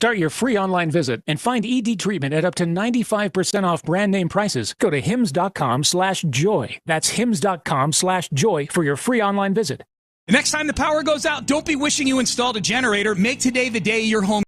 Start your free online visit and find ED treatment at up to 95% off brand name prices. Go to hims.com/joy. That's hims.com/joy for your free online visit. The next time the power goes out, don't be wishing you installed a generator. Make today the day your home.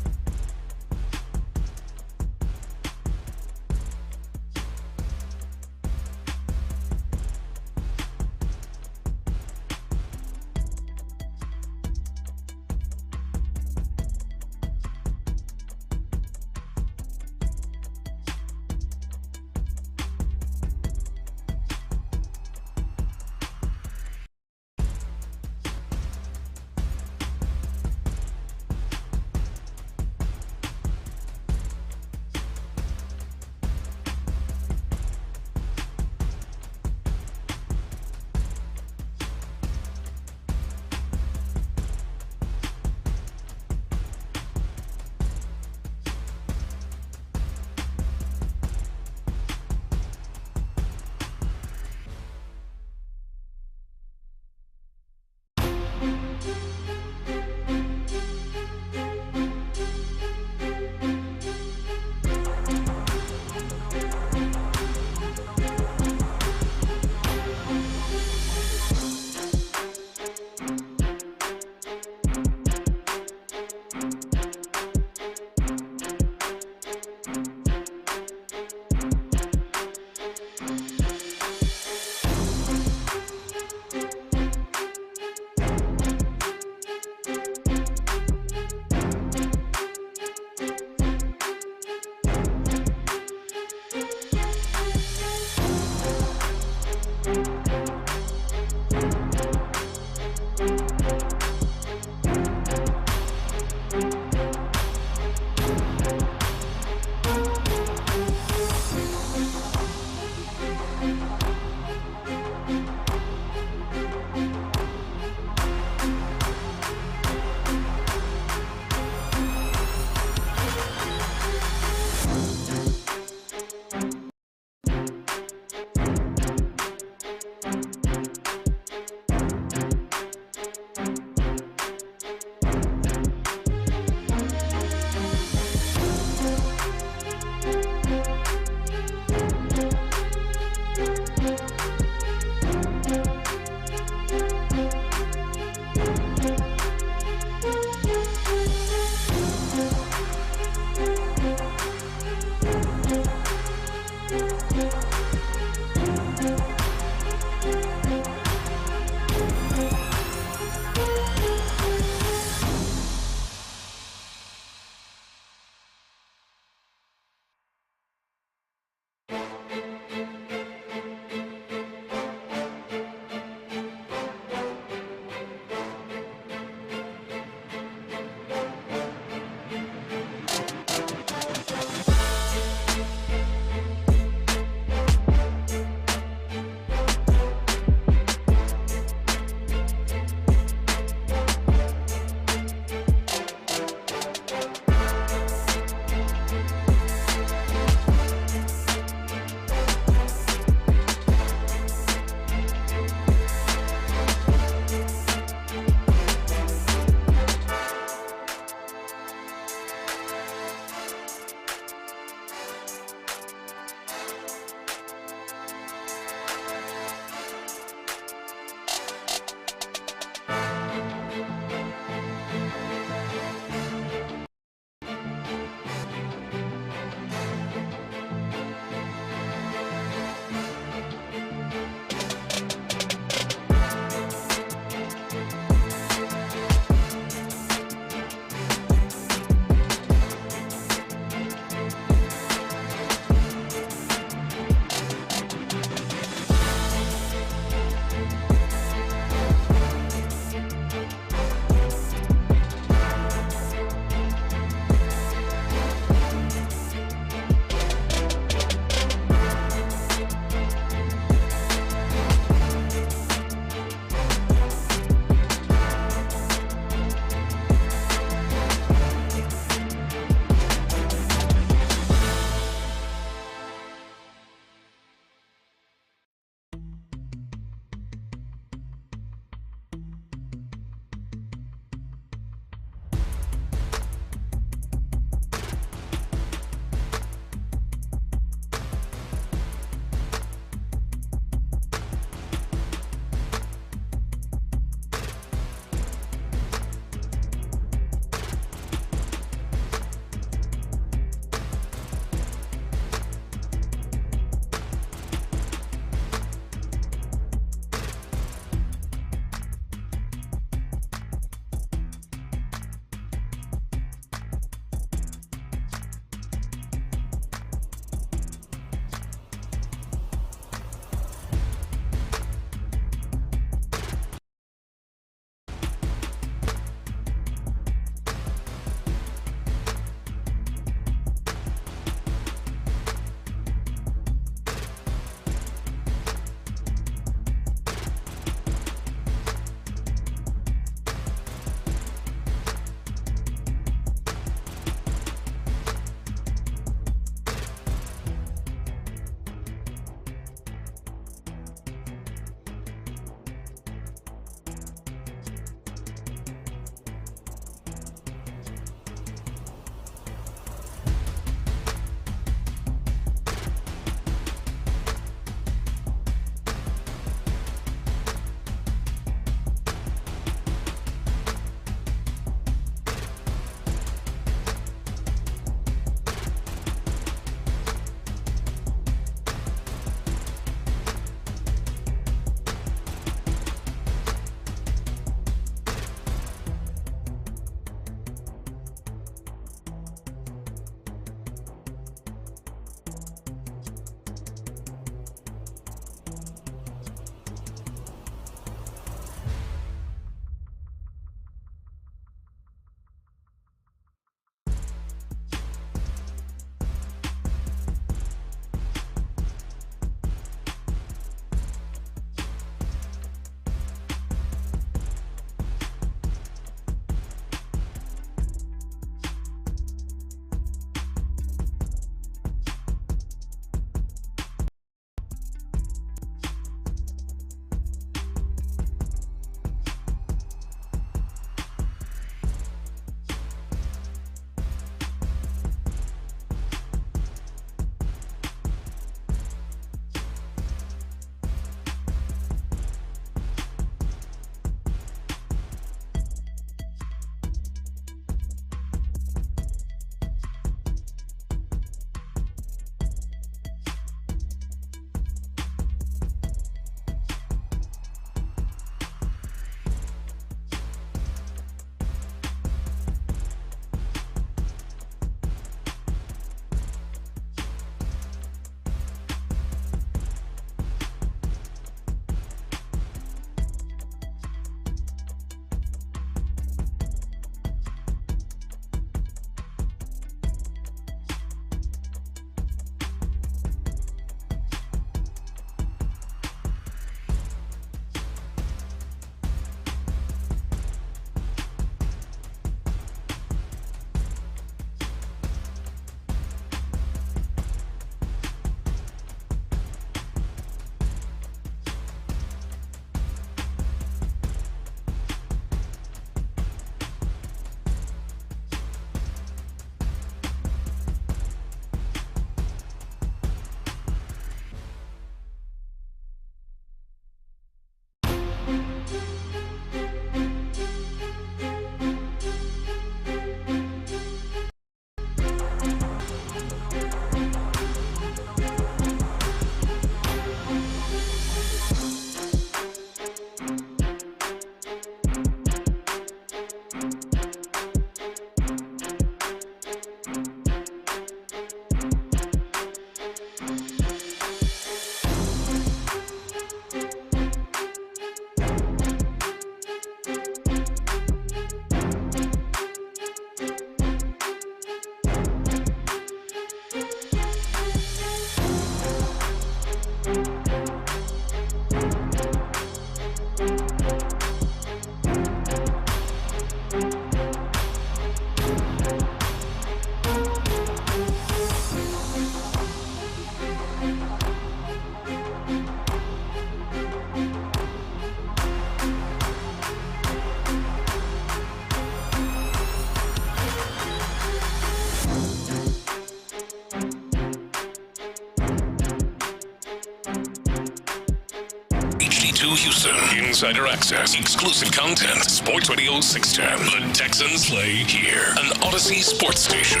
HD2 Houston. Insider access. Exclusive content. Sports Radio 610. The Texans play here. An Odyssey sports station.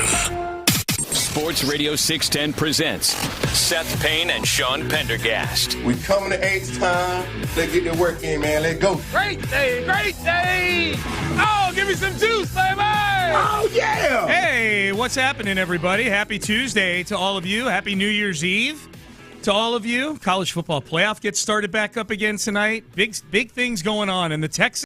Sports Radio 610 presents Seth Payne and Sean Pendergast. We coming to H-time. Let's get the work in, man. Let's go. Great day, great day. Oh, give me some juice, baby. Oh, yeah. Hey, what's happening, everybody? Happy Tuesday to all of you. Happy New Year's Eve to all of you. College football playoff gets started back up again tonight. Big things going on. And the Texans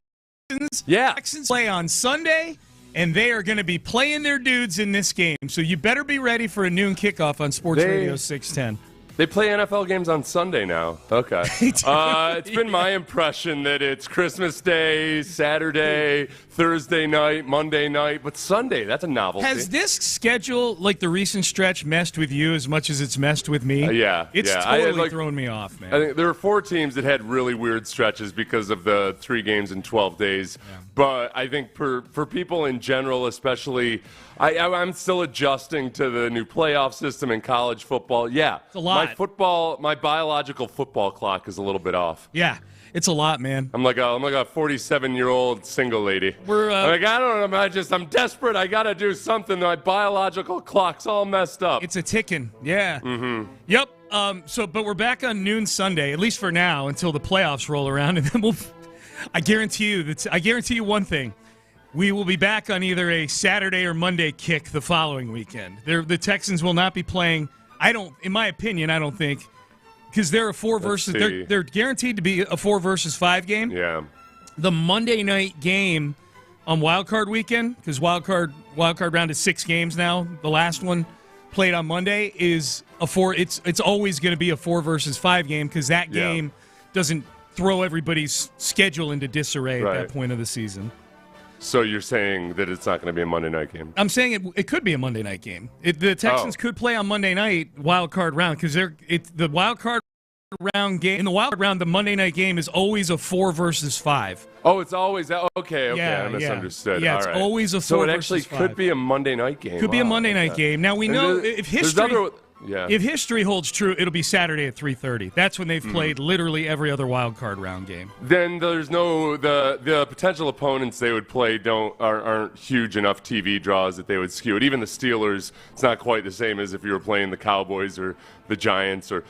play on Sunday. And they are going to be playing their dudes in this game. So you better be ready for a noon kickoff on Sports Radio 610. They play NFL games on Sunday now. Okay. It's been my impression that it's Christmas Day, Saturday, Thursday night, Monday night, but Sunday, that's a novelty. Has this schedule, like the recent stretch, messed with you as much as it's messed with me? Yeah. It's totally thrown me off, man. I think there were 4 teams that had really weird stretches because of the 3 games in 12 days. Yeah. But I think for people in general, especially, I'm still adjusting to the new playoff system in college football. Yeah. It's a lot. My biological football clock is a little bit off. Yeah. It's a lot, man. I'm like a 47-year-old single lady. I don't know. I'm desperate. I got to do something. My biological clock's all messed up. It's a ticking. Yeah. Mm-hmm. Yep. But we're back on noon Sunday, at least for now, until the playoffs roll around, and then I guarantee you one thing. We will be back on either a Saturday or Monday kick the following weekend. The Texans will not be playing. In my opinion, I don't think. Because they're they're guaranteed to be a 4 versus 5 game. Yeah. The Monday night game on Wild Card weekend, because Wild Card round is 6 games now. The last one played on Monday is a 4. It's always going to be a 4 versus 5 game because that game doesn't throw everybody's schedule into disarray at that point of the season. So you're saying that it's not going to be a Monday night game? I'm saying it could be a Monday night game. The Texans could play on Monday night Wild Card round because the Wild Card round game. In the Wild Card round, the Monday night game is always a 4 versus 5. Oh, it's always okay. I misunderstood. Yeah, all it's right. always a 4 so it versus actually 5. Could be a Monday night game. Could be a Monday night game. Now we know if history. If history holds true, it'll be Saturday at 3:30. That's when they've played literally every other wild card round game. Then there's the potential opponents they would play aren't huge enough TV draws that they would skew it. Even the Steelers, it's not quite the same as if you were playing the Cowboys or the Giants or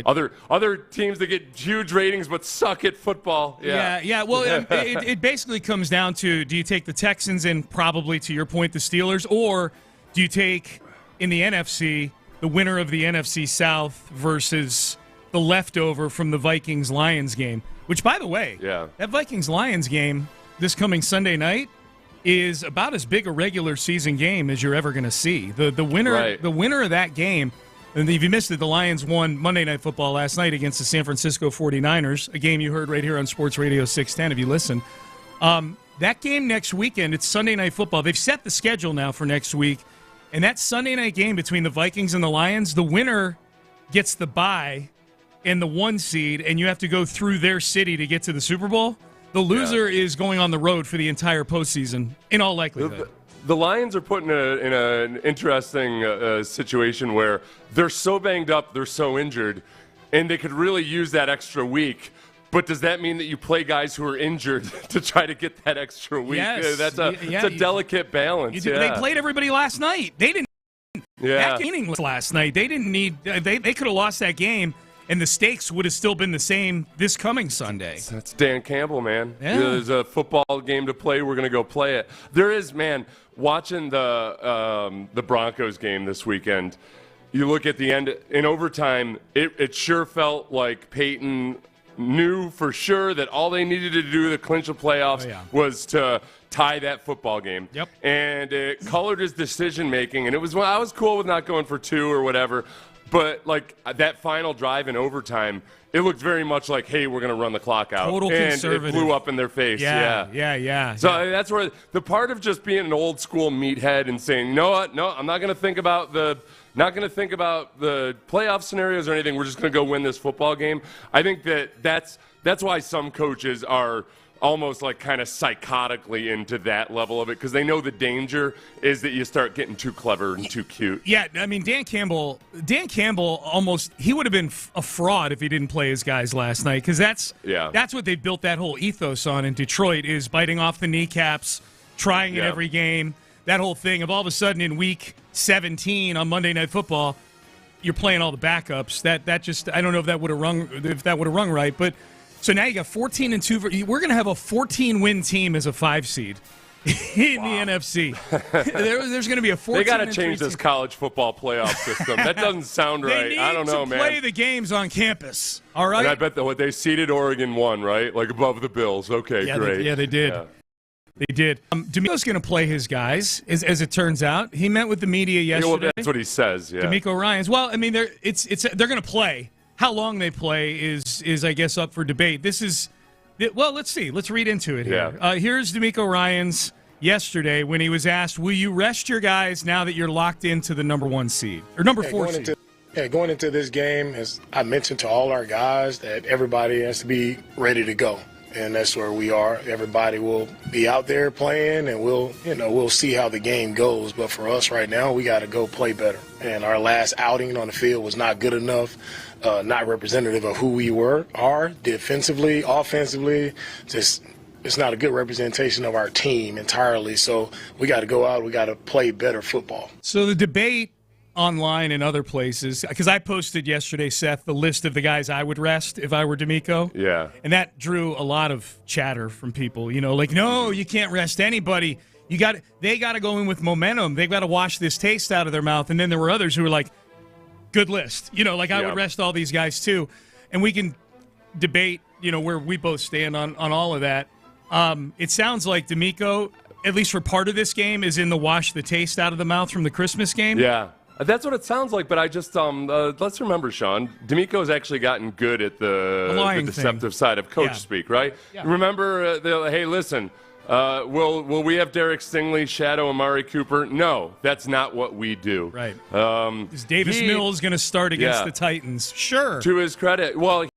other teams that get huge ratings but suck at football. Yeah. Well, it basically comes down to, do you take the Texans and probably, to your point, the Steelers, or do you take, in the NFC, the winner of the NFC South versus the leftover from the Vikings-Lions game? Which, by the way, that Vikings-Lions game this coming Sunday night is about as big a regular season game as you're ever going to see. The winner of that game, and if you missed it, the Lions won Monday Night Football last night against the San Francisco 49ers, a game you heard right here on Sports Radio 610 if you listen. That game next weekend, it's Sunday Night Football. They've set the schedule now for next week. And that Sunday night game between the Vikings and the Lions, the winner gets the bye and the 1 seed, and you have to go through their city to get to the Super Bowl. The loser is going on the road for the entire postseason, in all likelihood. The Lions are put in an interesting situation where they're so banged up, they're so injured, and they could really use that extra week. But does that mean that you play guys who are injured to try to get that extra week? Yes. That's a delicate balance. They played everybody last night. They didn't. That game was last night. They didn't need. They could have lost that game, and the stakes would have still been the same this coming Sunday. That's Dan Campbell, man. Yeah. There's a football game to play. We're gonna go play it. There is, man. Watching the Broncos game this weekend, you look at the end in overtime. It sure felt like Peyton knew for sure that all they needed to do to clinch the playoffs was to tie that football game. Yep. And it colored his decision-making, and I was cool with not going for 2 or whatever, but like that final drive in overtime, it looked very much like, hey, we're going to run the clock out. Total and conservative. It blew up in their face. Yeah. So that's where the part of just being an old school meathead and saying, you know what, no, I'm not going to think about the playoff scenarios or anything. We're just going to go win this football game. I think that's why some coaches are almost like kind of psychotically into that level of it because they know the danger is that you start getting too clever and too cute. Yeah, I mean, Dan Campbell almost, he would have been a fraud if he didn't play his guys last night because that's what they built that whole ethos on in Detroit is biting off the kneecaps, trying in every game, that whole thing of all of a sudden in week 17 on Monday Night Football, you're playing all the backups. That just, I don't know if that would have rung right, but so now you got 14-2. We're going to have a 14-win team as a 5 seed in the NFC. There's going to be a 14. They got to change this college football playoff system. That doesn't sound right. I don't know, man. Play the games on campus. All right. And I bet they seeded Oregon 1, right? Like above the Bills. Okay, great. They did. Yeah. They did. DeMeco's going to play his guys, as it turns out. He met with the media yesterday. Well, that's what he says. Yeah. DeMeco Ryans. Well, I mean, they're going to play. How long they play is I guess up for debate. This is, well, let's see. Let's read into it here. Yeah. Here's DeMeco Ryans yesterday when he was asked, "Will you rest your guys now that you're locked into the number 1 seed or number 4 seed?" Going into this game, as I mentioned to all our guys, that everybody has to be ready to go. And that's where we are. Everybody will be out there playing, and we'll see how the game goes. But for us right now, we got to go play better. And our last outing on the field was not good enough, not representative of who we are defensively, offensively. Just it's not a good representation of our team entirely. So we got to go out. We got to play better football. So the debate online and other places, because I posted yesterday, Seth, the list of the guys I would rest if I were DeMeco. Yeah. And that drew a lot of chatter from people, like, no, you can't rest anybody. They got to go in with momentum. They've got to wash this taste out of their mouth. And then there were others who were like, good list. I would rest all these guys too. And we can debate, where we both stand on all of that. It sounds like DeMeco, at least for part of this game, is in the wash the taste out of the mouth from the Christmas game. Yeah. That's what it sounds like, but I just let's remember, Sean, DeMeco's actually gotten good at the deceptive side of coach speak, right? Yeah. Remember, hey, listen, will we have Derek Stingley shadow Amari Cooper? No, that's not what we do. Right. Is Davis Mills going to start against the Titans? Sure. To his credit, well,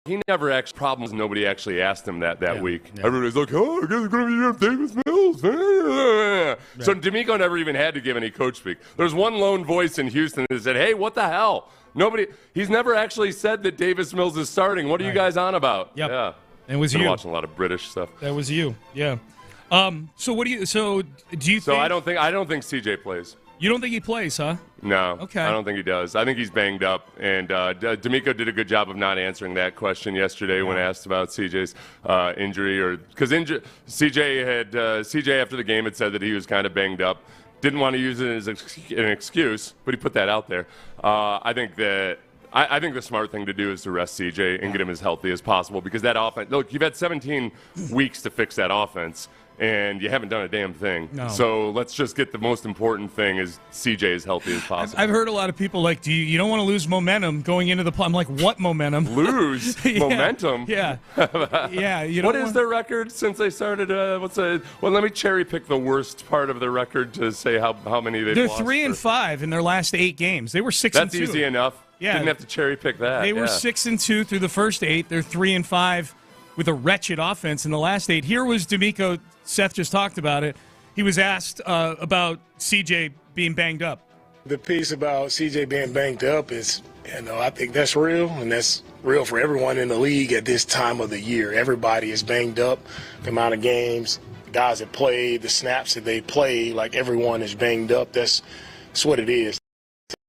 he never actually problems. Nobody actually asked him that week. Yeah. Everybody's like, "Oh, I guess it's going to be Davis Mills." Right. So DeMeco never even had to give any coach speak. There's one lone voice in Houston that said, "Hey, what the hell?" He's never actually said that Davis Mills is starting. What are you guys on about? Yep. Yeah, and it was been you watching a lot of British stuff. That was you. Yeah. So what do you? So do you? So I don't think CJ plays. You don't think he plays, huh? No. Okay. I don't think he does. I think he's banged up, and DeMeco did a good job of not answering that question yesterday when asked about CJ's injury, because CJ after the game had said that he was kind of banged up. Didn't want to use it as an excuse, but he put that out there. I think the smart thing to do is to rest CJ and get him as healthy as possible because that offense. Look, you've had 17 weeks to fix that offense. And you haven't done a damn thing. No. So let's just get the most important thing is CJ as healthy as possible. I've heard a lot of people like, you don't want to lose momentum going into the play. I'm like, what momentum? Lose momentum? Yeah. Yeah. What is their record since they started? Well, let me cherry pick the worst part of their record to say how many they've lost. They're 3-5 in their last 8 games. They were 6-2. That's easy enough. Yeah. Didn't have to cherry pick that. They were 6-2 through the first 8. They're 3-5 with a wretched offense in the last 8. Here was DeMeco. Seth just talked about it. He was asked about CJ being banged up. The piece about CJ being banged up is, I think that's real, and that's real for everyone in the league at this time of the year. Everybody is banged up. The amount of games, guys that play, the snaps that they play, like everyone is banged up. That's what it is.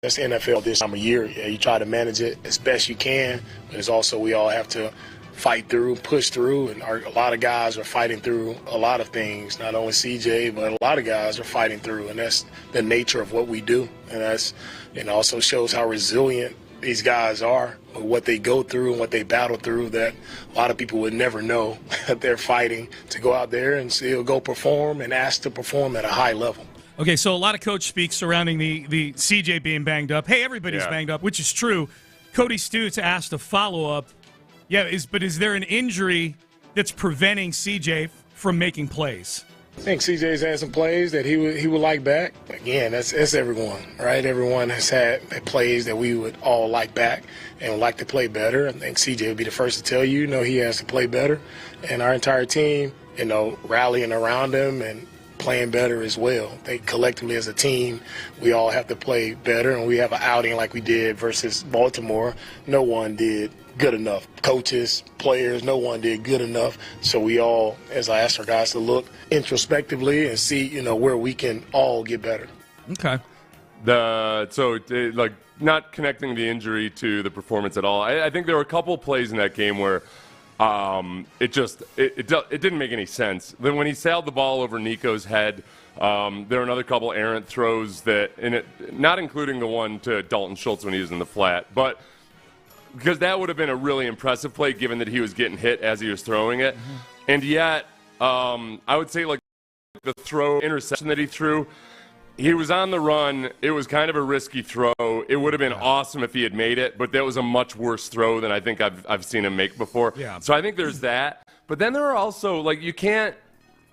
That's the NFL this time of year. Yeah, you try to manage it as best you can, but it's also we all have to fight through, push through, and a lot of guys are fighting through a lot of things. Not only CJ, but a lot of guys are fighting through, and that's the nature of what we do. And it also shows how resilient these guys are, what they go through and what they battle through, that a lot of people would never know that they're fighting to go out there and still go perform and ask to perform at a high level. Okay, so a lot of coach speak surrounding the CJ being banged up. Hey, everybody's banged up, which is true. Cody Stutes asked a follow-up. Yeah, but is there an injury that's preventing CJ from making plays? I think CJ's had some plays that he would like back. Again, that's everyone, right? Everyone has had plays that we would all like back and would like to play better. I think CJ would be the first to tell you, he has to play better. And our entire team, rallying around him and playing better as well. I think collectively as a team, we all have to play better, and we have an outing like we did versus Baltimore. No one did good enough. Coaches, players, no one did good enough. So we all, as I asked our guys to look introspectively and see, where we can all get better. Okay. Not connecting the injury to the performance at all. I think there were a couple plays in that game where it didn't make any sense. Then when he sailed the ball over Nico's head, there were another couple errant throws not including the one to Dalton Schultz when he was in the flat, but because that would have been a really impressive play given that he was getting hit as he was throwing it. Mm-hmm. And yet, I would say the throw interception that he threw, he was on the run. It was kind of a risky throw. It would have been awesome if he had made it, but that was a much worse throw than I think I've seen him make before. Yeah. So I think there's that. But then there are also, you got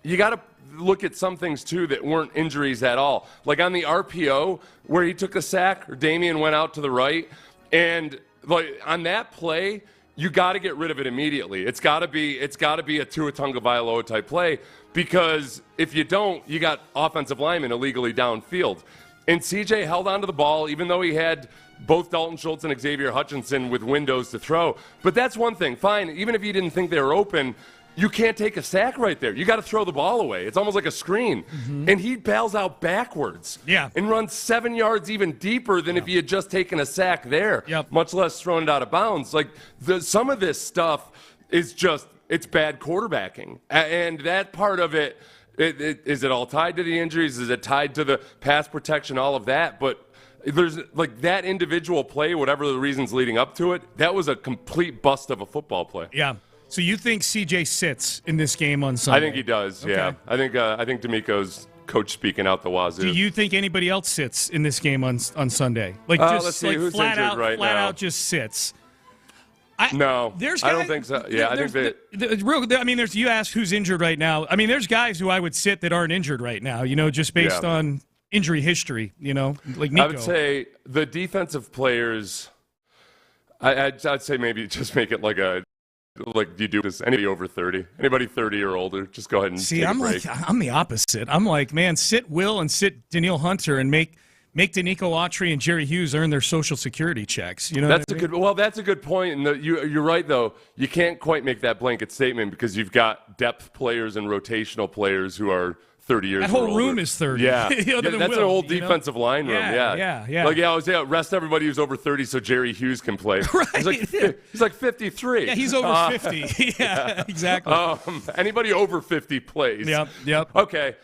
to look at some things, too, that weren't injuries at all. Like on the RPO where he took a sack, or Damian went out to the right, and on that play, you got to get rid of it immediately. It's got to be a Tua Tagovailoa type play, because if you don't, you got offensive linemen illegally downfield. And CJ held onto the ball, even though he had both Dalton Schultz and Xavier Hutchinson with windows to throw. But that's one thing. Fine, even if you didn't think they were open, you can't take a sack right there. You got to throw the ball away. It's almost like a screen. Mm-hmm. And he bails out backwards and runs 7 yards even deeper than if he had just taken a sack there, much less thrown it out of bounds. Some of this stuff is it's bad quarterbacking. And that part of it, is it all tied to the injuries? Is it tied to the pass protection, all of that? But there's that individual play, whatever the reasons leading up to it, that was a complete bust of a football play. Yeah. So you think CJ sits in this game on Sunday? I think he does. Okay. Yeah. I think D'Amico's coach speaking out the wazoo. Do you think anybody else sits in this game on Sunday? Let's see, who's flat injured right now? Flat out just sits. No, I don't think so. Yeah, I think that. You asked who's injured right now. I mean, there's guys who I would sit that aren't injured right now. Just based on injury history. Like Nico. I would say the defensive players. I'd say maybe just make it like you do this. Anybody over 30, anybody 30 or older, just go ahead and take a break. I'm the opposite. I'm like, man, sit Will and sit Daniil Hunter and make Danico Autry and Jerry Hughes earn their Social Security checks. That's a good point. And you're right, though. You can't quite make that blanket statement because you've got depth players and rotational players who are 30 years old. That whole room is 30. Yeah, that's an old defensive line room. Yeah. I was rest everybody who's over 30 so Jerry Hughes can play. Right. He's like 53. Yeah, he's over 50. Yeah, exactly. Anybody over 50 plays. Yep. Okay.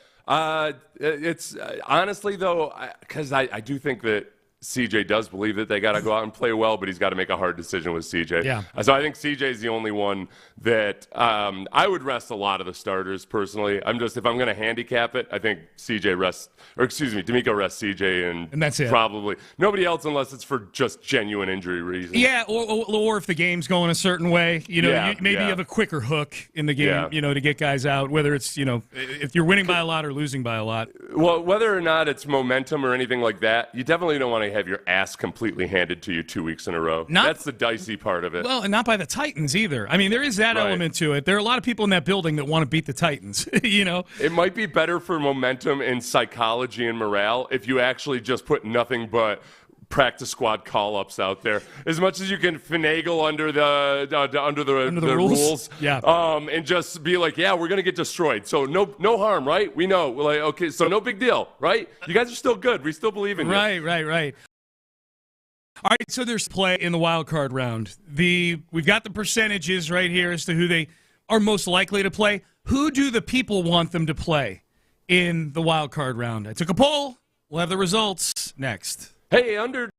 It's honestly though, because I do think that CJ does believe that they got to go out and play well, but he's got to make a hard decision with CJ. Yeah. So I think CJ is the only one that I would rest a lot of the starters personally. If I'm going to handicap it, I think D'Amico rests CJ and that's it. Probably nobody else unless it's for just genuine injury reasons. Yeah, or if the game's going a certain way, you have a quicker hook in the game, to get guys out. Whether it's if you're winning by a lot or losing by a lot. Well, whether or not it's momentum or anything like that, you definitely don't want to have your ass completely handed to you 2 weeks in a row. That's the dicey part of it. Well, and not by the Titans either. I mean, there is that element to it. There are a lot of people in that building that want to beat the Titans, It might be better for momentum and psychology and morale if you actually just put nothing but practice squad call-ups out there. As much as you can finagle under the rules. Yeah. And just be like, yeah, we're going to get destroyed. So no harm, right? We know. We're like, okay, so no big deal, right? You guys are still good. We still believe in you. Right. All right, so there's play in the wild card round. We've got the percentages right here as to who they are most likely to play. Who do the people want them to play in the wild card round? I took a poll. We'll have the results next. Hey, under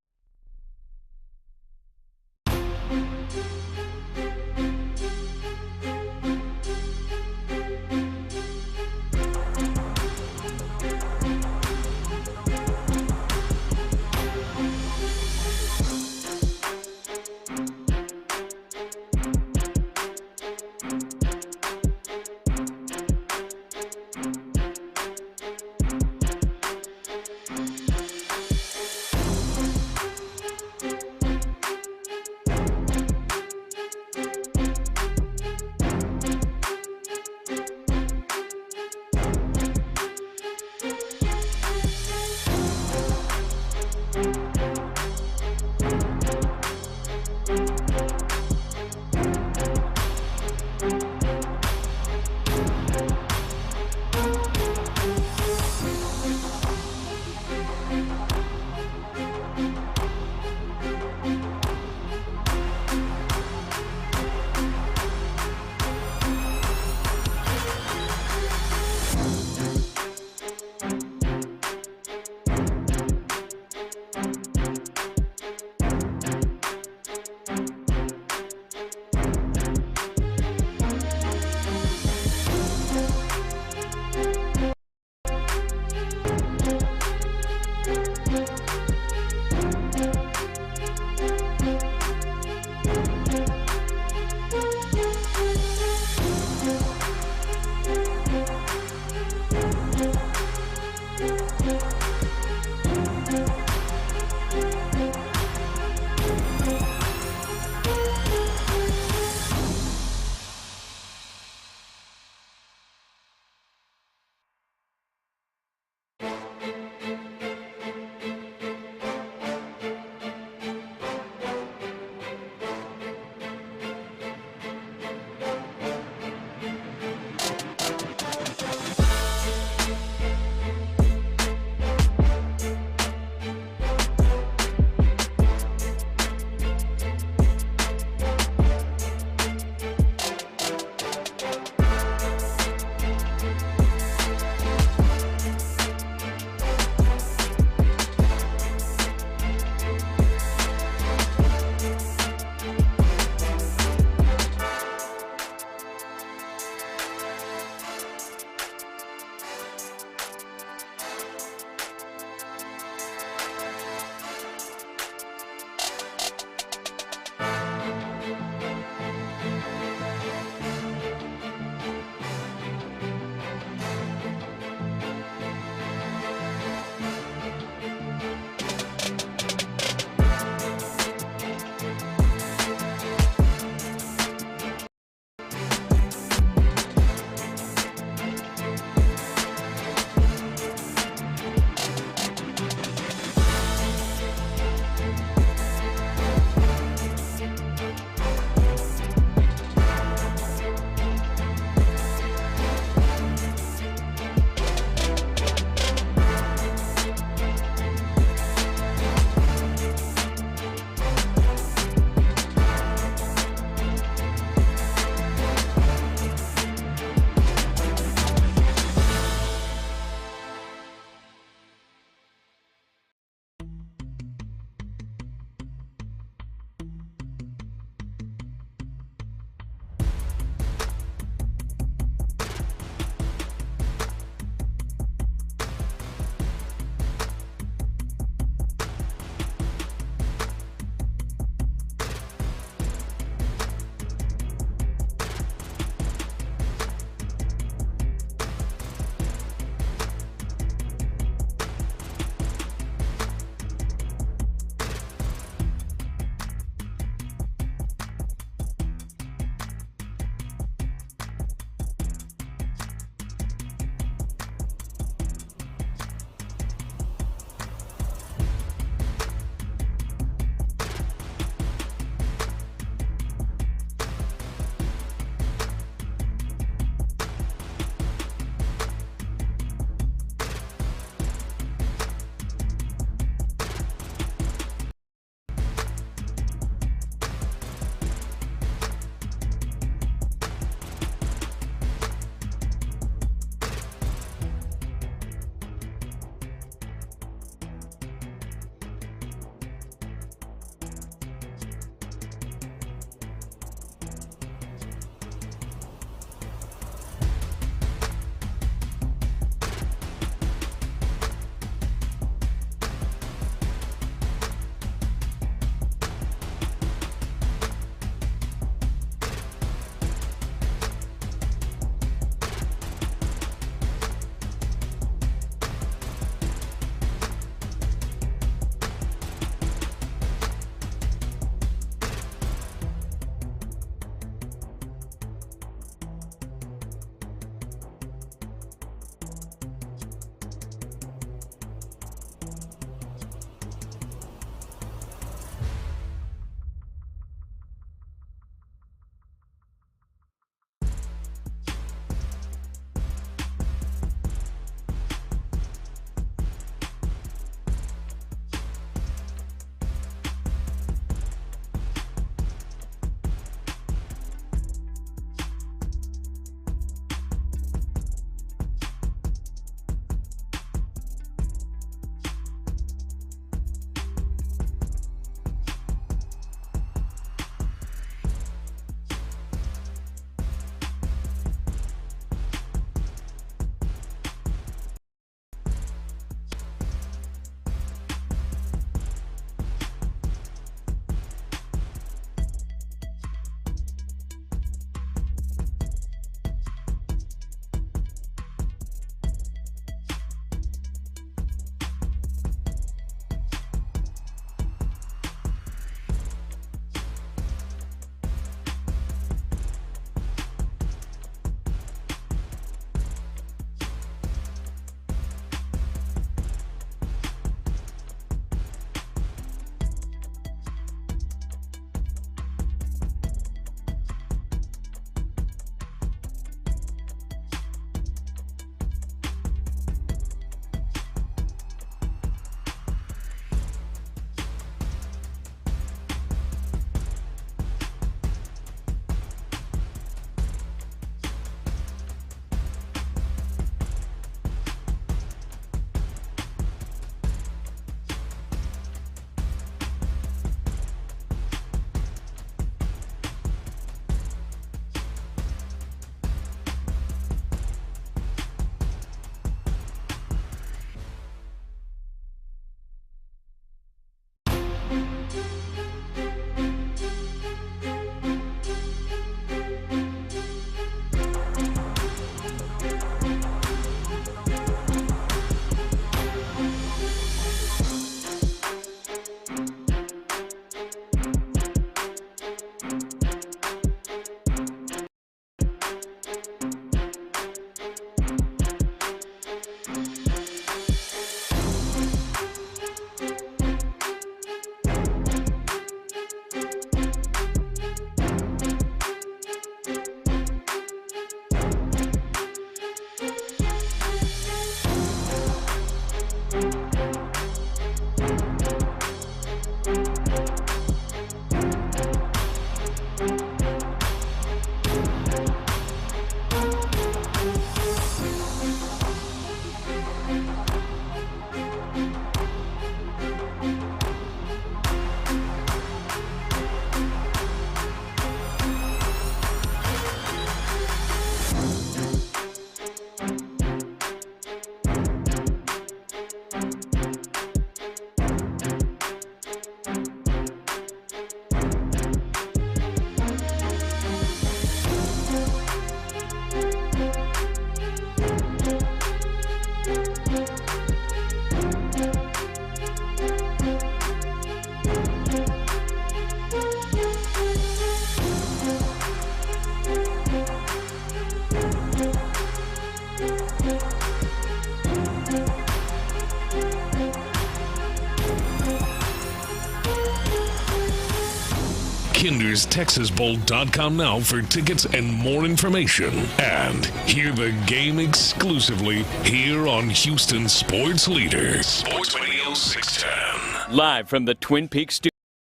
KindersTexasBowl.com now for tickets and more information. And hear the game exclusively here on Houston Sports Leader. Sports Radio 610. Live from the Twin Peaks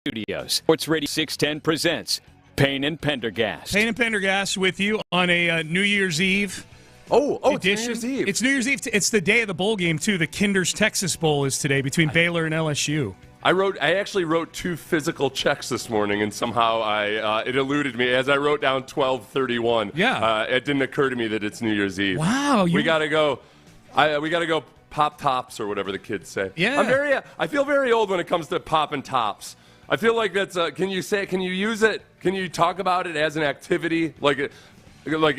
Studios, Sports Radio 610 presents Payne and Pendergast. Payne and Pendergast with you on a New Year's Eve Oh, edition. it's New Year's Eve. It's New Year's Eve. It's the day of the bowl game, too. The Kinder's Texas Bowl is today between Baylor and LSU. I actually wrote 2 physical checks this morning, and somehow it eluded me as I wrote down 12/31. Yeah. It didn't occur to me that it's New Year's Eve. Wow. We gotta go. We gotta go pop tops or whatever the kids say. Yeah. I feel very old when it comes to popping tops. I feel like that's. Can you use it? Can you talk about it as an activity, like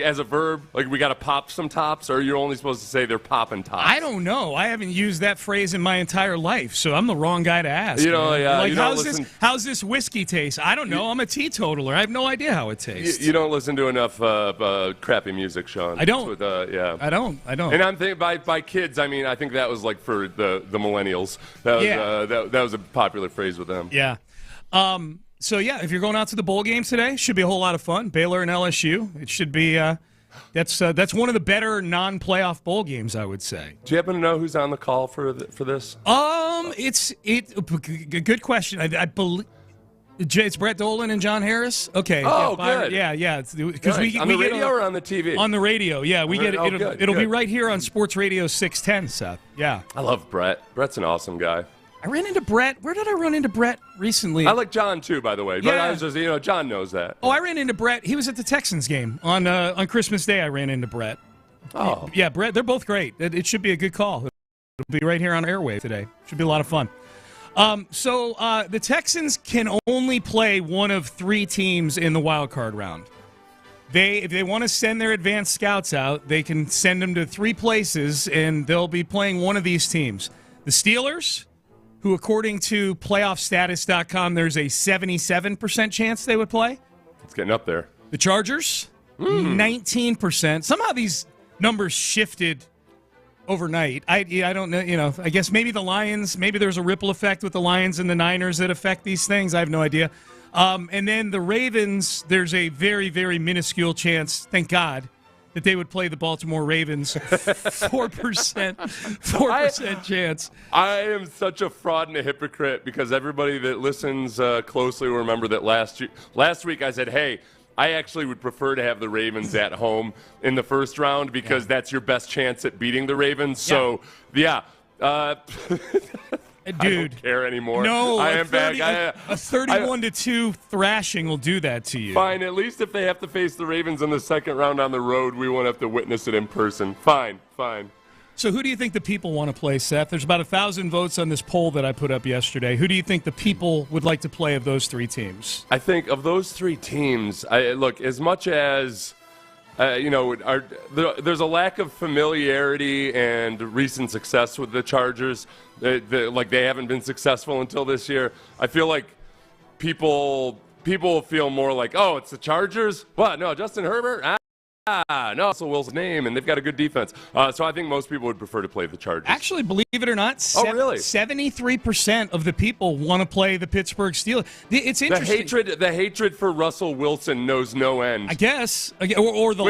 as a verb? Like we got to pop some tops, or you're only supposed to say they're popping tops? I don't know. I haven't used that phrase in my entire life, so I'm the wrong guy to ask. Yeah. How's this whiskey taste? I don't know. I'm a teetotaler. I have no idea how it tastes. You don't listen to enough crappy music, Sean. I don't. Yeah. I don't. And I'm thinking by kids, I mean I think that was like for the millennials. That was a popular phrase with them. Yeah. So, if you're going out to the bowl game today, should be a whole lot of fun. Baylor and LSU. It should be that's one of the better non-playoff bowl games, I would say. Do you happen to know who's on the call for this? Good question. I believe it's Brett Dolan and John Harris. Okay. Oh, good. good. Yeah. Because nice. On the radio or on the TV? On the radio. Yeah, we get it. It'll be good. right here on Sports Radio 610, Seth. Yeah. I love Brett. Brett's an awesome guy. I ran into Brett. Where did I run into Brett recently? I like John too, by the way. But Yeah. I was just, John knows that. I ran into Brett. He was at the Texans game on Christmas Day. I ran into Brett. Oh, Yeah, Brett. They're both great. It should be a good call. It'll be right here on Airwave today. Should be a lot of fun. So the Texans can only play one of 3 teams in the wild card round. If they want to send their advanced scouts out, they can send them to 3 places, and they'll be playing one of these teams: the Steelers, who, according to playoffstatus.com, there's a 77% chance they would play. it's getting up there. The Chargers, 19%. Somehow these numbers shifted overnight. I don't know. I guess maybe the Lions, maybe there's a ripple effect with the Lions and the Niners that affect these things. I have no idea. And then the Ravens, there's a very, very minuscule chance, thank God, that they would play the Baltimore Ravens. 4% chance. I am such a fraud and a hypocrite because everybody that listens closely will remember that last week I said, hey, I actually would prefer to have the Ravens at home in the first round because that's your best chance at beating the Ravens. So, Dude, I don't care anymore. No, I am back. A 31-2 thrashing will do that to you. Fine. At least if they have to face the Ravens in the second round on the road, we won't have to witness it in person. Fine. So who do you think the people want to play, Seth? There's about 1,000 votes on this poll that I put up yesterday. Who do you think the people would like to play of those 3 teams? I think of those 3 teams, look, as much as there's a lack of familiarity and recent success with the Chargers. They haven't been successful until this year. I feel like people feel more like, oh, it's the Chargers? What? No, Justin Herbert? No, Russell Wilson's name, and they've got a good defense. So I think most people would prefer to play the Chargers. Actually, believe it or not, really? 73% of the people want to play the Pittsburgh Steelers. It's interesting. The hatred for Russell Wilson knows no end. I guess, or the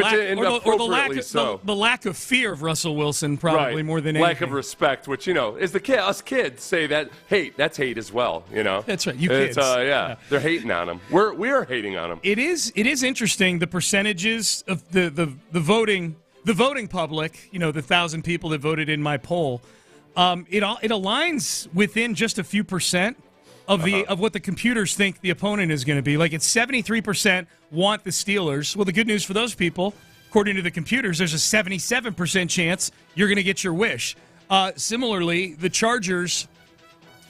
lack of fear of Russell Wilson, probably right. more than anything. Lack of respect, which is us kids say that hate. That's hate as well. That's right. You kids, they're hating on him. We are hating on him. It is interesting the percentages of the voting public. The 1,000 people that voted in my poll. It aligns within just a few percent of what the computers think the opponent is going to be. Like it's 73% want the Steelers. Well, the good news for those people, according to the computers, there's a 77% chance you're going to get your wish. Similarly, the Chargers,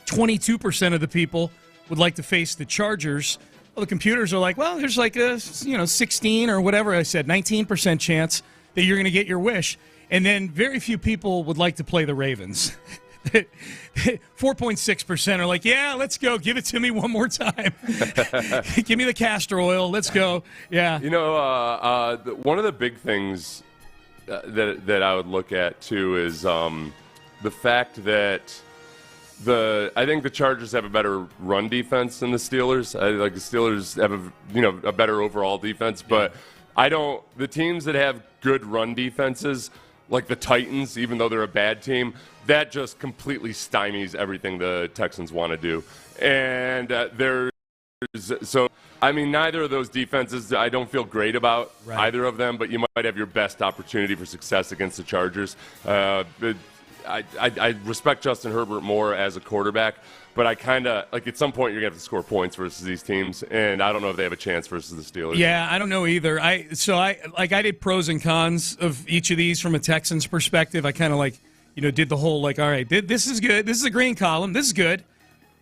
22% of the people would like to face the Chargers. Well, the computers are like, well, there's like a 16 or whatever I said, 19% chance that you're going to get your wish. And then very few people would like to play the Ravens. 4.6% are like, yeah, let's go. Give it to me one more time. Give me the castor oil. Let's go. Yeah. One of the big things that I would look at, too, is the fact that I think the Chargers have a better run defense than the Steelers. Like the Steelers have a better overall defense, but the teams that have good run defenses, like the Titans, even though they're a bad team, that just completely stymies everything the Texans want to do. And neither of those defenses, I don't feel great about either of them, but you might have your best opportunity for success against the Chargers. I respect Justin Herbert more as a quarterback, but I kind of, like, at some point you're going to have to score points versus these teams, and I don't know if they have a chance versus the Steelers. Yeah, I don't know either. I did pros and cons of each of these from a Texans perspective. I kind of did the whole, all right, this is good. This is a green column. This is good.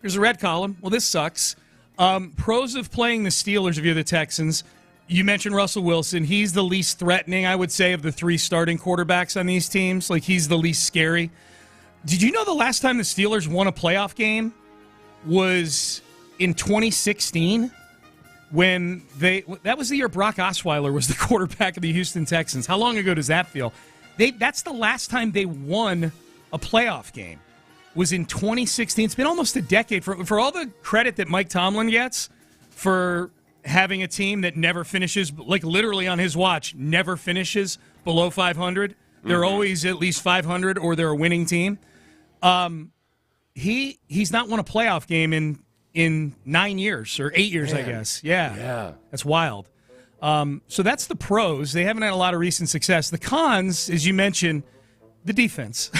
Here's a red column. Well, this sucks. Pros of playing the Steelers if you're the Texans. You mentioned Russell Wilson. He's the least threatening, I would say, of the three starting quarterbacks on these teams. Like, he's the least scary. Did you know the last time the Steelers won a playoff game was in 2016? That was the year Brock Osweiler was the quarterback of the Houston Texans. How long ago does that feel? That's the last time they won a playoff game, was in 2016. It's been almost a decade. For all the credit that Mike Tomlin gets for having a team that never finishes, like literally on his watch, never finishes below 500. They're always at least 500 or they're a winning team. He's not won a playoff game in 9 years or 8 years, I guess. Yeah. That's wild. So that's the pros. They haven't had a lot of recent success. The cons, as you mentioned, the defense.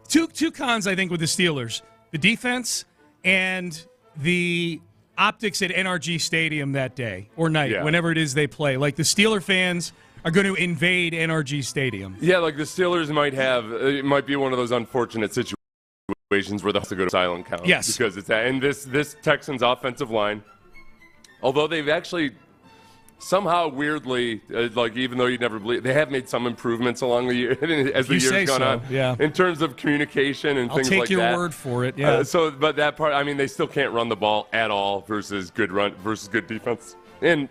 two cons, I think, with the Steelers. The defense and the optics at NRG Stadium that day or night, whenever it is they play. Like, the Steeler fans are going to invade NRG Stadium. Yeah, like the Steelers might be one of those unfortunate situations where they have to go to silent count. Yes. Because it's that. And this Texans offensive line, although they've actually somehow weirdly, even though you'd never believe, they have made some improvements along the year as the year's gone on. Yeah. In terms of communication and things like that. I'll take your word for it. Yeah. But that part, they still can't run the ball at all versus good good defense. And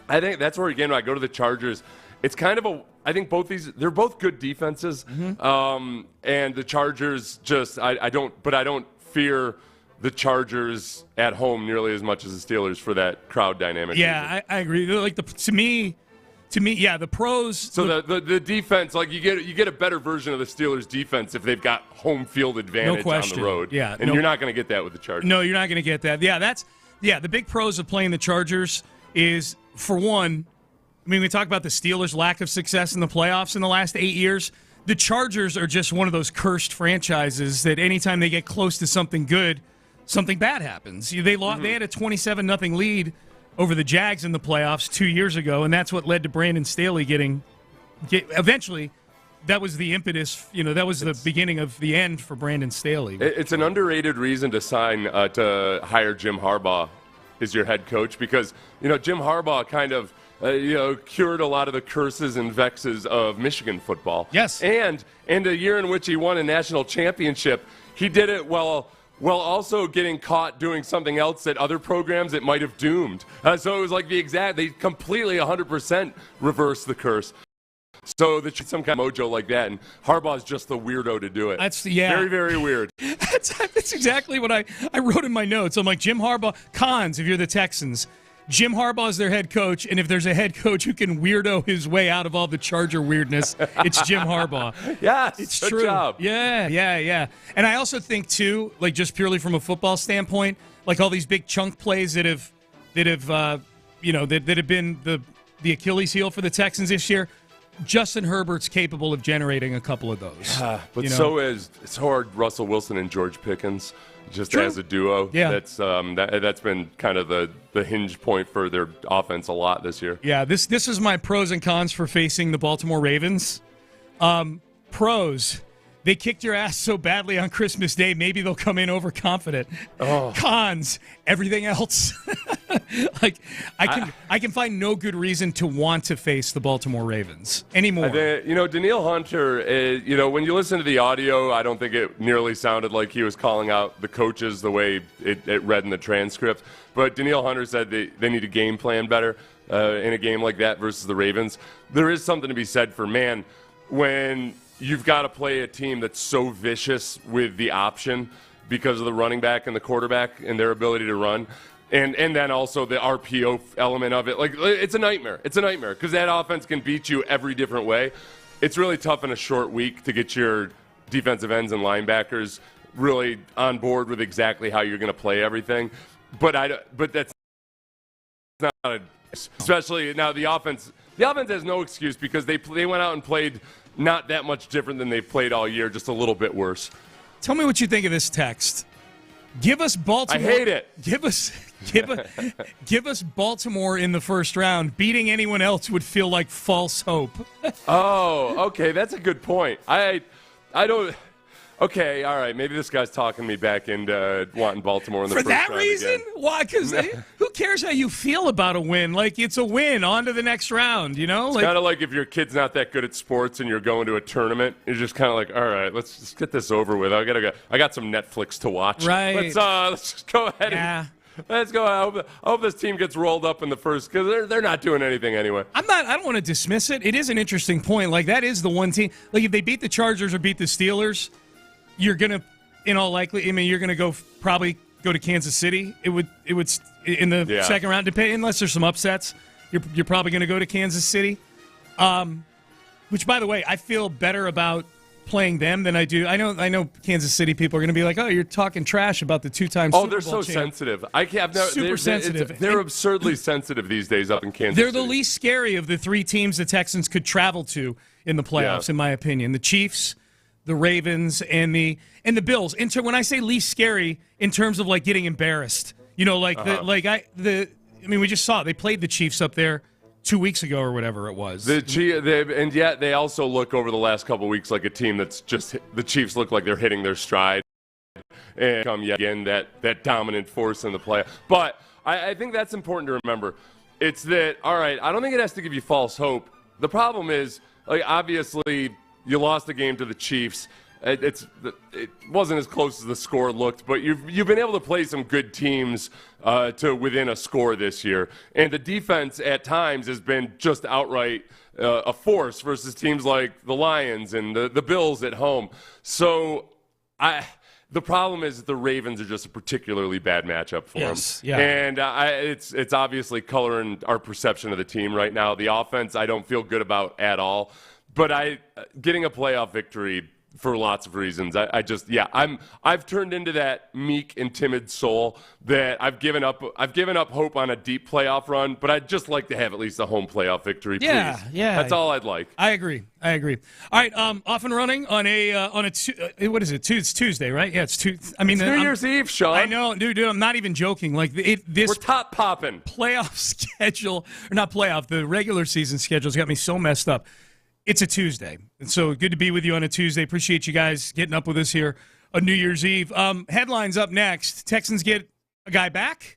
I think that's where, again, when I go to the Chargers, it's kind of I think they're both good defenses. Mm-hmm. And the Chargers I don't fear the Chargers at home nearly as much as the Steelers for that crowd dynamic. Yeah, I agree. Like, to me, the pros. So the defense, like, you get a better version of the Steelers defense if they've got home field advantage on the road. Yeah, and you're not going to get that with the Chargers. No, you're not going to get that. Yeah, the big pros of playing the Chargers is, for one, we talk about the Steelers' lack of success in the playoffs in the last 8 years. The Chargers are just one of those cursed franchises that anytime they get close to something good, something bad happens. They had a 27-0 lead over the Jags in the playoffs 2 years ago, and that's what led to Brandon Staley eventually. That was the impetus. That was the beginning of the end for Brandon Staley. It's an underrated reason to hire Jim Harbaugh as your head coach, because Jim Harbaugh kind of cured a lot of the curses and vexes of Michigan football. Yes, and a year in which he won a national championship, he did it while also getting caught doing something else that other programs it might have doomed. So it was like they completely 100% reversed the curse. So that some kind of mojo like that, and Harbaugh's just the weirdo to do it. Very, very weird. That's exactly what I wrote in my notes. I'm like, Jim Harbaugh, cons if you're the Texans. Jim Harbaugh's their head coach, and if there's a head coach who can weirdo his way out of all the Charger weirdness, it's Jim Harbaugh. Yes, it's good true. Job. Yeah. And I also think too, like, just purely from a football standpoint, like all these big chunk plays that have been the Achilles heel for the Texans this year. Justin Herbert's capable of generating a couple of those. But so are Russell Wilson and George Pickens, just True. As a duo. Yeah. That's been kind of the hinge point for their offense a lot this year. Yeah, this is my pros and cons for facing the Baltimore Ravens. Pros, they kicked your ass so badly on Christmas Day, maybe they'll come in overconfident. Oh. Cons, everything else. I can find no good reason to want to face the Baltimore Ravens anymore. Danielle Hunter, when you listen to the audio, I don't think it nearly sounded like he was calling out the coaches the way it read in the transcript. But Danielle Hunter said they need to game plan better in a game like that versus the Ravens. There is something to be said for, when you've got to play a team that's so vicious with the option because of the running back and the quarterback and their ability to run. And then also the RPO element of it. Like, it's a nightmare. It's a nightmare because that offense can beat you every different way. It's really tough in a short week to get your defensive ends and linebackers really on board with exactly how you're going to play everything. But that's not especially now the offense has no excuse because they went out and played not that much different than they've played all year, just a little bit worse. Tell me what you think of this text. Give us Baltimore. I hate it. Give us Baltimore in the first round. Beating anyone else would feel like false hope. Oh, okay, that's a good point. I don't. Okay, all right. Maybe this guy's talking me back into wanting Baltimore in the first round. For that reason? Again. Why? Because who cares how you feel about a win? Like, it's a win. On to the next round, you know? It's kind of like if your kid's not that good at sports and you're going to a tournament, you're just kind of like, all right, let's just get this over with. I got some Netflix to watch. Right. Let's just go ahead and let's go. I hope this team gets rolled up in the first because they're not doing anything anyway. I don't want to dismiss it. It is an interesting point. Like, that is the one team. Like, if they beat the Chargers or beat the Steelers, you're gonna, in all likelihood, you're gonna probably go to Kansas City. It would in the second round, unless there's some upsets. You're probably gonna go to Kansas City, which, by the way, I feel better about playing them than I do. I know Kansas City people are gonna be like, oh, you're talking trash about the two-time Super Bowl they're so champ. sensitive. Super sensitive. They're absurdly sensitive these days up in Kansas City. They're the least scary of the three teams the Texans could travel to in the playoffs, in my opinion. The Chiefs, the Ravens, and the Bills. When I say least scary, in terms of like getting embarrassed, we just saw it. They played the Chiefs up there 2 weeks ago or whatever it was. And yet they also look over the last couple of weeks like a team that's just the Chiefs look like they're hitting their stride and come yet again that dominant force in the play. But I think that's important to remember. It's that, all right, I don't think it has to give you false hope. The problem is, like, obviously, you lost the game to the Chiefs. It wasn't as close as the score looked, but you've been able to play some good teams to within a score this year. And the defense at times has been just outright a force versus teams like the Lions and the Bills at home. So the problem is that the Ravens are just a particularly bad matchup for them. Yeah. And it's obviously coloring our perception of the team right now. The offense I don't feel good about at all. But getting a playoff victory for lots of reasons. I've turned into that meek and timid soul that I've given up hope on a deep playoff run, but I'd just like to have at least a home playoff victory, please. Yeah. That's all I'd like. I agree. All right, off and running on what is it? It's Tuesday, right? Yeah, it's Tuesday. It's New Year's Eve, Sean. I know, dude. I'm not even joking. Like this, we're top popping. Playoff schedule, or not playoff? The regular season schedule's got me so messed up. It's a Tuesday, and so good to be with you on a Tuesday. Appreciate you guys getting up with us here on New Year's Eve. Headlines up next. Texans get a guy back,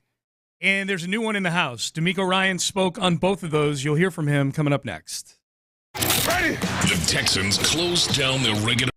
and there's a new one in the house. D'Amico Ryan spoke on both of those. You'll hear from him coming up next. Ready? The Texans closed down their regular.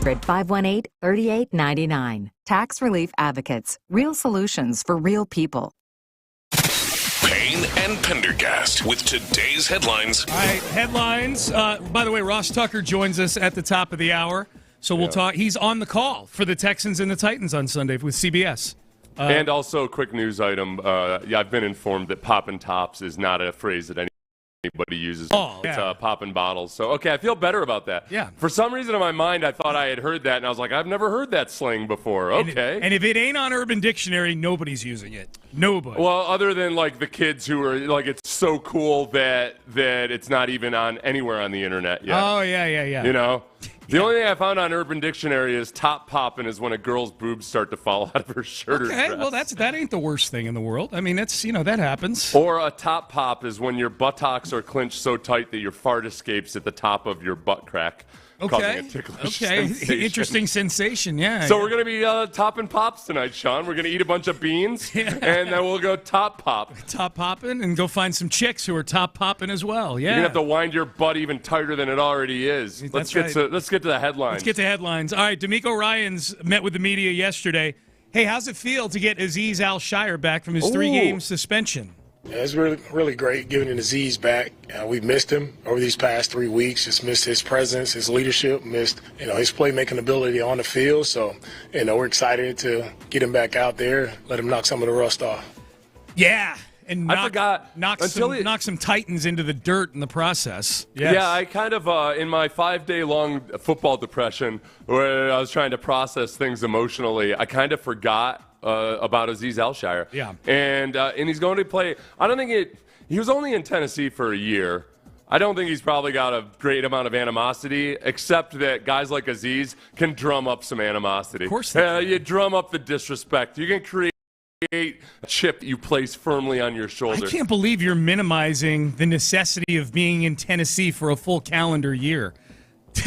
1-800-518-3899. Tax Relief Advocates. Real solutions for real people. Payne and Pendergast with today's headlines. All right, headlines. By the way, Ross Tucker joins us at the top of the hour. So we'll talk. He's on the call for the Texans and the Titans on Sunday with CBS. And also, quick news item. I've been informed that poppin' tops is not a phrase that anybody uses. It's poppin' bottles. So, okay, I feel better about that. Yeah. For some reason in my mind, I thought I had heard that, and I was like, I've never heard that slang before. Okay. And if it ain't on Urban Dictionary, nobody's using it. Nobody. Well, other than, like, the kids who are, like, it's so cool that it's not even on anywhere on the internet yet. Oh, yeah. You know? The only thing I found on Urban Dictionary is top poppin' is when a girl's boobs start to fall out of her shirt or dress. Okay, well, that ain't the worst thing in the world. I mean, that's, that happens. Or a top pop is when your buttocks are clenched so tight that your fart escapes at the top of your butt crack, causing a ticklish sensation. Interesting sensation, yeah. So we're going to be topping pops tonight, Sean. We're going to eat a bunch of beans, and then we'll go top pop. Top popping, and go find some chicks who are top popping as well, yeah. You're going to have to wind your butt even tighter than it already is. Let's get to the headlines. Let's get to headlines. All right, D'Amico Ryans met with the media yesterday. Hey, how's it feel to get Azeez Al-Shire back from his 3-game suspension? Yeah, it's really, really great getting Azeez back. We've missed him over these past 3 weeks. Just missed his presence, his leadership, missed his playmaking ability on the field. So, we're excited to get him back out there, let him knock some of the rust off. Yeah, and knock some Titans into the dirt in the process. Yes. Yeah, I kind of in my 5-day-long football depression, where I was trying to process things emotionally, I kind of forgot about Azeez Al-Shire. Yeah. And he's going to play. I don't think he was only in Tennessee for a year. I don't think he's probably got a great amount of animosity, except that guys like Azeez can drum up some animosity. Of course you drum up the disrespect. You can create a chip you place firmly on your shoulder. I can't believe you're minimizing the necessity of being in Tennessee for a full calendar year.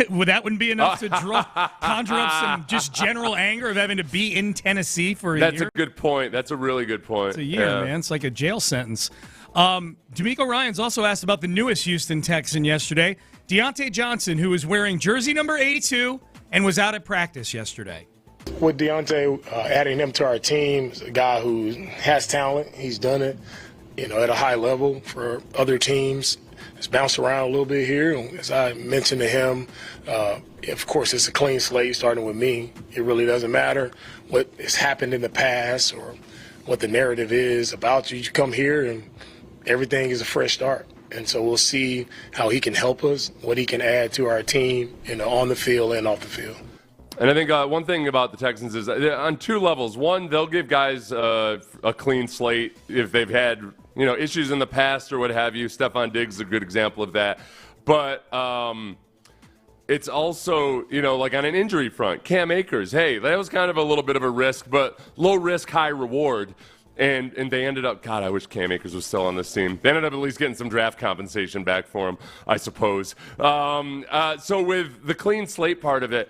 Wouldn't be enough to conjure up some just general anger of having to be in Tennessee for a year? That's a good point. That's a really good point. It's a year, man. It's like a jail sentence. D'Amico Ryans also asked about the newest Houston Texan yesterday, Deontay Johnson, who was wearing jersey number 82 and was out at practice yesterday. With Deontay, adding him to our team, is a guy who has talent. He's done it, at a high level for other teams. It's bounced around a little bit here. As I mentioned to him, of course, it's a clean slate starting with me. It really doesn't matter what has happened in the past or what the narrative is about you. You come here and everything is a fresh start. And so we'll see how he can help us, what he can add to our team, on the field and off the field. And I think one thing about the Texans is on 2 levels. One, they'll give guys a clean slate if they've had issues in the past or what have you. Stephon Diggs is a good example of that. But it's also, like on an injury front, Cam Akers, hey, that was kind of a little bit of a risk, but low risk, high reward. And they ended up, God, I wish Cam Akers was still on this team. They ended up at least getting some draft compensation back for him, I suppose. So with the clean slate part of it,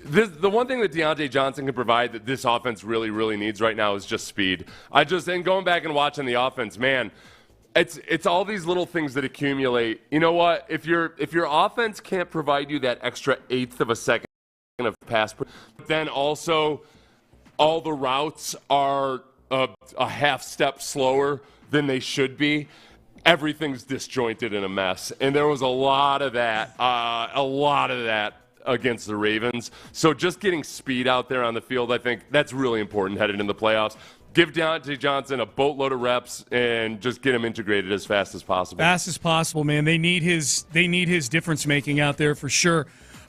the one thing that Deontay Johnson can provide that this offense really, really needs right now is just speed. And going back and watching the offense, man, it's all these little things that accumulate. You know what? If your offense can't provide you that extra 1/8 of a second of pass, then also all the routes are a half step slower than they should be, everything's disjointed in a mess. And there was a lot of that against the Ravens. So just getting speed out there on the field, I think that's really important headed in the playoffs. Give Deontay Johnson a boatload of reps and just get him integrated as fast as possible. Fast as possible, man. They need his difference making out there for sure.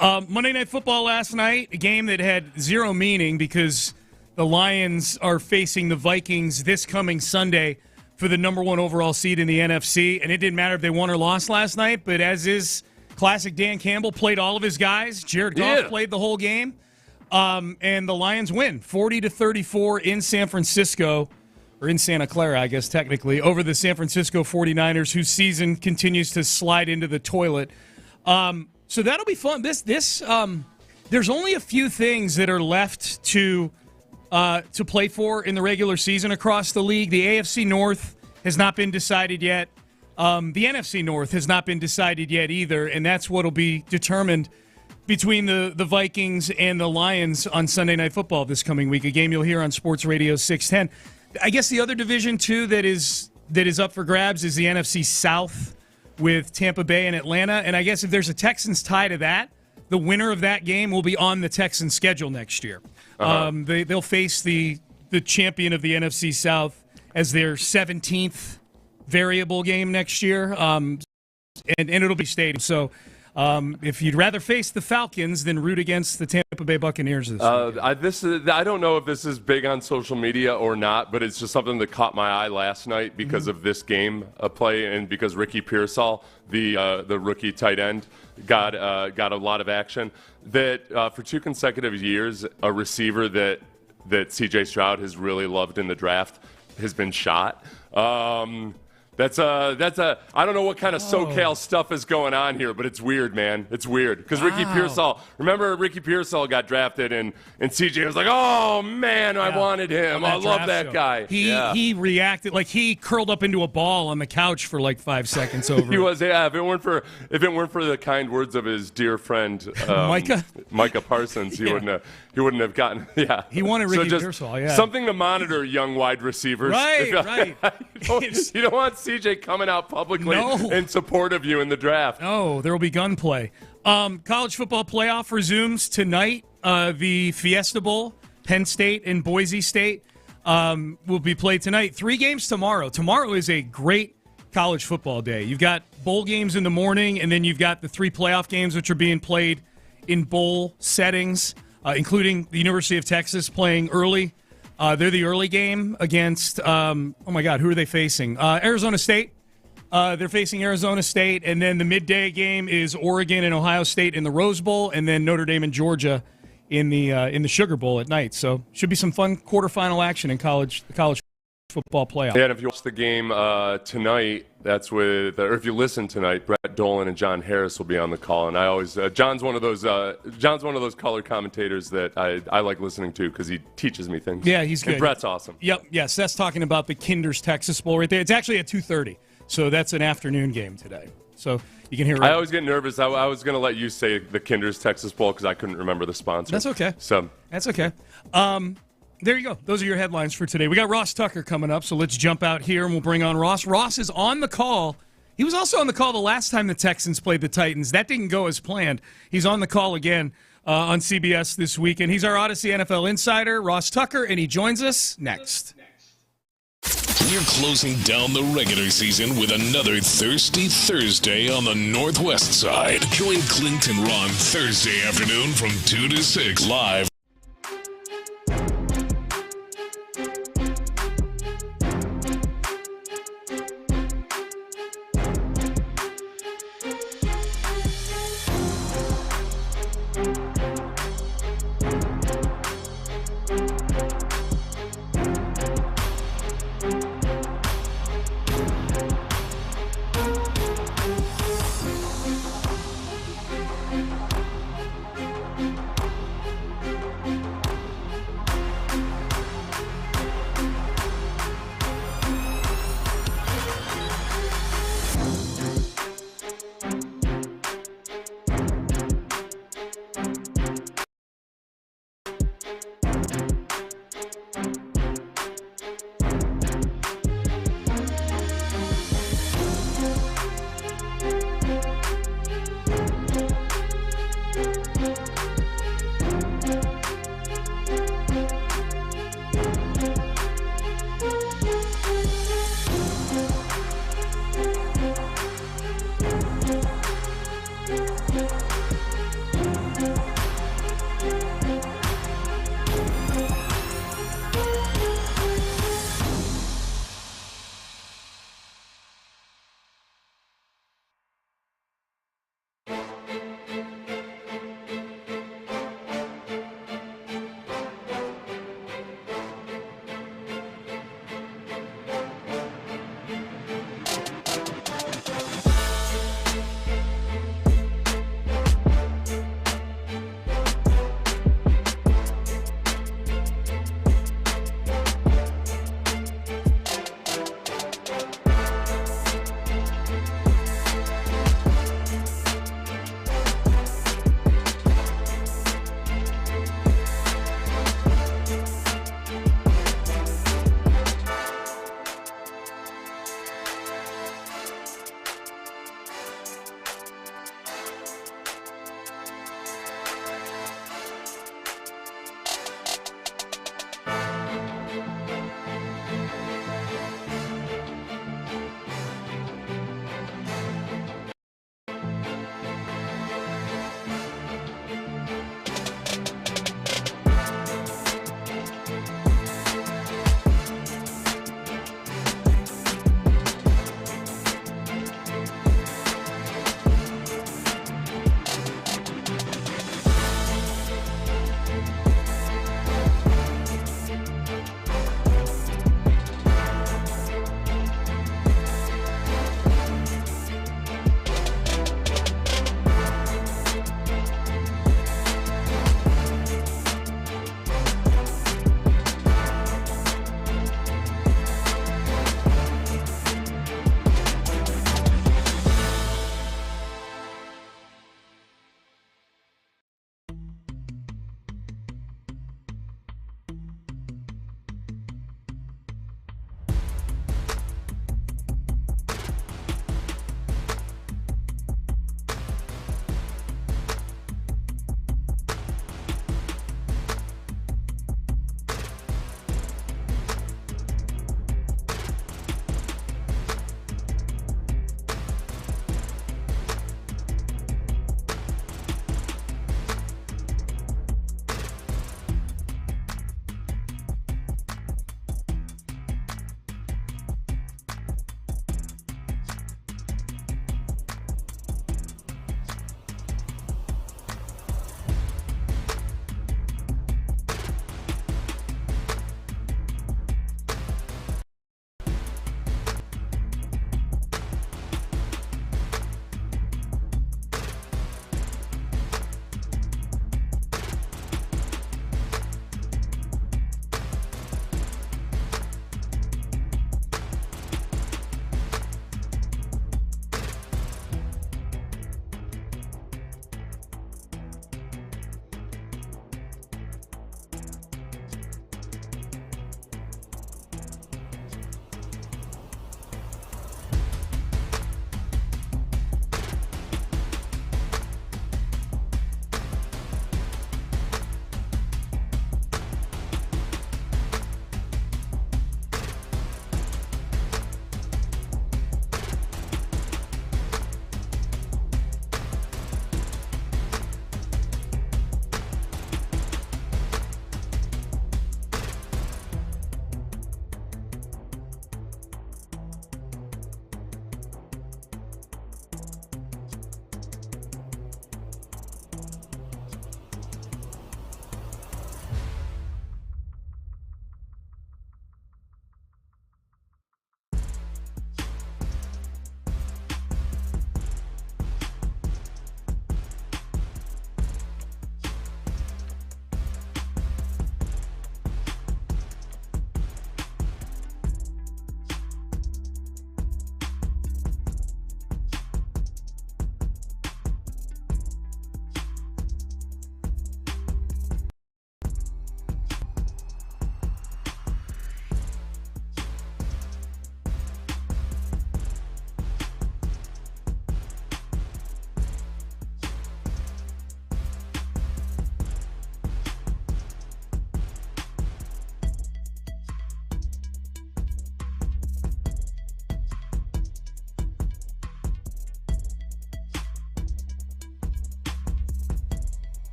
Monday Night Football last night, a game that had zero meaning because the Lions are facing the Vikings this coming Sunday for the number 1 overall seed in the NFC, and it didn't matter if they won or lost last night, but as is classic Dan Campbell, played all of his guys. Jared Goff played the whole game, and the Lions win 40-34 in San Francisco, or in Santa Clara, I guess technically, over the San Francisco 49ers, whose season continues to slide into the toilet. So that'll be fun. There's only a few things that are left to play for in the regular season across the league. The AFC North has not been decided yet. The NFC North has not been decided yet either, and that's what will be determined between the Vikings and the Lions on Sunday Night Football this coming week, a game you'll hear on Sports Radio 610. I guess the other division, too, that is up for grabs is the NFC South with Tampa Bay and Atlanta. And I guess if there's a Texans tie to that, the winner of that game will be on the Texans' schedule next year. They'll face the champion of the NFC South as their 17th variable game next year, and it'll be stadium. So if you'd rather face the Falcons than root against the Tampa Bay Buccaneers this week. I don't know if this is big on social media or not, but it's just something that caught my eye last night because of this game play and because Ricky Pearsall, the rookie tight end, got a lot of action. That for 2 consecutive years, a receiver that C.J. Stroud has really loved in the draft has been shot. That's a I don't know what kind of SoCal stuff is going on here, but it's weird, man. It's weird because Ricky Pearsall. Remember, Ricky Pearsall got drafted, and CJ was like, "Oh man, I wanted him. I love that guy." He reacted like he curled up into a ball on the couch for like 5 seconds over. He was, yeah. If it weren't for the kind words of his dear friend Micah Parsons, he wouldn't have gotten. Yeah, he wanted Ricky Pearsall. Yeah, something to monitor young wide receivers. Right. You don't want CJ coming out publicly in support of you in the draft. No, there will be gunplay. College football playoff resumes tonight. The Fiesta Bowl, Penn State and Boise State will be played tonight. 3 games tomorrow. Tomorrow is a great college football day. You've got bowl games in the morning, and then you've got the 3 playoff games, which are being played in bowl settings, including the University of Texas playing early. They're the early game against, who are they facing? Arizona State. They're facing Arizona State. And then the midday game is Oregon and Ohio State in the Rose Bowl, and then Notre Dame and Georgia in the Sugar Bowl at night. So should be some fun quarterfinal action in the college football playoff. Yeah, and if you watch the game tonight, that's or if you listen tonight, Brett Dolan and John Harris will be on the call. And I always John's one of those color commentators that I like listening to because he teaches me things. Yeah, he's good. And Brett's awesome. Yep, yes, that's talking about the Kinder's Texas Bowl right there. It's actually at 2:30, so that's an afternoon game today. So you can hear. I always get nervous. I was going to let you say the Kinder's Texas Bowl because I couldn't remember the sponsor. That's okay. So that's okay. There you go. Those are your headlines for today. We got Ross Tucker coming up, so let's jump out here and we'll bring on Ross. Ross is on the call. He was also on the call the last time the Texans played the Titans. That didn't go as planned. He's on the call again on CBS this weekend. He's our Odyssey NFL insider, Ross Tucker, and he joins us next. We're closing down the regular season with another Thirsty Thursday on the Northwest Side. Join Clint and Ron Thursday afternoon from 2 to 6 live.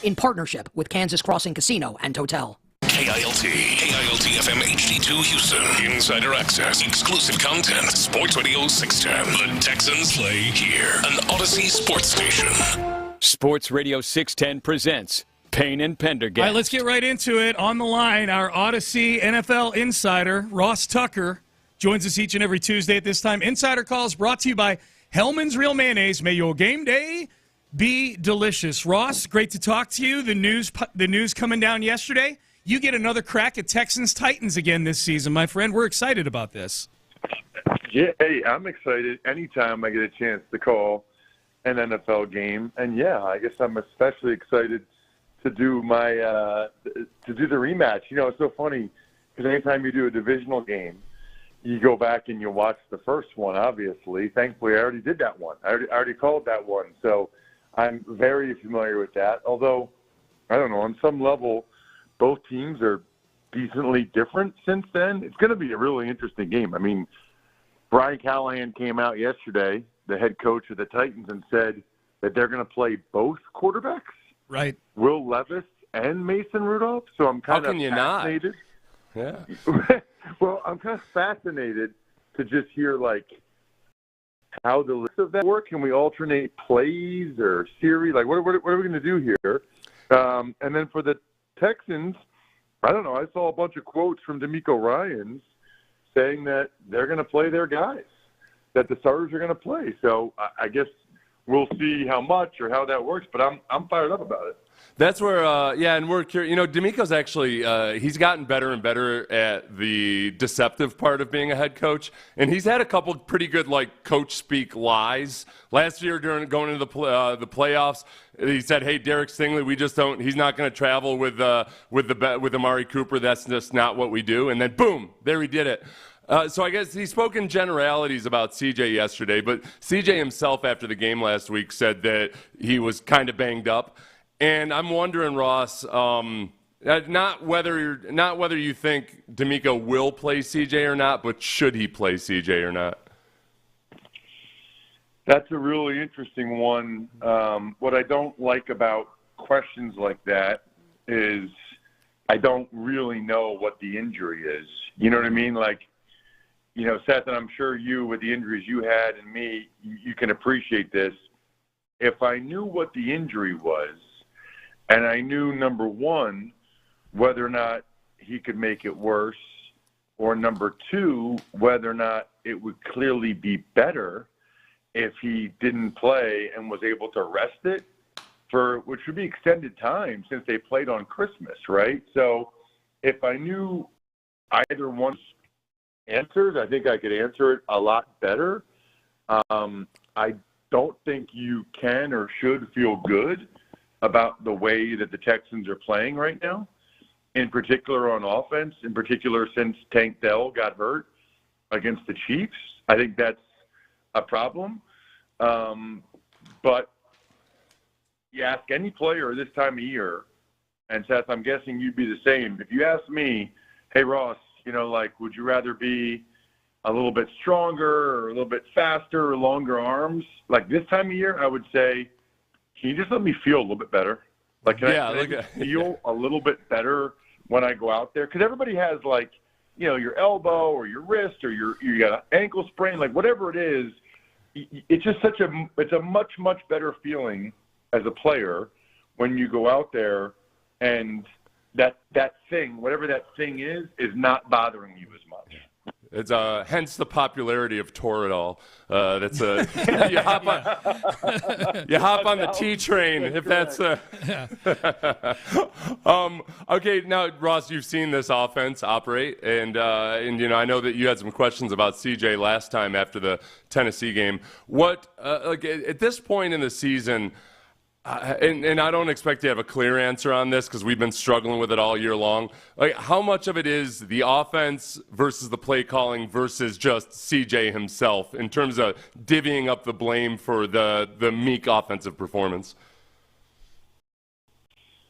in partnership with Kansas Crossing Casino and Hotel. KILT FM HD2 Houston. Insider access, exclusive content. Sports Radio 610. The Texans play here. An Odyssey sports station. Sports Radio 610 presents Payne and Pendergast. All right, let's get right into it. On the line, our Odyssey NFL insider, Ross Tucker, joins us each and every Tuesday at this time. Insider Calls brought to you by Hellman's Real Mayonnaise. May your game day be delicious. Ross, great to talk to you. The news coming down yesterday. You get another crack at Texans-Titans again this season, my friend. We're excited about this. Yeah, hey, I'm excited anytime I get a chance to call an NFL game. And, yeah, I guess I'm especially excited to do the rematch. You know, it's so funny because anytime you do a divisional game, you go back and you watch the first one, obviously. Thankfully, I already did that one. I already called that one. So I'm very familiar with that. Although, I don't know, on some level, both teams are decently different since then. It's going to be a really interesting game. I mean, Brian Callahan came out yesterday, the head coach of the Titans, and said that they're going to play both quarterbacks. Right. Will Levis and Mason Rudolph. So I'm kind of fascinated. Yeah. Well, I'm kind of fascinated to just hear, like, how the list of that work. Can we alternate plays or series? Like, what are we going to do here? And then for the Texans, I don't know. I saw a bunch of quotes from DeMeco Ryans saying that they're going to play their guys, that the starters are going to play. So I guess we'll see how much or how that works, but I'm fired up about it. That's where, and we're curious. You know, DeMeco's actually, he's gotten better and better at the deceptive part of being a head coach, and he's had a couple pretty good, like, coach speak lies. Last year during going into the playoffs, he said, "Hey, Derek Stingley, he's not going to travel with Amari Cooper. That's just not what we do." And then, boom, there he did it. So I guess he spoke in generalities about CJ yesterday, but CJ himself after the game last week said that he was kind of banged up. And I'm wondering, Ross, not whether you think DeMeco will play CJ or not, but should he play CJ or not? That's a really interesting one. What I don't like about questions like that is I don't really know what the injury is. You know what I mean? Like, you know, Seth, and I'm sure you, with the injuries you had and me, you can appreciate this. If I knew what the injury was, and I knew, number one, whether or not he could make it worse, or number two, whether or not it would clearly be better if he didn't play and was able to rest it for, which would be extended time since they played on Christmas, right? So if I knew either one's answers, I think I could answer it a lot better. I don't think you can or should feel good about the way that the Texans are playing right now, in particular on offense, in particular since Tank Dell got hurt against the Chiefs. I think that's a problem. But you ask any player this time of year, and Seth, I'm guessing you'd be the same. If you ask me, hey, Ross, you know, like, would you rather be a little bit stronger or a little bit faster or longer arms? Like this time of year, I would say, can you just let me feel a little bit better? Like, can I feel a little bit better when I go out there? Because everybody has, like, you know, your elbow or your wrist or you got an ankle sprain, like whatever it is. It's just it's a much, much better feeling as a player when you go out there and that thing, whatever that thing is not bothering you as much. It's hence the popularity of Toradol. That's you hop on the T train if that's. Okay, now Ross, you've seen this offense operate, and you know I know that you had some questions about CJ last time after the Tennessee game. What like at this point in the season? And I don't expect to have a clear answer on this because we've been struggling with it all year long. Like, how much of it is the offense versus the play calling versus just CJ himself in terms of divvying up the blame for the meek offensive performance?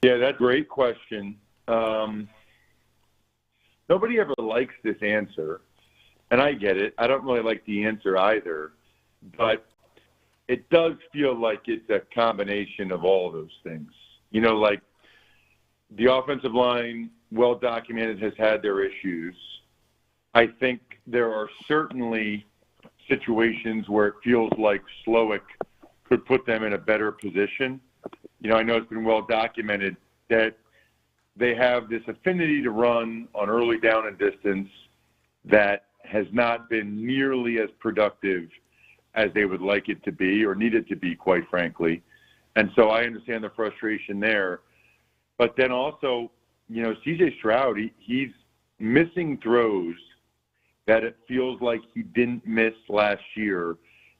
Yeah, that's a great question. Nobody ever likes this answer, and I get it. I don't really like the answer either, but it does feel like it's a combination of all those things. Like the offensive line, well documented, has had their issues. I think there are certainly situations where it feels like Slowick could put them in a better position. I know it's been well documented that they have this affinity to run on early down and distance that has not been nearly as productive as they would like it to be or need it to be, quite frankly. And so I understand the frustration there. But then also, C.J. Stroud, he's missing throws that it feels like he didn't miss last year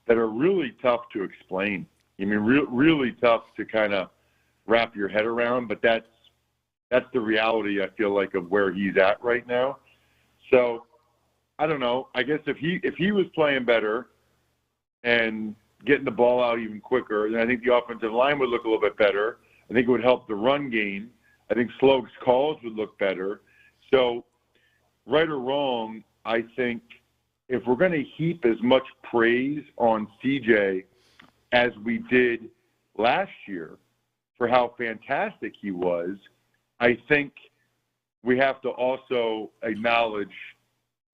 that are really tough to explain. Really tough to kind of wrap your head around, but that's the reality, I feel like, of where he's at right now. So I don't know. I guess if he was playing better and getting the ball out even quicker, then I think the offensive line would look a little bit better. I think it would help the run game. I think Slowick's calls would look better. So right or wrong, I think if we're going to heap as much praise on CJ as we did last year for how fantastic he was, I think we have to also acknowledge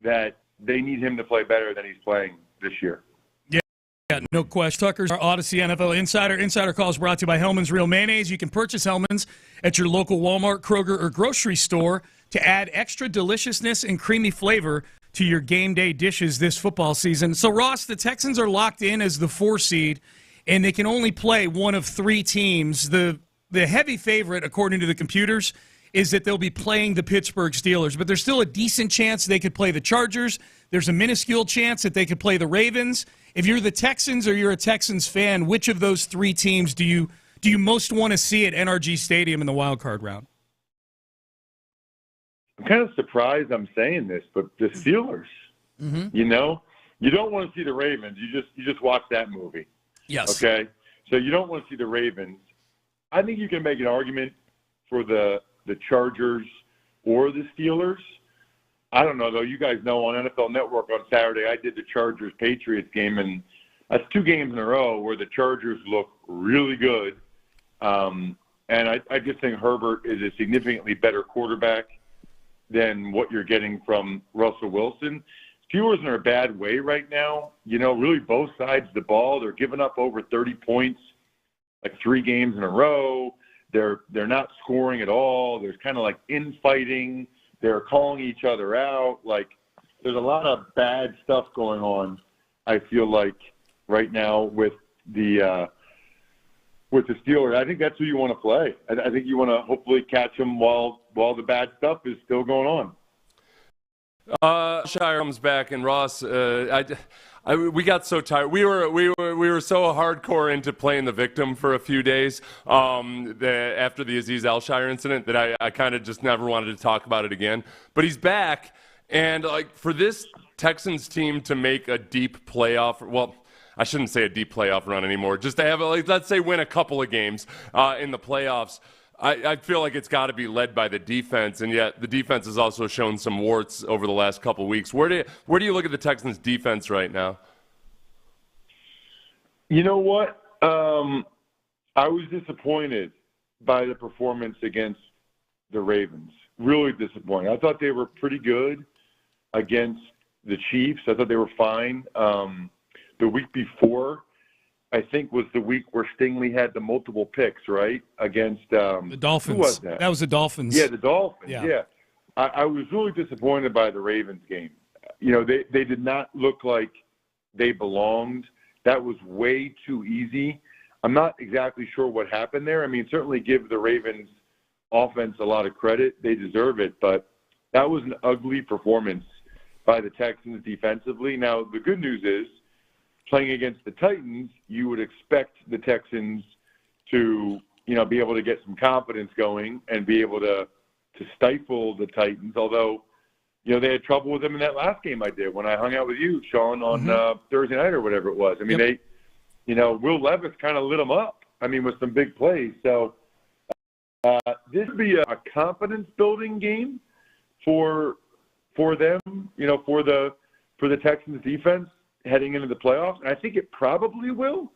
that they need him to play better than he's playing this year. Yeah, no question. Tucker's our Odyssey NFL Insider. Insider Call is brought to you by Hellman's Real Mayonnaise. You can purchase Hellman's at your local Walmart, Kroger, or grocery store to add extra deliciousness and creamy flavor to your game day dishes this football season. So, Ross, the Texans are locked in as the 4 seed, and they can only play one of 3 teams. The heavy favorite, according to the computers, is that they'll be playing the Pittsburgh Steelers. But there's still a decent chance they could play the Chargers. There's a minuscule chance that they could play the Ravens. If you're the Texans or you're a Texans fan, which of those 3 teams do you most want to see at NRG Stadium in the wild card round? I'm kind of surprised I'm saying this, but the Steelers. Mm-hmm. You don't want to see the Ravens. You just watch that movie. Yes. Okay? So you don't want to see the Ravens. I think you can make an argument for the Chargers or the Steelers. I don't know, though. You guys know on NFL Network on Saturday, I did the Chargers-Patriots game, and that's 2 games in a row where the Chargers look really good. And I just think Herbert is a significantly better quarterback than what you're getting from Russell Wilson. Steelers are in a bad way right now. Really both sides of the ball. They're giving up over 30 points, like 3 games in a row. They're not scoring at all. There's kind of like infighting. They're calling each other out. Like, there's a lot of bad stuff going on, I feel like, right now with the Steelers. I think that's who you want to play. I think you want to hopefully catch them while the bad stuff is still going on. Shire comes back, and Ross, we got so tired. We were so hardcore into playing the victim for a few days after the Azeez Al-Shire incident that I kind of just never wanted to talk about it again. But he's back, and for this Texans team to make a deep playoff, well, I shouldn't say a deep playoff run anymore, just to have, let's say, win a couple of games in the playoffs. I feel like it's got to be led by the defense, and yet the defense has also shown some warts over the last couple of weeks. Where do you look at the Texans' defense right now? You know what? I was disappointed by the performance against the Ravens. Really disappointed. I thought they were pretty good against the Chiefs. I thought they were fine. The week before, I think, was the week where Stingley had the multiple picks, right, against the Dolphins. Who was that? That was the Dolphins. Yeah, the Dolphins. Yeah. I was really disappointed by the Ravens game. They did not look like they belonged. That was way too easy. I'm not exactly sure what happened there. I mean, certainly give the Ravens offense a lot of credit. They deserve it, but that was an ugly performance by the Texans defensively. Now, the good news is, playing against the Titans, you would expect the Texans to, be able to get some confidence going and be able to stifle the Titans. Although, they had trouble with them in that last game I did when I hung out with you, Sean, on Thursday night or whatever it was. I mean, Will Levis kind of lit them up. I mean, with some big plays. So this would be a confidence-building game for them. For the Texans defense heading into the playoffs. I think it probably will,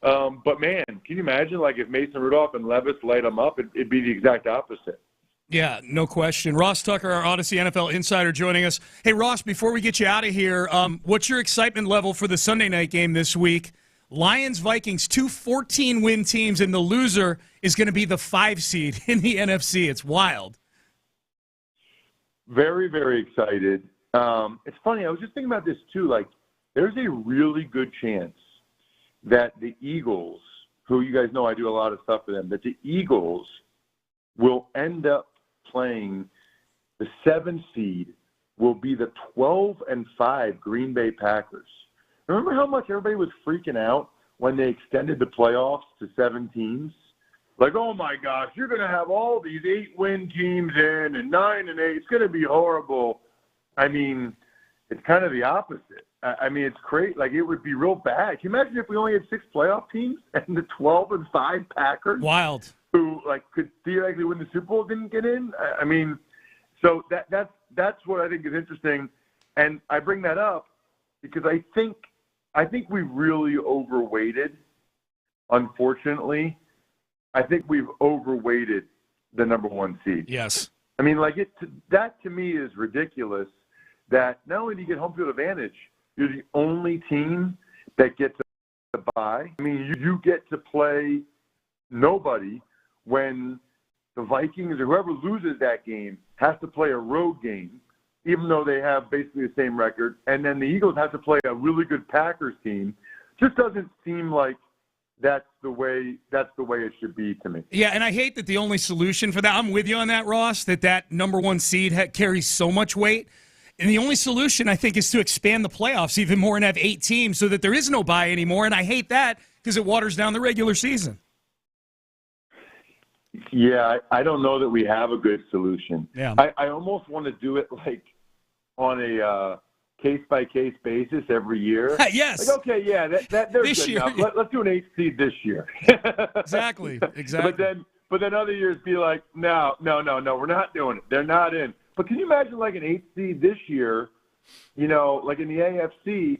But, man, can you imagine, like, if Mason Rudolph and Levis light them up, it'd be the exact opposite. Yeah, no question. Ross Tucker, our Odyssey NFL insider, joining us. Hey, Ross, before we get you out of here, what's your excitement level for the Sunday night game this week? Lions-Vikings, 2 14-win teams, and the loser is going to be the 5 seed in the NFC. It's wild. Very, very excited. It's funny. I was just thinking about this, too. Like, there's a really good chance that the Eagles, who you guys know I do a lot of stuff for them, that the Eagles will end up playing the 7 seed will be the 12-5 Green Bay Packers. Remember how much everybody was freaking out when they extended the playoffs to 7 teams? Like, oh my gosh, you're going to have all these 8-win teams in and 9 and 8. It's going to be horrible. I mean, it's kind of the opposite. I mean, it's crazy. Like, it would be real bad. Can you imagine if we only had 6 playoff teams and the 12-5 Packers? Wild. Who, like, could theoretically win the Super Bowl didn't get in? I mean, so that's what I think is interesting. And I bring that up because I think we really overweighted, unfortunately. I think we've overweighted the number 1 seed. Yes. I mean, like, that to me is ridiculous that not only do you get home field advantage, you're the only team that gets a bye. I mean, you get to play nobody when the Vikings or whoever loses that game has to play a road game, even though they have basically the same record, and then the Eagles have to play a really good Packers team. Just doesn't seem like that's the way it should be to me. Yeah, and I hate that the only solution for that, I'm with you on that, Ross, that number 1 seed carries so much weight. And the only solution, I think, is to expand the playoffs even more and have 8 teams so that there is no bye anymore. And I hate that because it waters down the regular season. Yeah, I don't know that we have a good solution. Yeah. I almost want to do it like on a case-by-case basis every year. Yes. Like, okay, yeah, there's this good year. enough. Let's do an 8 seed this year. Exactly. But then other years be like, no, we're not doing it. They're not in. But can you imagine like an 8 seed this year, you know, like in the AFC,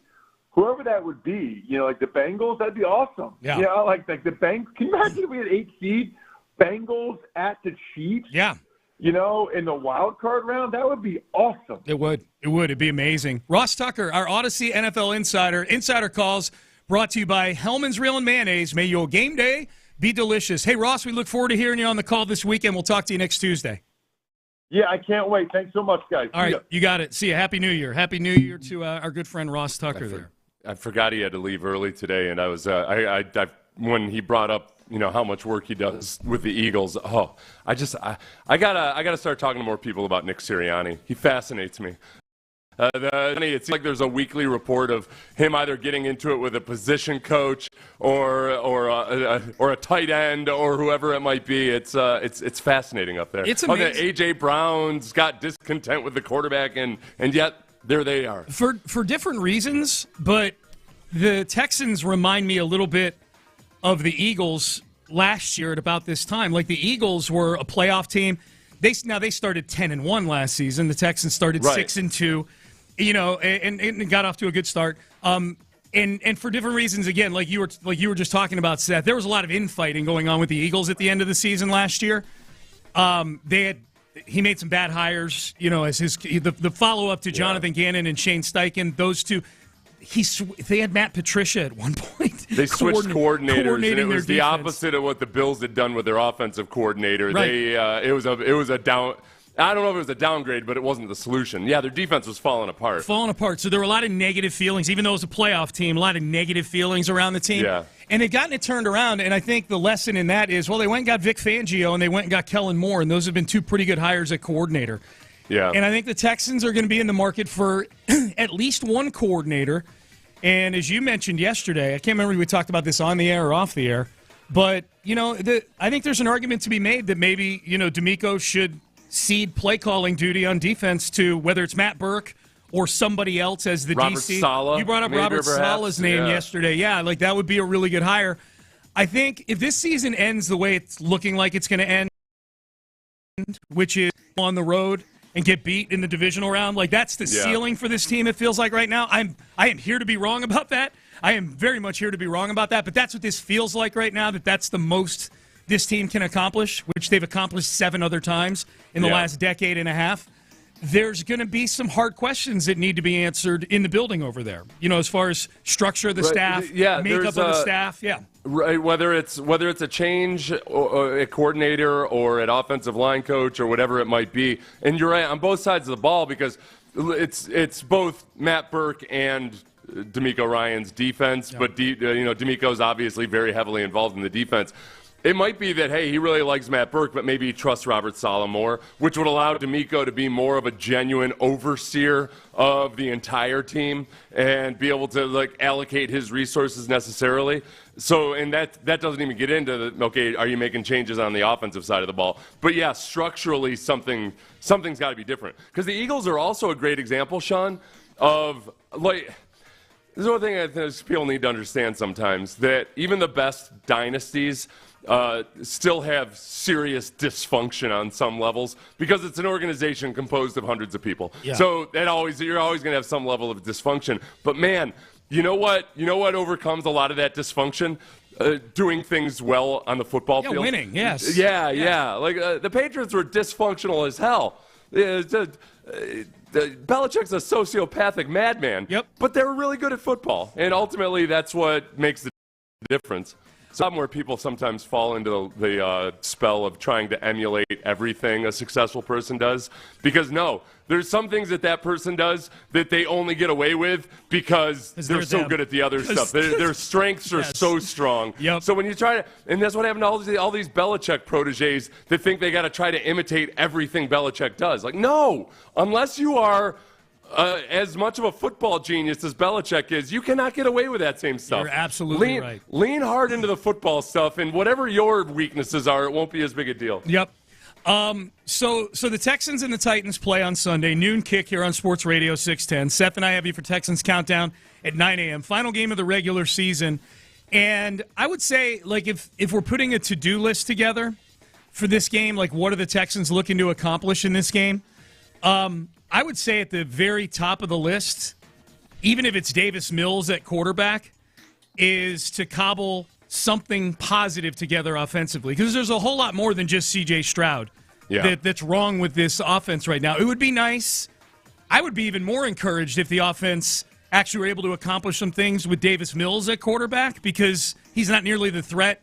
whoever that would be, you know, like the Bengals, that'd be awesome. Yeah. You know, like the Bengals. Can you imagine if we had 8 seed Bengals at the Chiefs? Yeah. You know, in the wild card round, that would be awesome. It would. It'd be amazing. Ross Tucker, our Odyssey NFL insider. Insider calls brought to you by Hellman's Real and Mayonnaise. May your game day be delicious. Hey, Ross, we look forward to hearing you on the call this weekend. We'll talk to you next Tuesday. Yeah, I can't wait. Thanks so much, guys. All right, you got it. See you. Happy New Year. Happy New Year to our good friend Ross Tucker there. I forgot he had to leave early today, and I was when he brought up, you know, how much work he does with the Eagles. Oh, I gotta start talking to more people about Nick Sirianni. He fascinates me. It seems like there's a weekly report of him either getting into it with a position coach or a tight end or whoever it might be. It's fascinating up there. It's amazing. Okay, A.J. Brown's got discontent with the quarterback, and yet there they are. For different reasons, but the Texans remind me a little bit of the Eagles last year at about this time. Like the Eagles were a playoff team. They started 10-1 last season. The Texans started 6-2. You know, and got off to a good start. And for different reasons, again, like you were just talking about, Seth, there was a lot of infighting going on with the Eagles at the end of the season last year. He made some bad hires, you know, as the follow up to Jonathan Gannon and Shane Steichen. Those two, they had Matt Patricia at one point. They switched coordinators, and it was the defense. opposite of what the Bills had done with their offensive coordinator. Right. It was a down. I don't know if it was a downgrade, but it wasn't the solution. Yeah, their defense was falling apart. So there were a lot of negative feelings, even though it was a playoff team, a lot of negative feelings around the team. Yeah. And they've gotten it turned around, and I think the lesson in that is, well, they went and got Vic Fangio, and they went and got Kellen Moore, and those have been 2 pretty good hires at coordinator. Yeah. And I think the Texans are going to be in the market for at least one coordinator. And as you mentioned yesterday, I can't remember if we talked about this on the air or off the air, but, you know, I think there's an argument to be made that maybe, you know, D'Amico should cede play calling duty on defense to whether it's Matt Burke or somebody else as the Robert DC. Saleh, you brought up Robert Saleh's name yesterday. Yeah, like that would be a really good hire. I think if this season ends the way it's looking like it's going to end, which is on the road and get beat in the divisional round. Like, that's the ceiling for this team, it feels like right now. I am here to be wrong about that. I am very much here to be wrong about that, but that's what this feels like right now, that's the most this team can accomplish, which they've accomplished 7 other times in the last decade and a half. There's going to be some hard questions that need to be answered in the building over there. As far as structure of the staff, makeup of the staff, Right, whether it's a change or a coordinator or an offensive line coach or whatever it might be. And you're right on both sides of the ball because it's both Matt Burke and D'Amico Ryan's defense, but D'Amico's obviously very heavily involved in the defense. It might be that, hey, he really likes Matt Burke, but maybe he trusts Robert Saleh more, which would allow D'Amico to be more of a genuine overseer of the entire team and be able to allocate his resources necessarily. So, and that doesn't even get into are you making changes on the offensive side of the ball? But yeah, structurally something's got to be different. Because the Eagles are also a great example, Sean, of this is one thing I think people need to understand sometimes, that even the best dynasties still have serious dysfunction on some levels because it's an organization composed of hundreds of people. Yeah. So you're always going to have some level of dysfunction. But man, you know what overcomes a lot of that dysfunction? Doing things well on the football field. Winning, yes. Yeah. Like the Patriots were dysfunctional as hell. Belichick's a sociopathic madman. Yep. But they were really good at football, and ultimately that's what makes the difference. Some where people sometimes fall into the spell of trying to emulate everything a successful person does. Because there's some things that person does that they only get away with because they're so good at the other stuff. Their strengths are so strong. Yep. So when you try to, and that's what happened to all these Belichick proteges that think they got to try to imitate everything Belichick does. Like, no, unless you are as much of a football genius as Belichick is, you cannot get away with that same stuff. You're absolutely right. Lean hard into the football stuff, and whatever your weaknesses are, it won't be as big a deal. Yep. So the Texans and the Titans play on Sunday, noon kick here on Sports Radio 610. Seth and I have you for Texans Countdown at 9 a.m. Final game of the regular season. And I would say, if we're putting a to-do list together for this game, what are the Texans looking to accomplish in this game? I would say at the very top of the list, even if it's Davis Mills at quarterback, is to cobble something positive together offensively. Because there's a whole lot more than just C.J. Stroud that's wrong with this offense right now. It would be nice. I would be even more encouraged if the offense actually were able to accomplish some things with Davis Mills at quarterback, because he's not nearly the threat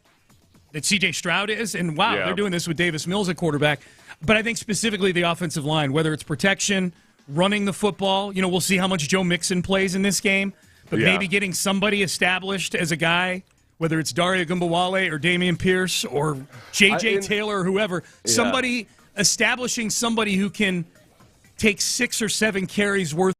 that C.J. Stroud is. And, they're doing this with Davis Mills at quarterback. But I think specifically the offensive line, whether it's protection, running the football, we'll see how much Joe Mixon plays in this game, but maybe getting somebody established as a guy, whether it's Dario Gumbawale or Damian Pierce or J.J. Taylor or whoever, somebody establishing somebody who can take 6 or 7 carries worth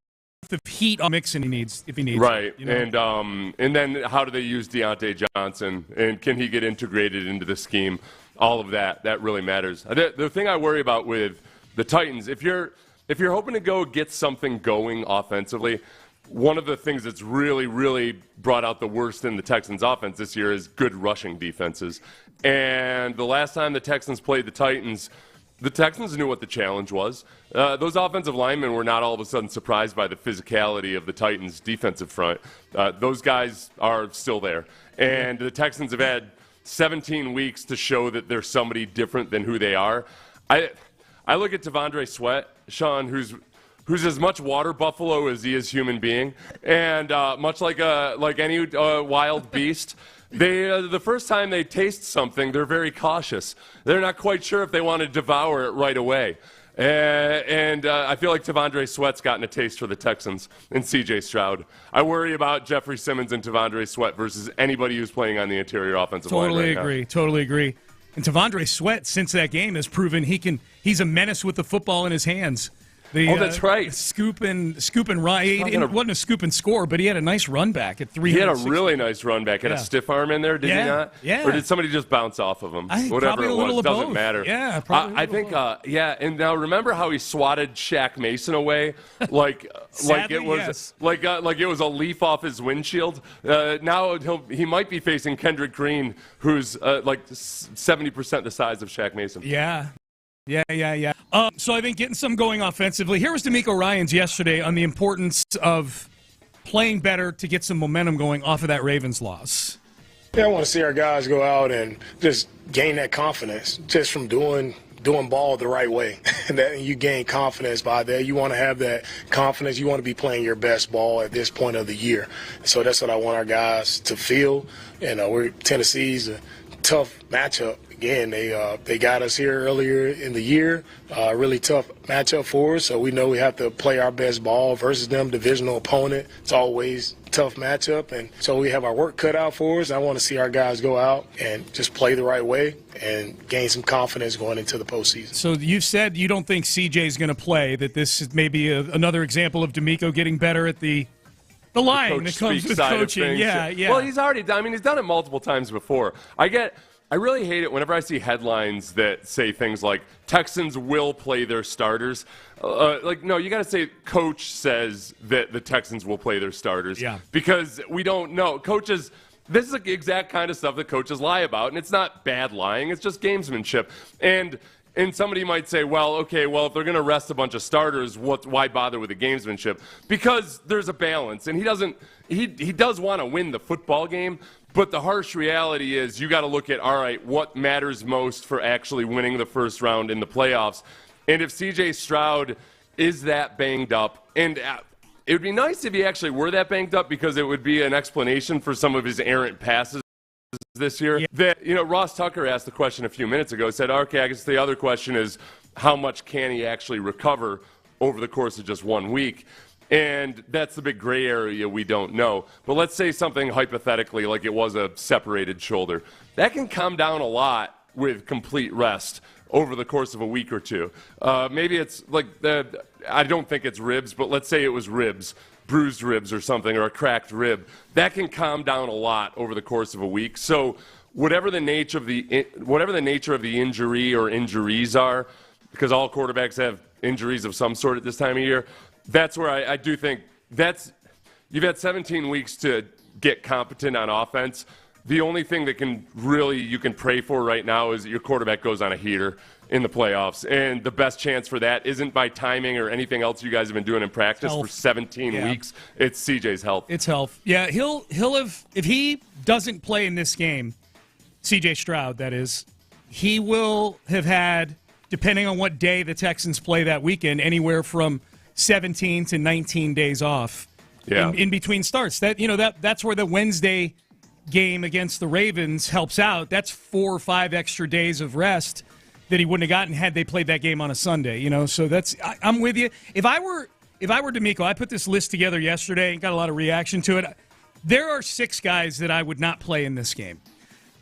of heat on Mixon if he needs right. It, and then how do they use Deontay Johnson, and can he get integrated into the scheme? All of that really matters. The thing I worry about with the Titans, if you're hoping to go get something going offensively, one of the things that's really, really brought out the worst in the Texans' offense this year is good rushing defenses. And the last time the Texans played the Titans knew what the challenge was. Those offensive linemen were not all of a sudden surprised by the physicality of the Titans' defensive front. Those guys are still there. And the Texans have had 17 weeks to show that they're somebody different than who they are. I look at T'Vondre Sweat, Sean, who's as much water buffalo as he is human being, and much like any wild beast. The first time they taste something, they're very cautious. They're not quite sure if they want to devour it right away. And I feel like T'Vondre Sweat's gotten a taste for the Texans and C.J. Stroud. I worry about Jeffrey Simmons and T'Vondre Sweat versus anybody who's playing on the interior offensive line right now. Totally agree. And T'Vondre Sweat, since that game, has proven he's a menace with the football in his hands. That's right. Scoop and run. It wasn't a scoop and score, but he had a nice run back at 360. He had a really nice run back. Had a stiff arm in there, did he not? Yeah. Or did somebody just bounce off of him? Whatever it was, doesn't matter. Yeah, probably. I think, and now remember how he swatted Shaq Mason away, like Sadly, it was yes. like it was a leaf off his windshield. Now he might be facing Kendrick Green, who's 70% the size of Shaq Mason. Yeah. Yeah. So I think getting some going offensively. Here was DeMeco Ryans yesterday on the importance of playing better to get some momentum going off of that Ravens loss. Yeah, I want to see our guys go out and just gain that confidence just from doing ball the right way. That you gain confidence by that. You want to have that confidence. You want to be playing your best ball at this point of the year. So that's what I want our guys to feel. Tennessee's a tough matchup. Again, they got us here earlier in the year. Really tough matchup for us. So we know we have to play our best ball versus them, divisional opponent. It's always a tough matchup. And so we have our work cut out for us. I want to see our guys go out and just play the right way and gain some confidence going into the postseason. So you've said you don't think CJ is going to play, that this is maybe another example of DeMeco getting better at the line that comes with coaching. Yeah. Well, he's already done. I mean, he's done it multiple times before. I really hate it whenever I see headlines that say things like Texans will play their starters. No, you got to say coach says that the Texans will play their starters. Yeah. Because we don't know. Coaches, this is the exact kind of stuff that coaches lie about, and it's not bad lying. It's just gamesmanship. And somebody might say, if they're going to rest a bunch of starters, why bother with the gamesmanship? Because there's a balance, and he does want to win the football game. But the harsh reality is you got to look at, all right, what matters most for actually winning the first round in the playoffs. And if C.J. Stroud is that banged up, and it would be nice if he actually were that banged up because it would be an explanation for some of his errant passes this year. Yeah. That, Ross Tucker asked the question a few minutes ago, said, okay, I guess the other question is how much can he actually recover over the course of just 1 week? And that's the big gray area we don't know. But let's say something hypothetically like it was a separated shoulder. That can calm down a lot with complete rest over the course of a week or two. Maybe it's like I don't think it's ribs, but let's say it was ribs, bruised ribs or something, or a cracked rib. That can calm down a lot over the course of a week. So whatever the nature of the injury or injuries are, because all quarterbacks have injuries of some sort at this time of year, that's where I do think you've had 17 weeks to get competent on offense. The only thing that you can pray for right now is that your quarterback goes on a heater in the playoffs. And the best chance for that isn't by timing or anything else you guys have been doing in practice for 17 weeks. It's CJ's health. It's health. Yeah, he'll have, if he doesn't play in this game, CJ Stroud, that is, he will have had, depending on what day the Texans play that weekend, anywhere from 17 to 19 days off in between starts. That's where the Wednesday game against the Ravens helps out. That's 4 or 5 extra days of rest that he wouldn't have gotten had they played that game on a Sunday. So I'm with you. If I were DeMeco, I put this list together yesterday and got a lot of reaction to it. There are 6 guys that I would not play in this game,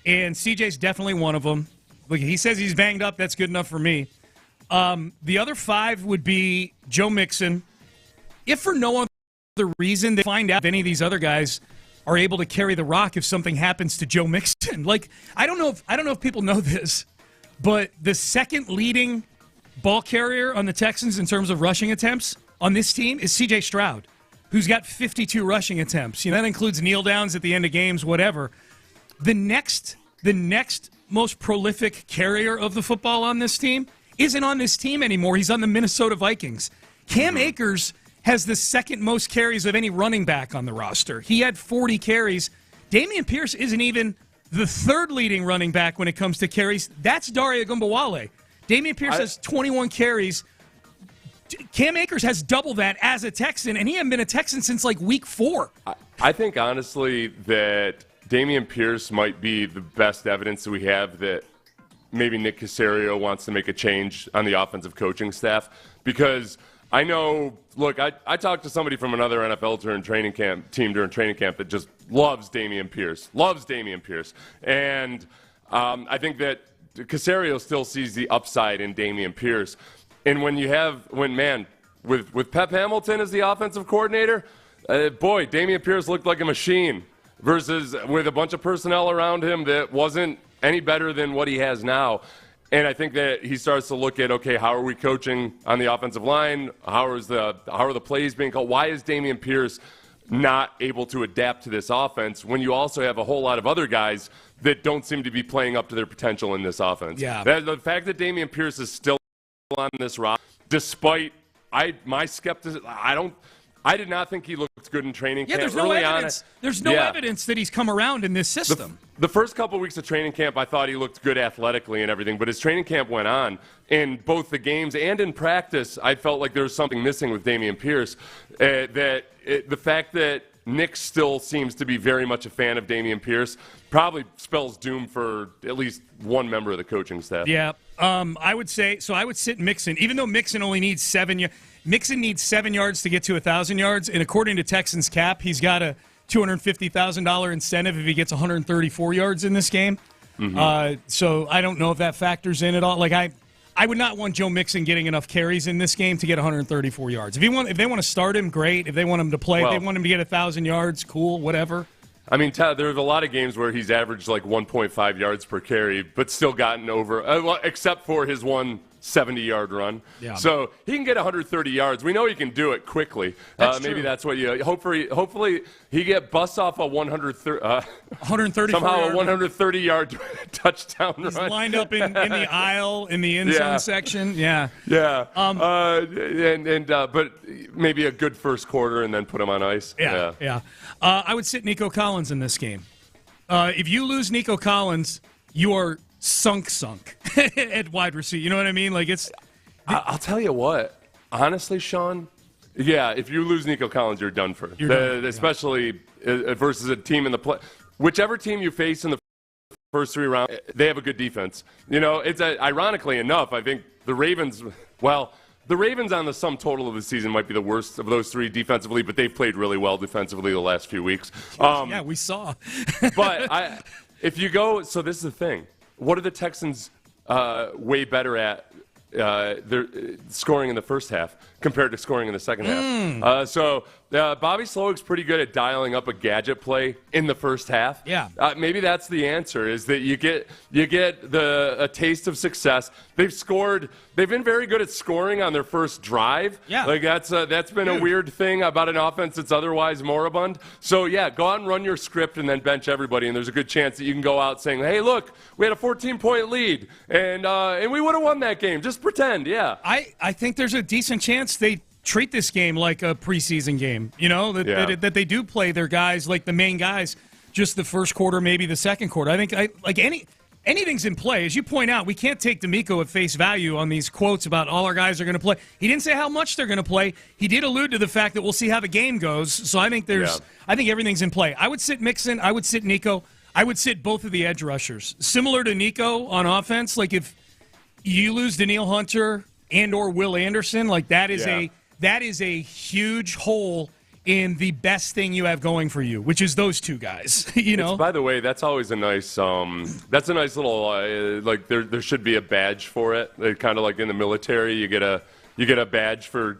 and CJ's definitely one of them. Look, he says he's banged up. That's good enough for me. The other 5 would be Joe Mixon. If for no other reason, they find out if any of these other guys are able to carry the rock if something happens to Joe Mixon. I don't know if people know this, but the second leading ball carrier on the Texans in terms of rushing attempts on this team is C.J. Stroud, who's got 52 rushing attempts. That includes kneel downs at the end of games, whatever. The next most prolific carrier of the football on this team isn't on this team anymore. He's on the Minnesota Vikings. Cam Akers has the second most carries of any running back on the roster. He had 40 carries. Dameon Pierce isn't even the third leading running back when it comes to carries. That's Dare Ogunbowale. Dameon Pierce has 21 carries. Cam Akers has double that as a Texan, and he hasn't been a Texan since week 4. I think, honestly, that Dameon Pierce might be the best evidence that we have that maybe Nick Caserio wants to make a change on the offensive coaching staff. Because I know, look, I talked to somebody from another NFL team during training camp that just loves Dameon Pierce. And I think that Caserio still sees the upside in Dameon Pierce. And with Pep Hamilton as the offensive coordinator, Dameon Pierce looked like a machine versus with a bunch of personnel around him that wasn't any better than what he has now. And I think that he starts to look at, okay, how are we coaching on the offensive line? How are the plays being called? Why is Dameon Pierce not able to adapt to this offense when you also have a whole lot of other guys that don't seem to be playing up to their potential in this offense? Yeah. The fact that Dameon Pierce is still on this roster, despite my skepticism. I did not think he looked good in training camp. There's no evidence. There's no evidence that he's come around in this system. The first couple of weeks of training camp, I thought he looked good athletically and everything, but as training camp went on, in both the games and in practice, I felt like there was something missing with Dameon Pierce. The fact that Nick still seems to be very much a fan of Dameon Pierce probably spells doom for at least one member of the coaching staff. Yeah, I would sit Mixon, even though Mixon only needs 7 yards. Mixon needs 7 yards to get to 1,000 yards, and according to Texans cap, he's got a $250,000 incentive if he gets 134 yards in this game. Mm-hmm. So I don't know if that factors in at all. Like I would not want Joe Mixon getting enough carries in this game to get 134 yards. If they want to start him, great. If they want him to play, if they want him to get 1,000 yards, cool, whatever. I mean, there's a lot of games where he's averaged like 1.5 yards per carry, but still gotten over, except for his one 70-yard run. Yeah. So he can get 130 yards. We know he can do it quickly. Maybe that's what you hopefully he busts off a 130 somehow a 130-yard touchdown He's run. Lined up in the aisle in the end zone section. Yeah. Yeah. But maybe a good first quarter and then put him on ice. Yeah. I would sit Nico Collins in this game. If you lose Nico Collins, you are sunk at wide receiver. You know what I mean? Like I'll tell you what. Honestly, Sean, if you lose Nico Collins, you're done for. Especially versus a team in the play. Whichever team you face in the first 3 rounds, they have a good defense. You know, it's ironically enough, I think the Ravens. Well, the Ravens on the sum total of the season might be the worst of those 3 defensively, but they've played really well defensively the last few weeks. We saw. But if you go, so this is the thing. What are the Texans way better at? They're scoring in the first half compared to scoring in the second half. So Bobby Slowik's pretty good at dialing up a gadget play in the first half. Yeah. Maybe that's the answer, is that you get a taste of success. They've been very good at scoring on their first drive. Yeah. Like that's been a weird thing about an offense that's otherwise moribund. So go out and run your script and then bench everybody, and there's a good chance that you can go out saying, hey, look, we had a 14-point lead and we would have won that game. Just pretend. I think there's a decent chance they treat this game like a preseason game, that they do play their guys, like the main guys, just the first quarter, maybe the second quarter. I think anything's in play. As you point out, we can't take D'Amico at face value on these quotes about all our guys are going to play. He didn't say how much they're going to play. He did allude to the fact that we'll see how the game goes. So I think I think everything's in play. I would sit Mixon. I would sit Nico. I would sit both of the edge rushers. Similar to Nico on offense, like if you lose Danielle Hunter and or Will Anderson, like that is a huge hole in the best thing you have going for you, which is those 2 guys. By the way, that's always a nice. That's a nice little like there should be a badge for it. Kind of like in the military, you get a badge for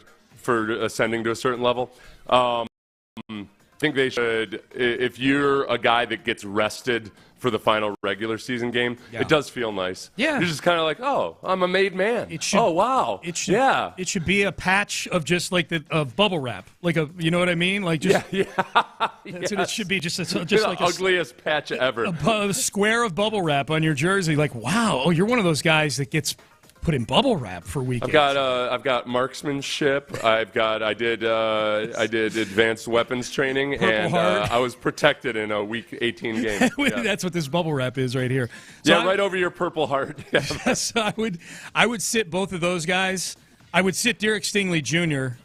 ascending to a certain level. I think they should. If you're a guy that gets rested for the final regular season game, it does feel nice. Yeah. You're just kind of like, oh, I'm a made man. Wow. It should be a patch of just like of bubble wrap. Like you know what I mean? Like just that's what it should be. Just like the ugliest patch ever. A square of bubble wrap on your jersey. Like, wow, you're one of those guys that gets put in bubble wrap for weekends. I've got marksmanship. I did advanced weapons training, and I was protected in a week 18 game. That's what this bubble wrap is right here. So right over your Purple Heart. So I would sit both of those guys. I would sit Derek Stingley Jr.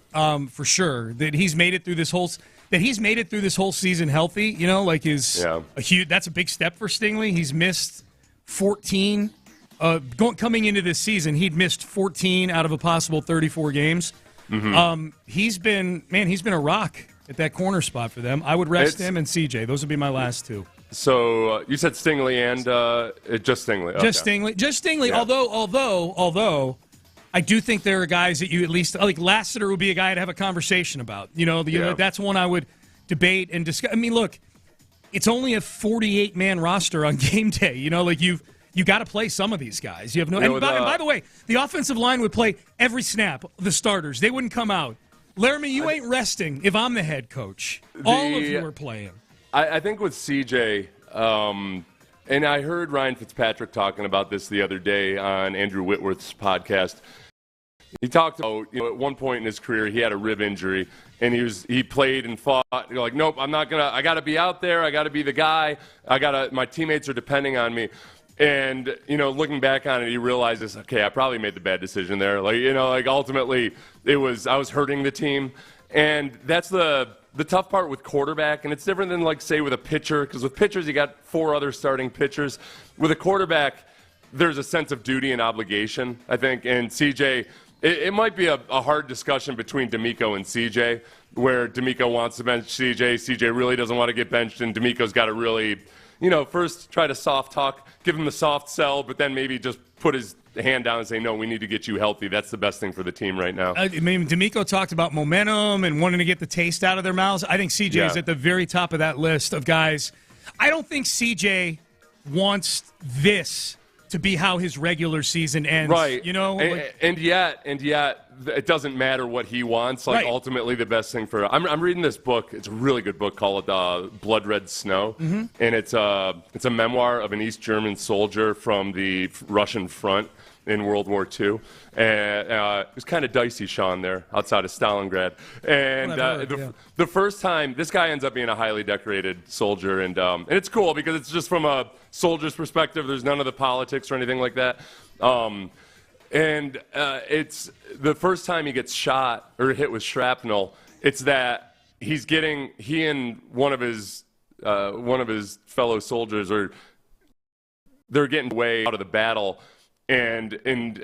For sure. That he's made it through this whole season healthy. That's a big step for Stingley. He's missed 14. Coming into this season, he'd missed 14 out of a possible 34 games. Mm-hmm. He's been a rock at that corner spot for them. I would rest him and CJ. Those would be my last 2. So you said Stingley and just Stingley. Okay. Just Stingley. Yeah. Although I do think there are guys that you at least like. Lassiter would be a guy to have a conversation about. That's one I would debate and discuss. I mean, look, it's only a 48-man roster on game day. You got to play some of these guys. You have no. And by the way, the offensive line would play every snap. The starters, they wouldn't come out. Laramie, you ain't resting if I'm the head coach. All of you are playing. I think with CJ, and I heard Ryan Fitzpatrick talking about this the other day on Andrew Whitworth's podcast. He talked about, at one point in his career, he had a rib injury, and he played and fought. You're like, nope, I'm not gonna. I got to be out there. I got to be the guy. My teammates are depending on me. And looking back on it, he realizes, okay, I probably made the bad decision there. Ultimately, I was hurting the team, and that's the tough part with quarterback. And it's different than say with a pitcher, because with pitchers you got 4 other starting pitchers. With a quarterback, there's a sense of duty and obligation, I think. And CJ. It might be a hard discussion between D'Amico and CJ, where D'Amico wants to bench CJ really doesn't want to get benched, and D'Amico's got to really, first try to soft talk, give him the soft sell, but then maybe just put his hand down and say, no, we need to get you healthy. That's the best thing for the team right now. D'Amico talked about momentum and wanting to get the taste out of their mouths. I think CJ is at the very top of that list of guys. I don't think CJ wants this to be how his regular season ends. Right. And yet it doesn't matter what he wants. Ultimately the best thing for I'm reading this book. It's a really good book called Blood Red Snow. Mm-hmm. And it's a memoir of an East German soldier from the Russian front in World War II. And it was kind of dicey, Sean, there outside of Stalingrad. And the first time, this guy ends up being a highly decorated soldier. And it's cool because it's just from a soldier's perspective. There's none of the politics or anything like that. It's the first time he gets shot or hit with shrapnel, it's that he and one of his fellow soldiers they're getting way out of the battle. And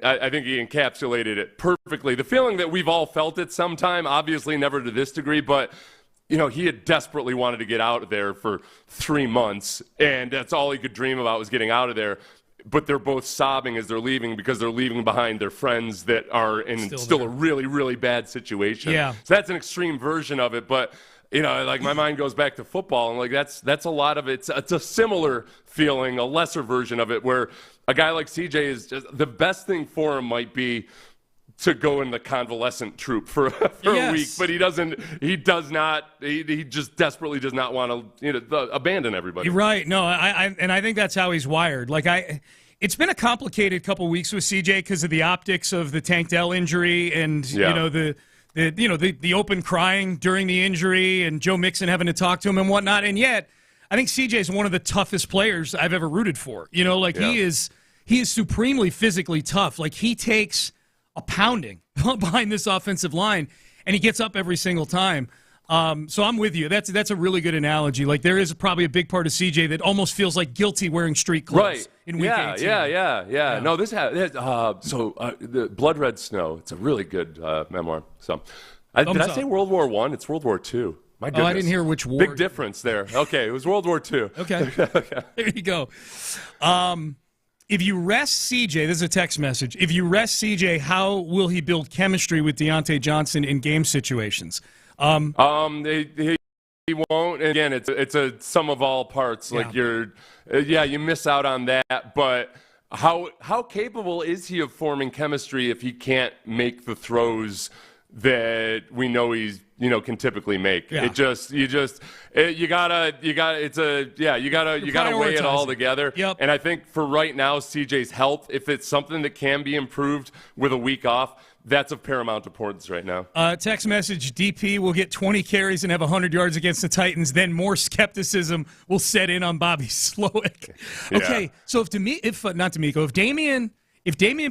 I think he encapsulated it perfectly. The feeling that we've all felt it sometime, obviously never to this degree, but he had desperately wanted to get out of there for 3 months, and that's all he could dream about was getting out of there. But they're both sobbing as they're leaving because they're leaving behind their friends that are in still a really, really bad situation. Yeah. So that's an extreme version of it, but my mind goes back to football, and that's a lot of it. It's a similar feeling, a lesser version of it, where a guy like CJ is just the best thing for him might be to go in the convalescent troop for a week, but he just desperately does not want to abandon everybody. You're right. No, I think that's how he's wired. It's been a complicated couple weeks with CJ because of the optics of the Tank Dell injury and the open crying during the injury and Joe Mixon having to talk to him and whatnot. And yet, I think CJ is one of the toughest players I've ever rooted for. He is supremely physically tough. He takes a pounding behind this offensive line, and he gets up every single time. So I'm with you. That's a really good analogy. There is probably a big part of CJ that almost feels like guilty wearing street clothes in week 18. Yeah. No, the Blood Red Snow. It's a really good memoir. So, did I say World War I? It's World War II. My goodness. Oh, I didn't hear which war. Big difference there. Okay, it was World War II. Okay. There you go. If you rest CJ, this is a text message. If you rest CJ, how will he build chemistry with Deontay Johnson in game situations? He won't. Again, it's a sum of all parts. You miss out on that. But how capable is he of forming chemistry if he can't make the throws that we know he's can typically make? Yeah. You gotta weigh it all together. Yep. And I think for right now, CJ's health, if it's something that can be improved with a week off, that's of paramount importance right now. Text message: DP will get 20 carries and have 100 yards against the Titans. Then more skepticism will set in on Bobby Slowick. Okay, so if Dameon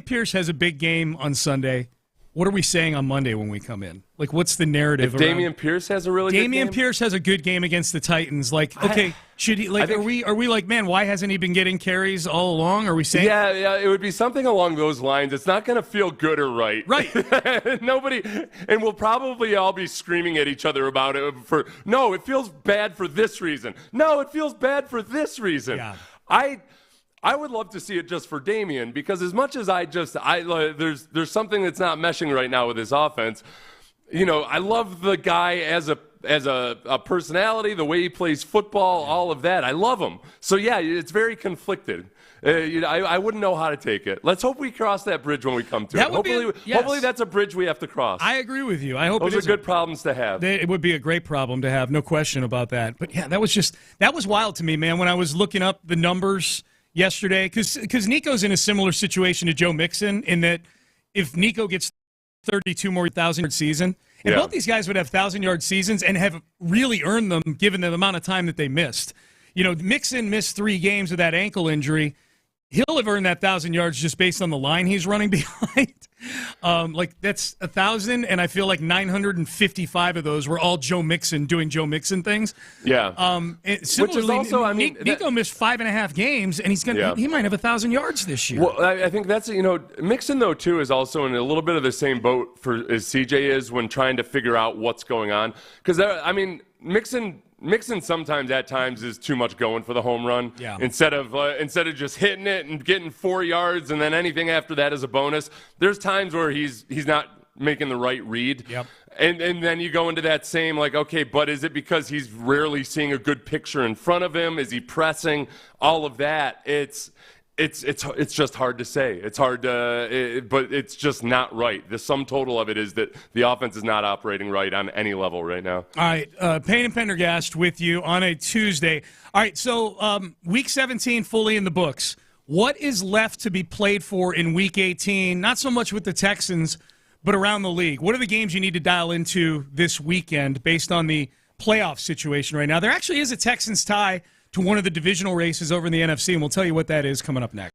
Pierce has a big game on Sunday, what are we saying on Monday when we come in? What's the narrative? If Dameon Pierce has a really good game? Dameon Pierce has a good game against the Titans. Should he? Are we like, man, why hasn't he been getting carries all along? Are we saying? Yeah, it would be something along those lines. It's not going to feel good or right. Right. Nobody, and we'll probably all be screaming at each other about it. No, it feels bad for this reason. No, it feels bad for this reason. Yeah. I would love to see it just for Dameon, because as much as there's something that's not meshing right now with his offense. I love the guy as a personality, the way he plays football, all of that. I love him. So yeah, it's very conflicted. I wouldn't know how to take it. Let's hope we cross that bridge when we come to it. Hopefully that's a bridge we have to cross. I agree with you. I hope those are good problems to have. It would be a great problem to have, no question about that. But yeah, that was wild to me, man, when I was looking up the numbers yesterday, because Nico's in a similar situation to Joe Mixon in that if Nico gets 32 more 1,000-yard season. And both these guys would have 1,000-yard seasons and have really earned them given the amount of time that they missed. You know, Mixon missed 3 games with that ankle injury. He'll have earned that 1,000 yards just based on the line he's running behind. That's 1,000, and I feel like 955 of those were all Joe Mixon doing Joe Mixon things. Yeah. Which is also, I mean, Nico missed 5.5 games, and he might have 1,000 yards this year. Well, I think that's, Mixon though too is also in a little bit of the same boat as CJ is when trying to figure out what's going on. Because Mixon sometimes at times is too much going for the home run. Yeah. Instead of just hitting it and getting 4 yards and then anything after that is a bonus. There's times where he's not making the right read. Yep. And then you go into that same okay, but is it because he's rarely seeing a good picture in front of him? Is he pressing? All of that. It's just hard to say. It's hard to, but it's just not right. The sum total of it is that the offense is not operating right on any level right now. All right, Payne and Pendergast with you on a Tuesday. All right, so Week 17 fully in the books. What is left to be played for in Week 18? Not so much with the Texans, but around the league. What are the games you need to dial into this weekend based on the playoff situation right now? There actually is a Texans tie to one of the divisional races over in the NFC, and we'll tell you what that is coming up next.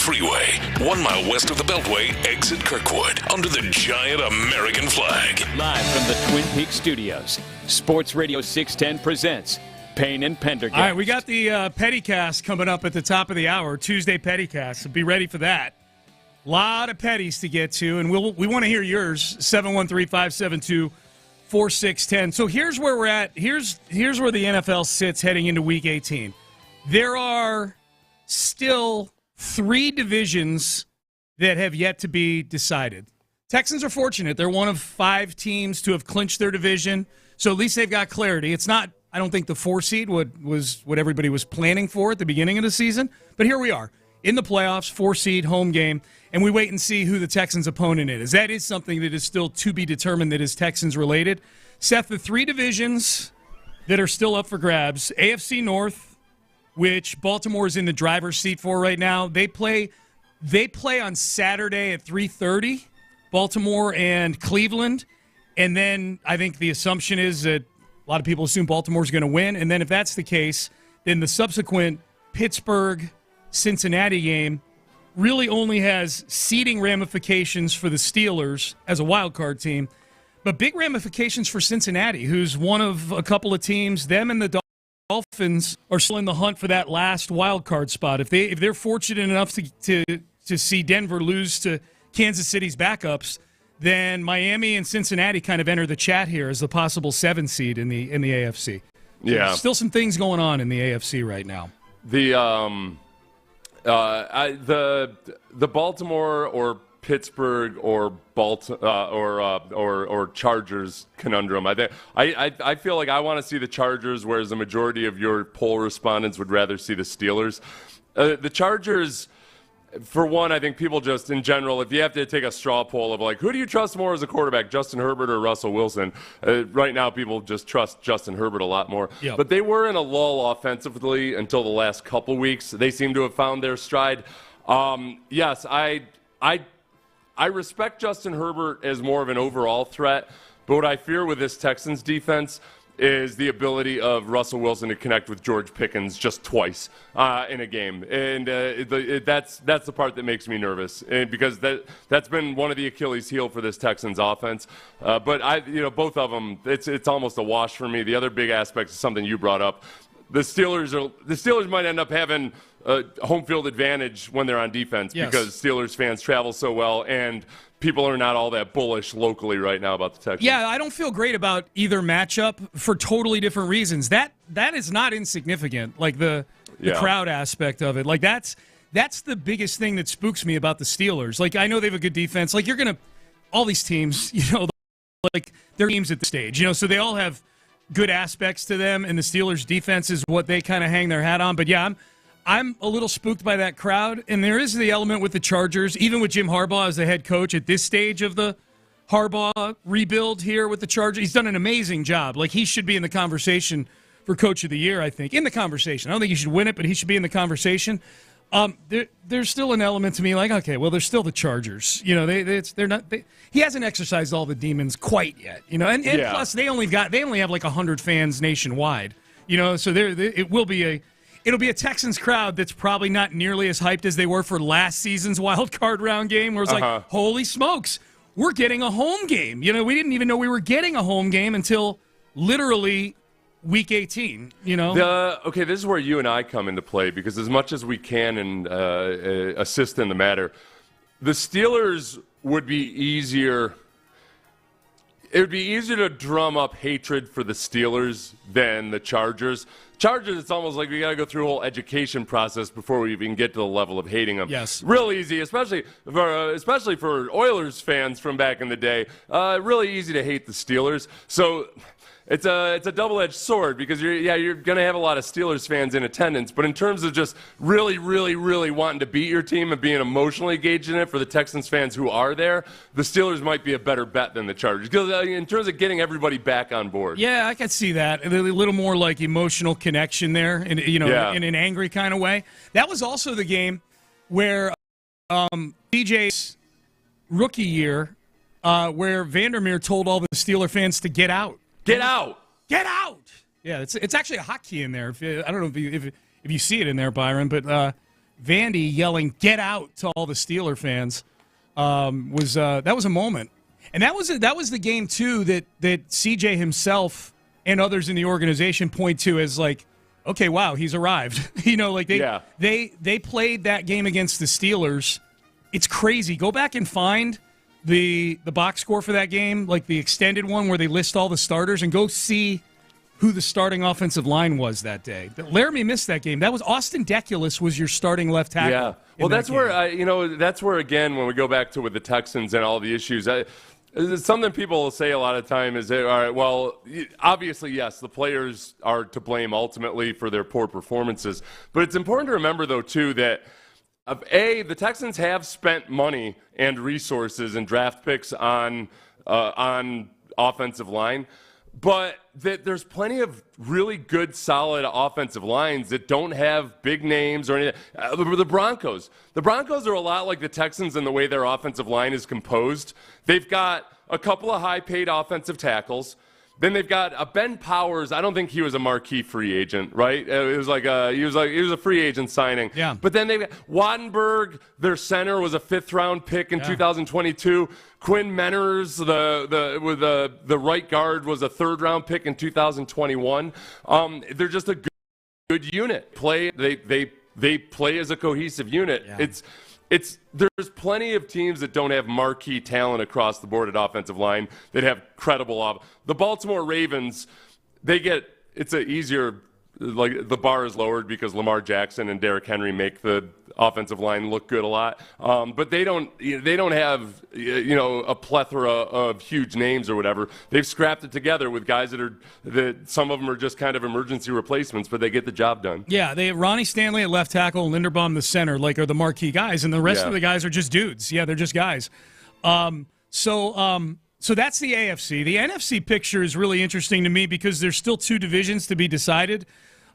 Freeway, 1 mile west of the Beltway, exit Kirkwood, under the giant American flag. Live from the Twin Peaks studios, Sports Radio 610 presents Payne and Pendergast. All right, we got the Pettycast coming up at the top of the hour, Tuesday Pettycast, so be ready for that. A lot of petties to get to, and we want to hear yours, 713-572-4610. So here's where we're at. Here's where the NFL sits heading into Week 18. There are still 3 divisions that have yet to be decided. Texans are fortunate. They're one of 5 teams to have clinched their division, so at least they've got clarity. It's not, I don't think, the 4 seed was what everybody was planning for at the beginning of the season, but here we are in the playoffs, 4 seed, home game, and we wait and see who the Texans' opponent is. That is something that is still to be determined that is Texans-related. Seth, the 3 divisions that are still up for grabs, AFC North, which Baltimore is in the driver's seat for right now. They play on Saturday at 3:30, Baltimore and Cleveland, and then I think the assumption is that a lot of people assume Baltimore's going to win, and then if that's the case, then the subsequent Pittsburgh-Cincinnati game really only has seeding ramifications for the Steelers as a wild card team, but big ramifications for Cincinnati, who's one of a couple of teams. Them and the Dolphins are still in the hunt for that last wild card spot. If they're fortunate enough to see Denver lose to Kansas City's backups, then Miami and Cincinnati kind of enter the chat here as the possible 7 seed in the AFC. Yeah, so still some things going on in the AFC right now. The Baltimore or Pittsburgh or Chargers conundrum. I feel like I want to see the Chargers, whereas the majority of your poll respondents would rather see the Steelers. The Chargers, for one, I think people just in general, if you have to take a straw poll of like, who do you trust more as a quarterback, Justin Herbert or Russell Wilson? Right now, people just trust Justin Herbert a lot more. Yep. But they were in a lull offensively until the last couple weeks. They seem to have found their stride. Yes, I respect Justin Herbert as more of an overall threat, but what I fear with this Texans defense is the ability of Russell Wilson to connect with George Pickens just twice in a game, and that's the part that makes me nervous, and because that's been one of the Achilles heel for this Texans offense. But both of them, it's almost a wash for me. The other big aspect is something you brought up. The Steelers might end up having a home field advantage when they're on defense, yes, because Steelers fans travel so well, and people are not all that bullish locally right now about the Texans. Yeah, I don't feel great about either matchup for totally different reasons. That is not insignificant, like the crowd aspect of it. Like that's the biggest thing that spooks me about the Steelers. Like, I know they have a good defense. Like, all these teams, like they're teams at the stage, so they all have good aspects to them, and the Steelers' defense is what they kind of hang their hat on. But yeah, I'm a little spooked by that crowd, and there is the element with the Chargers, even with Jim Harbaugh as the head coach at this stage of the Harbaugh rebuild here with the Chargers. He's done an amazing job. Like, he should be in the conversation for Coach of the Year, I think. In the conversation. I don't think he should win it, but he should be in the conversation. There's still an element to me like, okay, well, they're still the Chargers. They're not. He hasn't exercised all the demons quite yet. And plus they only have like 100 fans nationwide. So it'll be a Texans crowd that's probably not nearly as hyped as they were for last season's wild card round game, where it's like, holy smokes, we're getting a home game. We didn't even know we were getting a home game until literally Week 18, Okay, this is where you and I come into play, because as much as we can and assist in the matter, the Steelers would be easier. It would be easier to drum up hatred for the Steelers than the Chargers. Chargers, it's almost like we got to go through a whole education process before we even get to the level of hating them. Yes. Real easy, especially for Oilers fans from back in the day. Really easy to hate the Steelers. So it's a double-edged sword, because you're going to have a lot of Steelers fans in attendance, but in terms of just really, really, really wanting to beat your team and being emotionally engaged in it for the Texans fans who are there, the Steelers might be a better bet than the Chargers, because in terms of getting everybody back on board. Yeah, I could see that. A little more like emotional connection there, in an angry kind of way. That was also the game where DJ's rookie year, where Vandermeer told all the Steeler fans to get out. Get out! Get out! Yeah, it's actually a hotkey in there. I don't know if you see it in there, Byron, but Vandy yelling "Get out" to all the Steeler fans was a moment, and that was the game too that CJ himself and others in the organization point to as like, okay, wow, he's arrived. They played that game against the Steelers. It's crazy. Go back and find the box score for that game, like the extended one where they list all the starters, and go see who the starting offensive line was that day. Laramie missed that game. That was Austin Deculus was your starting left tackle. Yeah. Well, that's where again, when we go back to with the Texans and all the issues, something people will say a lot of time is, all right, well, obviously, yes, the players are to blame ultimately for their poor performances. But it's important to remember, though, too, that the Texans have spent money and resources and draft picks on offensive line, but that there's plenty of really good, solid offensive lines that don't have big names or anything. The Broncos are a lot like the Texans in the way their offensive line is composed. They've got a couple of high-paid offensive tackles. Then they've got a Ben Powers. I don't think he was a marquee free agent, right? It was he was a free agent signing. Yeah. But then they've got Wattenberg, their center, was a 5th-round pick in 2022. Quinn Menners, the right guard, was a 3rd-round pick in 2021. They're just a good unit. They play as a cohesive unit. Yeah. There's plenty of teams that don't have marquee talent across the board at offensive line that have credible The Baltimore Ravens, it's an easier, like the bar is lowered because Lamar Jackson and Derrick Henry make the offensive line look good a lot. But they don't have a plethora of huge names or whatever. They've scrapped it together with guys that some of them are just kind of emergency replacements, but they get the job done. Yeah, they have Ronnie Stanley at left tackle, Linderbaum the center, are the marquee guys, and the rest of the guys are just dudes. Yeah, they're just guys. So that's the AFC. The NFC picture is really interesting to me because there's still 2 divisions to be decided,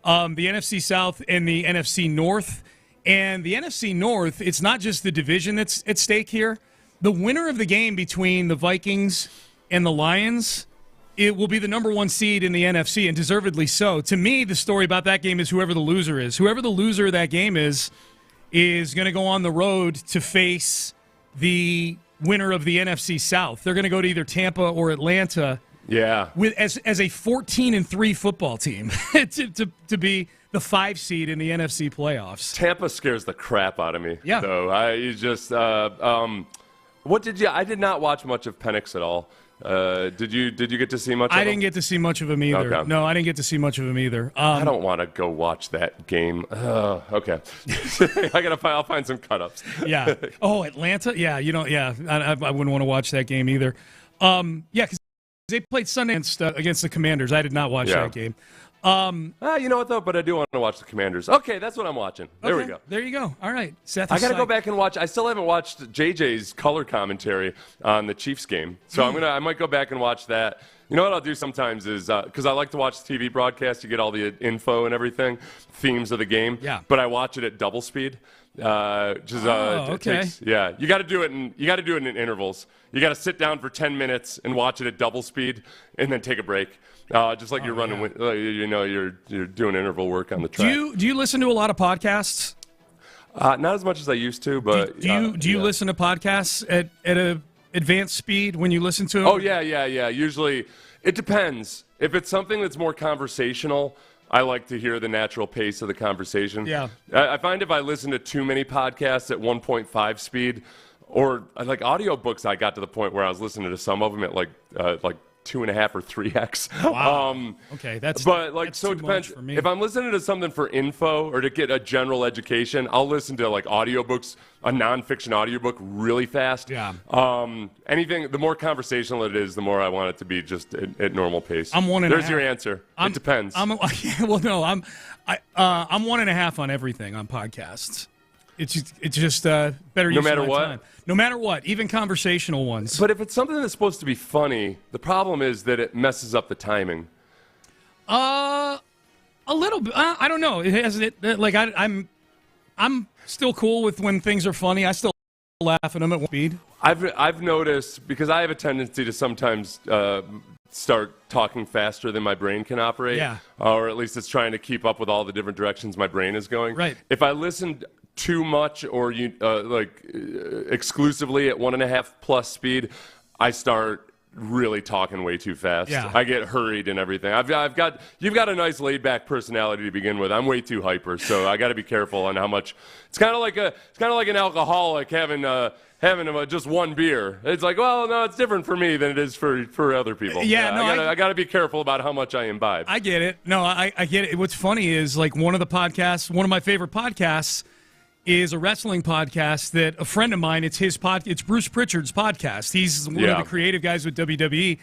the NFC South and the NFC North. And the NFC North, it's not just the division that's at stake here. The winner of the game between the Vikings and the Lions, it will be the number 1 seed in the NFC, and deservedly so. To me, the story about that game is whoever the loser is. Whoever the loser of that game is going to go on the road to face the winner of the NFC South. They're going to go to either Tampa or Atlanta. Yeah, as a 14-3 football team to be the 5 seed in the NFC playoffs. Tampa scares the crap out of me. Yeah. Though I did not watch much of Penix at all. Did you get to see much? I didn't get to see much of him either. Okay. No, I didn't get to see much of him either. I don't want to go watch that game. Okay, I'll find some cut-ups. Yeah. Oh, Atlanta. Yeah. Yeah. I wouldn't want to watch that game either. Yeah, because they played Sunday against the Commanders. I did not watch that game. You know what, though? But I do want to watch the Commanders. Okay, that's what I'm watching. There we go. There you go. All right. Seth, I got to go back and watch. I still haven't watched JJ's color commentary on the Chiefs game. So I might go back and watch that. You know what I'll do sometimes is, because I like to watch the TV broadcast, you get all the info and everything, themes of the game. Yeah. But I watch it at double speed. Okay. You got to do it in intervals. You got to sit down for 10 minutes and watch it at double speed, and then take a break. Just like you're running, you're doing interval work on the track. Do you listen to a lot of podcasts? Not as much as I used to, but do you listen to podcasts at a advanced speed when you listen to them? Oh yeah. Usually, it depends. If it's something that's more conversational, I like to hear the natural pace of the conversation. Yeah. I find if I listen to too many podcasts at 1.5 speed, or like audiobooks, I got to the point where I was listening to some of them at like 2.5 or 3x. Wow. Okay, that's so it depends. For me. If I'm listening to something for info or to get a general education, I'll listen to like audiobooks, a nonfiction audiobook really fast. Yeah. Anything, the more conversational it is, the more I want it to be just at normal pace. I'm 1.5. There's your answer. It depends. I'm 1.5 on everything on podcasts. It's just better use no matter of my what. time. No matter what, even conversational ones. But if it's something that's supposed to be funny, the problem is that it messes up the timing. A little bit. I don't know. It has it. Like I'm still cool with when things are funny. I still laugh at them at speed. I've noticed, because I have a tendency to sometimes start talking faster than my brain can operate. Yeah. Or at least it's trying to keep up with all the different directions my brain is going. Right. If I listen too much or exclusively at 1.5 plus speed, I start really talking way too fast. Yeah. I get hurried and everything. You've got a nice laid back personality to begin with. I'm way too hyper, so I got to be careful on how much. It's kind of like an alcoholic having just one beer. It's like, well, no, it's different for me than it is for other people. I got to be careful about how much I imbibe. I get it. No, I get it. What's funny is like one of my favorite podcasts is a wrestling podcast that a friend of mine, it's Bruce Pritchard's podcast. He's one of the creative guys with WWE.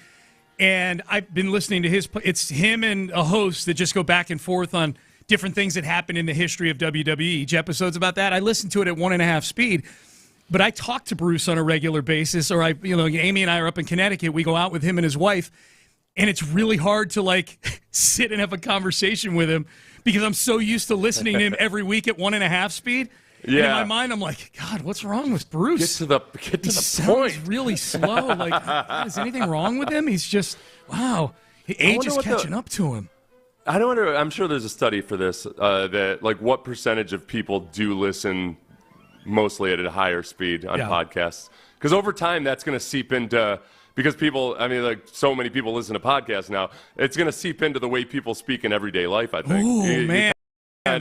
And I've been listening to it's him and a host that just go back and forth on different things that happen in the history of WWE. Each episode's about that. I listen to it at 1.5 speed. But I talk to Bruce on a regular basis, or Amy and I are up in Connecticut. We go out with him and his wife, and it's really hard to sit and have a conversation with him because I'm so used to listening to him every week at 1.5 speed. Yeah. And in my mind, I'm like, God, what's wrong with Bruce? Get to the point. Sounds really slow. Is anything wrong with him? He's just age is catching up to him. I don't wonder. I'm sure there's a study for this that what percentage of people do listen mostly at a higher speed on podcasts, because over time that's going to seep into, because people, so many people listen to podcasts now, it's going to seep into the way people speak in everyday life, I think. Ooh, man. And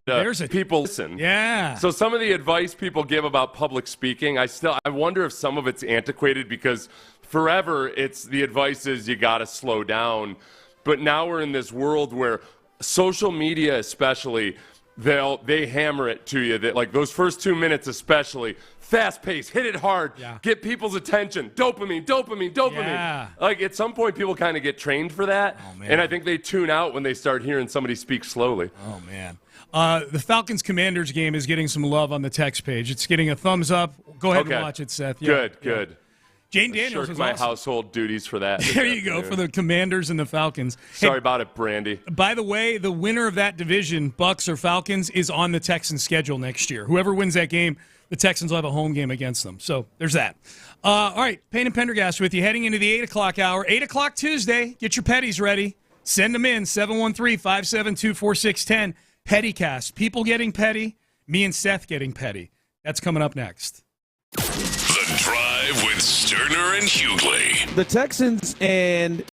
people listen. Yeah. So some of the advice people give about public speaking, I wonder if some of it's antiquated, because forever the advice is you got to slow down. But now we're in this world where social media especially, they hammer it to you that those first 2 minutes especially, fast pace, hit it hard, get people's attention, dopamine. Yeah. At some point people kind of get trained for that, and I think they tune out when they start hearing somebody speak slowly. Oh man. The Falcons-Commanders game is getting some love on the text page. It's getting a thumbs up. Go ahead and watch it, Seth. Yeah. Good. Jane Daniels was my awesome. household duties for that. There you go, for the Commanders and the Falcons. Sorry about it, Brandy. By the way, the winner of that division, Bucks or Falcons, is on the Texans' schedule next year. Whoever wins that game, the Texans will have a home game against them. So there's that. All right, Payne and Pendergast with you, heading into the 8 o'clock hour. 8 o'clock Tuesday. Get your petties ready. Send them in, 713-572-4610. Pettycast. People getting petty, me and Seth getting petty. That's coming up next. The Drive with Stoerner and Hughley. The Texans and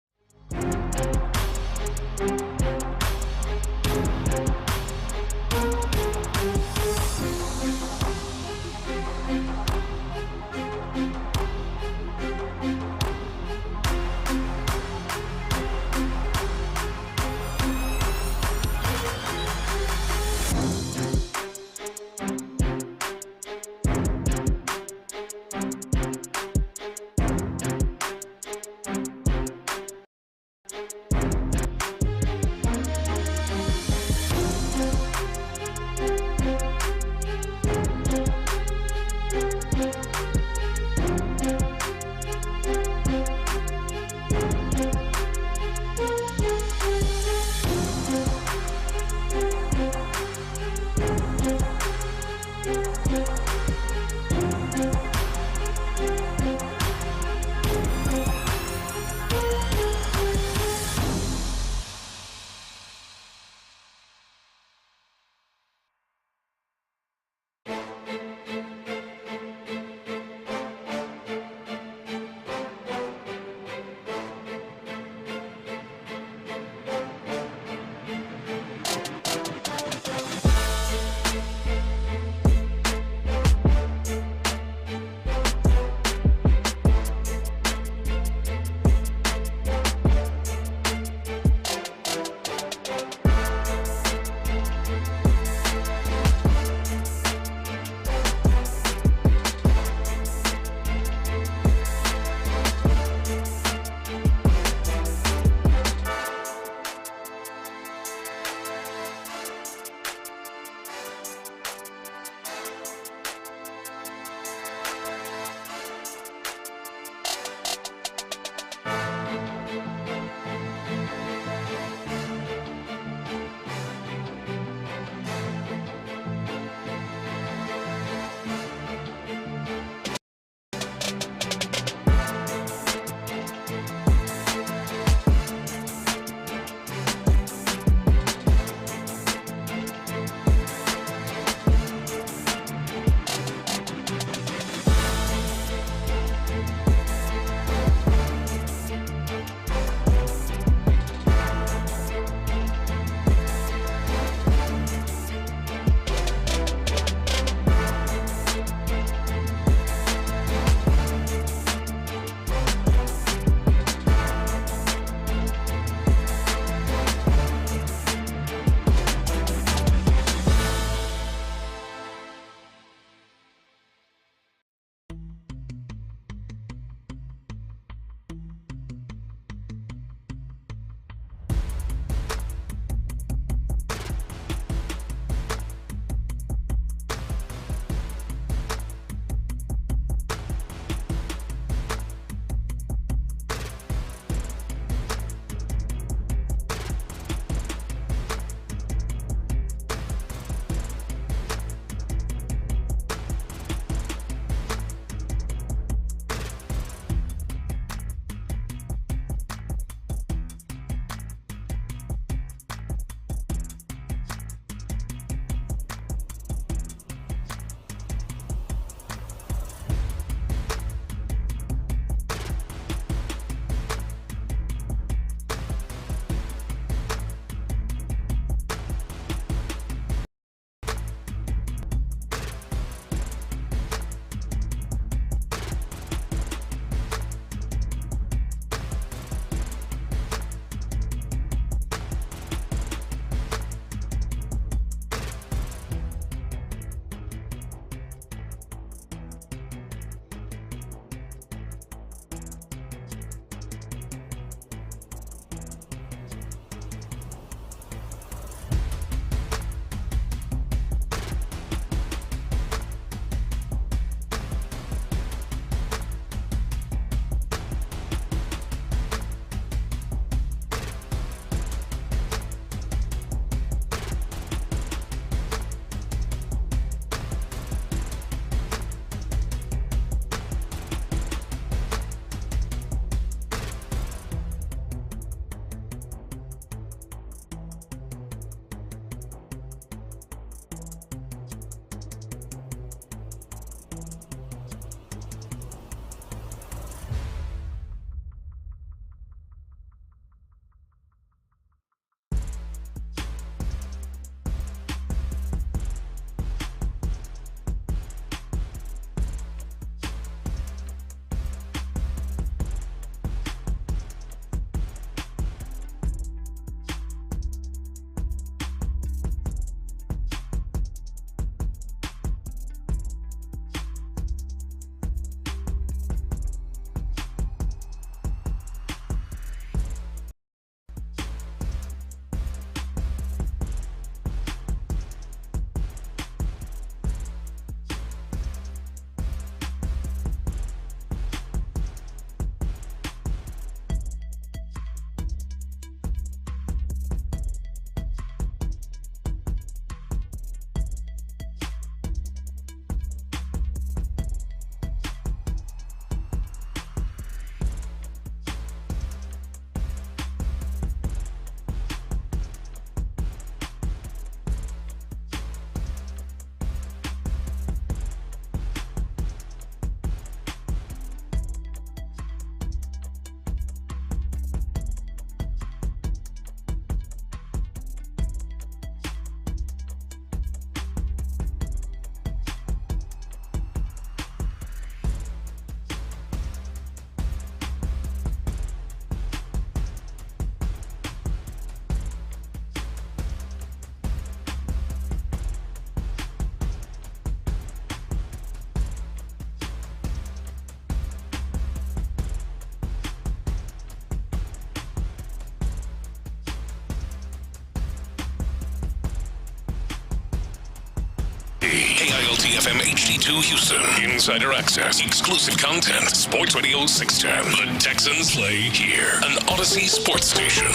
FM HD2 Houston. Insider access, exclusive content. Sports Radio 610. The Texans play here. An Odyssey sports station.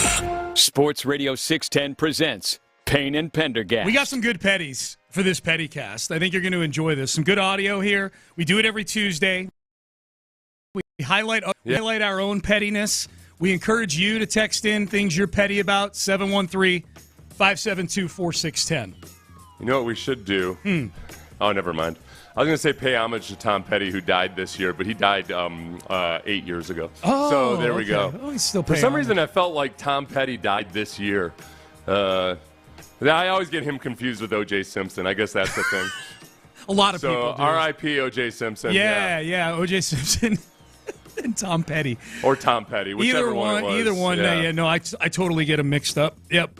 Sports Radio 610 presents Payne and Pendergast. We got some good petties for this Pettycast. I think you're going to enjoy this. Some good audio here. We do it every Tuesday. We highlight our own pettiness. We encourage you to text in things you're petty about, 713-572-4610. You know what we should do? Oh, never mind. I was going to say pay homage to Tom Petty, who died this year, but he died 8 years ago. Oh, so there we go. Oh, he's still For some reason, I felt like Tom Petty died this year. I always get him confused with O.J. Simpson. I guess that's the thing. A lot of people do. R.I.P. O.J. Simpson. Yeah, O.J. Simpson and Tom Petty. Or Tom Petty, whichever one it was. Either one. Yeah. I totally get them mixed up. Yep.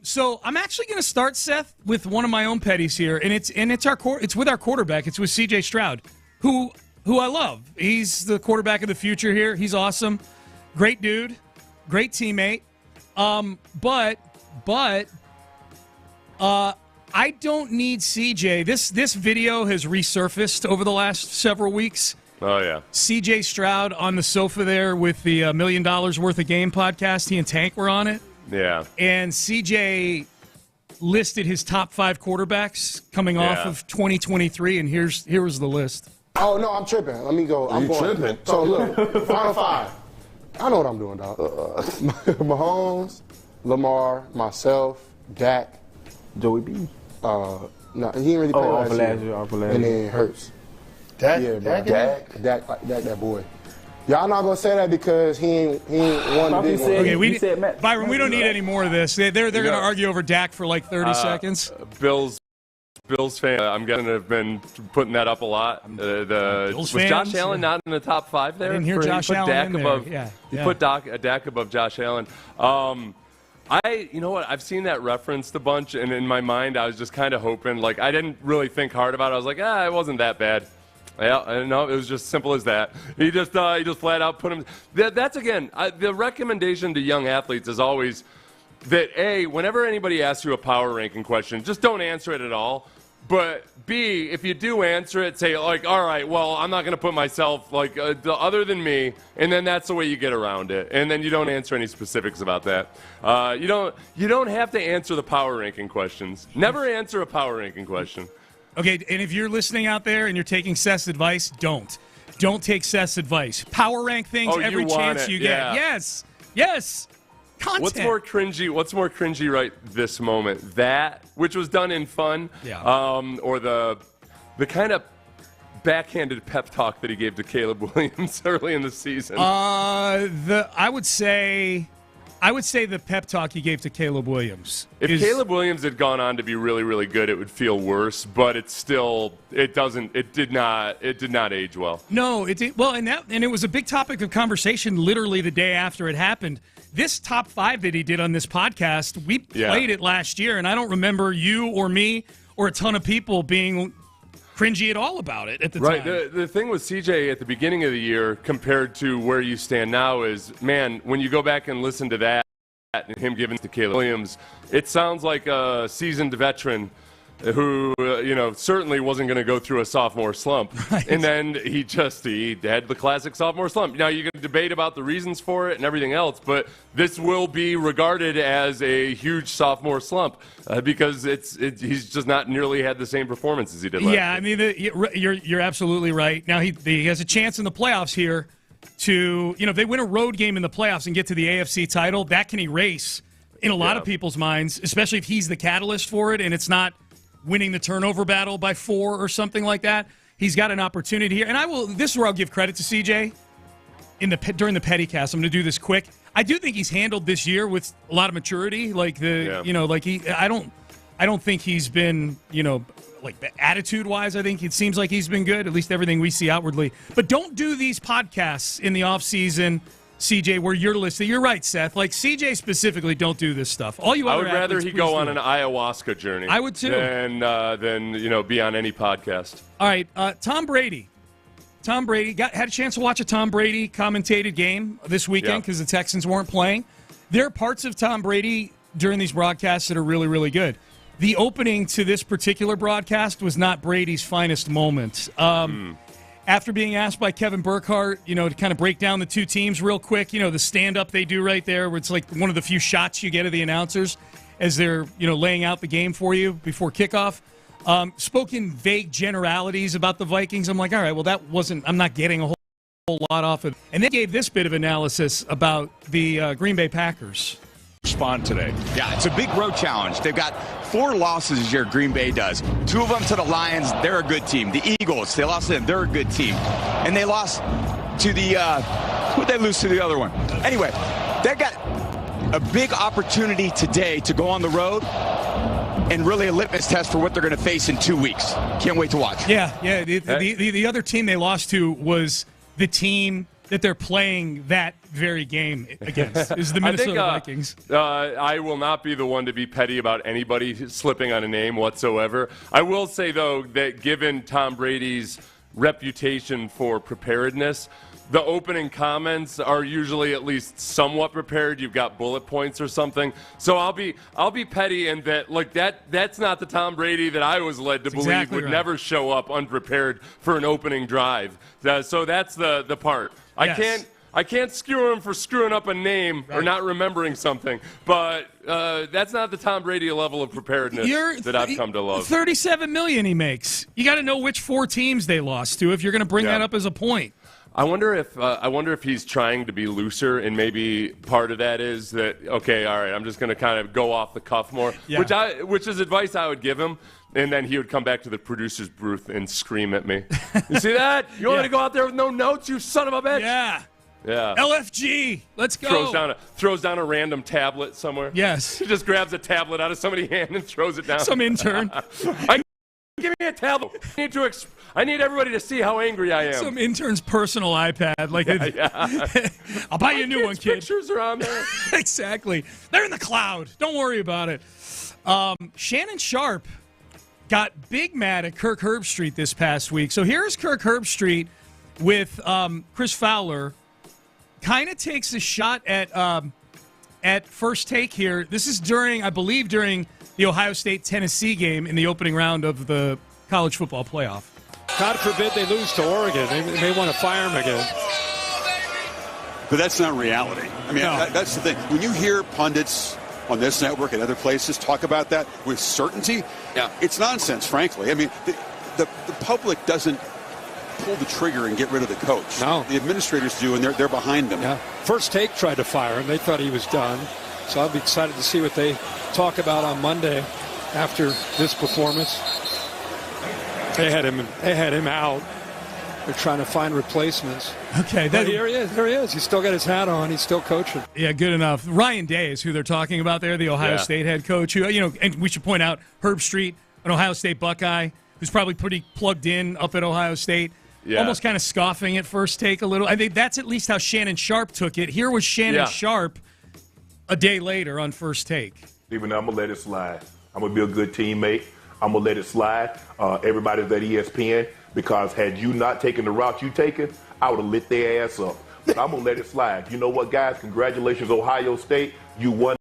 So I'm actually going to start, Seth, with one of my own petties here, and it's with our quarterback. It's with C.J. Stroud, who I love. He's the quarterback of the future here. He's awesome, great dude, great teammate. But I don't need C.J. This video has resurfaced over the last several weeks. Oh yeah, C.J. Stroud on the sofa there with the $1 Million Worth of Game podcast. He and Tank were on it. Yeah. And CJ listed his top 5 quarterbacks coming off of 2023, and here was the list. Oh, no, I'm tripping. Let me go. I'm going. Tripping? So, look, final 5. I know what I'm doing, dog. Mahomes, Lamar, myself, Dak. Joey B. No, he didn't really play last year. And then Hurts. Dak? Yeah, bro. Dak, that boy. Y'all not gonna say that because he ain't won the big one. Okay, Byron, we don't need any more of this. They're gonna argue over Dak for like 30 seconds. Bills fan, I'm gonna have been putting that up a lot. Was Josh Allen not in the top 5 there? I didn't hear Josh Allen in there. He put Dak above Josh Allen. You know what? I've seen that referenced a bunch, and in my mind, I was just kind of hoping. Like, I didn't really think hard about it. I was like, it wasn't that bad. Yeah, no, it was just simple as that. He just flat out put him. That's again the recommendation to young athletes is always that whenever anybody asks you a power ranking question, just don't answer it at all. But B, if you do answer it, say like, all right, well, I'm not going to put myself like other than me, and then that's the way you get around it. And then you don't answer any specifics about that. You don't have to answer the power ranking questions. Never answer a power ranking question. Okay, and if you're listening out there and you're taking Seth's advice, don't take Seth's advice. Power rank things every chance you get. Yes. Content. What's more cringy right this moment? That, which was done in fun, or the kind of backhanded pep talk that he gave to Caleb Williams early in the season? I would say the pep talk he gave to Caleb Williams. If Caleb Williams had gone on to be really, really good, it would feel worse. But it did not age well. No, it did. Well, and it was a big topic of conversation literally the day after it happened. This top 5 that he did on this podcast, we played it last year, and I don't remember you or me or a ton of people being cringy at all about it at the time. Right. The thing with CJ at the beginning of the year compared to where you stand now is, man, when you go back and listen to that and him giving to Caleb Williams, it sounds like a seasoned veteran who, certainly wasn't going to go through a sophomore slump. Right. And then he had the classic sophomore slump. Now, you can debate about the reasons for it and everything else, but this will be regarded as a huge sophomore slump because he's just not nearly had the same performance as he did last year. I mean, you're absolutely right. Now, he has a chance in the playoffs here to, if they win a road game in the playoffs and get to the AFC title, that can erase in a lot of people's minds, especially if he's the catalyst for it and it's not winning the turnover battle by 4 or something like that. He's got an opportunity here. And this is where I'll give credit to CJ during the Pettycast. I'm going to do this quick. I do think he's handled this year with a lot of maturity. I don't think he's been, attitude-wise, I think it seems like he's been good, at least everything we see outwardly. But don't do these podcasts in the offseason, CJ, where you're listening. You're right, Seth. Like, CJ specifically, don't do this stuff. I would rather he go on an ayahuasca journey. I would too. Than be on any podcast. All right, Tom Brady. Tom Brady had a chance to watch a Tom Brady commentated game this weekend because the Texans weren't playing. There are parts of Tom Brady during these broadcasts that are really, really good. the opening to this particular broadcast was not Brady's finest moment. After being asked by Kevin Burkhardt, to kind of break down the two teams real quick, the stand-up they do right there, where it's like one of the few shots you get of the announcers as they're, laying out the game for you before kickoff. Spoke in vague generalities about the Vikings. I'm like, all right, well, I'm not getting a whole lot off of it. And they gave this bit of analysis about the Green Bay Packers. Respond today. Yeah, it's a big road challenge. They've got 4 losses this year, Green Bay does. 2 of them to the Lions. They're a good team. The Eagles, they lost to them. They're a good team. And they lost to the, who'd they lose to the other one? Anyway, they got a big opportunity today to go on the road and really a litmus test for what they're going to face in 2 weeks. Can't wait to watch. Yeah. The other team they lost to was the team that they're playing that very game against, is the Minnesota Vikings. I will not be the one to be petty about anybody slipping on a name whatsoever. I will say, though, that given Tom Brady's reputation for preparedness, the opening comments are usually at least somewhat prepared. You've got bullet points or something. So I'll be petty in that, like, that's not the Tom Brady that I was led to believe would never show up unprepared for an opening drive. So that's the part. Yes. I can't screw him for screwing up a name or not remembering something, but that's not the Tom Brady level of preparedness that I've come to love. $37 million he makes. You got to know which 4 teams they lost to if you're going to bring that up as a point. I wonder if he's trying to be looser, and maybe part of that is that, okay, all right, I'm just going to kind of go off the cuff more, which is advice I would give him. And then he would come back to the producer's booth and scream at me. You see that? You want me to go out there with no notes, you son of a bitch? Yeah. Yeah. LFG. Let's go. Throws down a random tablet somewhere. Yes. He just grabs a tablet out of somebody's hand and throws it down. Some intern. Give me a tablet. I need everybody to see how angry I am. Some intern's personal iPad. I'll buy you a new one, kid. Pictures are on there. Exactly. They're in the cloud. Don't worry about it. Shannon Sharp got big mad at Kirk Herbstreit this past week. So here's Kirk Herbstreit with Chris Fowler. Kind of takes a shot at First Take here. This is during the Ohio State-Tennessee game in the opening round of the college football playoff. God forbid they lose to Oregon. They may want to fire him again. But that's not reality. I mean, that's the thing. When you hear pundits on this network and other places talk about that with certainty, it's nonsense, frankly. I mean, the public doesn't pull the trigger and get rid of the coach. No. The administrators do, and they're behind them. Yeah. First Take tried to fire him. They thought he was done. So I'll be excited to see what they talk about on Monday after this performance. They had him out. They're trying to find replacements. Okay. Here he is. There he is. He's still got his hat on. He's still coaching. Yeah, good enough. Ryan Day is who they're talking about there, the Ohio State head coach. Who, and we should point out Herbstreit, an Ohio State Buckeye, who's probably pretty plugged in up at Ohio State. Yeah. Almost kind of scoffing at First Take a little. I think that's at least how Shannon Sharp took it. Here was Shannon Sharp a day later on First Take. Even though I'm going to let it slide. I'm going to be a good teammate. I'm going to let it slide. Everybody's at ESPN, because had you not taken the route you taken, I would have lit their ass up. But I'm going to let it slide. You know what, guys? Congratulations, Ohio State. You won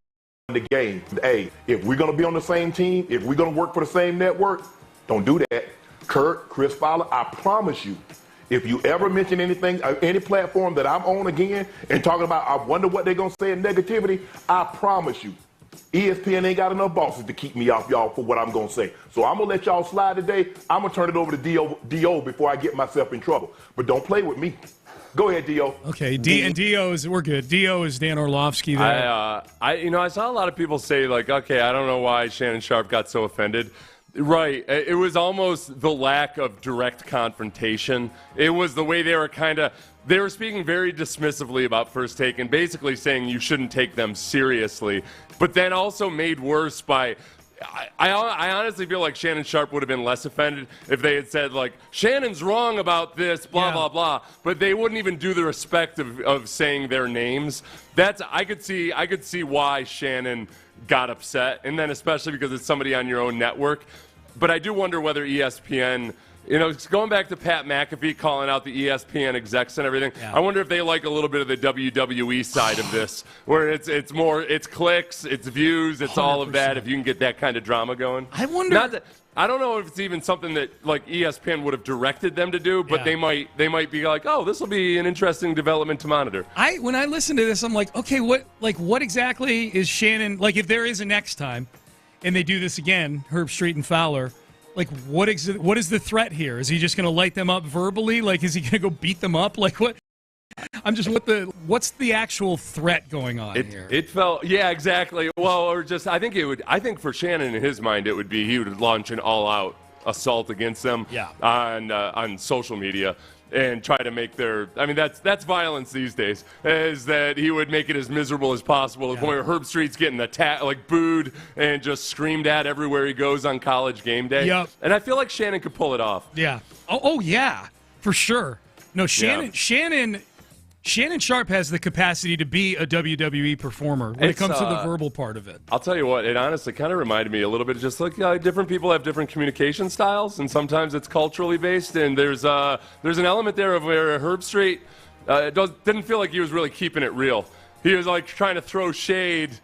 the game. Hey, if we're going to be on the same team, if we're going to work for the same network, don't do that. Kurt, Chris Fowler, I promise you, if you ever mention anything, any platform that I'm on again and talking about, I wonder what they're going to say in negativity, I promise you, ESPN ain't got enough bosses to keep me off y'all for what I'm going to say. So I'm going to let y'all slide today. I'm going to turn it over to D.O. before I get myself in trouble. But don't play with me. Go ahead, D.O. Okay, D.O. we're good. D.O. is Dan Orlovsky there. I saw a lot of people say, like, okay, I don't know why Shannon Sharp got so offended. Right. It was almost the lack of direct confrontation. It was the way they were speaking very dismissively about First Take and basically saying you shouldn't take them seriously, but then also made worse by, I honestly feel like Shannon Sharp would have been less offended if they had said, like, Shannon's wrong about this, blah, blah, blah, but they wouldn't even do the respect of saying their names. I could see why Shannon got upset, and then especially because it's somebody on your own network. But I do wonder whether ESPN You know, going back to Pat McAfee calling out the ESPN execs and everything, I wonder if they like a little bit of the WWE side of this, where it's more, it's clicks, it's views, it's 100%. All of that, if you can get that kind of drama going. I wonder... I don't know if it's even something that like ESPN would have directed them to do, but they might be like, oh, this will be an interesting development to monitor. When I listen to this, I'm like, okay, what exactly is Shannon, like if there is a next time and they do this again, Herb Street and Fowler, like, what is the threat here? Is he just going to light them up verbally? Like, is he going to go beat them up? Like, what? I'm just, what's the actual threat going on here? It felt, yeah, exactly. Well, or just, I think for Shannon in his mind, it would be he would launch an all-out assault against them on social media and try to make that's violence these days, is that he would make it as miserable as possible. The point where Herb Street's getting booed and just screamed at everywhere he goes on College game day. Yep. And I feel like Shannon could pull it off. Yeah. Oh yeah, for sure. No, Shannon Sharp has the capacity to be a WWE performer when it comes to the verbal part of it. I'll tell you what, it honestly kind of reminded me a little bit of just like different people have different communication styles, and sometimes it's culturally based, and there's an element there of where Herb Street didn't feel like he was really keeping it real. He was like trying to throw shade,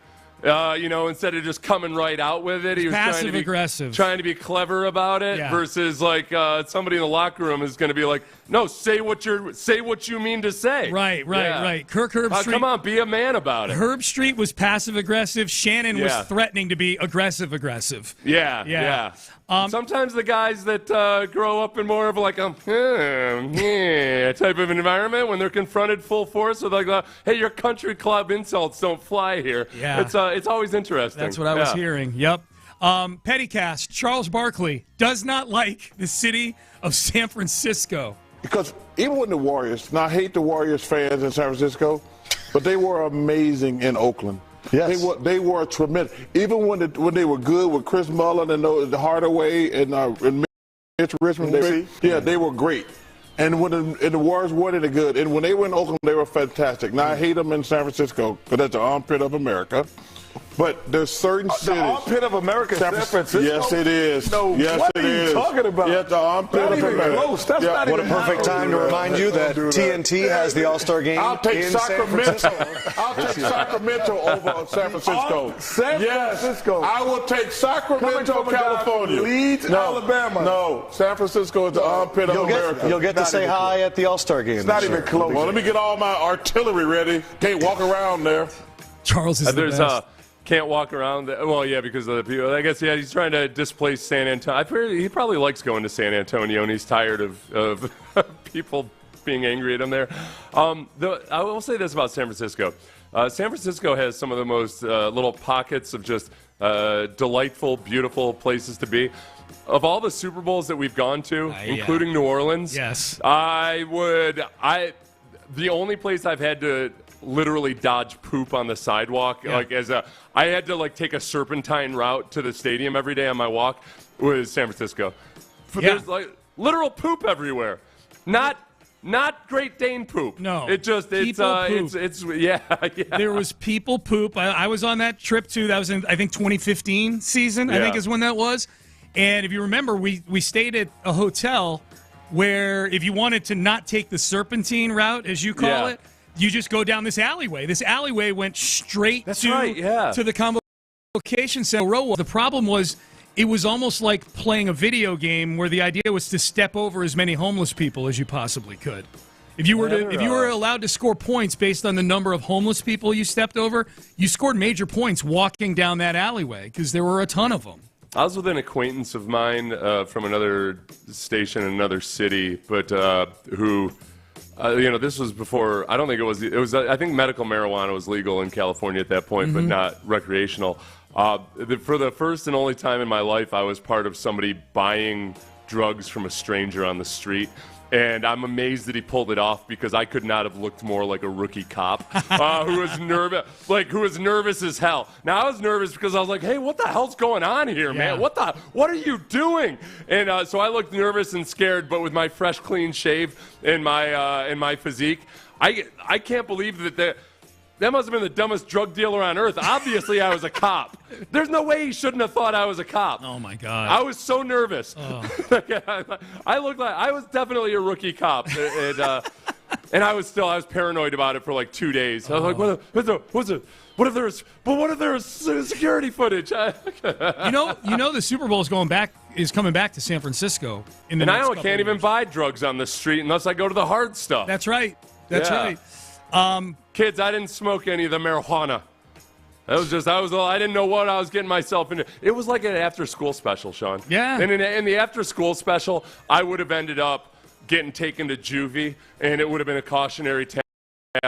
instead of just coming right out with it. He was passive-aggressive. Trying to be clever about it versus like somebody in the locker room is going to be like, no, say what you mean to say. Right. Herb Street. Come on, be a man about it. Herb Street was passive-aggressive. Shannon was threatening to be aggressive-aggressive. Yeah. Sometimes the guys that grow up in more of like a type of environment, when they're confronted full force with like, hey, your country club insults don't fly here. Yeah. It's always interesting. That's what I was hearing. Yep. Pettycast, Charles Barkley does not like the city of San Francisco. Because even when the Warriors, now I hate the Warriors fans in San Francisco, but they were amazing in Oakland. Yes. They were tremendous. Even when they were good with Chris Mullin and the Hardaway and Mitch Richmond, they were great. And when the Warriors weren't any good, and when they were in Oakland, they were fantastic. Now I hate them in San Francisco because that's the armpit of America. But there's certain cities. The armpit of America, San Francisco? Yes, it is. No, yes, what it are you is. talking about? Yes, the armpit of America. Close. That's not what even a perfect time to remind you that TNT has the All-Star game I'll take in Sacramento. San Francisco. I'll take Sacramento over San Francisco. San Francisco. I will take Sacramento, California. Leeds, Alabama. No, San Francisco is the armpit of America. You'll get to say hi at the All-Star game. It's not even close. Well, let me get all my artillery ready. Can't walk around there. Charles is the best. Can't walk around. Well, yeah, because of the people. I guess, he's trying to displace San Antonio. He probably likes going to San Antonio, and he's tired of people being angry at him there. I will say this about San Francisco. San Francisco has some of the most little pockets of just delightful, beautiful places to be. Of all the Super Bowls that we've gone to, including New Orleans, the only place I've had to literally dodge poop on the sidewalk, I had to take a serpentine route to the stadium every day on my walk, was San Francisco. There's literal poop everywhere. Not Great Dane poop. No. It just it's There was people poop. I was on that trip too. That was in, I think, 2015 season. I think is when that was. And if you remember, we stayed at a hotel where if you wanted to not take the serpentine route, as you call it, you just go down this alleyway. This alleyway went straight to the convocation center. The problem was it was almost like playing a video game where the idea was to step over as many homeless people as you possibly could. If you were allowed to score points based on the number of homeless people you stepped over, you scored major points walking down that alleyway because there were a ton of them. I was with an acquaintance of mine from another station in another city, but who... this was before. I don't think it was. It was. I think medical marijuana was legal in California at that point, but not recreational. For the first and only time in my life, I was part of somebody buying drugs from a stranger on the street. And I'm amazed that he pulled it off because I could not have looked more like a rookie cop who was nervous as hell. Now I was nervous because I was like, "Hey, what the hell's going on here, man? What are you doing?" And so I looked nervous and scared, but with my fresh, clean shave and my physique, I can't believe that That must have been the dumbest drug dealer on earth. Obviously, I was a cop. There's no way he shouldn't have thought I was a cop. Oh, my God. I was so nervous. Oh. I was definitely a rookie cop. And I was paranoid about it for like 2 days. I was like, what if there was security footage? You know the Super Bowl is coming back to San Francisco in the next couple can't even buy drugs on the street unless I go to the hard stuff. That's right. That's right. Kids, I didn't smoke any of the marijuana. I didn't know what I was getting myself into. It was like an after-school special, Sean. Yeah. And in the after-school special, I would have ended up getting taken to juvie, and it would have been a cautionary tale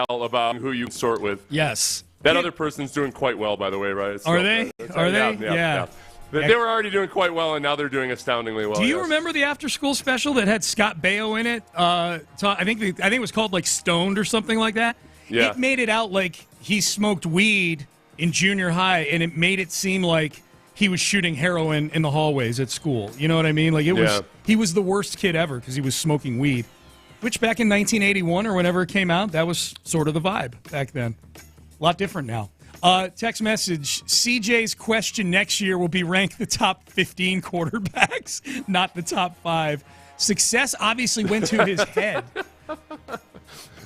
about who you sort with. Yes. That other person's doing quite well, by the way, right? Are they? Yeah. They were already doing quite well, and now they're doing astoundingly well. Do you remember the after-school special that had Scott Baio in it? I think it was called like Stoned or something like that. Yeah. It made it out like he smoked weed in junior high, and it made it seem like he was shooting heroin in the hallways at school. You know what I mean? Like he was the worst kid ever because he was smoking weed. Which back in 1981 or whenever it came out, that was sort of the vibe back then. A lot different now. Text message, CJ's question next year will be rank the top 15 quarterbacks, not the top 5. Success obviously went to his head.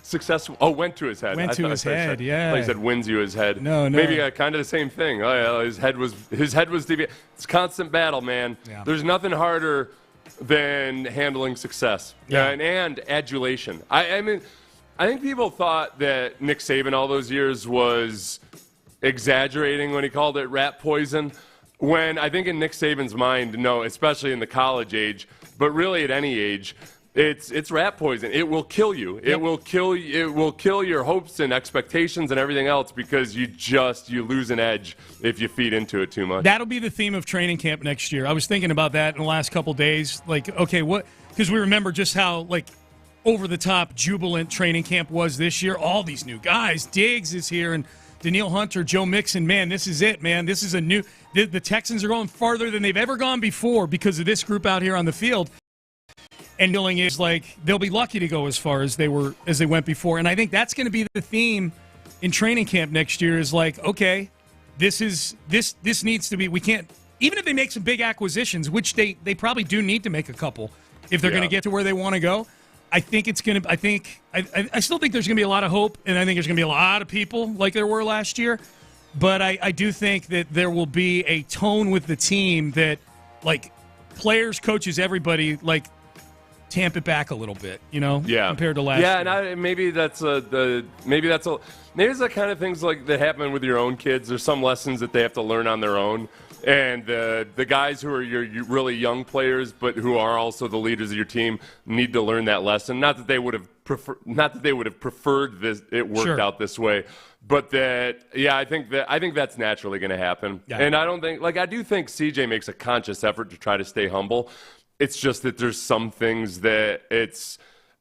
Success went to his head. Went to his head, yeah. I thought he said wins you his head. No. Maybe kind of the same thing. Oh, yeah, his head was deviated. It's a constant battle, man. Yeah. There's nothing harder than handling success and adulation. I mean, I think people thought that Nick Saban all those years was exaggerating when he called it rat poison, when I think in Nick Saban's mind, no, especially in the college age, but really at any age, it's rat poison. It will kill you. Yep. It will kill your hopes and expectations and everything else because you lose an edge if you feed into it too much. That'll be the theme of training camp next year. I was thinking about that in the last couple days. Like, okay, because we remember just how like over the top jubilant training camp was this year. All these new guys. Diggs is here and Danielle Hunter, Joe Mixon. Man, this is it, man. This is a new. The Texans are going farther than they've ever gone before because of this group out here on the field. And feeling is like they'll be lucky to go as far as they went before. And I think that's going to be the theme in training camp next year is like, okay, this needs to be, we can't, even if they make some big acquisitions, which they probably do need to make a couple if they're going to get to where they want to go. I think it's going to, I still think there's going to be a lot of hope, and I think there's going to be a lot of people like there were last year. But I do think that there will be a tone with the team that, like, players, coaches, everybody, like, tamp it back a little bit, compared to last year. Yeah, and maybe it's the kind of things like that happen with your own kids. There's some lessons that they have to learn on their own. And the guys who are your really young players, but who are also the leaders of your team, need to learn that lesson. Not that they would have preferred this. It worked out this way, but I think that's naturally going to happen. Yeah. And I do think CJ makes a conscious effort to try to stay humble. It's just that there's some things that it's.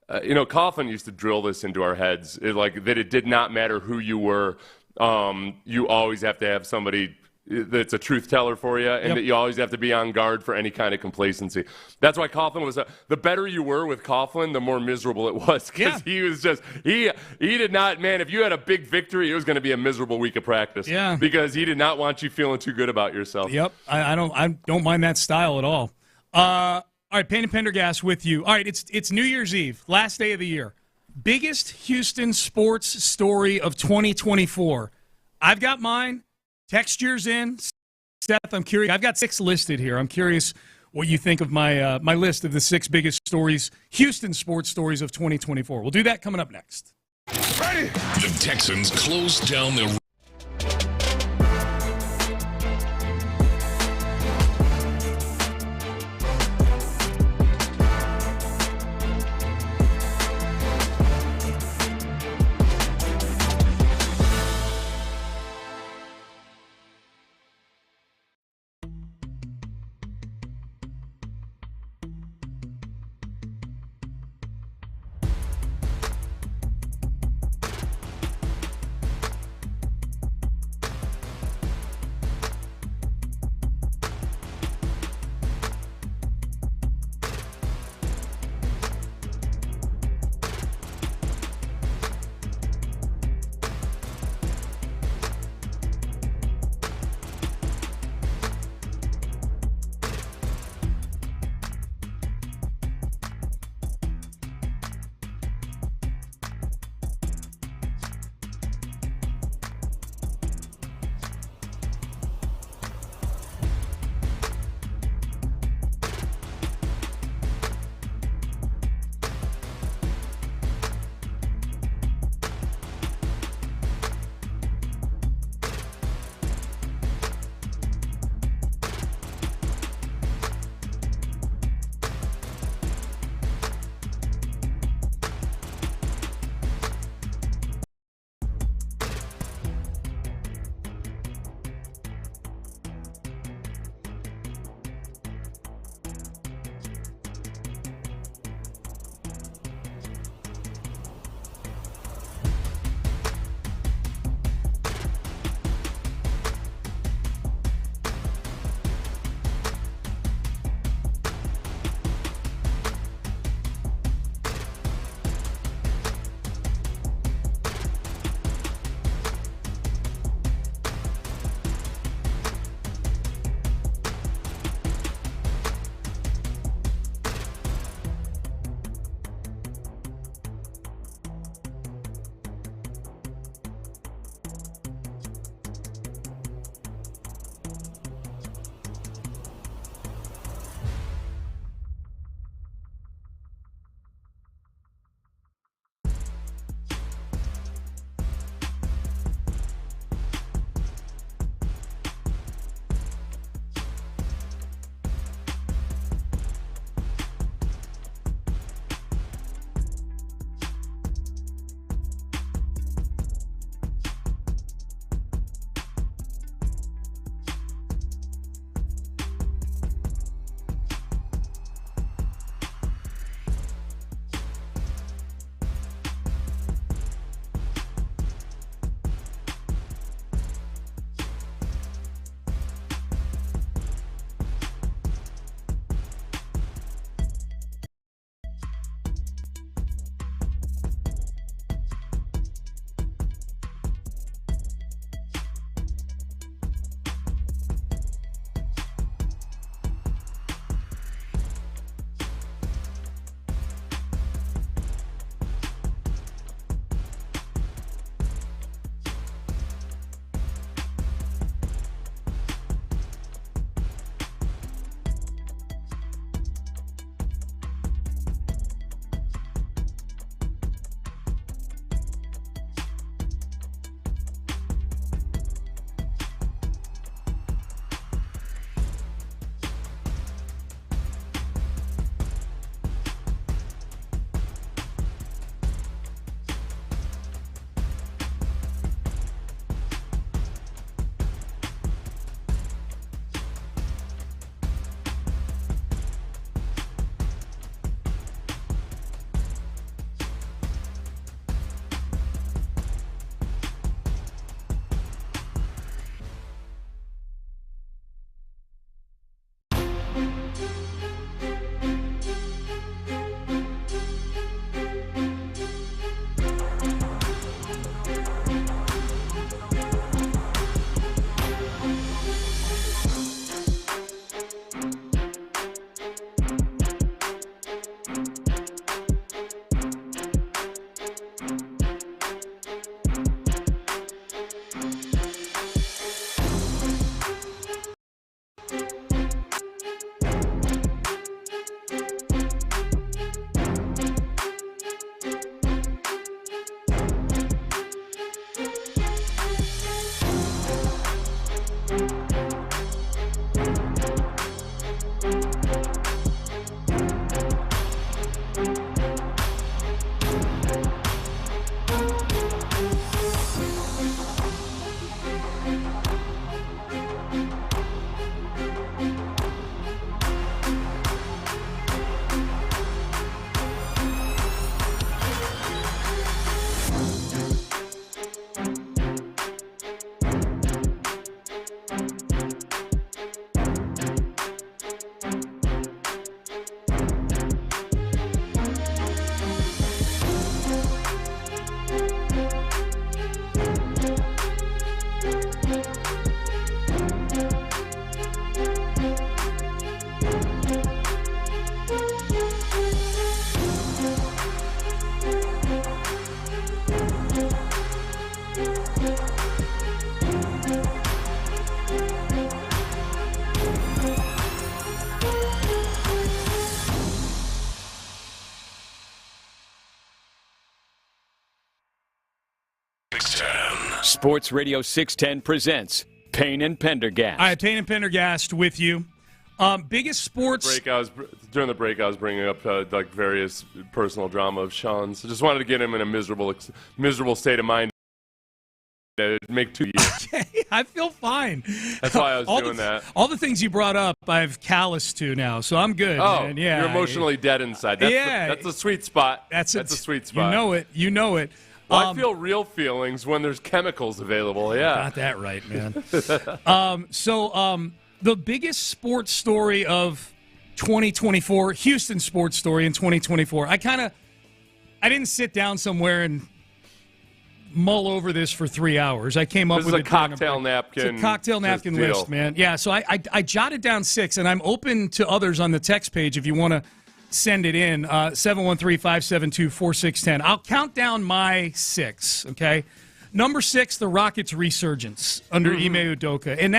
Coughlin used to drill this into our heads, that it did not matter who you were. You always have to have somebody that's a truth teller for you, and that you always have to be on guard for any kind of complacency. That's why Coughlin was the better you were with Coughlin, the more miserable it was, because he was just he did not, man, if you had a big victory, it was going to be a miserable week of practice, because he did not want you feeling too good about yourself. I don't mind that style at all. All right, Payne and Pendergast with you. All right, it's New Year's Eve, last day of the year. Biggest Houston sports story of 2024. I've got mine. Text yours in. Seth, I'm curious. I've got 6 listed here. I'm curious what you think of my my list of the 6 biggest stories, Houston sports stories of 2024. We'll do that coming up next. Ready? The Texans closed down their Sports Radio 610 presents Payne and Pendergast. All right, Payne and Pendergast with you. Biggest sports... During the break, I was bringing up like various personal drama of Sean's. I just wanted to get him in a miserable state of mind. Make 2 years. Okay, I feel fine. That's why I was doing that. All the things you brought up, I've calloused to now, so I'm good. Oh, man. Yeah, you're emotionally dead inside. That's a sweet spot. That's a sweet spot. You know it. Well, I feel real feelings when there's chemicals available. Yeah, got that right, man. The biggest sports story of 2024, Houston sports story in 2024. I didn't sit down somewhere and mull over this for 3 hours. I came up with a cocktail napkin. It's a cocktail napkin list, man. Yeah, so I jotted down 6, and I'm open to others on the text page if you want to send it in. 713-572-4610. I'll count down my 6, okay? Number 6, the Rockets' resurgence under Ime Udoka. And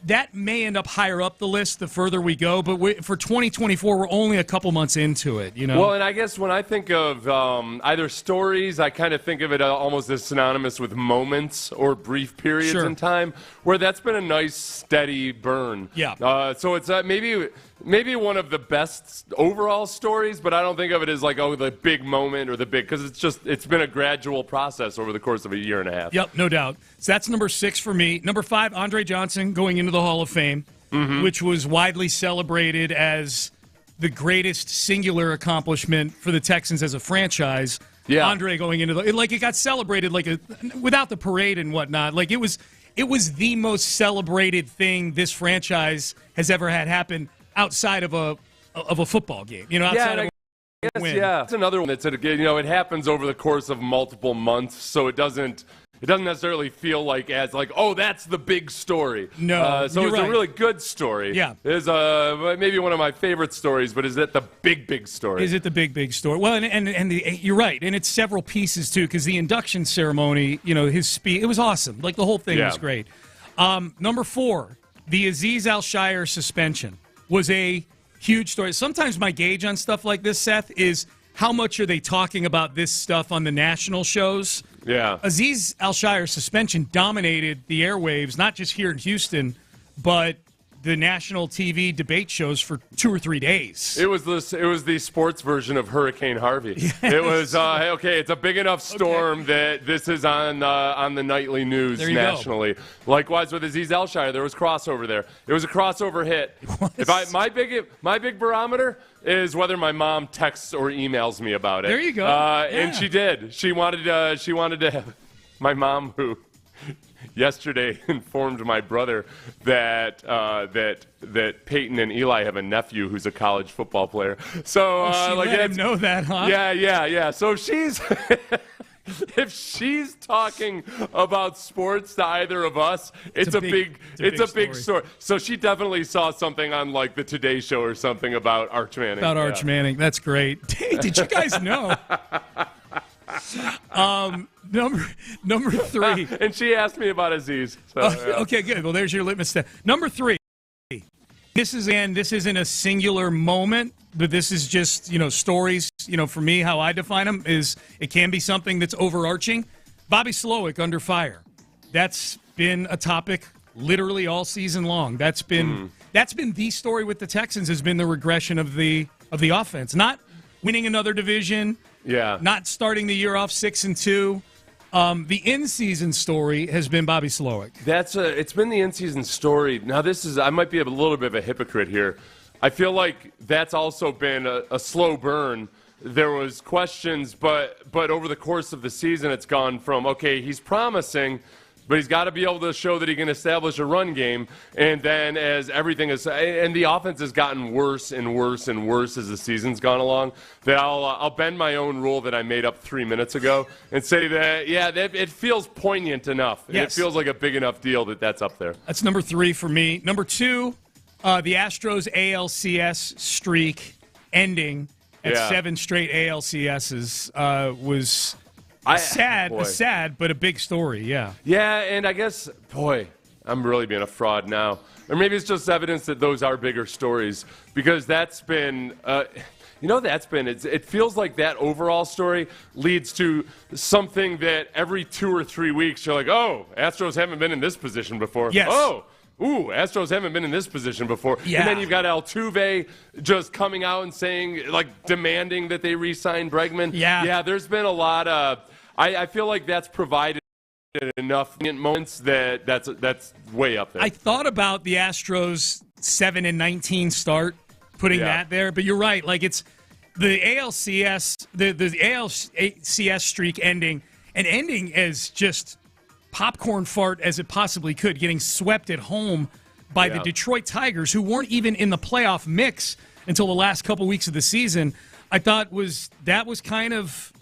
that may end up higher up the list the further we go, but for 2024, we're only a couple months into it, you know? Well, and I guess when I think of either stories, I kind of think of it almost as synonymous with moments or brief periods in time, where that's been a nice, steady burn. Yeah. So it's maybe one of the best overall stories, but I don't think of it as like, the big moment or because it's been a gradual process over the course of a year and a half. Yep, no doubt. So that's number 6 for me. Number 5, Andre Johnson going into the Hall of Fame, which was widely celebrated as the greatest singular accomplishment for the Texans as a franchise. Yeah. Andre going into it got celebrated without the parade and whatnot. Like it was the most celebrated thing this franchise has ever had happen outside of a football game, outside of a win. Yeah, it's another one that's it happens over the course of multiple months, so it doesn't necessarily feel like that's the big story. No, so it's a really good story. Yeah, it's maybe one of my favorite stories, but is it the big story? Is it the big story? Well, and you're right, and it's several pieces too, because the induction ceremony, his speech, it was awesome. Like the whole thing was great. Number 4, the Azeez Al-Shaair suspension was a huge story. Sometimes my gauge on stuff like this, Seth, is how much are they talking about this stuff on the national shows? Yeah. Azeez Al-Shaair suspension dominated the airwaves, not just here in Houston, but the national TV debate shows for 2 or 3 days. It was the sports version of Hurricane Harvey. Yes. It was it's a big enough storm that this is on the nightly news nationally. Go. Likewise with Azeez Al-Shaair, there was crossover there. It was a crossover hit. My big barometer is whether my mom texts or emails me about it. There you go. And she did. She wanted to have my mom who yesterday informed my brother that Peyton and Eli have a nephew who's a college football player. So she let him know that, huh? Yeah. So if she's talking about sports to either of us, it's a big story. So she definitely saw something on like the Today Show or something about Arch Manning. Arch Manning. That's great. Hey, did you guys know? Number 3, and she asked me about Azeez. So, okay, good. Well, there's your litmus test. Number 3. This isn't a singular moment, but this is just stories. For me, how I define them is it can be something that's overarching. Bobby Slowick under fire. That's been a topic literally all season long. That's been the story with the Texans, has been the regression of the offense, not winning another division. Yeah. Not starting the year off 6-2. The in-season story has been Bobby Slowick. It's been the in-season story. Now I might be a little bit of a hypocrite here. I feel like that's also been a slow burn. There was questions, but over the course of the season, it's gone from, okay, he's promising, but he's got to be able to show that he can establish a run game. And then as everything is, and the offense has gotten worse and worse and worse as the season's gone along, that I'll bend my own rule that I made up 3 minutes ago and say that, it feels poignant enough. Yes. It feels like a big enough deal that's up there. That's number 3 for me. Number 2, the Astros ALCS streak ending at 7 straight ALCSs was... A sad, but a big story, yeah. Yeah, and I guess, I'm really being a fraud now. Or maybe it's just evidence that those are bigger stories, because that's been, it feels like that overall story leads to something that every 2 or 3 weeks you're like, oh, Astros haven't been in this position before. Yes. Astros haven't been in this position before. Yeah. And then you've got Altuve just coming out and saying, like, demanding that they re-sign Bregman. Yeah. Yeah, there's been a lot of, I feel like that's provided enough moments that's way up there. I thought about the Astros 7-19 start, putting that there, but you're right. Like, it's the ALCS, the ALCS streak ending as just popcorn fart as it possibly could, getting swept at home by the Detroit Tigers, who weren't even in the playoff mix until the last couple weeks of the season. I thought that was kind of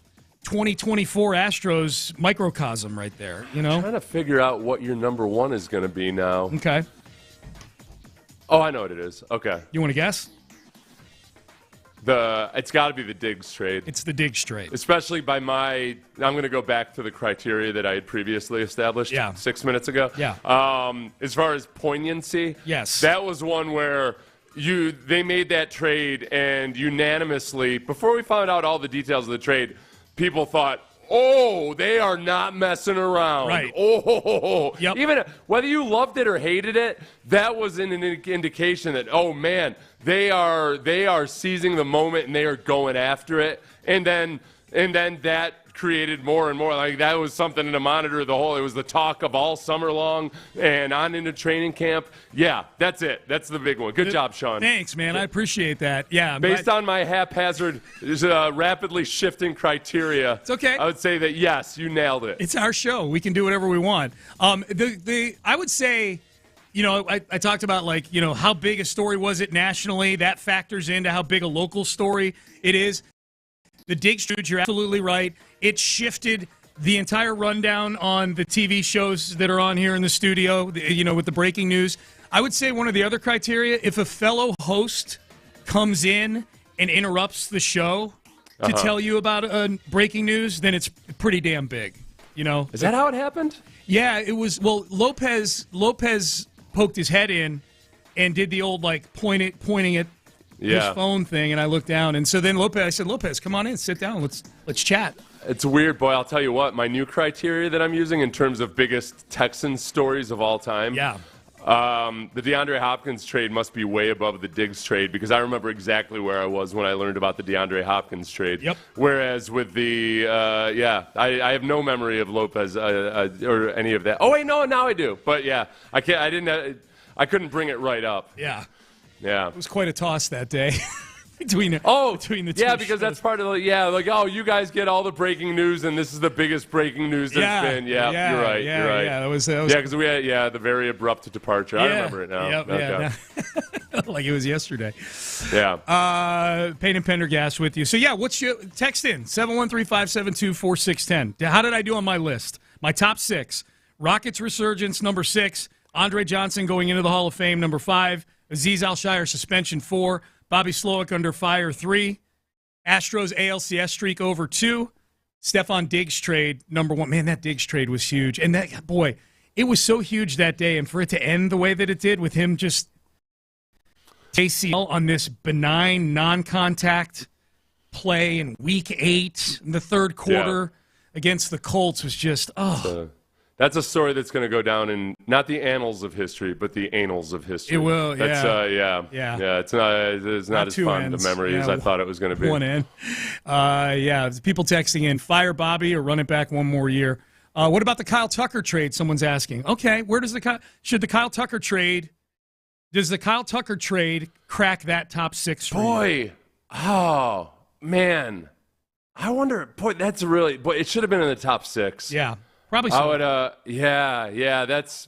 2024 Astros microcosm right there, you know? I'm trying to figure out what your number one is going to be now. Okay. Oh, I know what it is. Okay. You want to guess? It's got to be the Diggs trade. It's the Diggs trade. Especially by I'm going to go back to the criteria that I had previously established 6 minutes ago. Yeah. As far as poignancy, yes, that was one where they made that trade, and unanimously, before we found out all the details of the trade, people thought, oh, they are not messing around. Right. Oh, yep. Even whether you loved it or hated it, that was an indication that, oh, man, they are seizing the moment and they are going after it. And then that created more and more. Like, that was something to monitor the whole. It was the talk of all summer long and on into training camp. Yeah, that's it. That's the big one. Good job, Sean. Thanks, man. I appreciate that. Yeah. Based on my haphazard, rapidly shifting criteria, it's okay. I would say that, yes, you nailed it. It's our show. We can do whatever we want. I would say, I talked about, like, how big a story was it nationally. That factors into how big a local story it is. The Diggs trade, you're absolutely right. It shifted the entire rundown on the TV shows that are on here in the studio, with the breaking news. I would say one of the other criteria, if a fellow host comes in and interrupts the show to tell you about breaking news, then it's pretty damn big. Is that how it happened? Yeah, it was. Well, Lopez poked his head in and did the old, like, pointing at his phone thing, and I looked down, and so then I said, Lopez, come on in, sit down, let's chat. It's weird, boy. I'll tell you what, my new criteria that I'm using in terms of biggest Texans stories of all time. Yeah. The DeAndre Hopkins trade must be way above the Diggs trade, because I remember exactly where I was when I learned about the DeAndre Hopkins trade. Yep. Whereas with the, I have no memory of Lopez or any of that. Oh wait, no, now I do. But yeah, I couldn't bring it right up. Yeah. Yeah. It was quite a toss that day. between the two because shows. That's part of you guys get all the breaking news, and this is the biggest breaking news there's been. Yeah, you're right. Yeah, you're right. Yeah, that was because we had the very abrupt departure. I remember it now. Yep, okay. Like it was yesterday. Yeah. Payne and Pendergast with you. So what's your text in 713-572-4610. How did I do on my list? My top 6: Rockets resurgence, number 6; Andre Johnson going into the Hall of Fame, number 5; Azeez Al-Shire suspension, 4; Bobby Slowick under fire, 3; Astros ALCS streak over, 2; Stephon Diggs trade, number 1. Man, that Diggs trade was huge. And that, boy, it was so huge that day. And for it to end the way that it did with him just ACL on this benign non-contact play in Week 8 in the third quarter against the Colts was just, That's a story that's going to go down in not the annals of history, but the annals of history. It will, yeah. It's not as fun of a memory as I thought it was going to be. One end. People texting in, fire Bobby or run it back one more year. What about the Kyle Tucker trade? Someone's asking. Okay, where does does the Kyle Tucker trade crack that top 6 for you? Oh, man. I wonder, that's really, it should have been in the top 6. Yeah. Probably so. I would, that's,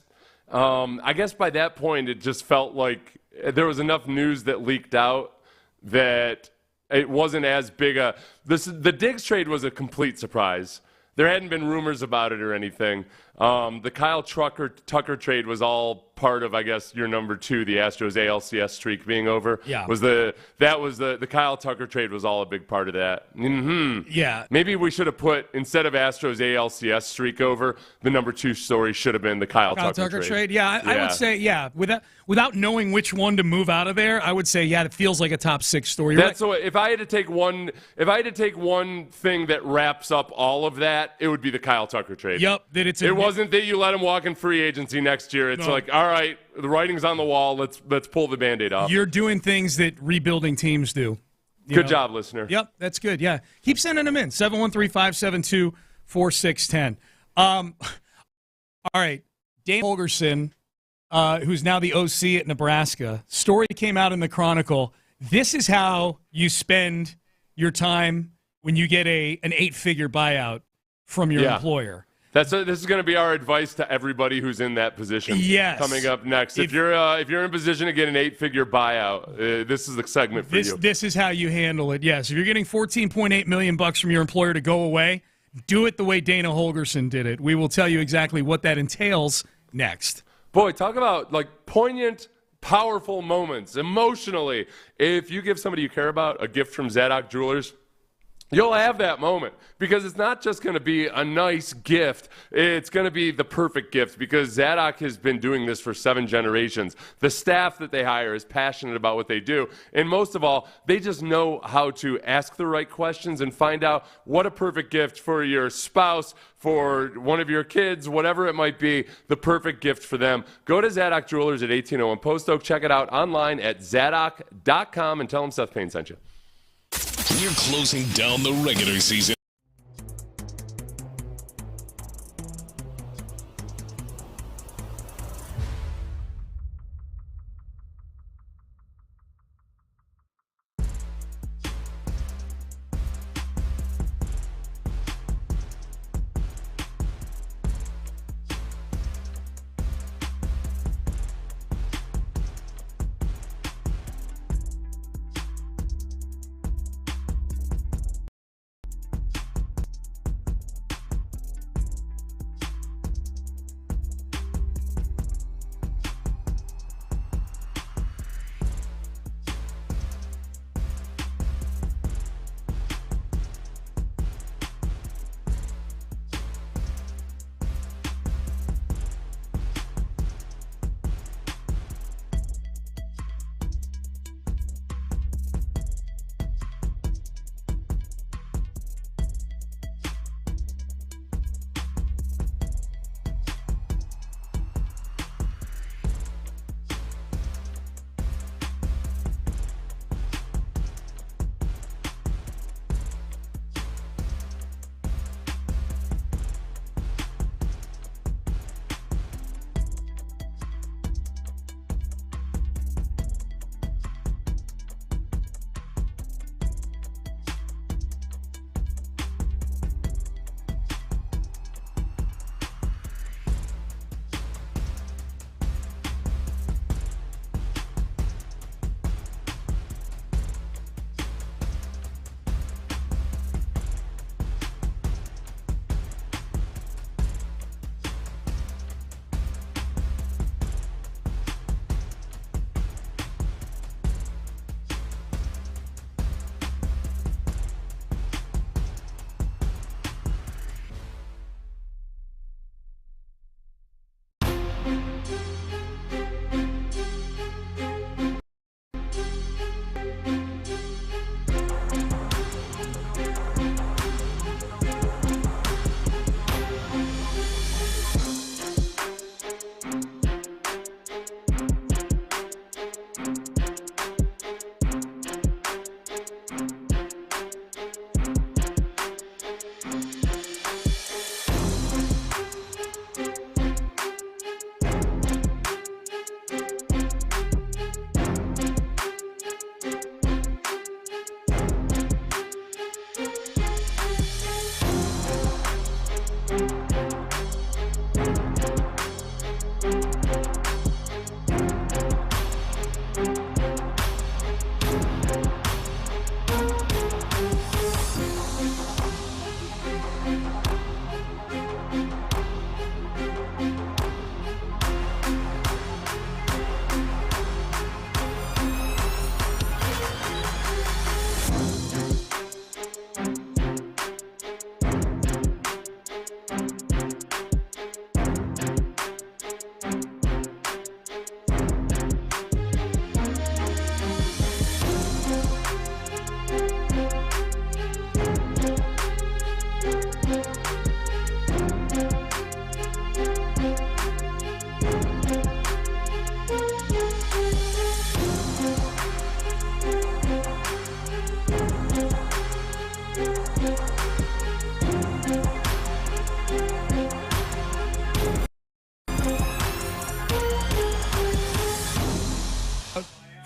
I guess by that point it just felt like there was enough news that leaked out that it wasn't as big the Diggs trade was a complete surprise. There hadn't been rumors about it or anything. The Kyle Tucker trade was all part of, I guess, your number 2, the Astros ALCS streak being over. Yeah. The Kyle Tucker trade was all a big part of that. Mm-hmm. Yeah. Maybe we should have put, instead of Astros ALCS streak over, the number 2 story should have been the Kyle Tucker trade. Yeah, I would say, without knowing which one to move out of there, I would say, it feels like a top 6 story. If I had to take one thing that wraps up all of that, it would be the Kyle Tucker trade. Yep. It wasn't that you let him walk in free agency next year. It's like, all right, the writing's on the wall. Let's pull the Band-Aid off. You're doing things that rebuilding teams do. Good job, listener. Yep, that's good. Yeah. Keep sending them in. 713-572-4610. All right. Dana Holgorsen, who's now the OC at Nebraska. Story came out in the Chronicle. This is how you spend your time when you get an 8-figure buyout from your employer. This is going to be our advice to everybody who's in that position. Yes. Coming up next, if you're in a position to get an 8-figure buyout, this is the segment for you. This is how you handle it. Yes, if you're getting $14.8 million from your employer to go away, do it the way Dana Holgorsen did it. We will tell you exactly what that entails next. Boy, talk about poignant, powerful moments emotionally. If you give somebody you care about a gift from Zadok Jewelers, you'll have that moment, because it's not just going to be a nice gift. It's going to be the perfect gift, because Zadok has been doing this for 7 generations. The staff that they hire is passionate about what they do. And most of all, they just know how to ask the right questions and find out what a perfect gift for your spouse, for one of your kids, whatever it might be, the perfect gift for them. Go to Zadok Jewelers at 1801 Post Oak. Check it out online at zadok.com and tell them Seth Payne sent you. We're closing down the regular season.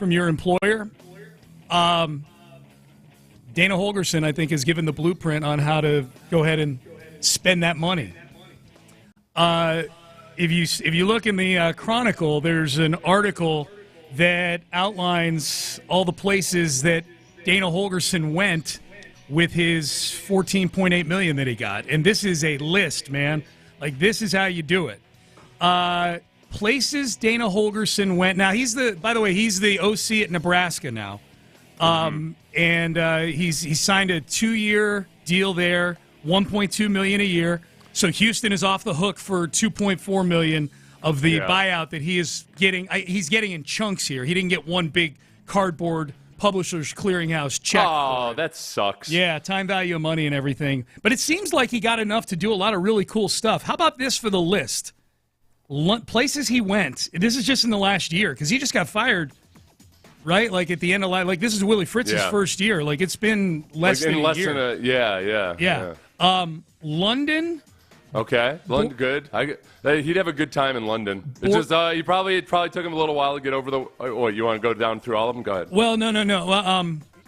from your employer, Dana Holgerson, I think, has given the blueprint on how to go ahead and spend that money. If you look in the Chronicle, there's an article that outlines all the places that Dana Holgerson went with his $14.8 million that he got, and this is a list, man. Like, this is how you do it. Places Dana Holgerson went. Now he's the OC at Nebraska now, and he's signed a 2-year deal there, $1.2 million a year. So Houston is off the hook for $2.4 million of the buyout that he is getting. He's getting in chunks here. He didn't get one big cardboard Publishers Clearinghouse check. Oh, that sucks. Yeah, time value of money and everything. But it seems like he got enough to do a lot of really cool stuff. How about this for the list? Places he went. This is just in the last year because he just got fired, right? Like at the end of like this is Willie Fritz's first year. Like it's been less than a year. Yeah. London. Okay, London, good. He'd have a good time in London. It's just it probably took him a little while to get over the. Oh, you want to go down through all of them? Go ahead. Well, no.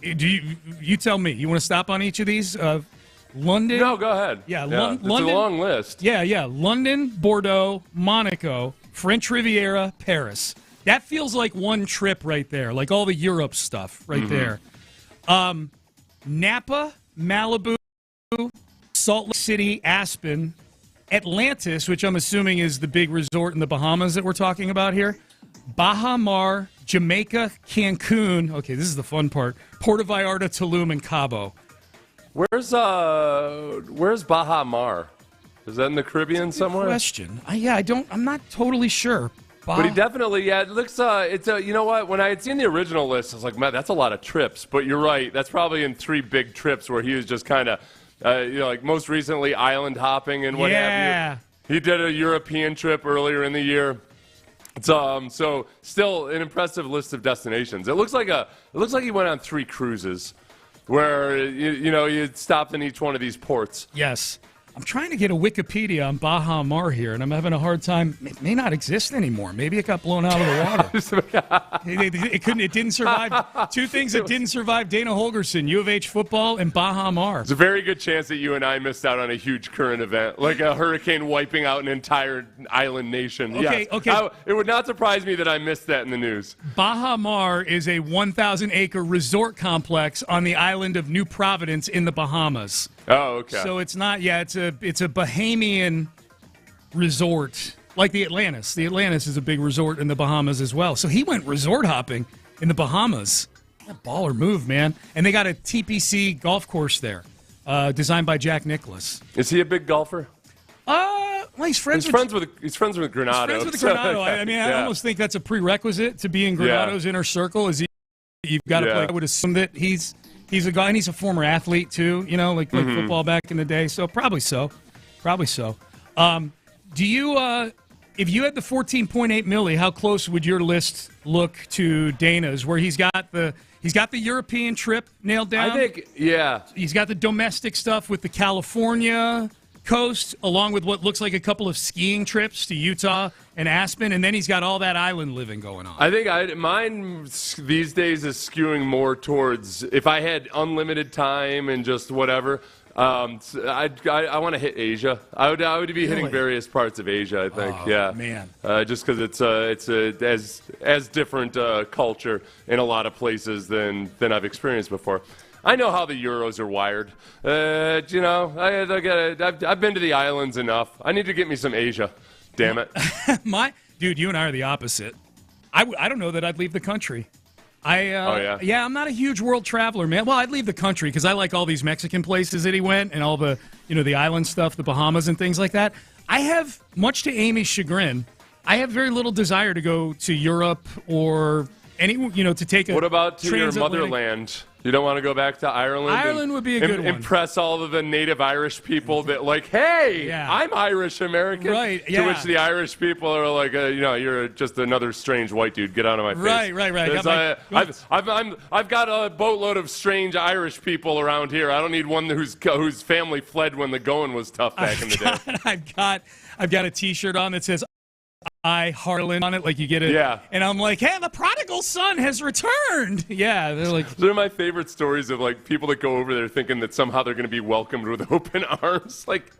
Do you tell me? You want to stop on each of these? London. No, go ahead. Yeah, London. It's a long list. Yeah. London, Bordeaux, Monaco, French Riviera, Paris. That feels like one trip right there. Like all the Europe stuff right there. Napa, Malibu, Salt Lake City, Aspen. Atlantis, which I'm assuming is the big resort in the Bahamas that we're talking about here. Baja Mar, Jamaica, Cancun. Okay, this is the fun part. Puerto Vallarta, Tulum, and Cabo. Where's Baja Mar? Is that in the Caribbean somewhere? Good question. I'm not totally sure. But he definitely, it looks, you know what? When I had seen the original list, I was like, man, that's a lot of trips. But you're right. That's probably in 3 big trips where he was just kind of, like most recently island hopping and what have you. He did a European trip earlier in the year. So still an impressive list of destinations. It looks like he went on 3 cruises where you stopped in each one of these ports. Yes. I'm trying to get a Wikipedia on Baja Mar here, and I'm having a hard time. It may not exist anymore. Maybe it got blown out of the water. It didn't survive. 2 things that didn't survive Dana Holgerson, U of H football and Baja Mar. There's a very good chance that you and I missed out on a huge current event, like a hurricane wiping out an entire island nation. Okay. It would not surprise me that I missed that in the news. Baja Mar is a 1,000-acre resort complex on the island of New Providence in the Bahamas. Oh, okay. So it's not, it's a Bahamian resort, like the Atlantis. The Atlantis is a big resort in the Bahamas as well. So he went resort hopping in the Bahamas. A baller move, man. And they got a TPC golf course there, designed by Jack Nicklaus. Is he a big golfer? Well, he's friends with Granado. He's friends with Granado. I almost think that's a prerequisite to be in Granado's inner circle. You've got to play. I would assume that he's a guy, and he's a former athlete too. Like football back in the day. So probably so. Do you, if you had the $14.8 million, how close would your list look to Dana's, where he's got the European trip nailed down? I think, he's got the domestic stuff with the California coast, along with what looks like a couple of skiing trips to Utah and Aspen, and then he's got all that island living going on. I think mine these days is skewing more towards, if I had unlimited time and just whatever, I want to hit Asia. I would be hitting various parts of Asia, I think. Man. Just because it's as different culture in a lot of places than I've experienced before. I know how the Euros are wired. I've been to the islands enough. I need to get me some Asia. Damn it. Dude, you and I are the opposite. I don't know that I'd leave the country. I'm not a huge world traveler, man. Well, I'd leave the country because I like all these Mexican places that he went and all the, the island stuff, the Bahamas and things like that. I have, much to Amy's chagrin, I have very little desire to go to Europe or to take a What about to your motherland? You don't want to go back to Ireland? Ireland would be a good one. Impress all of the native Irish people that, hey, I'm Irish-American. Right, To which the Irish people are like, you're just another strange white dude. Get out of my face. Right. I've got a boatload of strange Irish people around here. I don't need one whose family fled when the going was tough back in the day. I've got a T-shirt on that says, I Harlan on it, like you get it. Yeah. And I'm like, hey, the prodigal son has returned. Yeah, they're like. They're my favorite stories of like people that go over there thinking that somehow they're going to be welcomed with open arms. Like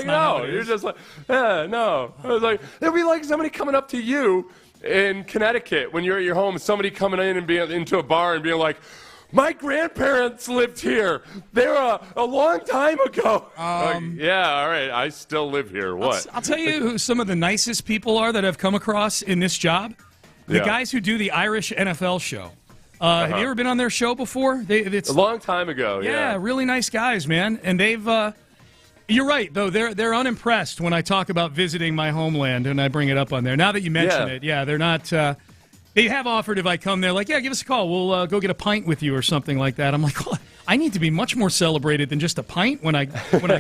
no, you're just like, yeah, no. I was like, it'd be like somebody coming up to you in Connecticut when you're at your home, somebody coming in and being into a bar and being like, my grandparents lived here. They were a long time ago. Yeah, all right. I still live here. What? I'll tell you who some of the nicest people are that I've come across in this job. The guys who do the Irish NFL show. Have you ever been on their show before? It's a long time ago. Yeah, really nice guys, man. And they've. You're right, though. They're unimpressed when I talk about visiting my homeland and I bring it up on there. Now that you mention it, they're not. They have offered if I come there, like, yeah, give us a call. We'll go get a pint with you or something like that. I'm like, well, I need to be much more celebrated than just a pint when I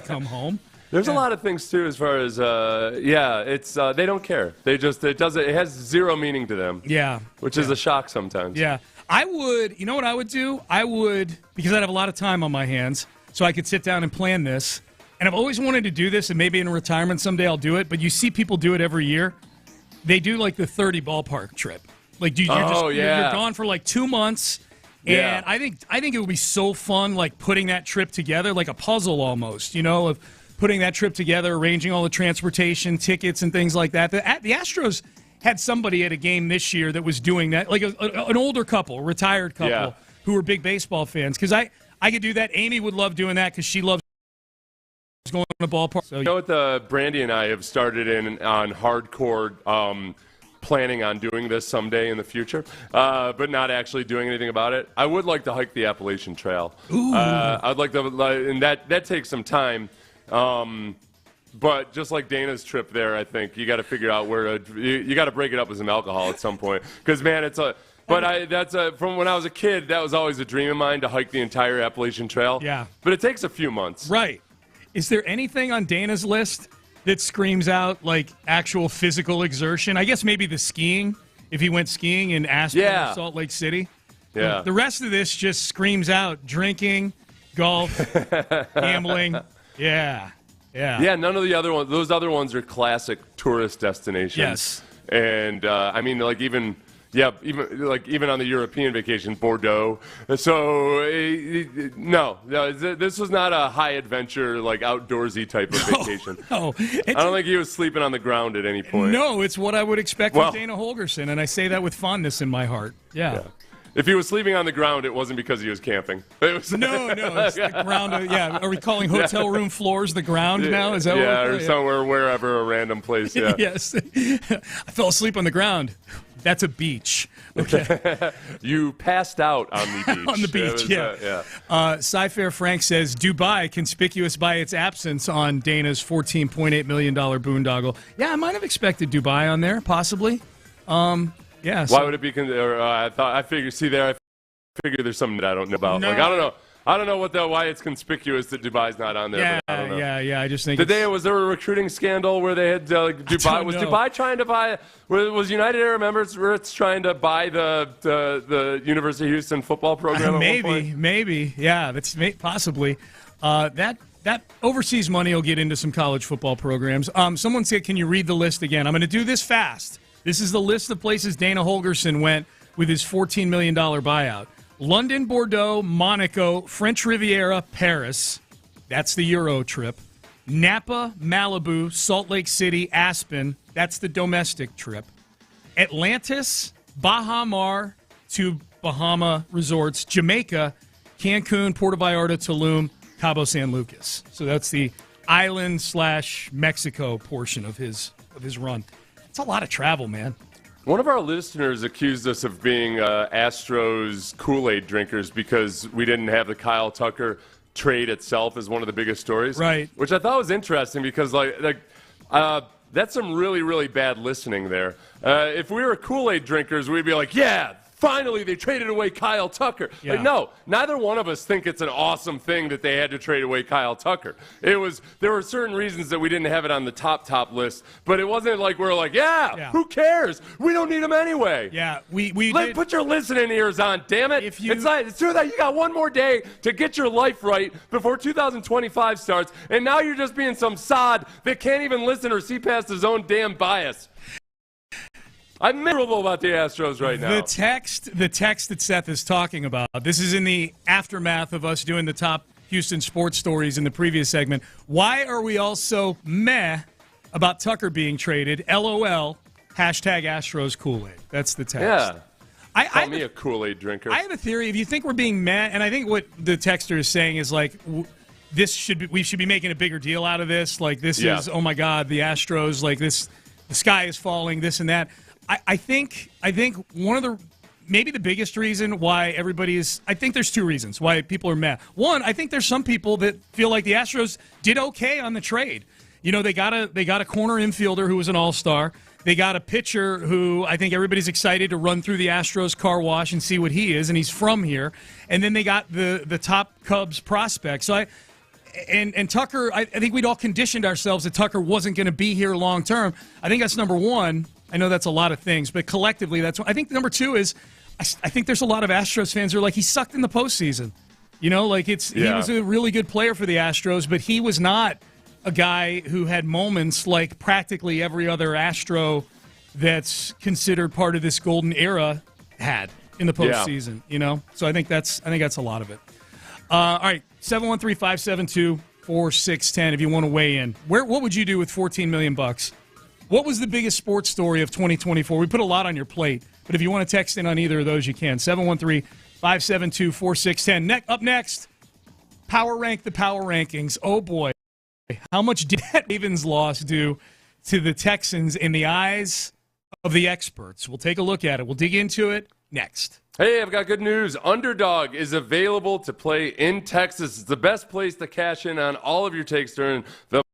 come home. There's a lot of things too, as far as it's they don't care. It has zero meaning to them. Yeah, which is a shock sometimes. Yeah, I would. You know what I would do? I would, because I'd have a lot of time on my hands, so I could sit down and plan this. And I've always wanted to do this, and maybe in retirement someday I'll do it. But you see people do it every year. They do like the 30 ballpark trip. Like you're gone for like 2 months, and I think it would be so fun, like putting that trip together, like a puzzle almost, of putting that trip together, arranging all the transportation, tickets, and things like that. The Astros had somebody at a game this year that was doing that, like an older couple, retired couple, who were big baseball fans. Because I could do that. Amy would love doing that because she loves going to the ballpark. So, you know what, Brandy and I have started on hardcore. Planning on doing this someday in the future, but not actually doing anything about it. I would like to hike the Appalachian Trail. I'd like to, and that takes some time. But just like Dana's trip there, I think you got to figure out where you got to break it up with some alcohol at some point. Because man, from when I was a kid, that was always a dream of mine to hike the entire Appalachian Trail. Yeah, but it takes a few months. Right. Is there anything on Dana's list that screams out like actual physical exertion? I guess maybe the skiing, if he went skiing in Aspen or Salt Lake City. Yeah. The rest of this just screams out drinking, golf, gambling. Yeah. None of the other ones. Those other ones are classic tourist destinations. Yes. And I mean, like even on the European vacation, Bordeaux. So no, this was not a high adventure, like outdoorsy type of vacation. No, I don't think he was sleeping on the ground at any point. No, it's what I would expect from Dana Holgerson, and I say that with fondness in my heart. Yeah. If he was sleeping on the ground, it wasn't because he was camping. No, it's the ground. Are we calling hotel room floors the ground now? Is that or somewhere, wherever, a random place. Yeah. Yes. I fell asleep on the ground. That's a beach. Okay. You passed out on the beach. On the beach, Cy-Fair Frank says, Dubai, conspicuous by its absence on Dana's $14.8 million boondoggle. Yeah, I might have expected Dubai on there, possibly. Why would it be? I figure there's something that I don't know about. No. Like I don't know why it's conspicuous that Dubai's not on there. But I don't know. Yeah. I just think was there a recruiting scandal where they had Dubai? Was Dubai trying to buy? Was United Arab Emirates trying to buy the University of Houston football program? Maybe. Yeah, that's possibly. That overseas money will get into some college football programs. Someone said, "Can you read the list again?" I'm going to do this fast. This is the list of places Dana Holgerson went with his $14 million buyout. London, Bordeaux, Monaco, French Riviera, Paris. That's the Euro trip. Napa, Malibu, Salt Lake City, Aspen. That's the domestic trip. Atlantis, Baha Mar, 2 Bahama resorts. Jamaica, Cancun, Puerto Vallarta, Tulum, Cabo San Lucas. So that's the island/Mexico portion of his run. It's a lot of travel, man. One of our listeners accused us of being Astros Kool-Aid drinkers because we didn't have the Kyle Tucker trade itself as one of the biggest stories. Right. Which I thought was interesting because that's some really, really bad listening there. If we were Kool-Aid drinkers, we'd be like, yeah, finally they traded away Kyle Tucker. Yeah. No, neither one of us think it's an awesome thing that they had to trade away Kyle Tucker. There were certain reasons that we didn't have it on the top list, but it wasn't like we're like, who cares? We don't need him anyway. Yeah, we did. Put your listening ears on, damn it. It's true that you got one more day to get your life right before 2025 starts, and now you're just being some sod that can't even listen or see past his own damn bias. I'm miserable about the Astros right now. The text that Seth is talking about, this is in the aftermath of us doing the top Houston sports stories in the previous segment. Why are we all so meh about Tucker being traded? LOL, hashtag Astros Kool-Aid. That's the text. Yeah. Call me a Kool-Aid drinker. I have a theory. If you think we're being meh, and I think what the texter is saying is like, we should be making a bigger deal out of this. Like this is, oh my God, the Astros, like this, the sky is falling, this and that. I think one of the maybe the biggest reason why everybody is, I think there's two reasons why people are mad. One, I think there's some people that feel like the Astros did okay on the trade. You know, they got a corner infielder who was an all-star. They got a pitcher who I think everybody's excited to run through the Astros car wash and see what he is, and he's from here. And then they got the top Cubs prospect. So and Tucker, I think we'd all conditioned ourselves that Tucker wasn't going to be here long term. I think that's number one. I know that's a lot of things, but collectively, that's what I think. Number two is I think there's a lot of Astros fans who are like, he sucked in the postseason. You know, like he was a really good player for the Astros, but he was not a guy who had moments like practically every other Astro that's considered part of this golden era had in the postseason. You know, so I think that's a lot of it. All right, 713-572-4610 if you want to weigh in. What would you do with $14 million? What was the biggest sports story of 2024? We put a lot on your plate, but if you want to text in on either of those, you can. 713-572-4610. Up next, Power Rank the Power Rankings. Oh, boy. How much did that Ravens loss do to the Texans in the eyes of the experts? We'll take a look at it. We'll dig into it next. Hey, I've got good news. Underdog is available to play in Texas. It's the best place to cash in on all of your takes during the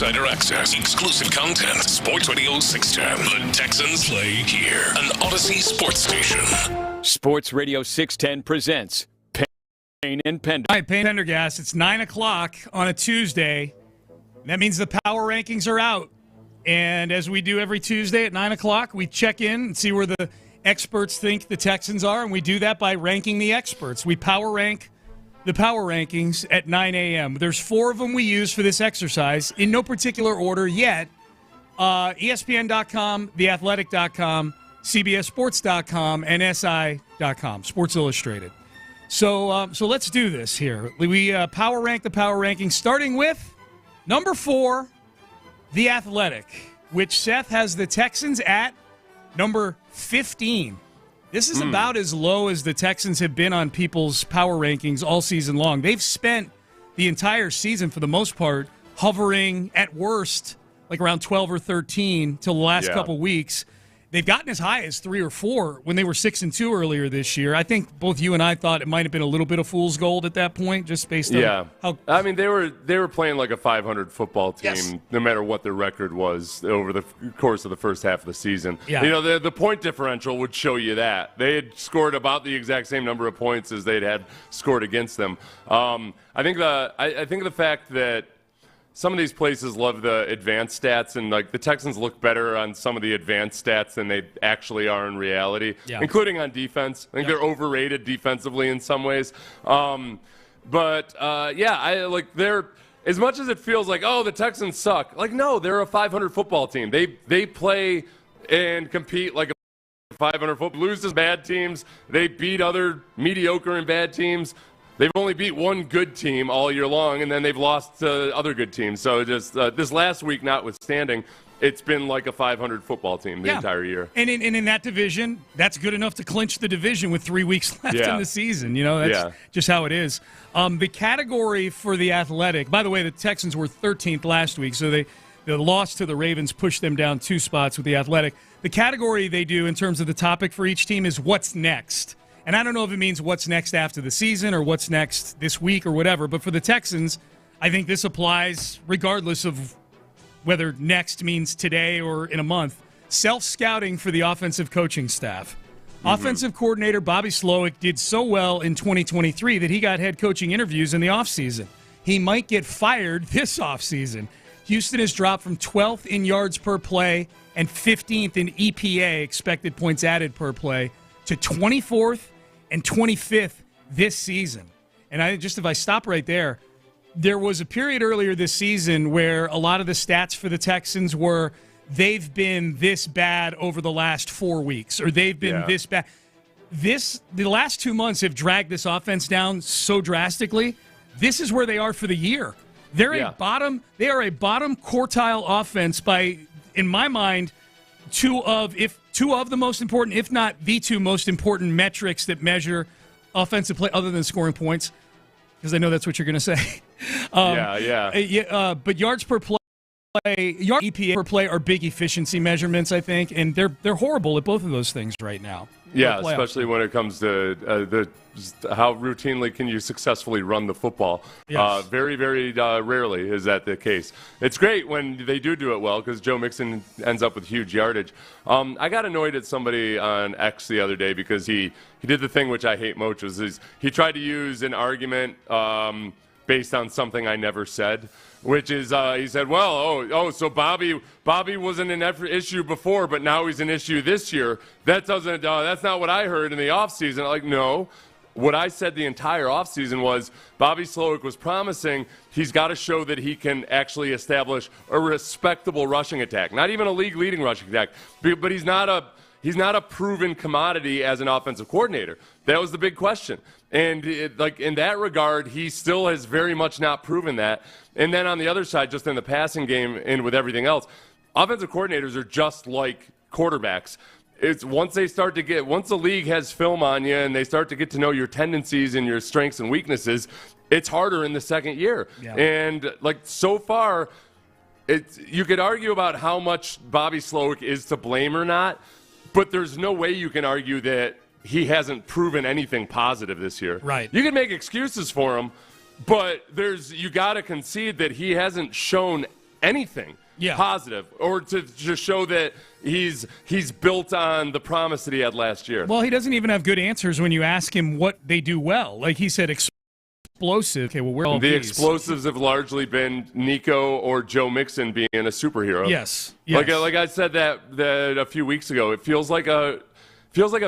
insider access, exclusive content. Sports Radio 610. The Texans play here. An Odyssey sports station. Sports Radio 610 presents Payne and Pendergast. All right, Payne and Pendergast. It's 9 o'clock on a Tuesday. That means the power rankings are out. And as we do every Tuesday at 9 o'clock, we check in and see where the experts think the Texans are, and we do that by ranking the experts. We power rank the power rankings at 9 a.m. There's 4 of them we use for this exercise in no particular order yet. ESPN.com, TheAthletic.com, CBSSports.com, and SI.com, Sports Illustrated. So let's do this here. We power rank the power rankings, starting with number 4, The Athletic, which Seth has the Texans at number 15. This is about as low as the Texans have been on people's power rankings all season long. They've spent the entire season, for the most part, hovering at worst like around 12 or 13 till the last couple weeks. They've gotten as high as 3 or 4 when they were 6-2 earlier this year. I think both you and I thought it might have been a little bit of fool's gold at that point, just based on how. I mean, they were playing like a 500 football team, no matter what their record was over the course of the first half of the season. Yeah. You know, the point differential would show you that they had scored about the exact same number of points as they'd had scored against them. I think the fact that some of these places love the advanced stats, and like the Texans look better on some of the advanced stats than they actually are in reality, including on defense. I think they're overrated defensively in some ways. I like they're, as much as it feels like, oh, the Texans suck. Like, no, they're a 500 football team. They play and compete like a 500 football. Lose to bad teams. They beat other mediocre and bad teams. They've only beat one good team all year long, and then they've lost to other good teams. So just this last week notwithstanding, it's been like a 500 football team the entire year. And in that division, that's good enough to clinch the division with 3 weeks left in the season. You know, that's just how it is. The category for The Athletic, by the way, the Texans were 13th last week, so the loss to the Ravens pushed them down 2 spots with The Athletic. The category they do in terms of the topic for each team is what's next. And I don't know if it means what's next after the season or what's next this week or whatever, but for the Texans, I think this applies regardless of whether next means today or in a month. Self-scouting for the offensive coaching staff. Offensive coordinator Bobby Slowick did so well in 2023 that he got head coaching interviews in the offseason. He might get fired this offseason. Houston has dropped from 12th in yards per play and 15th in EPA, expected points added per play, to 24th and 25th this season. And if I stop right there, there was a period earlier this season where a lot of the stats for the Texans were they've been this bad over the last 4 weeks, or they've been this bad. The last 2 months have dragged this offense down so drastically. This is where they are for the year. They are a bottom quartile offense by, in my mind, two of the most important, if not the 2 most important metrics that measure offensive play other than scoring points, because I know that's what you're going to say. But yards per play, yard EPA per play are big efficiency measurements, I think, and they're horrible at both of those things right now. Yeah, especially when it comes to how routinely can you successfully run the football. Yes. Very, very rarely is that the case. It's great when they do it well because Joe Mixon ends up with huge yardage. I got annoyed at somebody on X the other day because he did the thing which I hate most, is he tried to use an argument based on something I never said. Which is, he said, well, so Bobby wasn't an issue before, but now he's an issue this year. That's not what I heard in the offseason. Like, no. What I said the entire offseason was Bobby Slowick was promising he's got to show that he can actually establish a respectable rushing attack. Not even a league-leading rushing attack, but he's not a proven commodity as an offensive coordinator. That was the big question. And in that regard, he still has very much not proven that. And then on the other side, just in the passing game and with everything else, offensive coordinators are just like quarterbacks. It's once the league has film on you and they start to get to know your tendencies and your strengths and weaknesses, it's harder in the second year. Yeah. And so far, you could argue about how much Bobby Slowick is to blame or not, but there's no way you can argue that he hasn't proven anything positive this year. Right. You can make excuses for him, but you got to concede that he hasn't shown anything positive, or to just show that he's built on the promise that he had last year. Well, he doesn't even have good answers when you ask him what they do well. Like he said, explosive. Okay, well, we're all the explosives have largely been Nico or Joe Mixon being a superhero. Yes. Like I said that a few weeks ago. It feels like a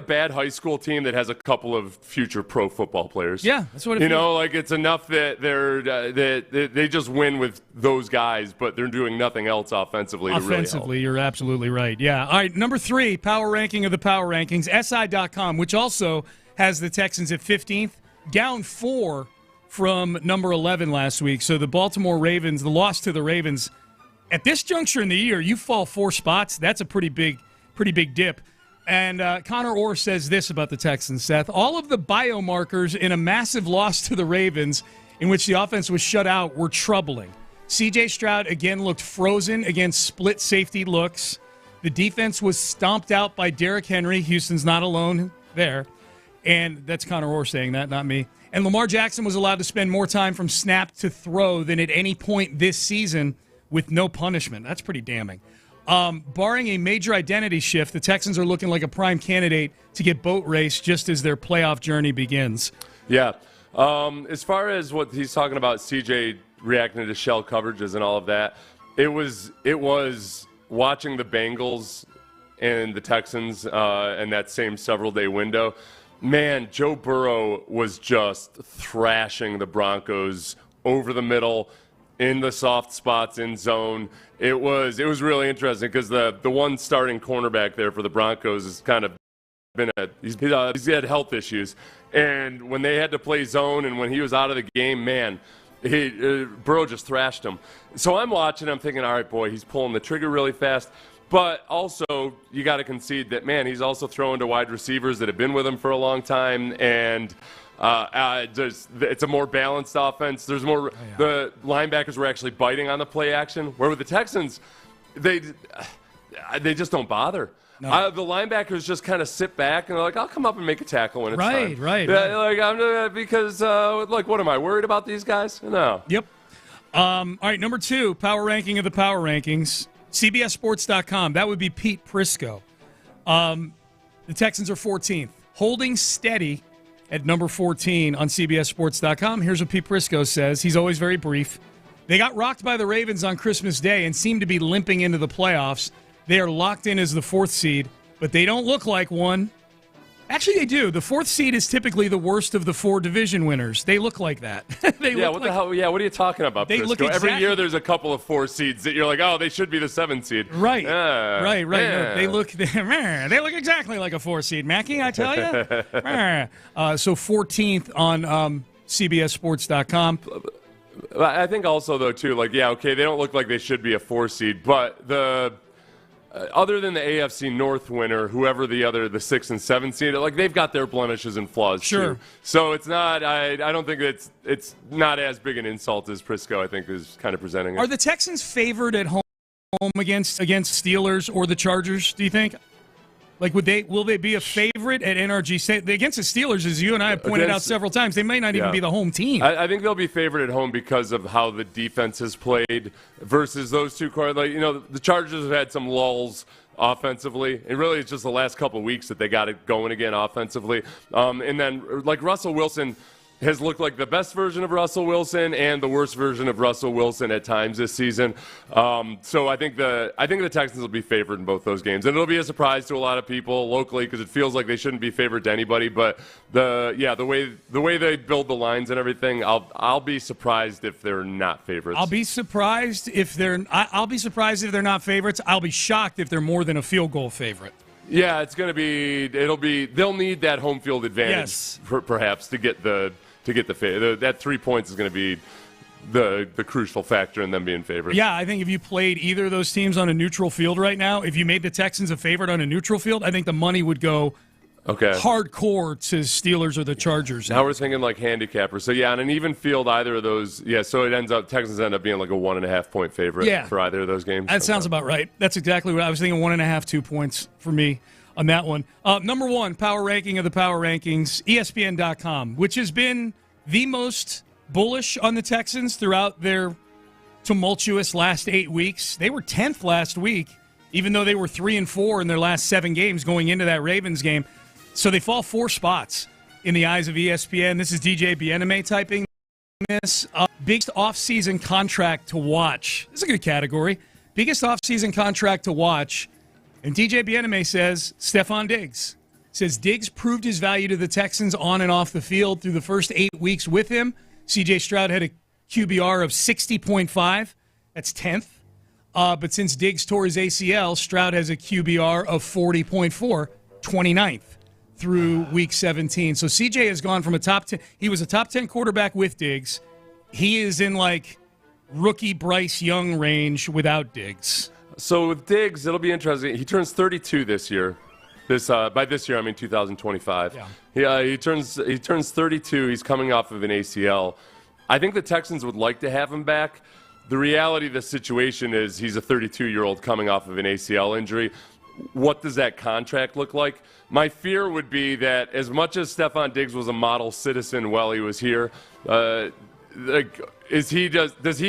bad high school team that has a couple of future pro football players. Yeah, that's what it feels. Like it's enough that they just win with those guys, but they're doing nothing else offensively. Offensively, you're absolutely right. Yeah. All right, number 3, power ranking of the power rankings, SI.com, which also has the Texans at 15th, down 4 from number 11 last week. So the Baltimore Ravens, the loss to the Ravens, at this juncture in the year, you fall 4 spots. That's a pretty big dip. And Connor Orr says this about the Texans, Seth. All of the biomarkers in a massive loss to the Ravens in which the offense was shut out were troubling. C.J. Stroud again looked frozen against split safety looks. The defense was stomped out by Derrick Henry. Houston's not alone there. And that's Connor Orr saying that, not me. And Lamar Jackson was allowed to spend more time from snap to throw than at any point this season with no punishment. That's pretty damning. Barring a major identity shift, the Texans are looking like a prime candidate to get boat race just as their playoff journey begins. Yeah. As far as what he's talking about, CJ reacting to shell coverages and all of that, it was watching the Bengals and the Texans in that same several-day window. Man, Joe Burrow was just thrashing the Broncos over the middle, in the soft spots, in zone. It was really interesting because the one starting cornerback there for the Broncos has kind of been he's had health issues, and when they had to play zone and when he was out of the game, man, Burrow just thrashed him. So I'm watching, I'm thinking, all right, boy, he's pulling the trigger really fast. But also, you got to concede that, man, he's also throwing to wide receivers that have been with him for a long time, and it's a more balanced offense. There's more. The linebackers were actually biting on the play action, where with the Texans, they just don't bother. No. The linebackers just kind of sit back and they're like, "I'll come up and make a tackle when it's time." Right. Like I'm because what am I worried about these guys? No. Yep. All right, number 2, power ranking of the power rankings. CBSSports.com. That would be Pete Prisco. The Texans are 14th, holding steady at number 14 on CBSSports.com. Here's what Pete Prisco says. He's always very brief. They got rocked by the Ravens on Christmas Day and seem to be limping into the playoffs. They are locked in as the 4th seed, but they don't look like one. Actually, they do. The 4th seed is typically the worst of the 4 division winners. They look like that. The hell? Yeah, what are you talking about, Prisco? Every year there's a couple of 4 seeds that you're like, oh, they should be the 7th seed. Right. Right. No, they look exactly like a 4 seed, Mackie, I tell you. So 14th on CBSSports.com. I think also, though, too, they don't look like they should be a 4 seed, but other than the AFC North winner, whoever the 6th and 7th seed, they've got their blemishes and flaws too. So it's not. I don't think it's not as big an insult as Prisco, I think, is kind of presenting it. Are the Texans favored at home against Steelers or the Chargers? Do you think? Will they be a favorite at NRG against the Steelers? As you and I have pointed out several times, they may not even be the home team. I think they'll be favored at home because of how the defense has played versus those two. The Chargers have had some lulls offensively. And really, it's just the last couple of weeks that they got it going again offensively. And then, Russell Wilson has looked like the best version of Russell Wilson and the worst version of Russell Wilson at times this season. So I think the Texans will be favored in both those games, and it'll be a surprise to a lot of people locally because it feels like they shouldn't be favored to anybody. But the way they build the lines and everything, I'll be surprised if they're not favorites. I'll be surprised if they're not favorites. I'll be shocked if they're more than a field goal favorite. Yeah, they'll need that home field advantage perhaps to get that 3 points is going to be the crucial factor in them being favored. Yeah, I think if you played either of those teams on a neutral field right now, if you made the Texans a favorite on a neutral field, I think the money would go hardcore to Steelers or the Chargers. Now we're thinking handicapper. So on an even field, either of those, so Texans end up being a 1.5 point favorite for either of those games. That sounds about right. That's exactly what I was thinking. 1.5, 2 points for me on that one. Number 1, power ranking of the power rankings, ESPN.com, which has been the most bullish on the Texans throughout their tumultuous last 8 weeks. They were 10th last week, even though they were 3-4 in their last 7 games going into that Ravens game. So they fall 4 spots in the eyes of ESPN. This is DJ Bieneme typing this. Biggest offseason contract to watch. This is a good category. Biggest offseason contract to watch. And DJ Bieneme says Stephon Diggs. Says Diggs proved his value to the Texans on and off the field through the first 8 weeks with him. C.J. Stroud had a QBR of 60.5. That's 10th. But since Diggs tore his ACL, Stroud has a QBR of 40.4, 29th through week 17. So CJ has gone from a top 10. He was a top 10 quarterback with Diggs. He is in like rookie Bryce Young range without Diggs. So with Diggs, it'll be interesting. He turns 32 this year. By this year, I mean 2025. Yeah. He turns 32. He's coming off of an ACL. I think the Texans would like to have him back. The reality of the situation is he's a 32-year-old coming off of an ACL injury. What does that contract look like? My fear would be that as much as Stephon Diggs was a model citizen while he was here, does he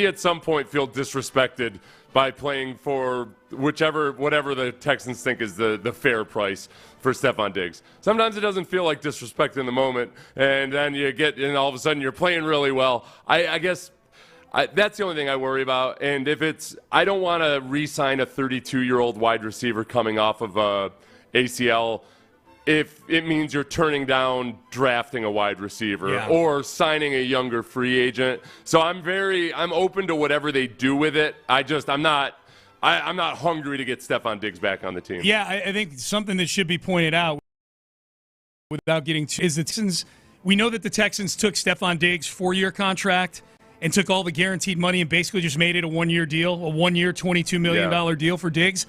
at some point feel disrespected by playing for whatever the Texans think is the fair price for Stephon Diggs? Sometimes it doesn't feel like disrespect in the moment, and then and all of a sudden you're playing really well. I guess that's the only thing I worry about. And I don't want to re-sign a 32-year-old wide receiver coming off of a ACL if it means you're turning down drafting a wide receiver or signing a younger free agent. So I'm open to whatever they do with it. I'm not hungry to get Stephon Diggs back on the team. Yeah, I think something that should be pointed out without getting to is the Texans. We know that the Texans took Stephon Diggs' 4-year contract and took all the guaranteed money and basically just made it a 1-year deal, a 1-year, $22 million deal for Diggs.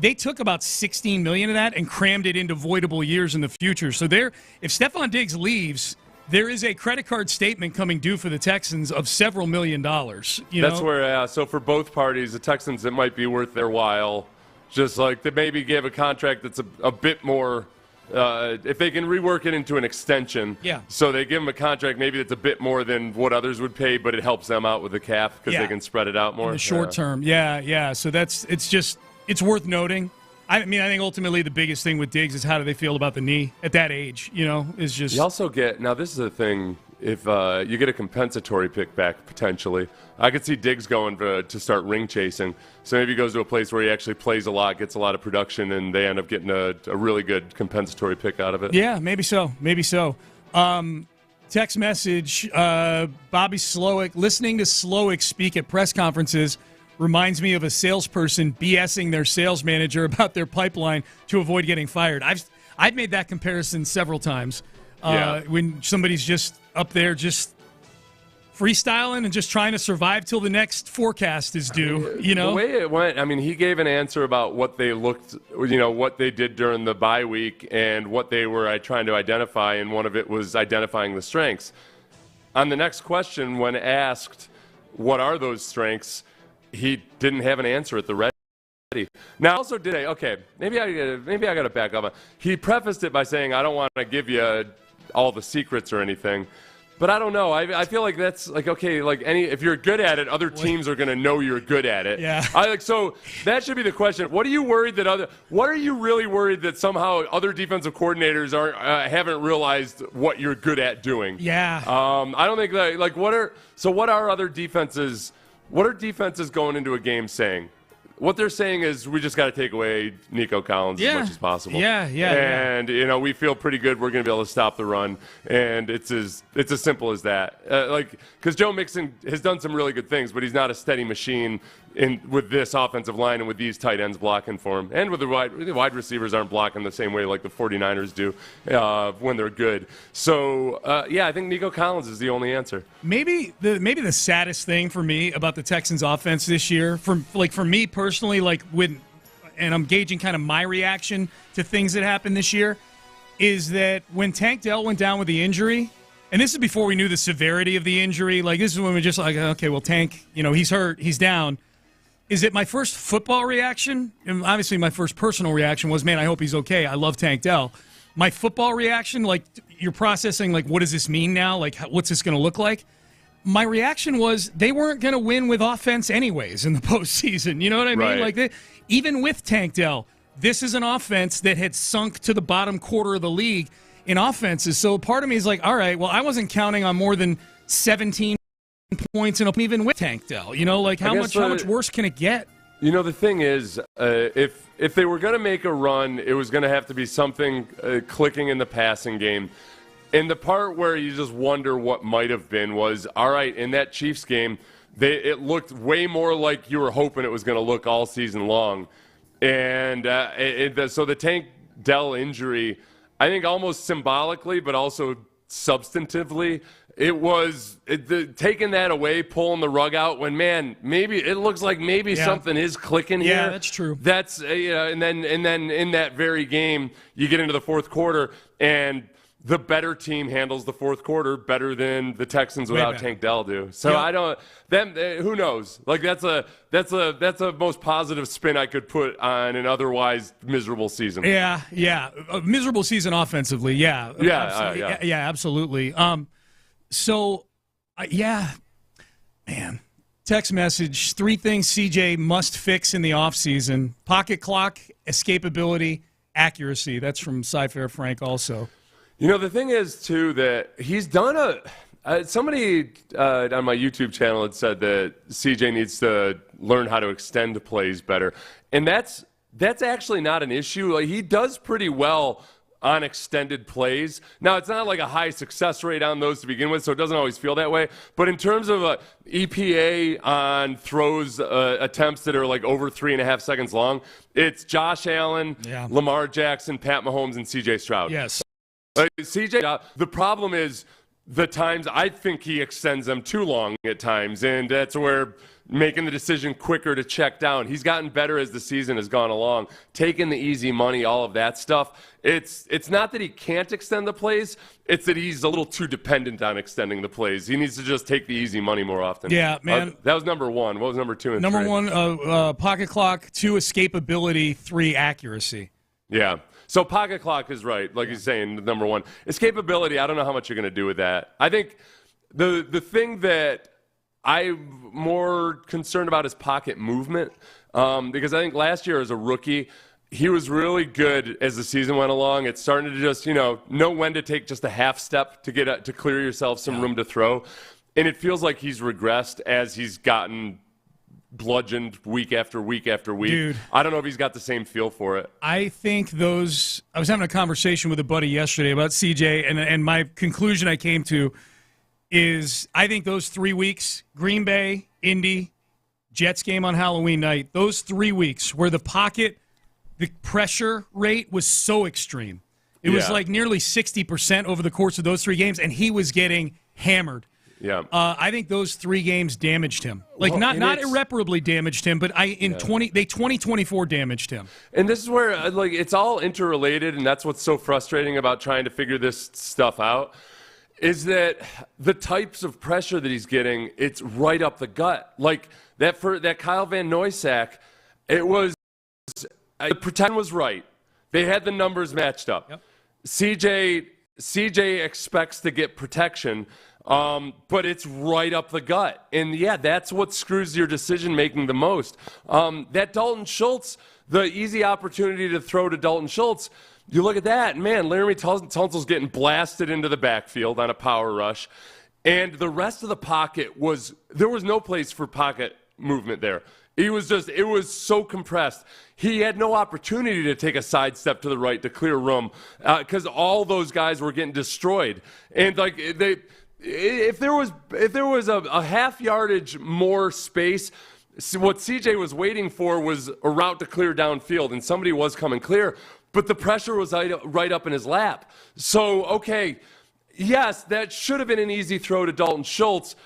They took about $16 million of that and crammed it into voidable years in the future. So if Stephon Diggs leaves, there is a credit card statement coming due for the Texans of several $1 million. That's where, so for both parties, the Texans, it might be worth their while. Just like to maybe give a contract that's a bit more, if they can rework it into an extension. Yeah. So they give them a contract maybe that's a bit more than what others would pay, but it helps them out with the cap because they can spread it out more. In the short term. Yeah. So it's worth noting. I think ultimately the biggest thing with Diggs is how do they feel about the knee at that age, is just... You also get... Now, this is the thing. If you get a compensatory pick back, potentially, I could see Diggs going to start ring chasing. So maybe he goes to a place where he actually plays a lot, gets a lot of production, and they end up getting a really good compensatory pick out of it. Yeah, maybe so. Text message, Bobby Slowick. Listening to Slowick speak at press conferences reminds me of a salesperson BSing their sales manager about their pipeline to avoid getting fired. I've made that comparison several times. When somebody's just up there just freestyling and just trying to survive till the next forecast is due, The way it went, he gave an answer about what they what they did during the bye week and what they were trying to identify, and one of it was identifying the strengths. On the next question, when asked, what are those strengths, he didn't have an answer at the ready. Now, also today, maybe I got to back up. He prefaced it by saying, I don't want to give you all the secrets or anything. But I don't know. I feel like that's if you're good at it, other teams are going to know you're good at it. Yeah. So that should be the question. What are you really worried that somehow other defensive coordinators haven't realized what you're good at doing? Yeah. I don't think that what are other defenses? What are defenses going into a game saying? What they're saying is we just got to take away Nico Collins as much as possible. Yeah. And we feel pretty good. We're going to be able to stop the run, and it's as simple as that. Because Joe Mixon has done some really good things, but he's not a steady machine with this offensive line and with these tight ends blocking for him, and with the wide receivers aren't blocking the same way like the 49ers do when they're good. So I think Nico Collins is the only answer. Maybe the saddest thing for me about the Texans offense this year, for me personally, and I'm gauging kind of my reaction to things that happened this year, is that when Tank Dell went down with the injury, and this is before we knew the severity of the injury, this is when we're just like, okay, well, Tank, he's hurt, he's down. Is it my first football reaction? And obviously my first personal reaction was, man, I hope he's okay. I love Tank Dell. My football reaction, you're processing, what does this mean now? What's this going to look like? my reaction was they weren't going to win with offense anyways in the postseason. You know what I mean? Right. Like, even with Tank Dell, this is an offense that had sunk to the bottom quarter of the league in offenses. So part of me is like, all right, well, I wasn't counting on more than 17 points, and even with Tank Dell. You know, like, how much worse can it get? You know, the thing is, if they were going to make a run, it was going to have to be something clicking in the passing game. And the part where you just wonder what might have been was, all right, in that Chiefs game, it looked way more like you were hoping it was going to look all season long. And so the Tank Dell injury, I think almost symbolically, but also substantively, it was taking that away, pulling the rug out when, man, maybe it looks like something is clicking here. Yeah, that's true. That's and then in that very game, you get into the fourth quarter, and the better team handles the fourth quarter better than the Texans without Tank Dell do. So I don't. Who knows? Like, that's a most positive spin I could put on an otherwise miserable season. Yeah, a miserable season offensively. Yeah, absolutely. Man. Text message: 3 things CJ must fix in the offseason: pocket clock, escapability, accuracy. That's from Cy-Fair Frank also. You know, the thing is, too, that he's done somebody on my YouTube channel had said that CJ needs to learn how to extend plays better. And that's actually not an issue. Like, he does pretty well on extended plays. Now, it's not like a high success rate on those to begin with, so it doesn't always feel that way. But in terms of EPA on throws, attempts that are like over 3.5 seconds long, it's Josh Allen, Lamar Jackson, Pat Mahomes, and CJ Stroud. Yes. CJ, the problem is the times I think he extends them too long at times, and that's where making the decision quicker to check down. He's gotten better as the season has gone along, taking the easy money, all of that stuff. It's not that he can't extend the plays, it's that he's a little too dependent on extending the plays. He needs to just take the easy money more often. Yeah, man. That was number 1. What was number 2 and 3? Number 1, pocket clock. 2, escapability. 3, accuracy. Yeah. So pocket clock is right, like he's saying, number 1. Escapability, I don't know how much you're going to do with that. I think the thing that I'm more concerned about is pocket movement, because I think last year as a rookie, he was really good as the season went along. It's starting to just, know when to take just a half step to clear yourself some room to throw. And it feels like he's regressed as he's gotten bludgeoned week after week after week. Dude, I don't know if he's got the same feel for it. I think I was having a conversation with a buddy yesterday about CJ, and my conclusion I came to is I think those 3 weeks, Green Bay, Indy, Jets game on Halloween night, those 3 weeks where the pressure rate was so extreme. It was like nearly 60% over the course of those 3 games, and he was getting hammered. Yeah, I think those 3 games damaged him. Like, not irreparably damaged him, but 2024 damaged him. And this is where it's all interrelated, and that's what's so frustrating about trying to figure this stuff out. Is that the types of pressure that he's getting? It's right up the gut. Like that for that Kyle Van Noy sack, it was the pretend was right. They had the numbers matched up. Yep. CJ expects to get protection. But it's right up the gut. And, that's what screws your decision-making the most. That Dalton Schultz, the easy opportunity to throw to Dalton Schultz, you look at that, man, Laramie Tunsil's getting blasted into the backfield on a power rush. And the rest of the pocket there was no place for pocket movement there. It was so compressed. He had no opportunity to take a sidestep to the right to clear room because all those guys were getting destroyed. And, if there was a half yardage more space, what CJ was waiting for was a route to clear downfield, and somebody was coming clear, but the pressure was right up in his lap. So, okay, yes, that should have been an easy throw to Dalton Schultz,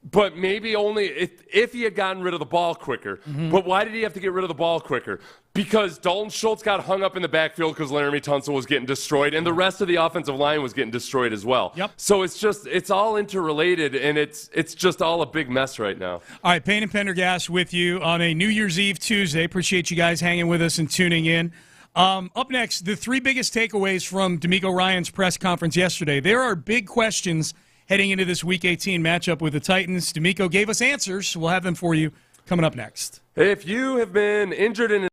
but maybe only if he had gotten rid of the ball quicker. Mm-hmm. But why did he have to get rid of the ball quicker? Because Dalton Schultz got hung up in the backfield because Laramie Tunsil was getting destroyed, and the rest of the offensive line was getting destroyed as well. Yep. So it's all interrelated, and it's just all a big mess right now. All right, Payne and Pendergast with you on a New Year's Eve Tuesday. Appreciate you guys hanging with us and tuning in. Up next, the 3 biggest takeaways from D'Amico Ryan's press conference yesterday. There are big questions heading into this Week 18 matchup with the Titans. D'Amico gave us answers. We'll have them for you coming up next. If you have been injured in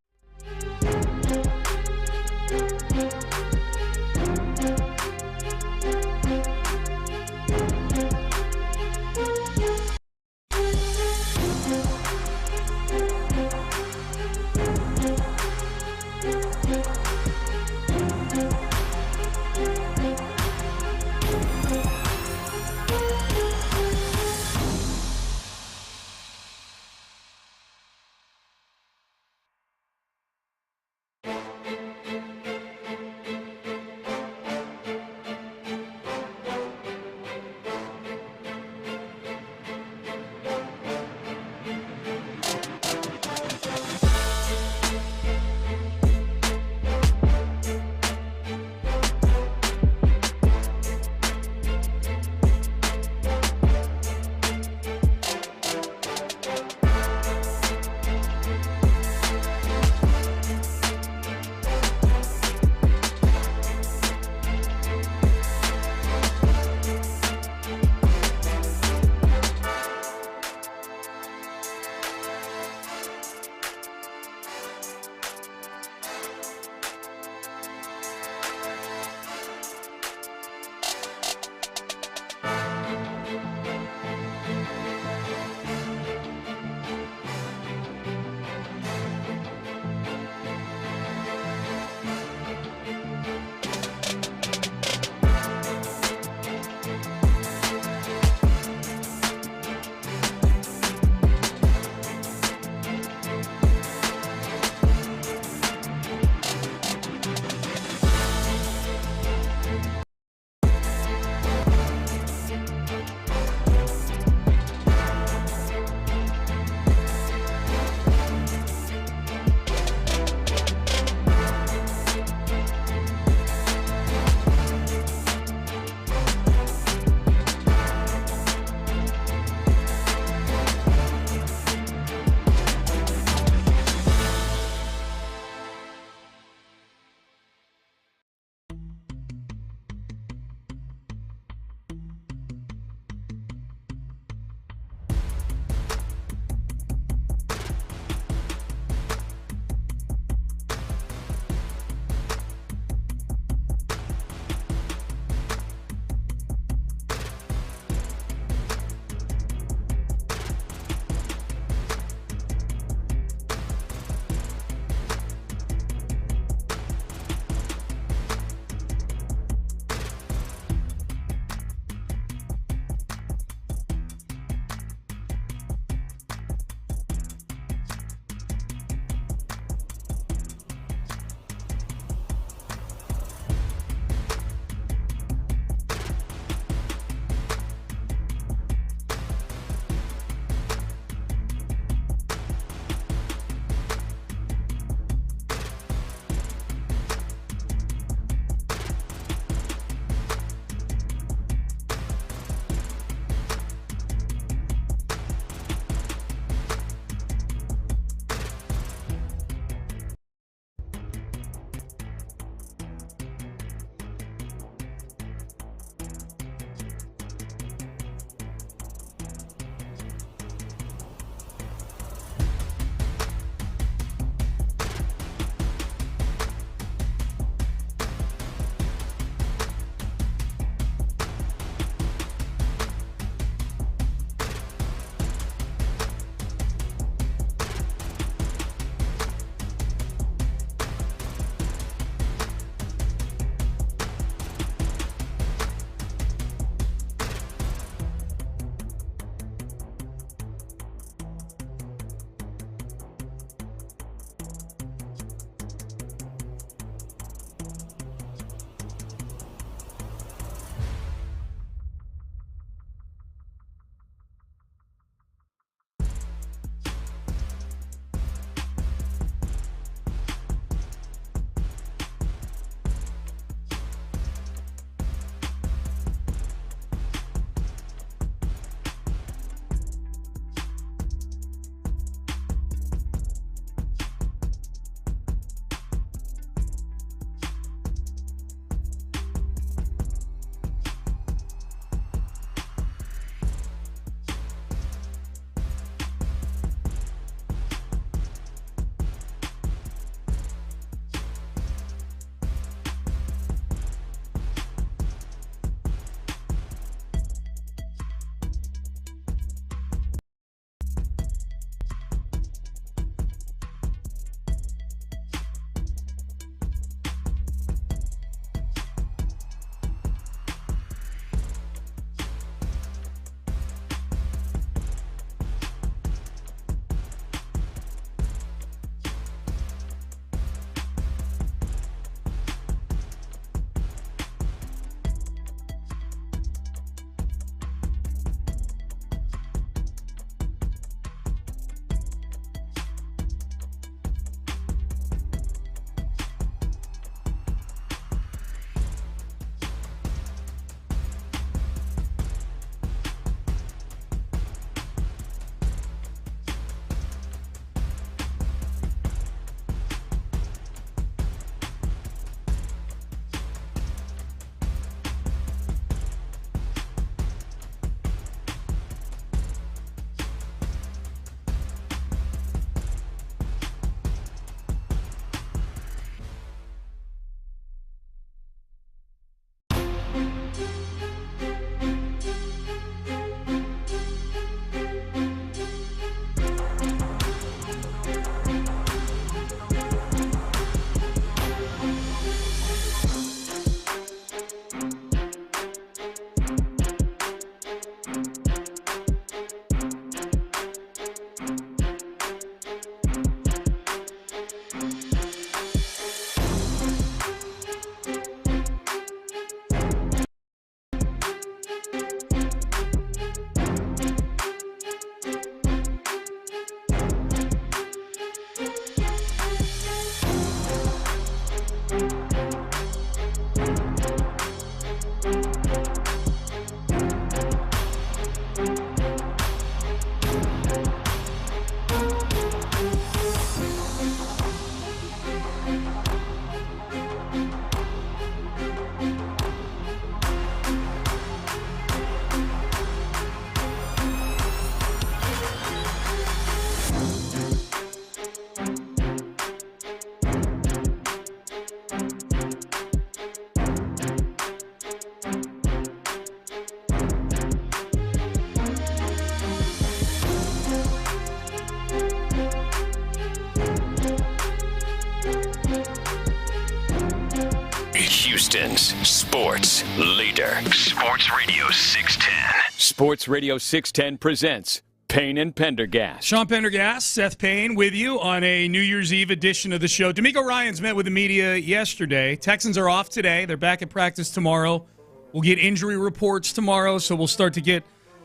Houston's sports leader. Sports Radio 610. Sports Radio 610 presents Payne and Pendergast. Sean Pendergast, Seth Payne with you on a New Year's Eve edition of the show. D'Amico Ryans met with the media yesterday. Texans are off today. They're back at practice tomorrow. We'll get injury reports tomorrow, so we'll start to get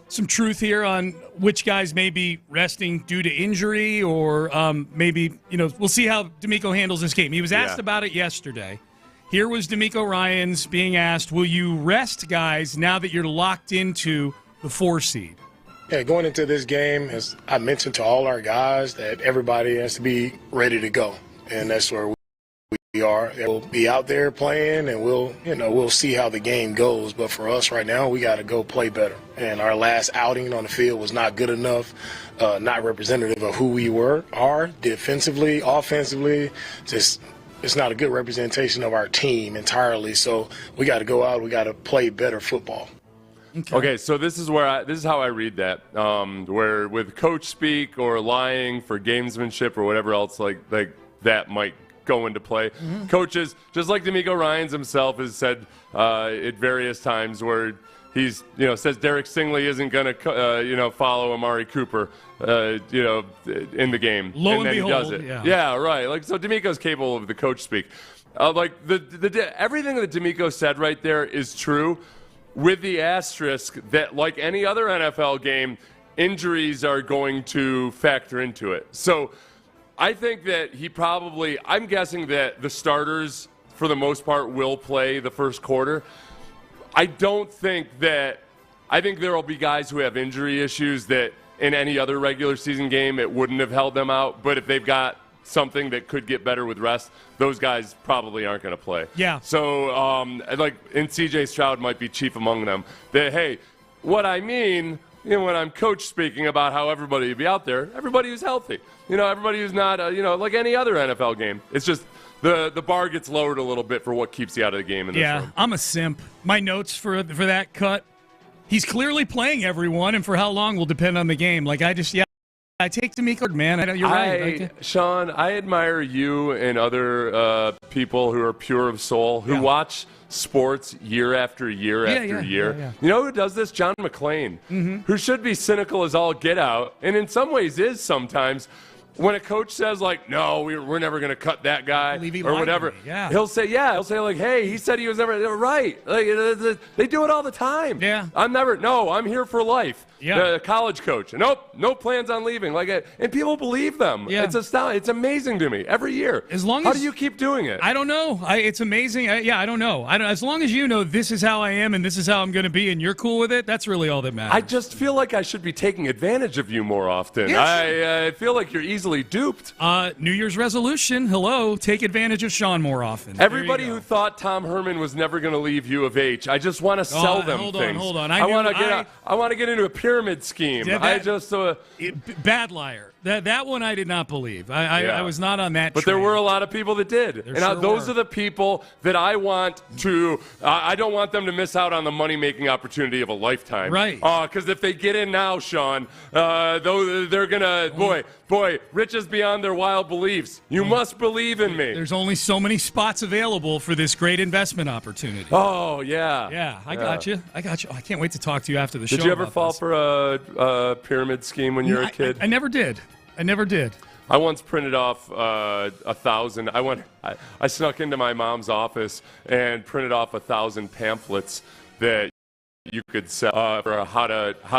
some truth here on which guys may be resting due to injury or maybe, we'll see how D'Amico handles this game. He was asked about it yesterday. Here was D'Amico Ryans being asked, will you rest guys now that you're locked into the 4 seed? Yeah, going into this game, as I mentioned to all our guys, that everybody has to be ready to go, and that's where we are. We'll be out there playing, and we'll see how the game goes. But for us right now, we got to go play better. And our last outing on the field was not good enough, not representative of who we are defensively, offensively. It's not a good representation of our team entirely. So we got to go out. We got to play better football. Okay, so this is how I read that. Where with coach speak or lying for gamesmanship or whatever else like that might go into play. Mm-hmm. Coaches, just like D'Amico Ryans himself has said at various times, where he's says Derek Stingley isn't going to follow Amari Cooper in the game, Lo and then behold, he does it. Yeah, right. Like, so D'Amico's capable of the coach speak. The everything that D'Amico said right there is true, with the asterisk that, like any other NFL game, injuries are going to factor into it. So I think that I'm guessing that the starters, for the most part, will play the first quarter. I think there will be guys who have injury issues that in any other regular season game it wouldn't have held them out. But if they've got something that could get better with rest, those guys probably aren't going to play. Yeah. So, and C.J. Stroud might be chief among them. That, hey, what I mean, when I'm coach speaking about how everybody will be out there, everybody who's healthy. Everybody who's not, like any other NFL game. It's just the bar gets lowered a little bit for what keeps you out of the game in this room. I'm a simp. My notes for that cut, he's clearly playing everyone, and for how long will depend on the game. I take D'Amico, man. You're right. Sean, I admire you and other people who are pure of soul, who watch sports year after year after year. Yeah. You know who does this? John McClain, who should be cynical as all get out, and in some ways is sometimes. When a coach says, no, we're never going to cut that guy or whatever, he'll say, like, hey, he said he was never right. They do it all the time. Yeah. I'm here for life. Yeah. College coach. Nope, no plans on leaving. And people believe them. Yeah. It's amazing to me every year. How do you keep doing it? I don't know. It's amazing. I don't know. As long as you know this is how I am and this is how I'm going to be and you're cool with it, that's really all that matters. I just feel like I should be taking advantage of you more often. Yes. I feel like you're easily duped. New Year's resolution. Hello. Take advantage of Sean more often. Everybody who thought Tom Herman was never going to leave U of H, I just want to sell them things. Hold on. I want to get into a pyramid scheme. Bad liar. That one I did not believe. I was not on that But train. There were a lot of people that did. Those are the people that I want to I don't want them to miss out on the money-making opportunity of a lifetime. Right. Because if they get in now, Sean, they're going to, boy, riches beyond their wild beliefs. You must believe in me. There's only so many spots available for this great investment opportunity. Oh, yeah. Yeah, I got you. Oh, I can't wait to talk to you after the show. Did you ever fall for a pyramid scheme when you were a kid? I never did. I once printed off 1,000. I snuck into my mom's office and printed off 1,000 pamphlets that you could sell for how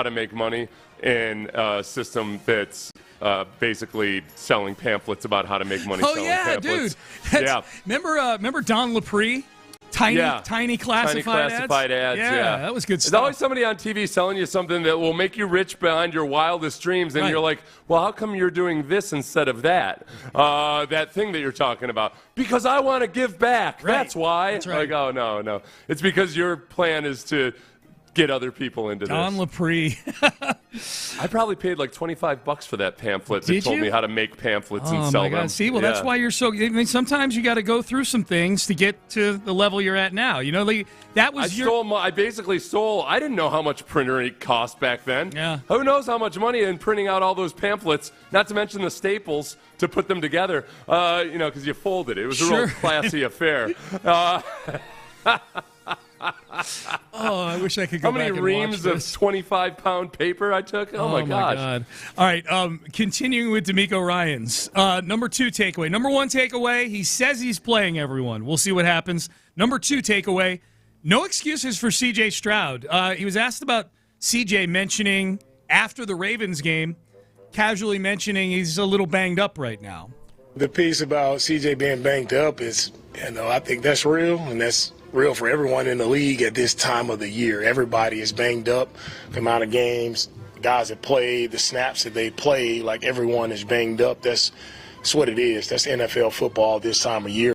to make money in a system that's basically selling pamphlets about how to make money. Oh yeah, pamphlets. Dude. Remember Don Lapre? Tiny classified ads. Yeah, that was good stuff. There's always somebody on TV selling you something that will make you rich beyond your wildest dreams, and you're like, well, how come you're doing this instead of that? That thing that you're talking about. Because I want to give back. Right. That's why. That's right. Oh, no. It's because your plan is to get other people into Don Lapre. I probably paid like $25 for that pamphlet that told me how to make pamphlets and sell them. See, that's why you're so. I mean, sometimes you got to go through some things to get to the level you're at now. That was I basically stole. I didn't know how much printer ink cost back then. Yeah. Who knows how much money in printing out all those pamphlets? Not to mention the staples to put them together. Because you folded it. It was a real classy affair. Oh, I wish I could go How many back and reams watch of this. 25-pound paper I took? Oh, my gosh. God. All right, continuing with D'Amico Ryans. Number 2 takeaway. Number 1 takeaway, he says he's playing everyone. We'll see what happens. Number 2 takeaway, no excuses for C.J. Stroud. He was asked about C.J. mentioning after the Ravens game, casually mentioning he's a little banged up right now. The piece about CJ being banged up is, I think that's real, and that's real for everyone in the league at this time of the year. Everybody is banged up. The amount of games, guys that play, the snaps that they play, like everyone is banged up. That's what it is. That's NFL football this time of year.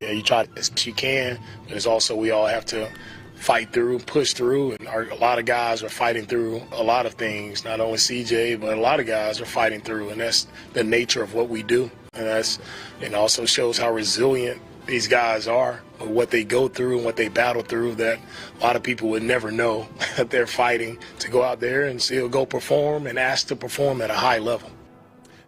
Yeah, you try as best you can, but it's also we all have to fight through, push through, and a lot of guys are fighting through a lot of things. Not only CJ, but a lot of guys are fighting through, and that's the nature of what we do. And it also shows how resilient these guys are, what they go through and what they battle through, that a lot of people would never know that they're fighting to go out there and still go perform and ask to perform at a high level.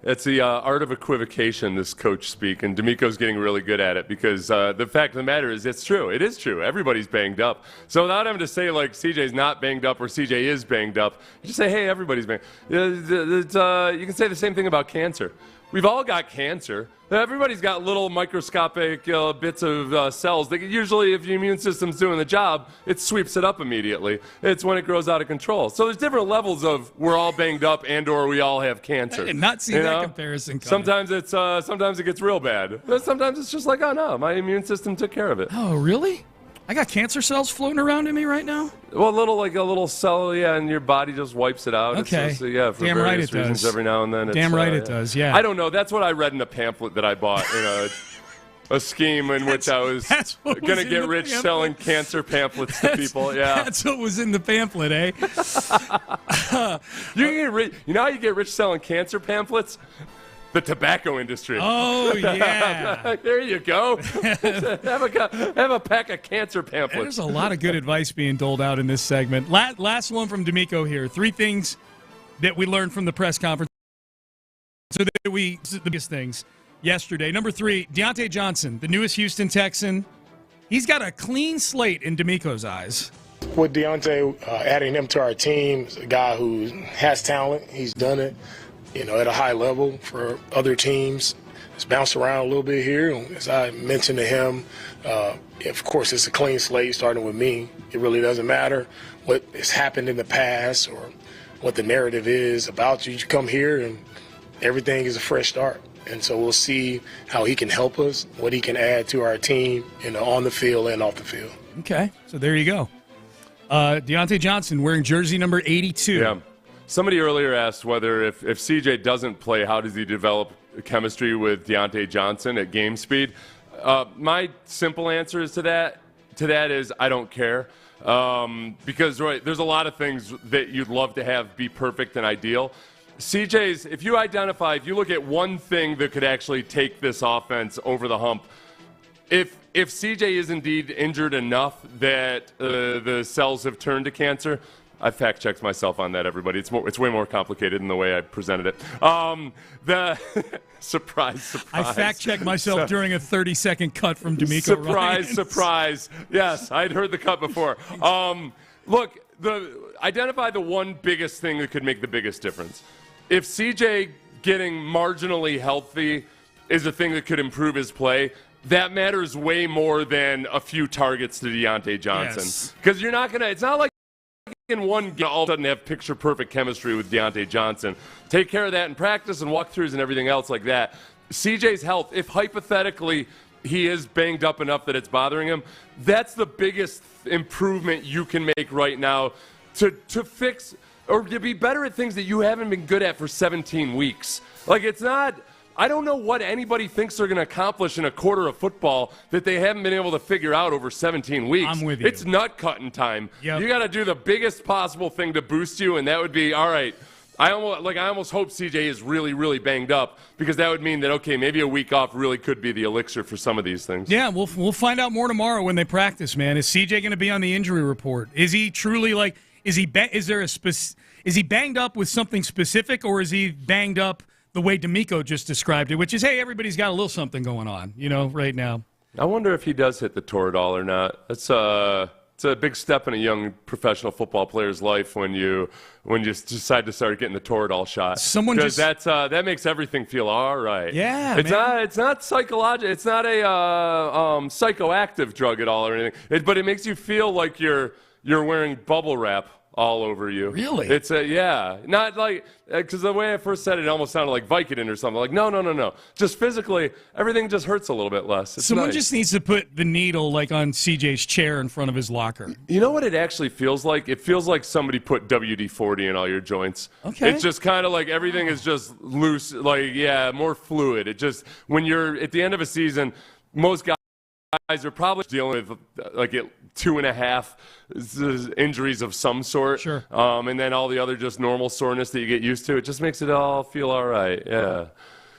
It's the art of equivocation, this coach speak, and D'Amico's getting really good at it because the fact of the matter is it's true. It is true. Everybody's banged up. So without having to say, like, CJ's not banged up or CJ is banged up, you just say, hey, everybody's banged up. You can say the same thing about cancer. We've all got cancer. Everybody's got little microscopic bits of cells that usually, if your immune system's doing the job, it sweeps it up immediately. It's when it grows out of control. So there's different levels of we're all banged up and or we all have cancer. I did not see that comparison coming. Sometimes it gets real bad. Sometimes it's just like, oh no, my immune system took care of it. Oh, really? I got cancer cells floating around in me right now? Well, a little cell, yeah, and your body just wipes it out. Okay. It's just, for damn various right it reasons does. every now and then. Damn right it does, yeah. I don't know. That's what I read in a pamphlet that I bought in a scheme in which I was going to get rich selling cancer pamphlets to people. Yeah, that's what was in the pamphlet, eh? You can get rich. You know how you get rich selling cancer pamphlets? The tobacco industry. Oh, yeah. There you go. have a pack of cancer pamphlets. There's a lot of good advice being doled out in this segment. Last one from D'Amico here. 3 things that we learned from the press conference. So that the biggest things yesterday. Number 3, Deontay Johnson, the newest Houston Texan. He's got a clean slate in D'Amico's eyes. With Deontay, adding him to our team, a guy who has talent. He's done it, at a high level for other teams. It's bounced around a little bit here. As I mentioned to him, of course, it's a clean slate starting with me. It really doesn't matter what has happened in the past or what the narrative is about you. You come here and everything is a fresh start. And so we'll see how he can help us, what he can add to our team, on the field and off the field. Okay, so there you go. Deontay Johnson wearing jersey number 82. Yeah. Somebody earlier asked whether if CJ doesn't play, how does he develop chemistry with Deontay Johnson at game speed? My simple answer is to that is I don't care. Because there's a lot of things that you'd love to have be perfect and ideal. CJ's, if you look at one thing that could actually take this offense over the hump, if CJ is indeed injured enough that the cells have turned to cancer, I fact-checked myself on that, everybody. It's way more complicated than the way I presented it. The surprise. I fact-checked myself during a 30-second cut from D'Amico Ryans. Surprise. Yes, I'd heard the cut before. Look, identify the one biggest thing that could make the biggest difference. If CJ getting marginally healthy is a thing that could improve his play, that matters way more than a few targets to Deontay Johnson. Because you're not going to – it's not like in one game all of a sudden have picture-perfect chemistry with Deontay Johnson. Take care of that in practice and walkthroughs and everything else like that. CJ's health, if hypothetically he is banged up enough that it's bothering him, that's the biggest improvement you can make right now to fix or to be better at things that you haven't been good at for 17 weeks. Like, it's not – I don't know what anybody thinks they're going to accomplish in a quarter of football that they haven't been able to figure out over 17 weeks. I'm with you. It's nut-cutting time. Yep. You got to do the biggest possible thing to boost you, and that would be, all right, I almost hope CJ is really, really banged up because that would mean that, okay, maybe a week off really could be the elixir for some of these things. Yeah, we'll find out more tomorrow when they practice, man. Is CJ going to be on the injury report? Is he truly is he banged up with something specific, or is he banged up the way D'Amico just described it, which is, hey, everybody's got a little something going on, right now. I wonder if he does hit the Toradol or not. It's a big step in a young professional football player's life when you decide to start getting the Toradol shot. That makes everything feel all right. Yeah, it's not psychological. It's not a psychoactive drug at all or anything. But it makes you feel like you're wearing bubble wrap all over you. Really? It's not like, because the way I first said it almost sounded like Vicodin or something. Like, no. Just physically, everything just hurts a little bit less. It's Someone nice. just needs to put the needle like on CJ's chair in front of his locker. You know what it actually feels like? It feels like somebody put WD-40 in all your joints. Okay. It's just kind of like everything is just loose, more fluid. It just, when you're at the end of a season, most guys are probably dealing with 2.5 injuries of some sort. Sure. And then all the other just normal soreness that you get used to. It just makes it all feel all right. Yeah.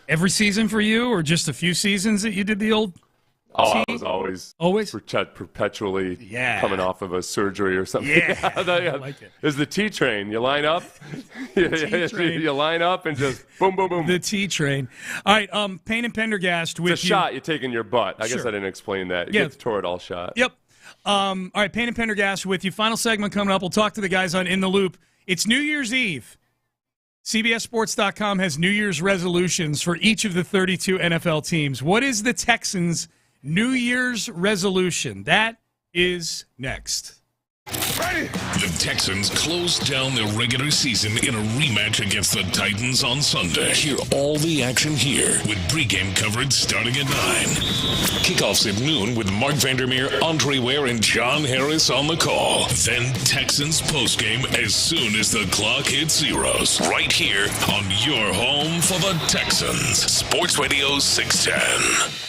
Every season for you, or just a few seasons that you did the old? I was always perpetually coming off of a surgery or something. Yeah, I like it. It's the T train. You line up, you line up, and just boom, boom, boom. The T train. All right, Payne and Pendergast with it's a shot you take in your butt. I guess I didn't explain that. You get the Toradol shot. Yep. All right, Payne and Pendergast with you. Final segment coming up. We'll talk to the guys on In the Loop. It's New Year's Eve. CBSSports.com has New Year's resolutions for each of the 32 NFL teams. What is the Texans' New Year's resolution? That is next. The Texans closed down their regular season in a rematch against the Titans on Sunday. Hear all the action here with pregame coverage starting at 9. Kickoffs at noon with Mark Vandermeer, Andre Ware, and John Harris on the call. Then Texans postgame as soon as the clock hits zeros. Right here on your home for the Texans. Sports Radio 610.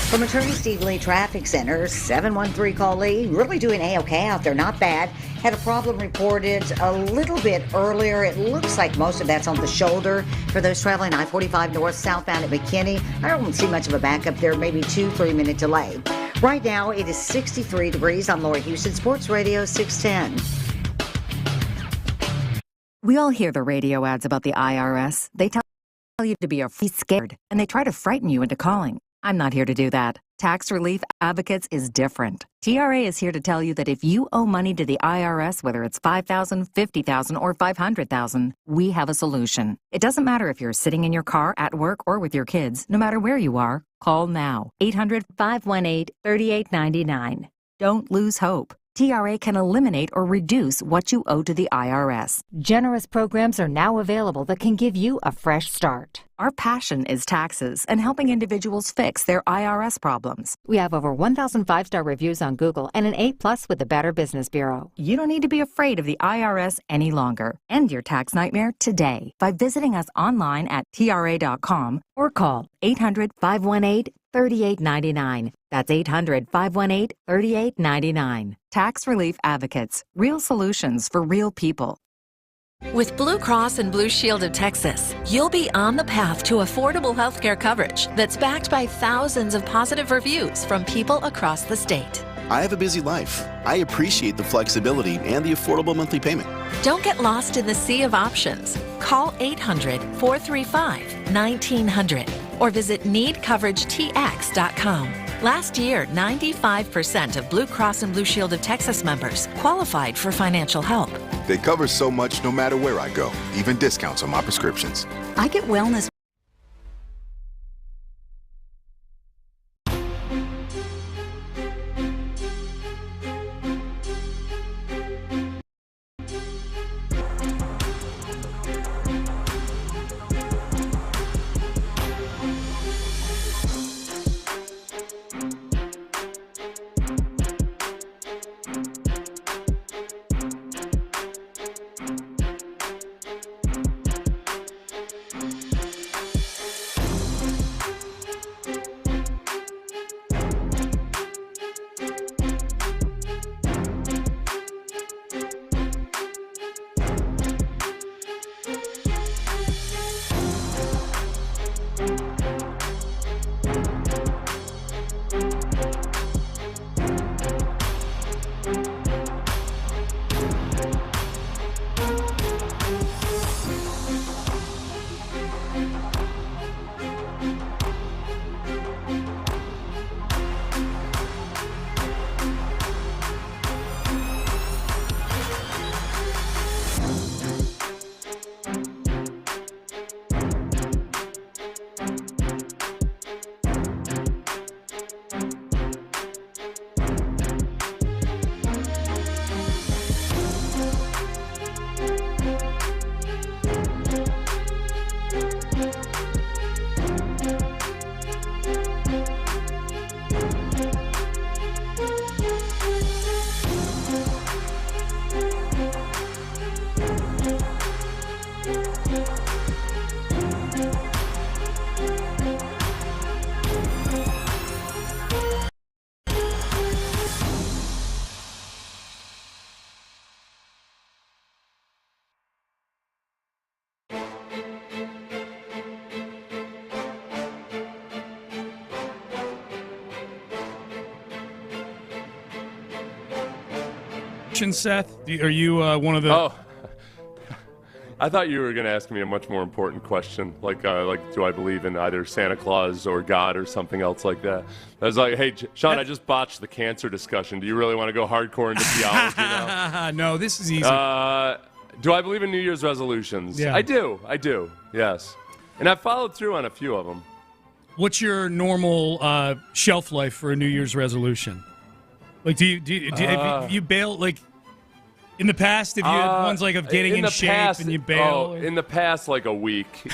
From Attorney Steve Lee Traffic Center, 713-call Lee. Really doing A-okay out there, not bad. Had a problem reported a little bit earlier. It looks like most of that's on the shoulder for those traveling I-45 north southbound at McKinney. I don't see much of a backup there, maybe 2-3 minute delay. Right now, it is 63 degrees. I'm Lori Houston, Sports Radio 610. We all hear the radio ads about the IRS. They tell you to be scared, and they try to frighten you into calling. I'm not here to do that. Tax Relief Advocates is different. TRA is here to tell you that if you owe money to the IRS, whether it's $5,000, $50,000, or $500,000, we have a solution. It doesn't matter if you're sitting in your car, at work, or with your kids. No matter where you are, call now. 800-518-3899. Don't lose hope. TRA can eliminate or reduce what you owe to the IRS. Generous programs are now available that can give you a fresh start. Our passion is taxes and helping individuals fix their IRS problems. We have over 1,000 five-star reviews on Google and an A+ with the Better Business Bureau. You don't need to be afraid of the IRS any longer. End your tax nightmare today by visiting us online at TRA.com or call 800-518-3899. That's 800-518-3899. Tax Relief Advocates. Real solutions for real people. With Blue Cross and Blue Shield of Texas, you'll be on the path to affordable healthcare coverage that's backed by thousands of positive reviews from people across the state. I have a busy life. I appreciate the flexibility and the affordable monthly payment. Don't get lost in the sea of options. Call 800-435-1900 or visit needcoveраgetx.com. Last year, 95% of Blue Cross and Blue Shield of Texas members qualified for financial help. They cover so much no matter where I go, even discounts on my prescriptions. I get wellness. restrictions, Seth? Are you one of the? Oh, I thought you were going to ask me a much more important question, like do I believe in either Santa Claus or God or something else like that? I was like, hey, Sean, I just botched the cancer discussion. Do you really want to go hardcore into theology now? No, this is easy. Do I believe in New Year's resolutions? Yeah. I do, yes. And I've followed through on a few of them. What's your normal shelf life for a New Year's resolution? Like, do you bail, like, in the past, if you had ones like of getting in shape and you bail? In the past, like a week,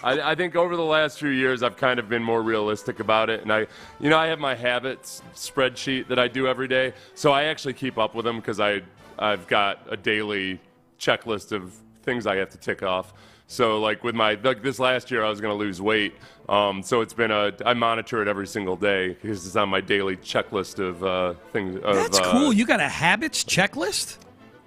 I think over the last few years, I've kind of been more realistic about it. And I have my habits spreadsheet that I do every day. So I actually keep up with them because I've got a daily checklist of things I have to tick off. So like with this last year, I was going to lose weight. So it's been I monitor it every single day because it's on my daily checklist of things. That's cool. You got a habits checklist?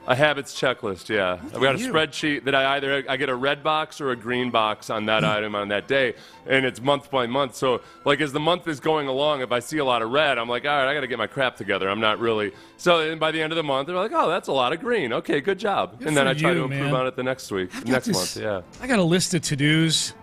A habits checklist, yeah. I've got a spreadsheet that I get a red box or a green box on that item on that day, and it's month by month. So, like, as the month is going along, if I see a lot of red, I'm like, all right, I got to get my crap together. I'm not really. So, and by the end of the month, they're like, oh, that's a lot of green. Okay, good job. Good and then for I try to you, improve man. on it the next month, yeah. I got a list of to-dos.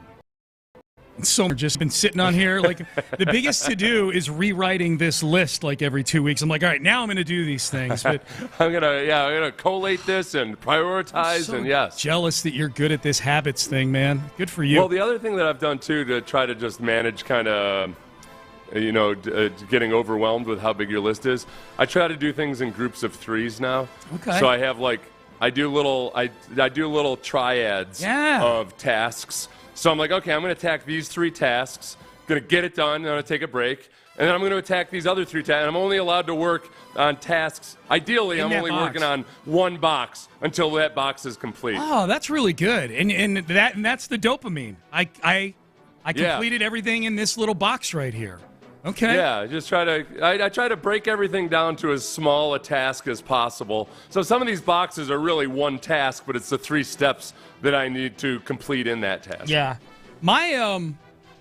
So just been sitting on here. Like, the biggest to-do is rewriting this list like every 2 weeks. I'm like, all right, now I'm going to do these things. But I'm gonna collate this and prioritize, and yes. Jealous that you're good at this habits thing, man. Good for you. Well, the other thing that I've done too to try to just manage kind of, getting overwhelmed with how big your list is, I try to do things in groups of threes now. Okay. So I have I do little triads of tasks. So I'm like, okay, I'm going to attack these 3 tasks, going to get it done, I'm going to take a break, and then I'm going to attack these other 3 tasks, and I'm only allowed to work on tasks. Ideally, I'm only working on 1 box until that box is complete. Oh, that's really good. And that's the dopamine. I completed everything in this little box right here. Okay. Yeah, just I try to break everything down to as small a task as possible. So some of these boxes are really 1 task, but it's the 3 steps that I need to complete in that task. Yeah. My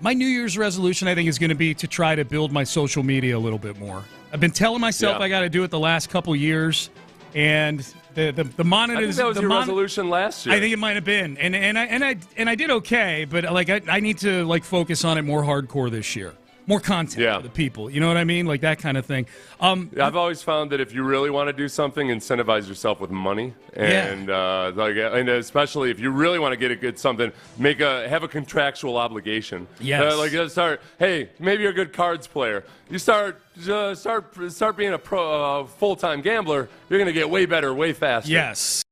New Year's resolution, I think, is going to be to try to build my social media a little bit more. I've been telling myself I got to do it the last couple years, and the monitor. I think that was your resolution last year. I think it might have been, and I did okay, but I need to focus on it more hardcore this year. More content for the people. You know what I mean? Like that kind of thing. I've always found that if you really want to do something, incentivize yourself with money. And and especially if you really want to get a good something, have a contractual obligation. Yes. Start, hey, maybe you're a good cards player. You start being a full-time gambler, you're going to get way better, way faster. Yes.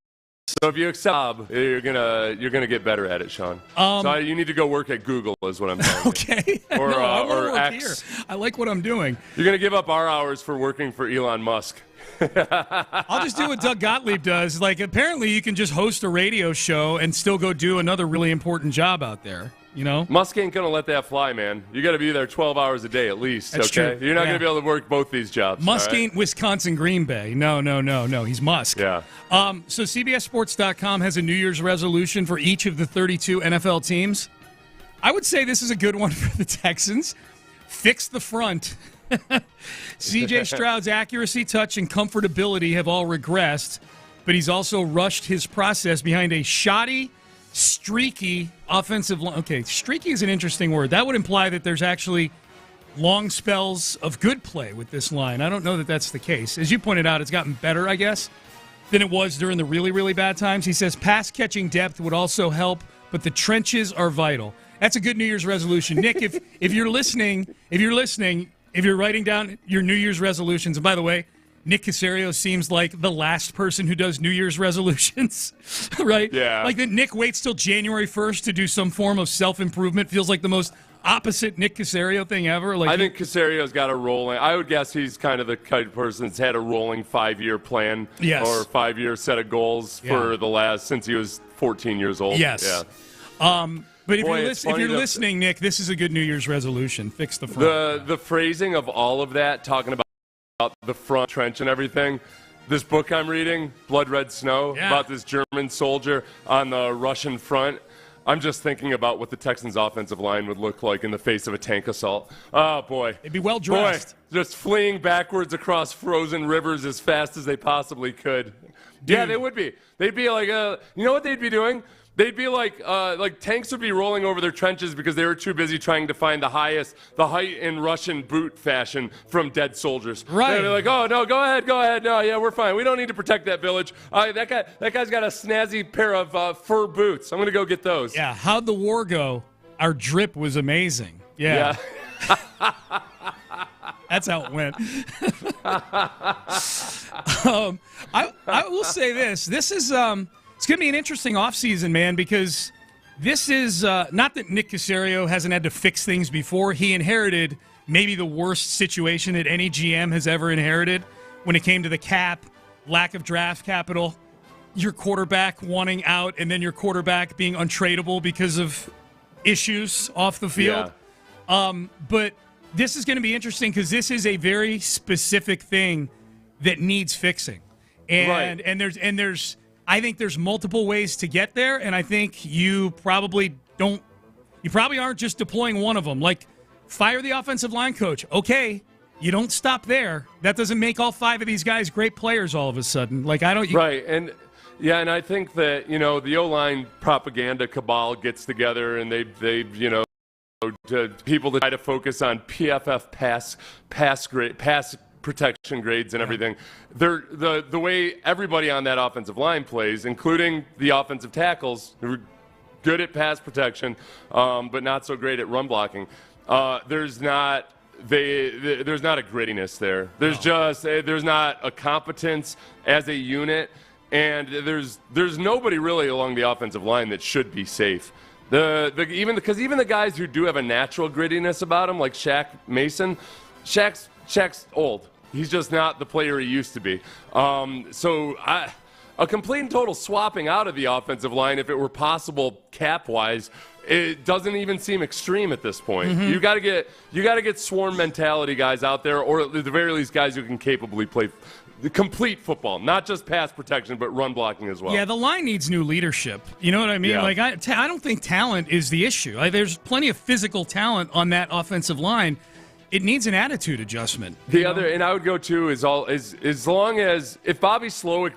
So if you accept, you're gonna get better at it, Sean. So you need to go work at Google, is what I'm saying. Okay. Or X. Here. I like what I'm doing. You're gonna give up our hours for working for Elon Musk. I'll just do what Doug Gottlieb does. Like, apparently, you can just host a radio show and still go do another really important job out there. Musk ain't gonna let that fly, man. You got to be there 12 hours a day at least. That's okay, true. You're not gonna be able to work both these jobs. Musk ain't Wisconsin Green Bay. No. He's Musk. Yeah. So CBSSports.com has a New Year's resolution for each of the 32 NFL teams. I would say this is a good one for the Texans. Fix the front. C.J. Stroud's accuracy, touch, and comfortability have all regressed, but he's also rushed his process behind a shoddy, streaky offensive line. Okay, streaky is an interesting word. That would imply that there's actually long spells of good play with this line. I don't know that that's the case. As you pointed out, it's gotten better, I guess, than it was during the really, really bad times. He says pass-catching depth would also help, but the trenches are vital. That's a good New Year's resolution. Nick, if you're listening, if you're writing down your New Year's resolutions, and by the way, Nick Caserio seems like the last person who does New Year's resolutions, right? Yeah. Like that Nick waits till January 1st to do some form of self-improvement. Feels like the most opposite Nick Caserio thing ever. I think Casario's got a rolling. I would guess he's kind of the kind of person that's had a rolling 5-year plan or 5-year set of goals for since he was 14 years old. Yes. Yeah. But if you're listening, Nick, this is a good New Year's resolution. Fix the front. The phrasing of all of that, talking about the front trench and everything. This book I'm reading, Blood Red Snow, about this German soldier on the Russian front. I'm just thinking about what the Texans' offensive line would look like in the face of a tank assault. Oh, boy. They'd be well dressed. Boy, just fleeing backwards across frozen rivers as fast as they possibly could. Dude. Yeah, they would be. They'd be like, you know what they'd be doing? They'd be like tanks would be rolling over their trenches because they were too busy trying to find the height in Russian boot fashion from dead soldiers. Right. They're like, oh, no, go ahead. No, yeah, we're fine. We don't need to protect that village. That guy's got a snazzy pair of fur boots. I'm going to go get those. Yeah, how'd the war go? Our drip was amazing. Yeah. That's how it went. I will say this. This is it's going to be an interesting offseason, man, because this is not that Nick Caserio hasn't had to fix things before. He inherited maybe the worst situation that any GM has ever inherited when it came to the cap, lack of draft capital, your quarterback wanting out, and then your quarterback being untradeable because of issues off the field. Yeah. But this is going to be interesting because this is a very specific thing that needs fixing. And there's I think there's multiple ways to get there, and I think you probably aren't just deploying one of them. Like, fire the offensive line coach. Okay, you don't stop there. That doesn't make all 5 of these guys great players all of a sudden. Like, Right, and I think that, the O-line propaganda cabal gets together and they to people that try to focus on PFF pass protection grades and everything. They're the way everybody on that offensive line plays, including the offensive tackles, who are good at pass protection, but not so great at run blocking. There's not a grittiness there. There's not a competence as a unit, and there's nobody really along the offensive line that should be safe. Even the guys who do have a natural grittiness about them, like Shaq Mason, Shaq's old. He's just not the player he used to be. A complete and total swapping out of the offensive line, if it were possible cap-wise, it doesn't even seem extreme at this point. Mm-hmm. You got to get swarm mentality guys out there, or at the very least guys who can capably play the complete football, not just pass protection, but run blocking as well. Yeah, the line needs new leadership. You know what I mean? Yeah. Like, I don't think talent is the issue. There's plenty of physical talent on that offensive line. It needs an attitude adjustment. And I would go too as long as if Bobby Slowick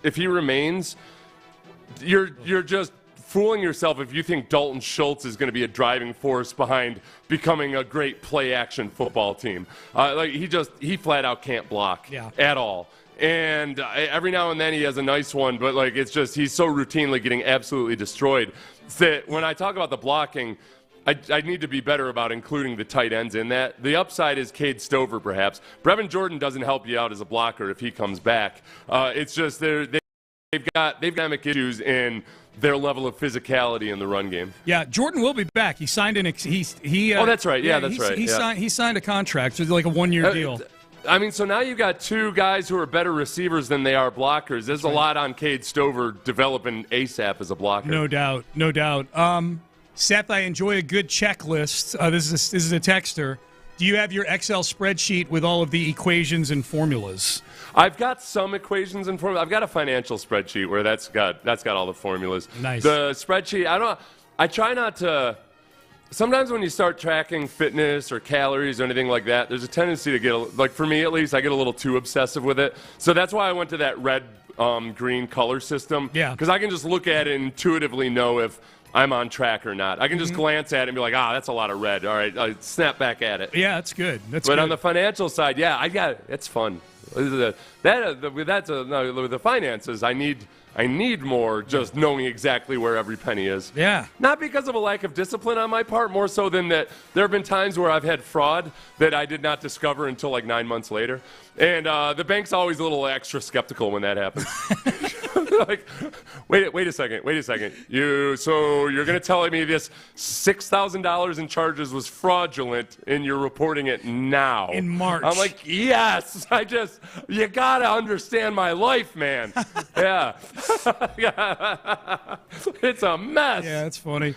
if he remains, you're just fooling yourself if you think Dalton Schultz is going to be a driving force behind becoming a great play-action football team. He flat out can't block at all. And every now and then he has a nice one, but it's just he's so routinely getting absolutely destroyed that when I talk about the blocking, I need to be better about including the tight ends in that. The upside is Cade Stover, perhaps. Brevin Jordan doesn't help you out as a blocker if he comes back. It's just they've got dynamic issues in their level of physicality in the run game. Yeah, Jordan will be back. He signed oh, that's right. Yeah, that's right. He signed a contract. So it's like a 1-year deal. I mean, so now you've got 2 guys who are better receivers than they are blockers. There's a lot on Cade Stover developing ASAP as a blocker. No doubt. Seth, I enjoy a good checklist. This is a texter. Do you have your Excel spreadsheet with all of the equations and formulas? I've got some equations and formulas. I've got a financial spreadsheet where that's got all the formulas. Nice. The spreadsheet, I try not to. Sometimes when you start tracking fitness or calories or anything like that, there's a tendency to get, for me at least, I get a little too obsessive with it. So that's why I went to that red-green color system. Yeah. Because I can just look at it and intuitively know if I'm on track or not. I can just glance at it and be like, that's a lot of red. All right, I'll snap back at it. Yeah, that's good. But on the financial side, it's fun. With the finances, I need more just knowing exactly where every penny is. Yeah. Not because of a lack of discipline on my part, more so than that there have been times where I've had fraud that I did not discover until 9 months later. And the bank's always a little extra skeptical when that happens. Wait a second. So you're going to tell me this $6,000 in charges was fraudulent and you're reporting it now. In March. I'm like, yes. You got to understand my life, man. Yeah. It's a mess. Yeah, that's funny.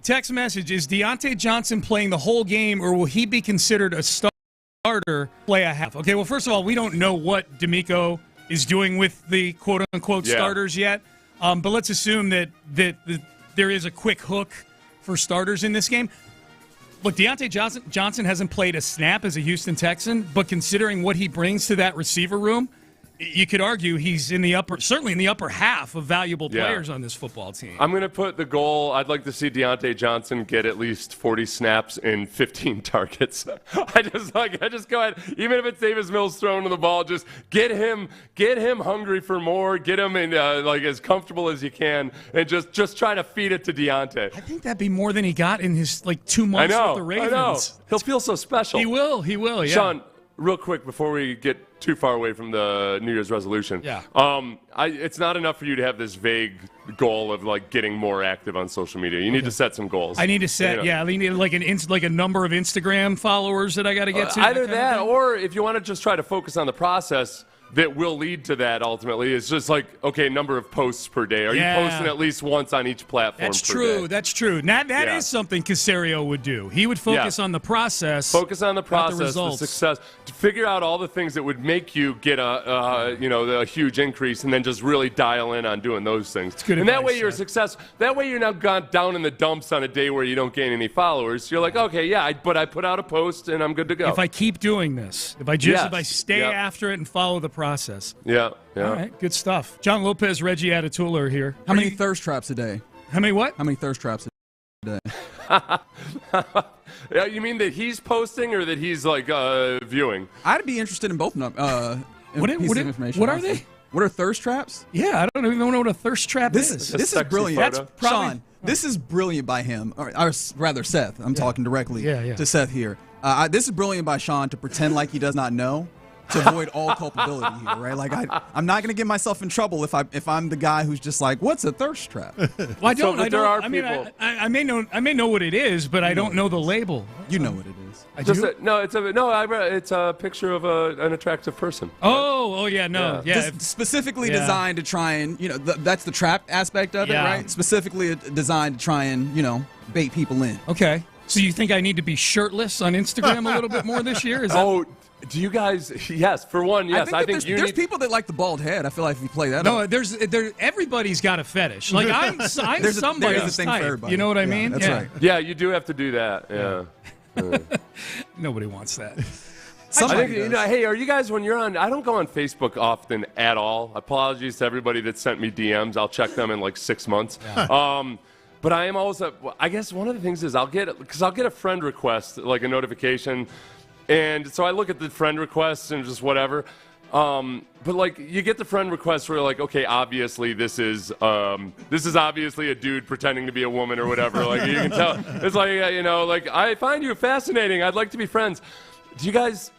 Text message, is Deontay Johnson playing the whole game or will he be considered a starter play a half? Okay, well, first of all, we don't know what D'Amico is doing with the quote-unquote starters yet. But let's assume that there is a quick hook for starters in this game. Look, Deontay Johnson hasn't played a snap as a Houston Texan, but considering what he brings to that receiver room, you could argue he's certainly in the upper half of valuable players on this football team. I'm going to put the goal. I'd like to see Deontay Johnson get at least 40 snaps and 15 targets. I just go ahead, even if it's Davis Mills throwing the ball, just get him hungry for more, get him in as comfortable as you can, and just try to feed it to Deontay. I think that'd be more than he got in his 2 months with the Ravens. I know. He'll feel so special. He will. Yeah. Sean, real quick before we get too far away from the New Year's resolution. Yeah. It's not enough for you to have this vague goal of getting more active on social media. You need to set some goals. I need to set, I need a number of Instagram followers that I got to get to. Either that, or if you want to just try to focus on the process that will lead to that ultimately, it's just number of posts per day. Are you posting at least once on each platform That's per true. day? That's true. That is something Caserio would do. He would focus on the process. Focus on the process, the results. success. To figure out all the things that would make you get a huge increase, and then just really dial in on doing those things. It's good and that advice, way you're successful. That way you're not gone down in the dumps on a day where you don't gain any followers. You're like, okay, but I put out a post and I'm good to go. If I keep doing this, if I stay after it and follow the process. Yeah. All right, good stuff. John Lopez, Reggie Atatula are here. How many thirst traps a day? How many what? How many thirst traps a day? You mean that he's posting or that he's viewing? I'd be interested in both information. What are they? What are thirst traps? Yeah, I don't even know what a thirst trap is. This is brilliant. That's probably, Sean, this is brilliant by him, or rather Seth. I'm talking directly to Seth here. This is brilliant by Sean to pretend like he does not know, to avoid all culpability here, right? I'm not going to get myself in trouble if I'm the guy who's just like, what's a thirst trap? Well, I may know what it is, but I don't know the label. You know what it is. It's a picture of an attractive person. Specifically designed to try and that's the trap aspect of it, right? Specifically designed to try and bait people in. Okay, so you think I need to be shirtless on Instagram a little bit more this year? Do you guys? Yes, for one, yes. I think there's people that like the bald head. I feel like if you play that, everybody's got a fetish. Like I'm somebody's type. You know what I mean? That's right. Yeah, you do have to do that. Yeah. Nobody wants that. I think, hey, are you guys, when you're on, I don't go on Facebook often at all. Apologies to everybody that sent me DMs. I'll check them in 6 months. Yeah. But I am always, I guess one of the things is I'll get a friend request, a notification. And so I look at the friend requests and just whatever. But you get the friend requests where you're like, okay, obviously this is obviously a dude pretending to be a woman or whatever. You can tell. It's I find you fascinating. I'd like to be friends. Do you guys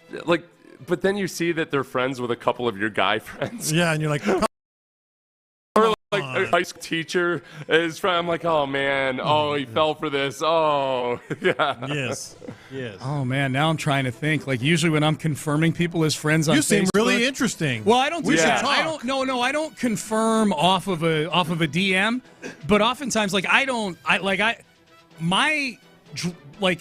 but then you see that they're friends with a couple of your guy friends. Yeah, and you're like, or a high school teacher is friend. I'm like, oh man, he fell for this. Oh, yeah. Yes. Oh man, now I'm trying to think. Usually when I'm confirming people as friends on Facebook. You seem really interesting. Well, I don't do that. I don't confirm off of a DM, but oftentimes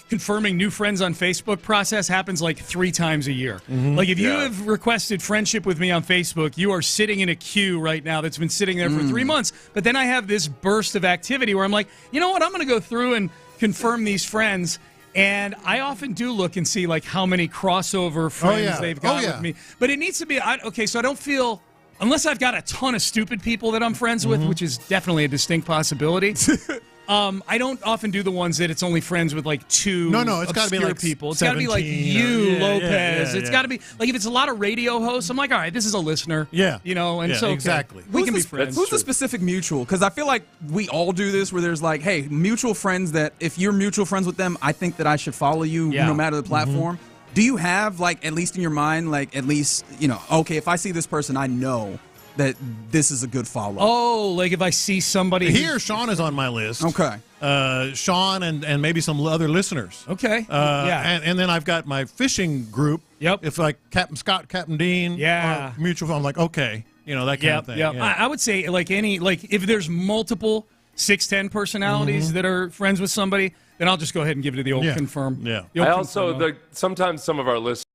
confirming new friends on Facebook process happens 3 times a year. Mm-hmm. If you have requested friendship with me on Facebook, you are sitting in a queue right now that's been sitting there for 3 months. But then I have this burst of activity where I'm like, you know what? I'm going to go through and confirm these friends. And I often do look and see how many crossover friends they've got with me. But it needs to be so I don't feel. Unless I've got a ton of stupid people that I'm friends with, which is definitely a distinct possibility. I don't often do the ones that it's only friends with 2 it's got to be people. It's got to be you, Lopez. It's got to be if it's a lot of radio hosts, I'm like, all right, this is a listener. Yeah. Exactly. We can be friends. Who's the specific mutual? Because I feel like we all do this where there's hey, mutual friends that if you're mutual friends with them, I think that I should follow you no matter the platform. Mm-hmm. Do you have at least in your mind, at least, okay, if I see this person, I know that this is a good follow. Oh, if I see somebody here, Sean is on my list. Okay. Sean and maybe some other listeners. Okay. And then I've got my fishing group. Yep. If Captain Scott, Captain Dean, mutual, I'm okay, that kind of thing. Yeah. I would say if there's multiple 6'10" personalities that are friends with somebody, then I'll just go ahead and give it to the old confirm. Yeah. Sometimes some of our listeners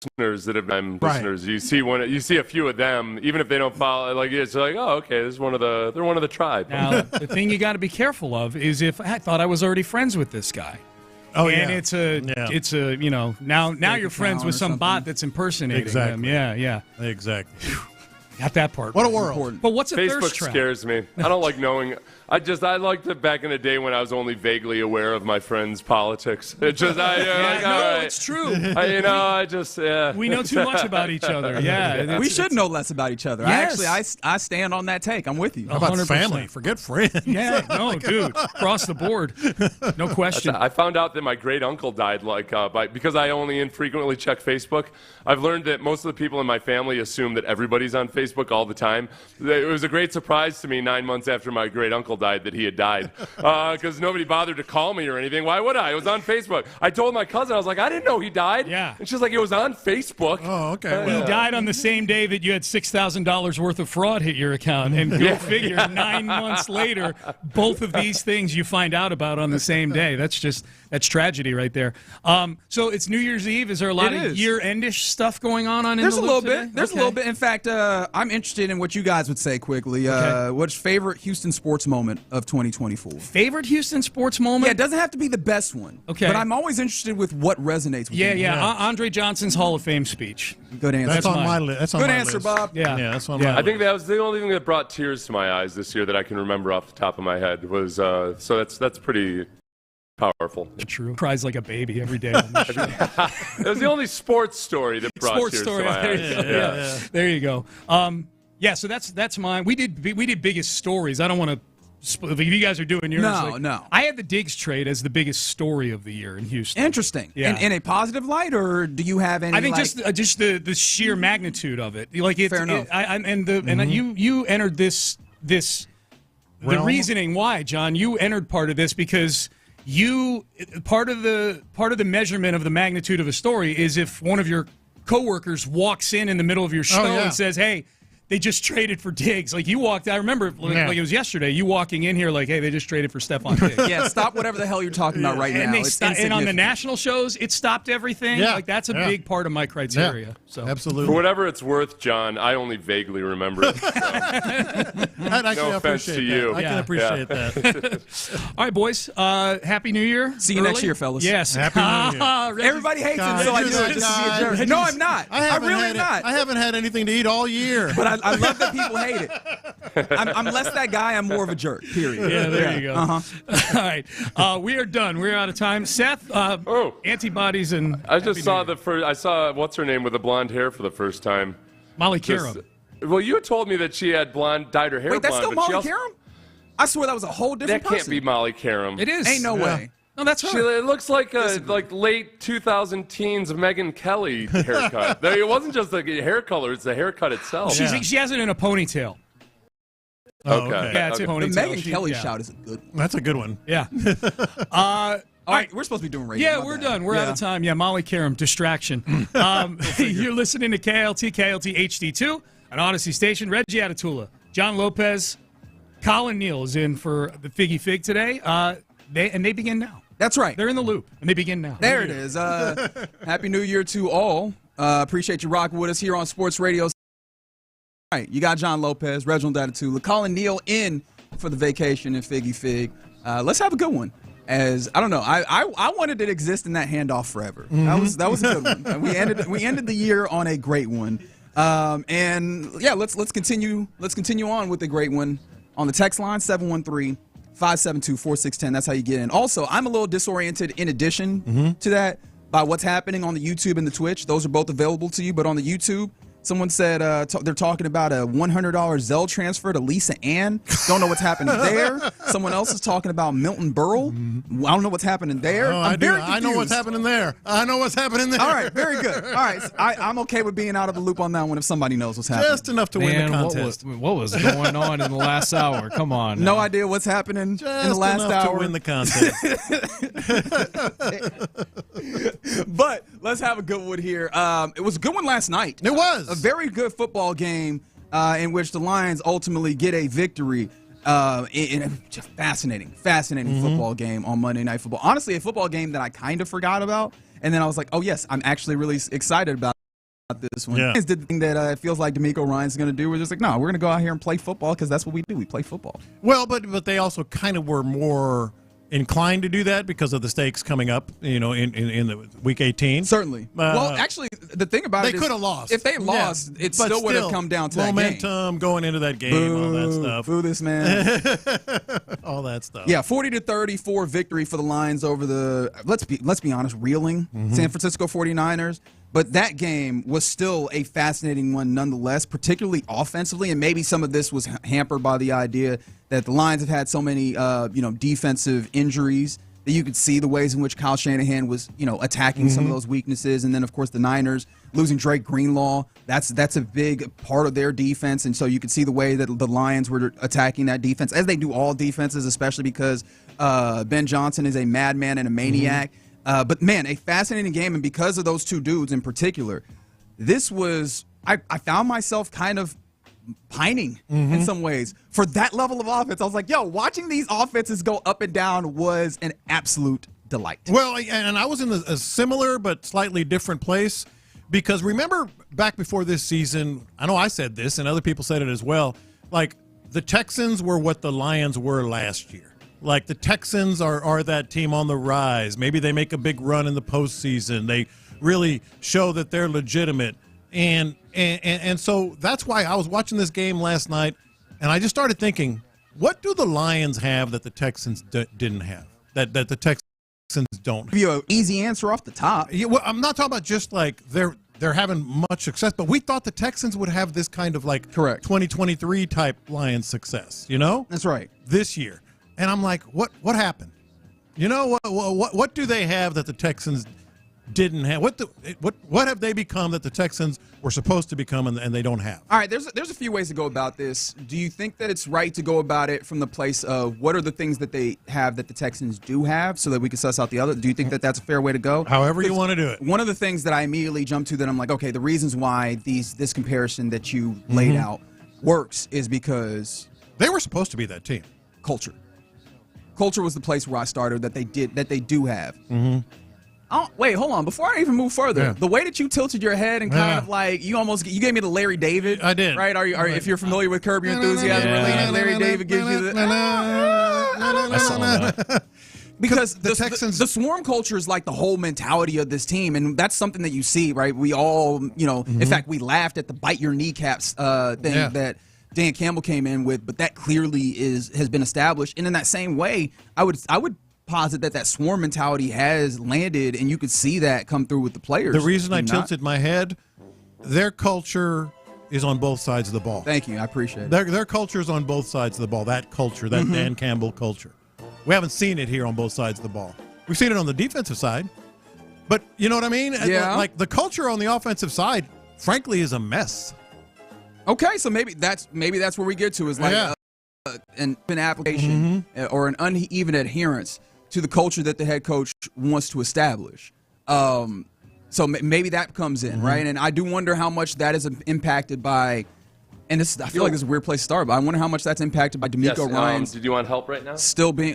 listeners that have been listeners. You see a few of them, even if they don't follow. Like it's like, oh, okay, this is they're one of the tribe. Now, the thing you got to be careful of is if I thought I was already friends with this guy. Oh, and yeah. it's a now you're friends with some bot that's impersonating him. Yeah. Exactly. Got that part. What a world. But what's a Facebook thirst trap? scares me. I don't like knowing. I liked it back in the day when I was only vaguely aware of my friends' politics. It's just it's true. We know too much about each other. Yeah, we should know less about each other. Yes. I stand on that take. I'm with you. How about 100%. family? Forget friends. Yeah, no, dude, across the board, no question. I found out that my great uncle died because I only infrequently check Facebook. I've learned that most of the people in my family assume that everybody's on Facebook all the time. It was a great surprise to me 9 months after my great uncle died that he had died because nobody bothered to call me or anything. Why would I? It was on Facebook. I told my cousin, I was like, I didn't know he died. Yeah. And she's like, it was on Facebook. Oh, okay. He died on the same day that you had $6,000 worth of fraud hit your account. And go figure, 9 months later, both of these things you find out about on the same day. That's tragedy right there. So it's New Year's Eve. Is there a lot of year-endish stuff going on There's in the a little loop today? bit. There's a little bit. In fact, I'm interested in what you guys would say quickly. What's your favorite Houston sports moment of 2024? Favorite Houston sports moment? Yeah, it doesn't have to be the best one. Okay. But I'm always interested with what resonates with you. Yeah. Andre Johnson's Hall of Fame speech. Good answer. That's on my list. That's on Good my answer, list. Bob. Yeah, that's on my list. I think that was the only thing that brought tears to my eyes this year that I can remember off the top of my head was so that's pretty powerful. True. Cries like a baby every day on the show. It was the only sports story that brought tears to my eyes. Yeah. There you go. So that's mine. We did biggest stories. I don't want to. If you guys are doing yours, no. I had the Diggs trade as the biggest story of the year in Houston. Interesting. Yeah. In a positive light, or do you have any? I think just the sheer magnitude of it. Like it's fair enough. You entered this the reasoning why, John. You entered part of this because part of the measurement of the magnitude of a story is if one of your coworkers walks in the middle of your show and says, "Hey, they just traded for Diggs." Like you walked, I remember like it was yesterday, you walking in here like, "Hey, they just traded for Stephon Diggs." Yeah, stop whatever the hell you're talking about right now. And on the national shows, it stopped everything. Yeah. Like that's a big part of my criteria. Yeah. So Absolutely. For whatever it's worth, John, I only vaguely remember it. No offense to you. I can appreciate that. All right, boys. Happy New Year. See you next year, fellas. Yes. Happy New Year. Everybody hates it, so I do it just to be a jerk. No, I'm not. I really am not. I haven't had anything to eat all year. But I love that people hate it. I'm less that guy. I'm more of a jerk. Period. Yeah, there you go. All right, we are done. We're out of time. Seth, antibodies and I just saw I saw what's her name with the blonde hair for the first time. Molly Karam. Well, you told me that she had dyed her hair Wait, that's blonde. still Molly Karam? I swear that was a whole different person. That can't be Molly Karam. It is. Ain't no way. No, that's her. It looks like a late 2000 teens Megyn Kelly haircut. It wasn't just the hair color; it's the haircut itself. She has it in a ponytail. Okay. Yeah, it's a ponytail. The Megyn Kelly shout is a good one. That's a good one. Yeah. All right, we're supposed to be doing radio. Yeah, we're done. We're out of time. Yeah, Molly Karam, distraction. You're listening to KLT HD2, an Odyssey station. Reggie Atatula, John Lopez, Colin Neal is in for the Figgy Fig today. They begin now. That's right. They're in the loop, and they begin now. There it is. Happy New Year to all. Appreciate you rocking with us here on Sports Radio. All right, you got John Lopez, Reginald Atatula, Colin Neal in for the vacation in Figgy Fig. Let's have a good one. As I don't know, I wanted it to exist in that handoff forever. That was a good one. And we ended the year on a great one. And yeah, let's continue on with the great one on the text line 713-572-4610. That's how you get in. Also, I'm a little disoriented in addition to that by what's happening on the YouTube and the Twitch. Those are both available to you, but on the YouTube, someone said they're talking about a $100 Zelle transfer to Lisa Ann. Don't know what's happening there. Someone else is talking about Milton Berle. I don't know what's happening there. I know what's happening there. All right, very good. All right, I'm okay with being out of the loop on that one if somebody knows what's happening. Just enough to win the contest. What was going on in the last hour? Come on. No idea what's happening in the last hour. To win the contest. But let's have a good one here. It was a good one last night. It was. A very good football game in which the Lions ultimately get a victory in a fascinating football game on Monday Night Football. Honestly, a football game that I kind of forgot about. And then I was like, oh, yes, I'm actually really excited about this one. Yeah. Did the thing that it feels like D'Amico Ryan's going to do. We're just like, no, we're going to go out here and play football because that's what we do. We play football. Well, but they also kind of were more inclined to do that because of the stakes coming up, in the week 18. Certainly. Well, actually, the thing about it is they could have lost. If they lost, it still would have come down to momentum that game. going into that game, all that stuff. Boo this man. All that stuff. Yeah, 40-34 victory for the Lions over the let's be honest, reeling San Francisco 49ers. But that game was still a fascinating one nonetheless, particularly offensively, and maybe some of this was hampered by the idea that the Lions have had so many defensive injuries that you could see the ways in which Kyle Shanahan was, attacking some of those weaknesses. And then, of course, the Niners losing Drake Greenlaw, that's a big part of their defense. And so you could see the way that the Lions were attacking that defense, as they do all defenses, especially because Ben Johnson is a madman and a maniac. But, man, a fascinating game. And because of those two dudes in particular, this was – I found myself kind of pining in some ways for that level of offense. I was like, yo, watching these offenses go up and down was an absolute delight. Well, and I was in a similar but slightly different place because remember back before this season, I know I said this and other people said it as well, like the Texans were what the Lions were last year. Like the Texans are that team on the rise. Maybe they make a big run in the postseason. They really show that they're legitimate. And so that's why I was watching this game last night, and I just started thinking, what do the Lions have that the Texans didn't have, that the Texans don't? Give you an easy answer off the top. Yeah, well, I'm not talking about just like they're having much success, but we thought the Texans would have this kind of like 2023 type Lions success, That's right. This year. And I'm like, what happened? What do they have that the Texans didn't have? What have they become that the Texans were supposed to become and they don't have? All right, there's a few ways to go about this. Do you think that it's right to go about it from the place of what are the things that they have that the Texans do have so that we can suss out the other? Do you think that that's a fair way to go? However you want to do it. One of the things that I immediately jumped to that I'm like, okay, the reasons why this comparison that you laid out works is because they were supposed to be that team. Culture was the place where I started that they do have. Oh, wait, hold on. Before I even move further, the way that you tilted your head and kind of like you gave me the Larry David. I did. Right? If you're familiar with Curb Your Enthusiasm, Larry David gives you the. I saw that. Because the Texans, the swarm culture is like the whole mentality of this team, and that's something that you see, right? We all, in fact, we laughed at the bite your kneecaps thing that Dan Campbell came in with, but that clearly has been established. And in that same way, I would posit that swarm mentality has landed, and you could see that come through with the players. The reason I tilted my head, their culture is on both sides of the ball. Thank you. I appreciate it. Their culture is on both sides of the ball, that culture, that Dan Campbell culture. We haven't seen it here on both sides of the ball. We've seen it on the defensive side. But you know what I mean? Yeah. Like the culture on the offensive side, frankly, is a mess. Okay, so maybe that's where we get to is like an application or an uneven adherence to the culture that the head coach wants to establish. So maybe that comes in, right? And I do wonder how much that is impacted by, and I feel like this is a weird place to start, but I wonder how much that's impacted by D'Amico Ryan's. Did you want help right now? Still being,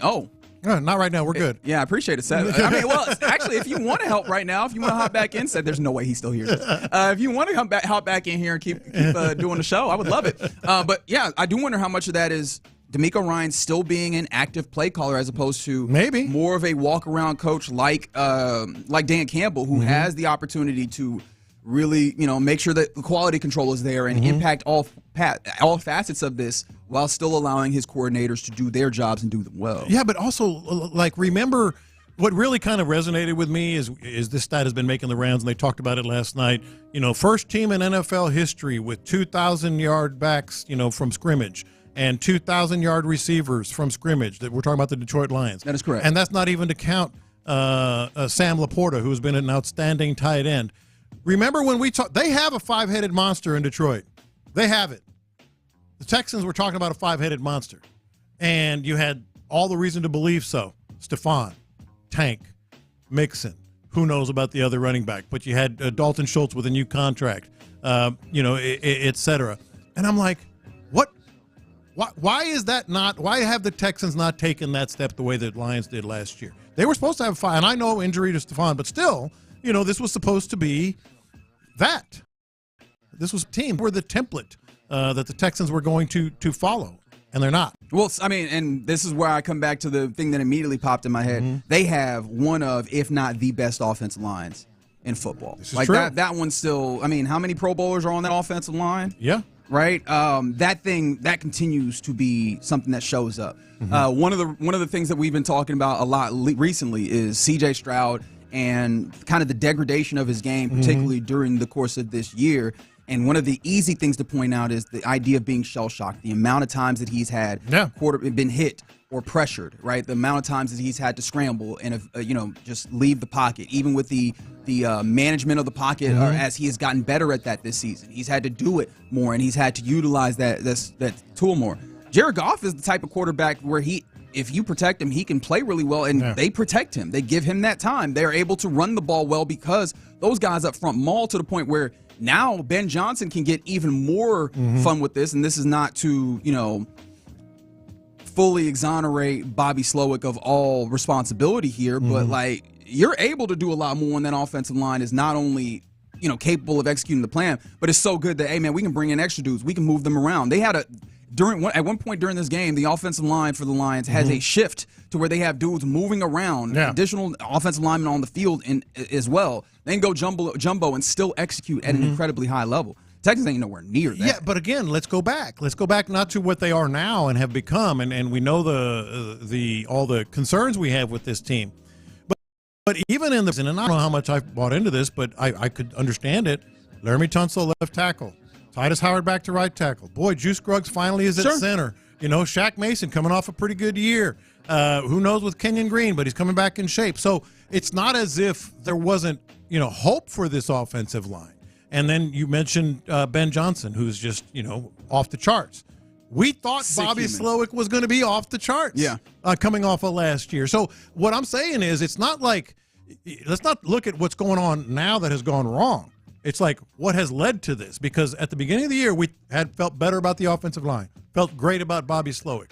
not right now. We're good. Yeah, I appreciate it, Seth. I mean, well, actually, if you want to help right now, if you want to hop back in, Seth, there's no way he still hears this. If you want to hop back in here and keep doing the show, I would love it. But yeah, I do wonder how much of that is D'Amico Ryan still being an active play caller as opposed to maybe more of a walk-around coach like Dan Campbell, who has the opportunity to really, make sure that the quality control is there and impact all facets of this while still allowing his coordinators to do their jobs and do them well. Yeah, but also, like, remember what really kind of resonated with me is this stat has been making the rounds, and they talked about it last night. First team in NFL history with 2,000-yard backs, from scrimmage, and 2,000-yard receivers from scrimmage. That we're talking about the Detroit Lions. That is correct. And that's not even to count Sam Laporta, who has been an outstanding tight end. Remember when we talked, they have a five-headed monster in Detroit. They have it. The Texans were talking about a five-headed monster. And you had all the reason to believe so. Stephon, Tank, Mixon. Who knows about the other running back? But you had Dalton Schultz with a new contract, et cetera. And I'm like, what? Why is that not? Why have the Texans not taken that step the way the Lions did last year? They were supposed to have five. And I know injury to Stephon, but still, this was supposed to be that. This was a team were the template that the Texans were going to follow, and they're not. Well, I mean, and this is where I come back to the thing that immediately popped in my head. They have one of, if not the best offensive lines in football. This is true. That one still, I mean, how many Pro Bowlers are on that offensive line? Yeah. Right? That continues to be something that shows up. One of the things that we've been talking about a lot recently is C.J. Stroud and kind of the degradation of his game, particularly during the course of this year. And one of the easy things to point out is the idea of being shell-shocked, the amount of times that he's had been hit or pressured, right? The amount of times that he's had to scramble and just leave the pocket, even with the management of the pocket, or as he has gotten better at that this season. He's had to do it more, and he's had to utilize that tool more. Jared Goff is the type of quarterback where if you protect him, he can play really well, and they protect him. They give him that time. They're able to run the ball well because those guys up front maul to the point where now Ben Johnson can get even more fun with this, and this is not to, fully exonerate Bobby Slowick of all responsibility here, but you're able to do a lot more when that offensive line is not only, capable of executing the plan, but it's so good that, hey man, we can bring in extra dudes. We can move them around. They had at one point during this game, the offensive line for the Lions has a shift to where they have dudes moving around, additional offensive linemen on the field as well. They can go jumbo and still execute at an incredibly high level. Texans ain't nowhere near that. Yeah, but again, let's go back. Let's go back not to what they are now and have become, and we know all the concerns we have with this team. But even in and I don't know how much I've bought into this, but I could understand it. Laramie Tunsil, left tackle. Titus Howard back to right tackle. Boy, Juice Scruggs finally is at center. Shaq Mason coming off a pretty good year. Who knows with Kenyon Green, but he's coming back in shape. So it's not as if there wasn't, hope for this offensive line. And then you mentioned Ben Johnson, who's just, off the charts. We thought Bobby Slowick was going to be off the charts coming off of last year. So what I'm saying is it's not like – let's not look at what's going on now that has gone wrong. It's like what has led to this, because at the beginning of the year we had felt better about the offensive line, felt great about Bobby Slowick,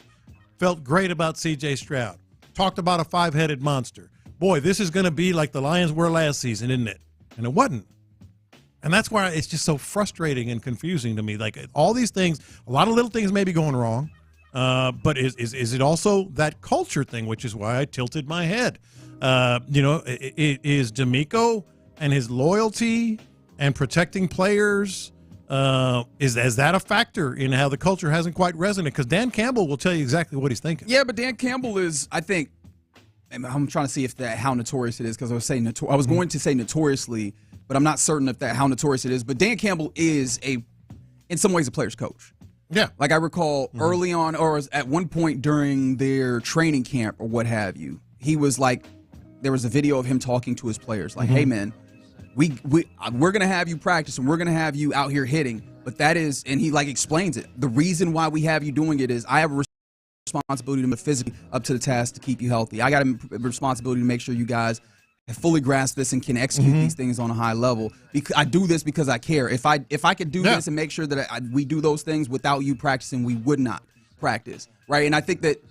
felt great about C.J. Stroud, talked about a five-headed monster. Boy, this is going to be like the Lions were last season, isn't it? And it wasn't. And that's why it's just so frustrating and confusing to me. Like all these things, a lot of little things may be going wrong, but is it also that culture thing, which is why I tilted my head? Is D'Amico and his loyalty and protecting players, is that a factor in how the culture hasn't quite resonated? Because Dan Campbell will tell you exactly what he's thinking. Yeah, but Dan Campbell is, I think, I'm trying to see how notorious it is, because I was going to say notoriously, but I'm not certain how notorious it is. But Dan Campbell is in some ways a player's coach. Yeah. Like I recall early on, or at one point during their training camp or what have you, he was like, there was a video of him talking to his players like, hey man, we're going to have you practice and we're going to have you out here hitting. But that is, and he explains it. The reason why we have you doing it is I have a responsibility to be physically up to the task to keep you healthy. I got a responsibility to make sure you guys have fully grasped this and can execute these things on a high level. I do this because I care. If I could do this and make sure that we do those things without you practicing, we would not practice, right? And I think that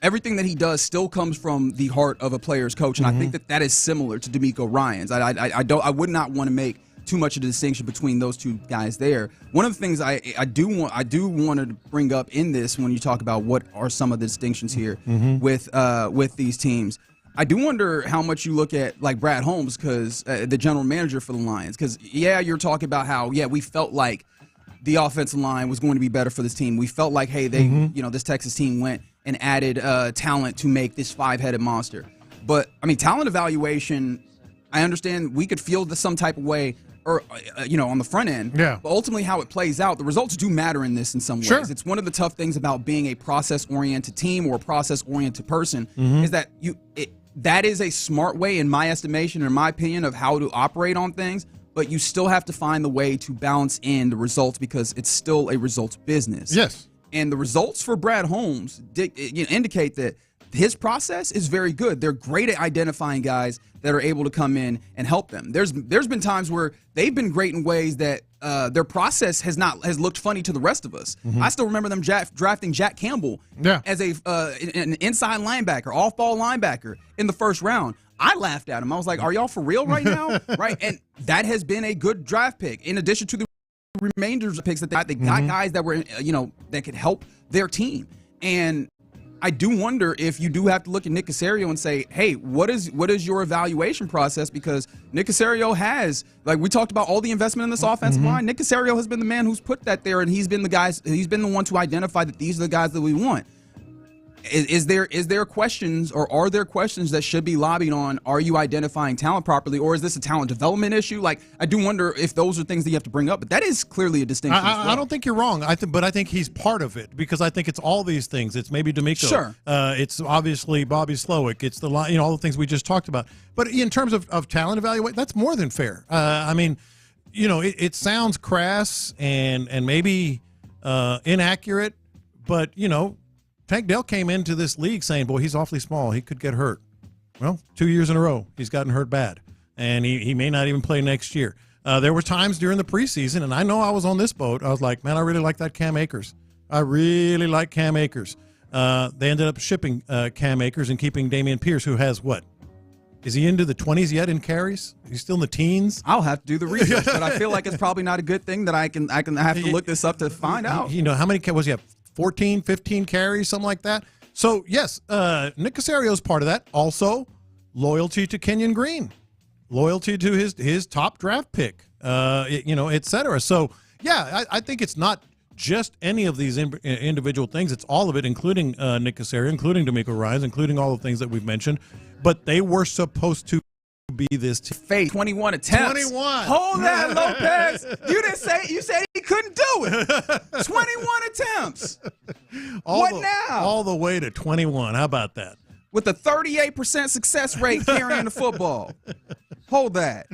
everything that he does still comes from the heart of a player's coach, and I think that is similar to D'Amico Ryans. I would not want to make too much of a distinction between those two guys there. One of the things I do want to bring up in this, when you talk about what are some of the distinctions here with these teams, I do wonder how much you look at like Brad Holmes, because the general manager for the Lions, because you're talking about how we felt like the offensive line was going to be better for this team. We felt like this Texas team went and added talent to make this five-headed monster. But I mean, talent evaluation, I understand we could feel some type of way, or on the front end. Yeah. But ultimately, how it plays out, the results do matter in this in some ways. Sure. It's one of the tough things about being a process-oriented team or a process-oriented person is that that is a smart way, in my estimation, or in my opinion, of how to operate on things. But you still have to find the way to balance in the results, because it's still a results business. Yes. And the results for Brad Holmes indicate that his process is very good. They're great at identifying guys that are able to come in and help them. There's been times where they've been great in ways that their process has looked funny to the rest of us. I still remember them drafting Jack Campbell as an inside linebacker, off-ball linebacker in the first round. I laughed at him. I was like, are y'all for real right now? Right? And that has been a good draft pick, in addition to the remainders of picks that they got guys that were, that could help their team. And I do wonder if you do have to look at Nick Caserio and say, hey, what is your evaluation process? Because Nick Caserio has, like we talked about all the investment in this offensive line. Nick Caserio has been the man who's put that there, and he's been the one to identify that these are the guys that we want. Is there questions, or are there questions that should be lobbied on? Are you identifying talent properly, or is this a talent development issue? Like, I do wonder if those are things that you have to bring up, but that is clearly a distinction. I don't think you're wrong. But I think he's part of it, because I think it's all these things. It's maybe D'Amico. Sure. It's obviously Bobby Slowick. It's the line, all the things we just talked about. But in terms of talent evaluation, that's more than fair. It sounds crass and maybe inaccurate, but Tank Dell came into this league saying, boy, he's awfully small. He could get hurt. Well, 2 years in a row, he's gotten hurt bad, and he may not even play next year. There were times during the preseason, and I know I was on this boat. I was like, man, I really like that Cam Akers. I really like Cam Akers. They ended up shipping Cam Akers and keeping Dameon Pierce, who has what? Is he into the 20s yet in carries? He's still in the teens? I'll have to do the research, but I feel like it's probably not a good thing that I have to look this up to find out. How many was he have? 14, 15 carries, something like that. So, yes, Nick Caserio's part of that. Also, loyalty to Kenyon Green, loyalty to his top draft pick, et cetera. So, yeah, I think it's not just any of these individual things. It's all of it, including Nick Caserio, including D'Amico Ryans, including all the things that we've mentioned. But they were supposed to be this fate. 21 attempts. 21. Hold that, Lopez. You said he couldn't do it. 21 attempts. Now? All the way to 21. How about that? With a 38% success rate carrying the football. Hold that.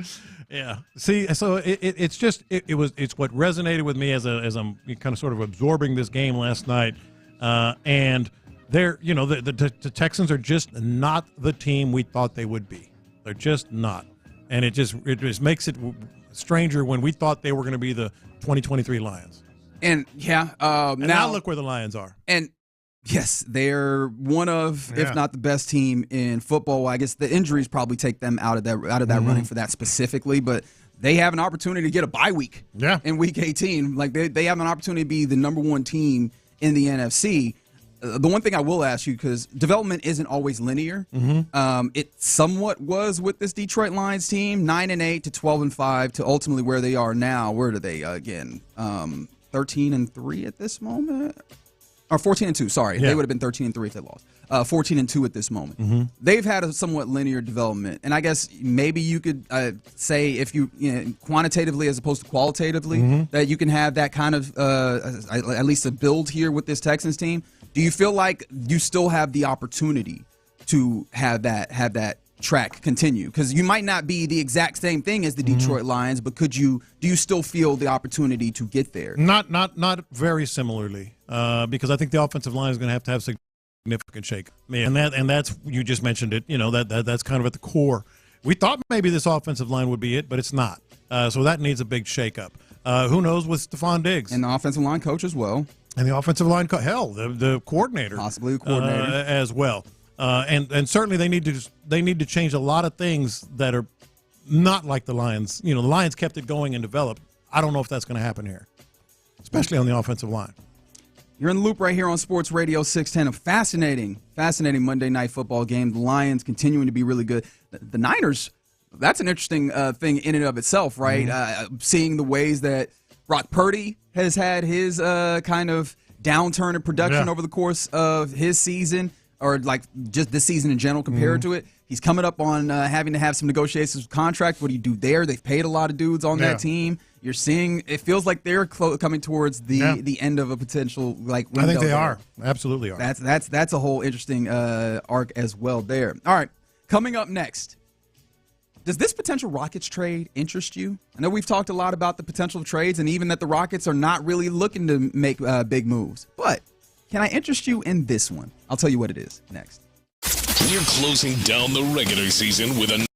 Yeah. See, so it's what resonated with me as I'm kind of sort of absorbing this game last night, and they're the Texans are just not the team we thought they would be. They're just not, and it just makes it stranger when we thought they were going to be the 2023 Lions. And now look where the Lions are. And yes, they're one of, if not the best team in football. I guess the injuries probably take them out of that running for that specifically, but they have an opportunity to get a bye week. In Week 18, like they have an opportunity to be the number one team in the NFC. The one thing I will ask you, because development isn't always linear, it somewhat was with this Detroit Lions team, 9-8 to 12-5 to ultimately where they are now. Where do they again? 13-3 at this moment, or 14-2? Sorry, they would have been 13-3 if they lost. 14-2 at this moment. They've had a somewhat linear development, and I guess maybe you could say, if you quantitatively as opposed to qualitatively, that you can have that kind of at least a build here with this Texans team. Do you feel like you still have the opportunity to have that track continue? Because you might not be the exact same thing as the Detroit Lions, but do you still feel the opportunity to get there? Not very similarly, because I think the offensive line is going to have significant shake, and that's, you just mentioned it. That's kind of at the core. We thought maybe this offensive line would be it, but it's not. So that needs a big shakeup. Who knows with Stephon Diggs and the offensive line coach as well. And the offensive line, the coordinator, possibly the coordinator as well, and certainly they need to change a lot of things that are not like the Lions. The Lions kept it going and developed. I don't know if that's going to happen here, especially on the offensive line. You're in the loop right here on Sports Radio 610. A fascinating Monday Night Football game. The Lions continuing to be really good. The Niners, that's an interesting thing in and of itself, right? Seeing the ways that Brock Purdy has had his kind of downturn in production over the course of his season, or like just this season in general compared to it. He's coming up on having to have some negotiations with contract. What do you do there? They've paid a lot of dudes on that team. You're seeing, it feels like they're coming towards the end of a potential window. I think they are. Absolutely are. That's a whole interesting arc as well there. All right, coming up next. Does this potential Rockets trade interest you? I know we've talked a lot about the potential of trades and even that the Rockets are not really looking to make big moves. But can I interest you in this one? I'll tell you what it is next. We're closing down the regular season with a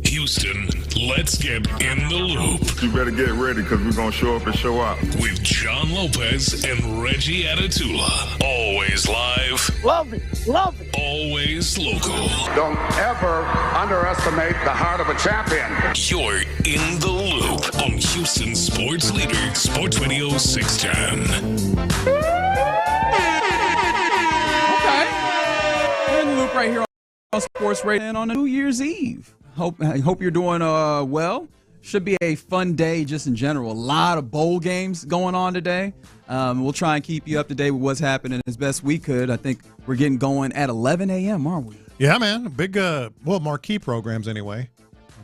Houston, let's get in the loop. You better get ready because we're going to show up and show out. With John Lopez and Reggie Atatula. Always live. Love it. Love it. Always local. Don't ever underestimate the heart of a champion. You're in the loop on Houston Sports Leader, Sports Radio 610. Okay. We're in the loop right here on Sports Radio and on New Year's Eve. I hope you're doing well. Should be a fun day just in general. A lot of bowl games going on today. We'll try and keep you up to date with what's happening as best we could. I think we're getting going at 11 a.m., aren't we? Yeah, man. Big, marquee programs anyway.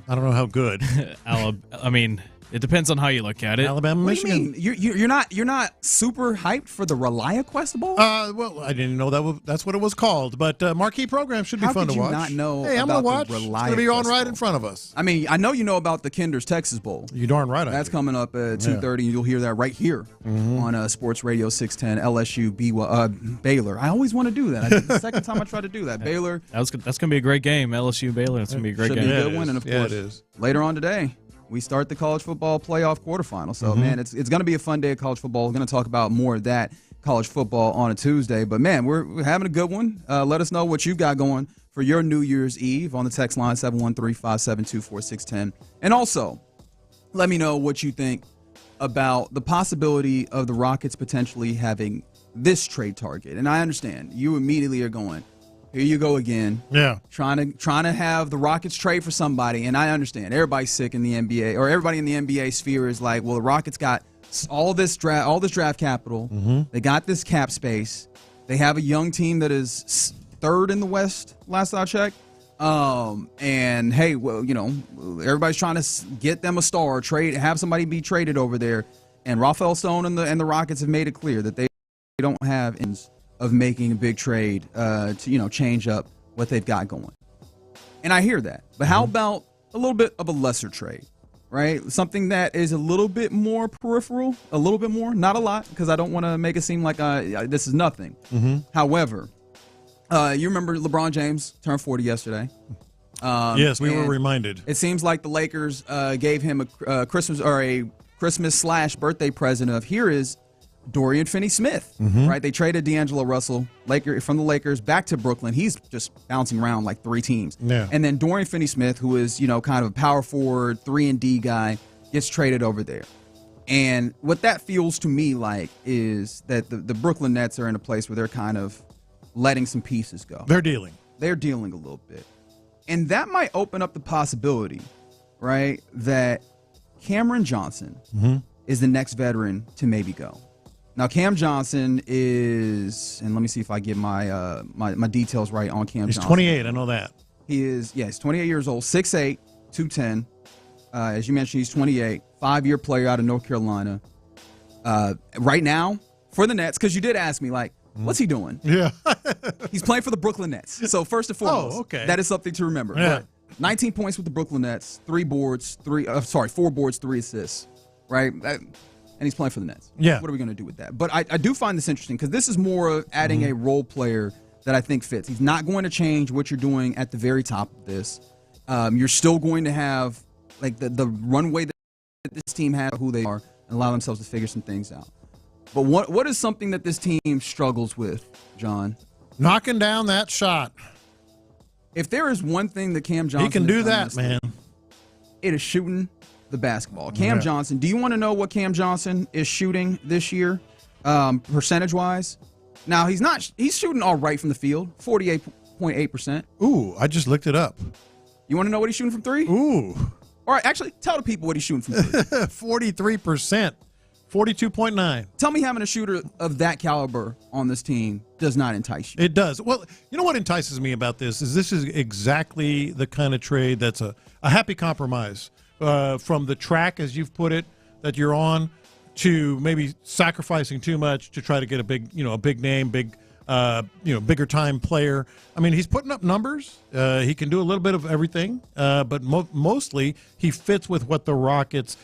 I don't know how good. I mean, it depends on how you look at it. Alabama, What Michigan. do you mean? You're not super hyped for the ReliaQuest Bowl? Well, I didn't know that's what it was called. But marquee programs should be fun to watch. How could you not know Hey, I'm going to about watch. the It's going to be on ReliaQuest right Bowl? in front of us. I mean, I know you know about the Kinder's Texas Bowl. You darn right I That's do. coming up at 2:30, and you'll hear that right here on Sports Radio 610, LSU Baylor. I always want to do that. It's the second time I try to do that. Baylor. That's going to be a great game. LSU Baylor. That's going to be a great Should game. be a good one. And, of course, it is. later on today, we start the college football playoff quarterfinal. So, man, it's going to be a fun day of college football. We're going to talk about more of that college football on a Tuesday. But, man, we're having a good one. Let us know what you got going for your New Year's Eve on the text line 713-572-4610. And also, let me know what you think about the possibility of the Rockets potentially having this trade target. And I understand you immediately are going, here you go again. Yeah. Trying to have the Rockets trade for somebody. And I understand. Everybody's sick in the NBA, or everybody in the NBA sphere is like, well, the Rockets got all this draft capital. They got this cap space. They have a young team that is third in the West, last I checked. And hey, well, everybody's trying to get them a star, have somebody be traded over there. And Rafael Stone and the Rockets have made it clear that they don't have ends of making a big trade to change up what they've got going. And I hear that. But how about a little bit of a lesser trade, right? Something that is a little bit more peripheral, a little bit more, not a lot, because I don't want to make it seem like this is nothing. However, you remember LeBron James turned 40 yesterday. Yes, we were reminded. It seems like the Lakers gave him a Christmas/birthday present of here is Dorian Finney-Smith, right? They traded D'Angelo Russell from the Lakers back to Brooklyn. He's just bouncing around like 3 teams. Yeah. And then Dorian Finney-Smith, who is, kind of a power forward, 3-and-D guy, gets traded over there. And what that feels to me like is that the Brooklyn Nets are in a place where they're kind of letting some pieces go. They're dealing a little bit. And that might open up the possibility, right, that Cameron Johnson is the next veteran to maybe go. Now, Cam Johnson is, and let me see if I get my my details right on Cam Johnson. He's 28, I know that. He's 28 years old, 6'8", 210. As you mentioned, he's 28, 5-year player out of North Carolina. Right now, for the Nets, because you did ask me, like, what's he doing? Yeah. He's playing for the Brooklyn Nets. So first and foremost, that is something to remember. Yeah. But 19 points with the Brooklyn Nets, 4 boards, 3 assists, right? And he's playing for the Nets. Yeah. What are we going to do with that? But I do find this interesting because this is more of adding a role player that I think fits. He's not going to change what you're doing at the very top of this. You're still going to have like the runway that this team has, who they are, and allow themselves to figure some things out. But what is something that this team struggles with, John? Knocking down that shot. If there is one thing that Cam Johnson he can do that, man. It is shooting the basketball. Cam Johnson, do you want to know what Cam Johnson is shooting this year, percentage-wise? Now, he's shooting all right from the field, 48.8%. Ooh, I just looked it up. You want to know what he's shooting from 3? Ooh. All right, actually, tell the people what he's shooting from 3. 43%. 42.9. Tell me having a shooter of that caliber on this team does not entice you. It does. Well, you know what entices me about this is exactly the kind of trade that's a happy compromise from the track, as you've put it, that you're on, to maybe sacrificing too much to try to get a big name, bigger time player. I mean, he's putting up numbers. He can do a little bit of everything, but mostly he fits with what the Rockets.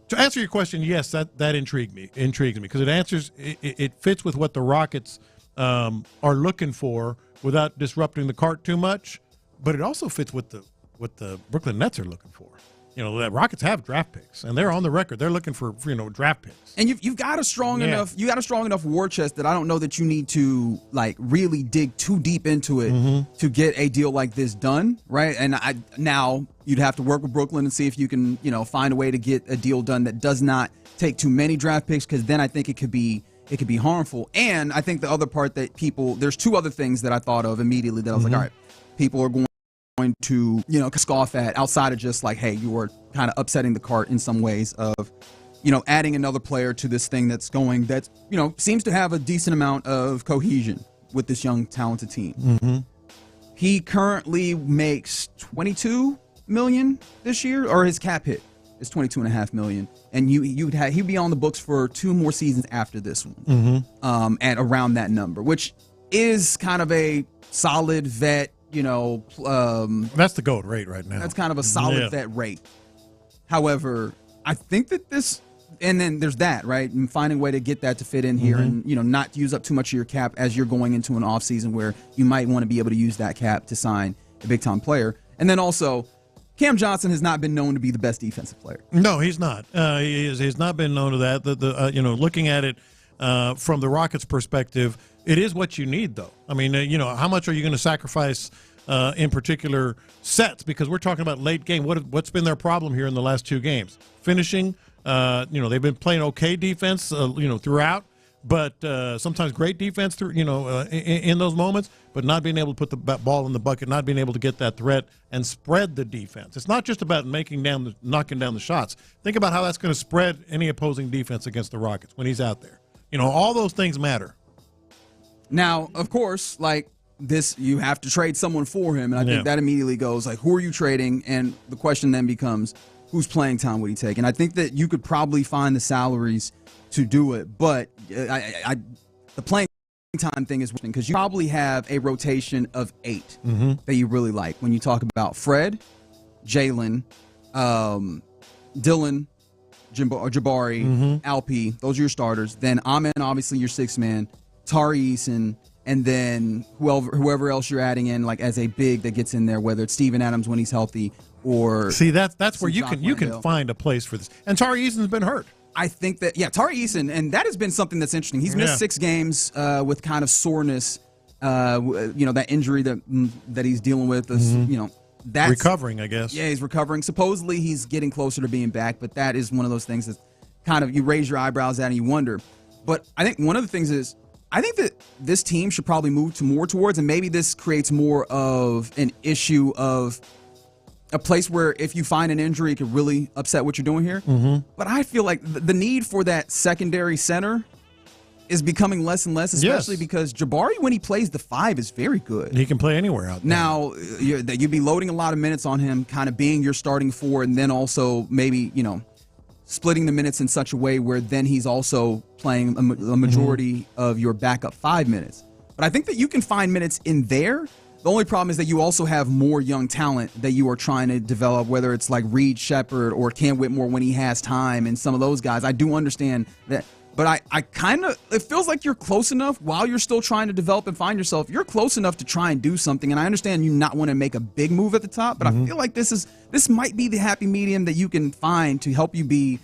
To answer your question, yes, that intrigues me because it fits with what the Rockets are looking for without disrupting the cart too much, but it also fits with what the Brooklyn Nets are looking for. The Rockets have draft picks, and they're on the record. They're looking for draft picks. And you've got a strong enough war chest that I don't know that you need to like really dig too deep into it to get a deal like this done, right? And now you'd have to work with Brooklyn and see if you can find a way to get a deal done that does not take too many draft picks, because then I think it could be harmful. And I think the other part that there's 2 other things that I thought of immediately that I was like, all right, people are going to scoff at outside of just like, hey, you are kind of upsetting the cart in some ways of adding another player to this thing that seems to have a decent amount of cohesion with this young talented team. He currently makes $22 million this year, or his cap hit is $22.5 million, and he'd be on the books for 2 more seasons after this one, at around that number, which is kind of a solid vet. That's the GOAT rate right now. That's kind of a solid vet rate. However, I think that and then there's that, right? And finding a way to get that to fit in here and, not use up too much of your cap as you're going into an offseason where you might want to be able to use that cap to sign a big-time player. And then also, Cam Johnson has not been known to be the best defensive player. No, he's not. He's not been known to that. Looking at it from the Rockets' perspective, it is what you need, though. I mean, how much are you going to sacrifice in particular sets? Because we're talking about late game. What's been their problem here in the last 2 games? Finishing. They've been playing okay defense, throughout, but sometimes great defense through, in those moments, but not being able to put the ball in the bucket, not being able to get that threat and spread the defense. It's not just about knocking down the shots. Think about how that's going to spread any opposing defense against the Rockets when he's out there. All those things matter. Now, of course, like this, you have to trade someone for him, and I think that immediately goes like, who are you trading? And the question then becomes, whose playing time would he take? And I think that you could probably find the salaries to do it, but the playing time thing is interesting because you probably have a rotation of 8 that you really like when you talk about Fred, Jalen, Dylan, Jabari, Alpi. Those are your starters. Then Amen, obviously your 6th man, Tari Eason, and then whoever else you're adding in like as a big that gets in there, whether it's Steven Adams when he's healthy or that's where you can find a place for this. And Tari Eason's been hurt. I think that, Tari Eason, and that has been something that's interesting. He's missed 6 games with kind of soreness, that injury that he's dealing with. That's recovering, I guess. Yeah, he's recovering. Supposedly he's getting closer to being back, but that is one of those things that kind of you raise your eyebrows at and you wonder. But I think one of the things is I think that this team should probably move more towards, and maybe this creates more of an issue of a place where if you find an injury, it could really upset what you're doing here. But I feel like the need for that secondary center is becoming less and less, especially because Jabari, when he plays the 5, is very good. He can play anywhere out there. Now, you'd be loading a lot of minutes on him, kind of being your starting 4, and then also maybe, splitting the minutes in such a way where then he's also playing a majority of your backup 5 minutes. But I think that you can find minutes in there. The only problem is that you also have more young talent that you are trying to develop, whether it's like Reed Shepard or Cam Whitmore when he has time and some of those guys. I do understand that. But I kind of, it feels like you're close enough while you're still trying to develop and find yourself. You're close enough to try and do something. And I understand you not want to make a big move at the top, but I feel like this might be the happy medium that you can find to help you be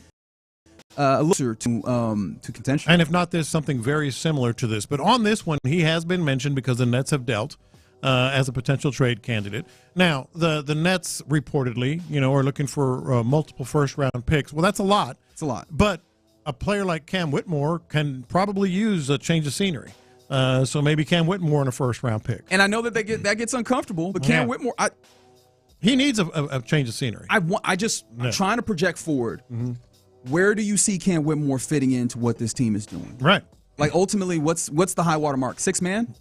closer to contention. And if not this, something very similar to this. But on this one, he has been mentioned because the Nets have dealt as a potential trade candidate. Now, the Nets reportedly, are looking for multiple first-round picks. Well, that's a lot. It's a lot. But a player like Cam Whitmore can probably use a change of scenery. So maybe Cam Whitmore in a first-round pick. And I know that that gets uncomfortable, but Cam Whitmore, he needs a change of scenery. I'm trying to project forward. Where do you see Cam Whitmore fitting into what this team is doing? Right. Like ultimately, what's the high water mark? 6 man?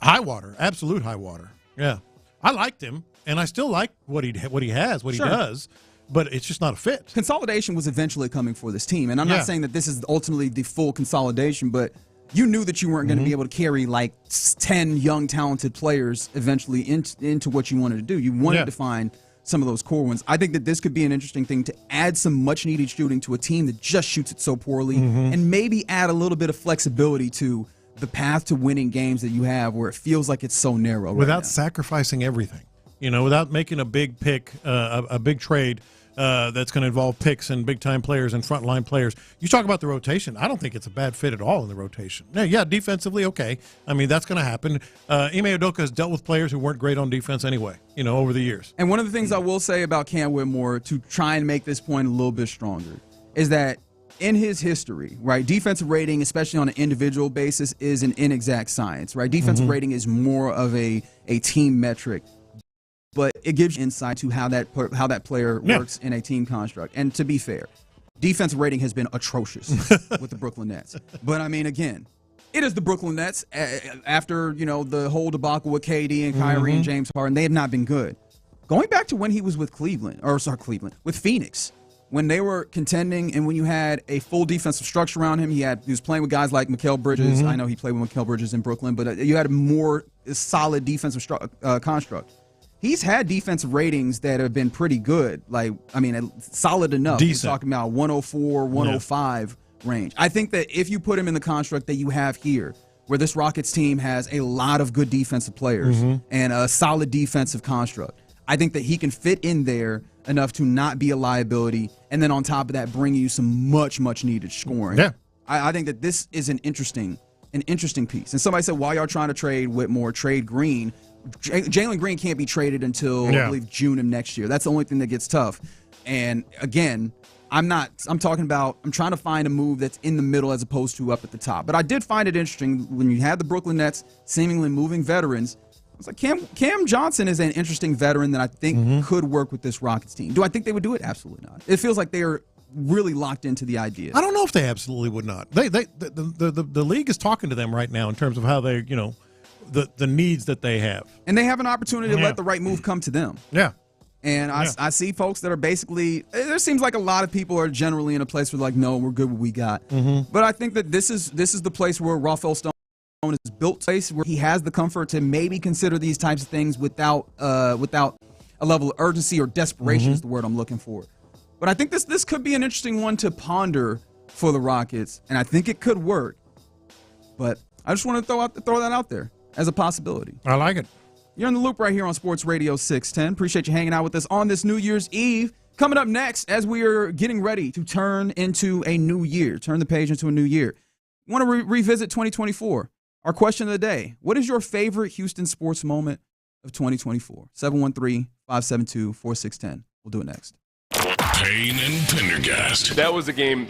High water, absolute high water. Yeah, I liked him, and I still like what he does, but it's just not a fit. Consolidation was eventually coming for this team, and I'm not saying that this is ultimately the full consolidation, but you knew that you weren't going to be able to carry like 10 young, talented players eventually into what you wanted to do. You wanted to find some of those core ones. I think that this could be an interesting thing to add some much-needed shooting to a team that just shoots it so poorly, and maybe add a little bit of flexibility to the path to winning games that you have where it feels like it's so narrow without sacrificing everything, without making a big pick, a big trade that's going to involve picks and big-time players and frontline players. You talk about the rotation. I don't think it's a bad fit at all in the rotation. Yeah, defensively, okay. I mean, that's going to happen. Ime Udoka has dealt with players who weren't great on defense anyway, over the years. And one of the things I will say about Cam Whitmore to try and make this point a little bit stronger is that in his history, right, defensive rating, especially on an individual basis, is an inexact science, right? Defensive rating is more of a team metric, but it gives you insight to how that player works in a team construct. And to be fair, defensive rating has been atrocious with the Brooklyn Nets. But I mean, again, it is the Brooklyn Nets after the whole debacle with KD and Kyrie and James Harden. They have not been good. Going back to when he was with with Phoenix. When they were contending and when you had a full defensive structure around him, he was playing with guys like Mikal Bridges. I know he played with Mikal Bridges in Brooklyn, but you had a more solid defensive construct. He's had defensive ratings that have been pretty good, solid enough. Decent. We're talking about 104, 105 range. I think that if you put him in the construct that you have here, where this Rockets team has a lot of good defensive players and a solid defensive construct, I think that he can fit in there enough to not be a liability, and then on top of that, bring you some much needed scoring. Yeah, I think that this is an interesting piece. And somebody said, why y'all trying to trade Whitmore, trade Green? Jalen Green can't be traded until I believe June of next year. That's the only thing that gets tough. And again, I'm trying to find a move that's in the middle as opposed to up at the top. But I did find it interesting when you had the Brooklyn Nets seemingly moving veterans. It's like Cam Johnson is an interesting veteran that I think could work with this Rockets team. Do I think they would do it? Absolutely not. It feels like they are really locked into the idea. I don't know if they absolutely would not. The league is talking to them right now in terms of how they, the needs that they have. And they have an opportunity to let the right move come to them. Yeah. And I see folks that are basically, there seems like a lot of people are generally in a place where like, no, we're good with what we got. But I think that this is the place where Rafael Stone is built to a place where he has the comfort to maybe consider these types of things without a level of urgency or desperation is the word I'm looking for. But I think this could be an interesting one to ponder for the Rockets, and I think it could work. But I just want to throw that out there as a possibility. I like it. You're in the loop right here on Sports Radio 610. Appreciate you hanging out with us on this New Year's Eve. Coming up next, as we are getting ready to turn into a new year, turn the page into a new year, we want to revisit 2024. Our question of the day, what is your favorite Houston sports moment of 2024? 713-572-4610. We'll do it next. Payne and Pendergast. That was a game.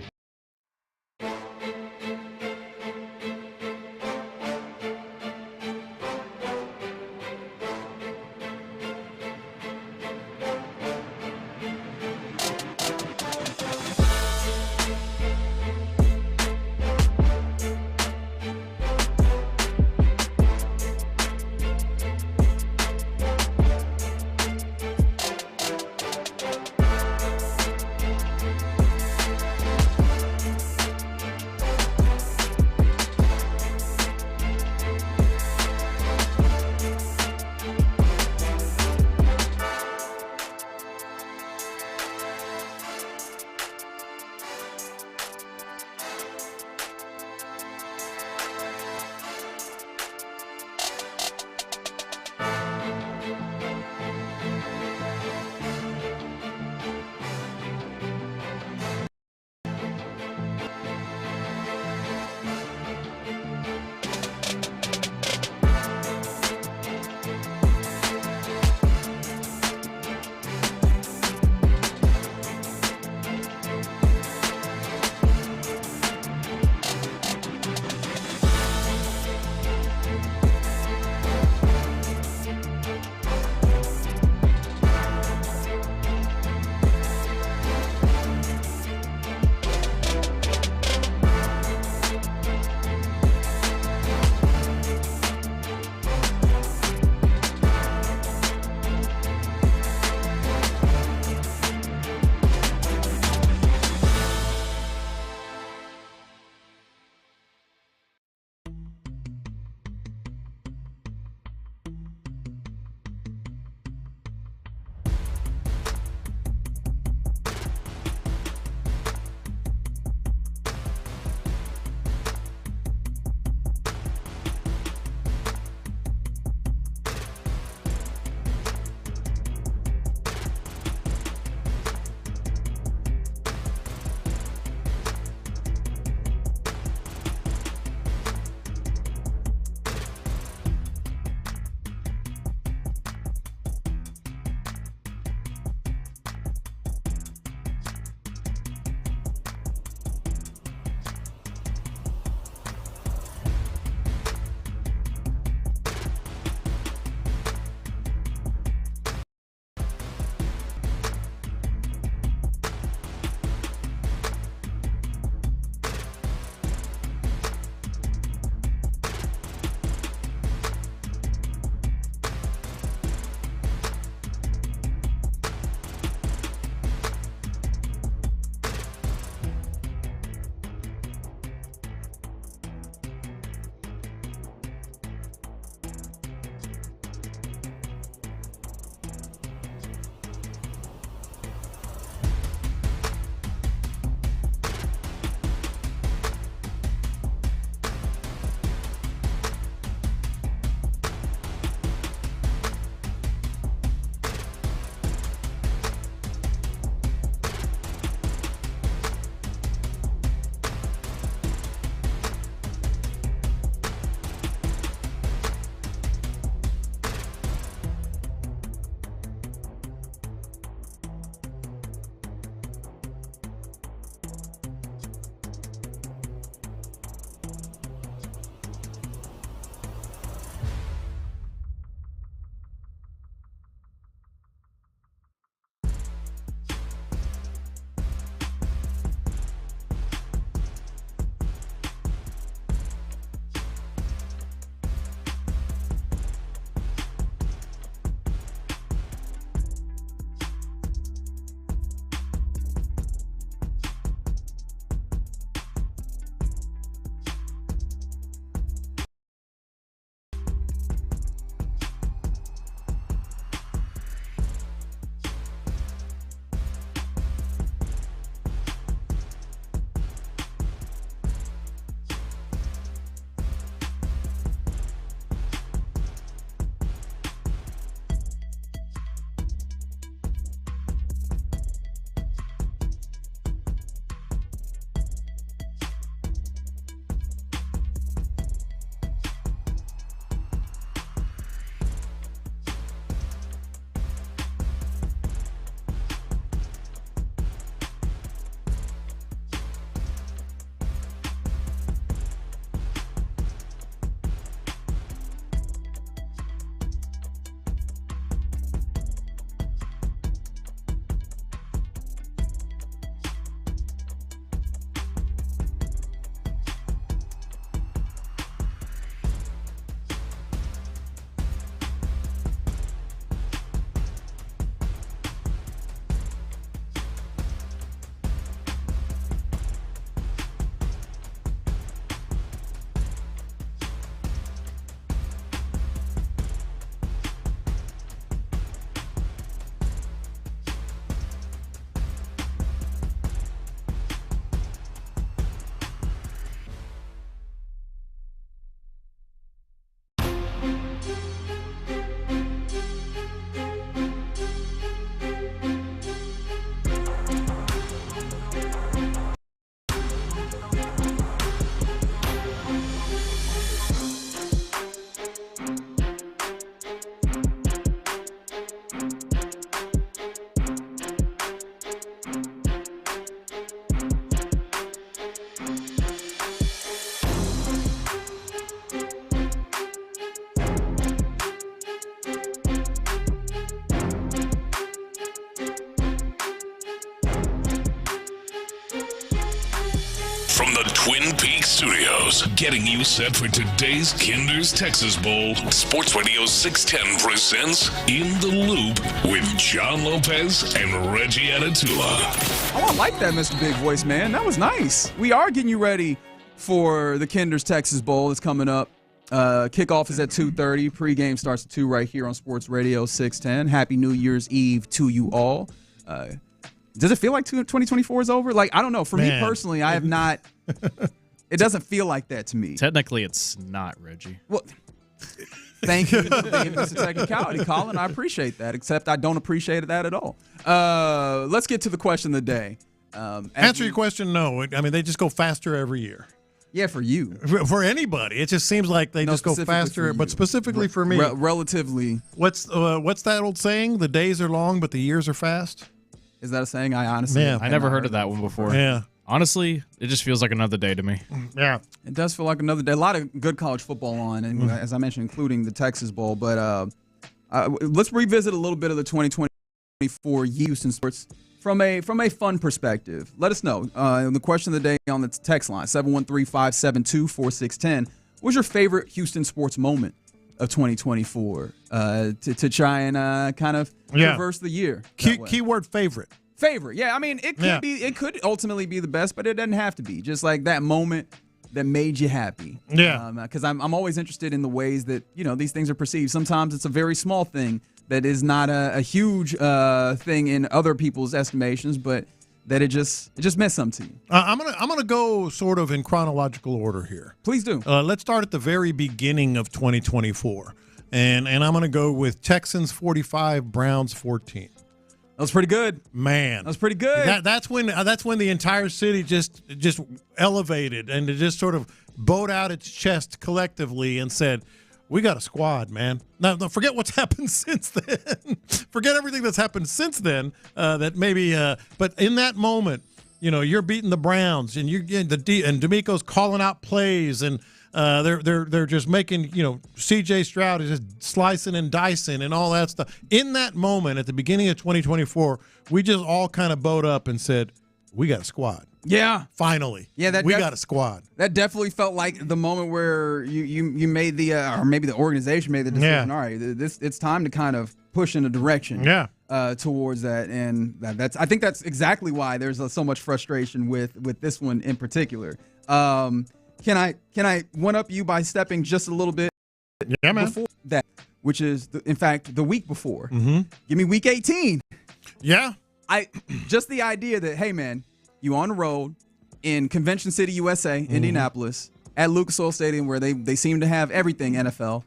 Studios, getting you set for today's Kinder's Texas Bowl. Sports Radio 610 presents In the Loop with John Lopez and Reggie Atatula. Oh, I like that, Mr. Big Voice, man. That was nice. We are getting you ready for the Kinder's Texas Bowl. It's coming up. Kickoff is at 2:30. Pregame starts at 2 right here on Sports Radio 610. Happy New Year's Eve to you all. Does it feel like 2024 is over? Like, I don't know. For me personally, I have not. It doesn't feel like that to me. Technically, it's not, Reggie. Well, thank you for being Mr. Technicality, Colin. I appreciate that, except I don't appreciate that at all. Let's get to the question of the day. Answer your question, no. I mean, they just go faster every year. Yeah, for you. For anybody. It just seems like they just go faster, but specifically for me. Relatively. What's that old saying? The days are long, but the years are fast? Is that a saying? I honestly I never heard of that one before. Yeah. Honestly, it just feels like another day to me. Yeah. It does feel like another day. A lot of good college football on, and as I mentioned, including the Texas Bowl. But let's revisit a little bit of the 2024 Houston sports from a fun perspective. Let us know. The question of the day on the text line, 713-572-4610. What was your favorite Houston sports moment of 2024 to try and kind of reverse the year? Keyword favorite. Favorite, yeah. I mean, it could be. It could ultimately be the best, but it doesn't have to be. Just like that moment that made you happy. Yeah. Because I'm always interested in the ways that these things are perceived. Sometimes it's a very small thing that is not a huge thing in other people's estimations, but that it just meant something to you. I'm gonna go sort of in chronological order here. Please do. Let's start at the very beginning of 2024, and I'm gonna go with Texans 45, Browns 14. That was pretty good, man. That was pretty good. That's when the entire city just elevated and it just sort of bowed out its chest collectively and said, "We got a squad, man." Now, forget what's happened since then. Forget everything that's happened since then. That maybe, but in that moment, you're beating the Browns, and you're getting and D'Amico's calling out plays, and they're just making, C.J. Stroud is just slicing and dicing and all that stuff. In that moment, at the beginning of 2024, we just all kind of bowed up and said, "We got a squad." Yeah. Finally. Yeah, we got a squad. That definitely felt like the moment where you made the or maybe the organization made the decision. Yeah. All right, it's time to kind of push in a direction. Yeah. Towards that, and I think that's exactly why there's so much frustration with this one in particular. Can I one up you by stepping just a little bit? Yeah, man. Before that, which is in fact the week before. Mm-hmm. Give me week 18. Yeah. Just the idea that, hey man, you on the road in Convention City, USA, Indianapolis, at Lucas Oil Stadium, where they seem to have everything NFL,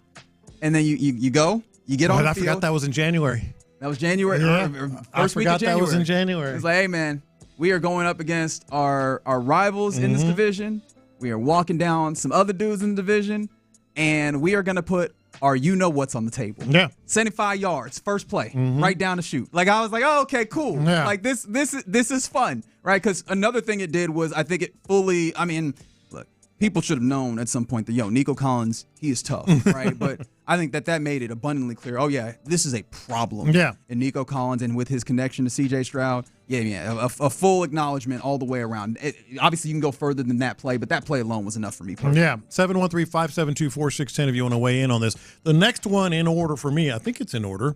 and then you go, you get on the field. I forgot that was in January. That was January. Yeah. First week of January. That was in January. It's like, hey man, we are going up against our rivals in this division. We are walking down some other dudes in the division, and we are going to put our what's on the table. Yeah. 75 yards, first play, right down the chute. Like, I was like, oh, okay, cool. Yeah. Like, this is fun, right? Because another thing it did was I think it fully, look, people should have known at some point that, Nico Collins, he is tough, right? But I think that made it abundantly clear, oh, yeah, this is a problem. Yeah. And Nico Collins, and with his connection to C.J. Stroud, a full acknowledgement all the way around. Obviously, you can go further than that play, but that play alone was enough for me personally. Yeah, 713-572-4610 if you want to weigh in on this. The next one in order for me, I think it's in order,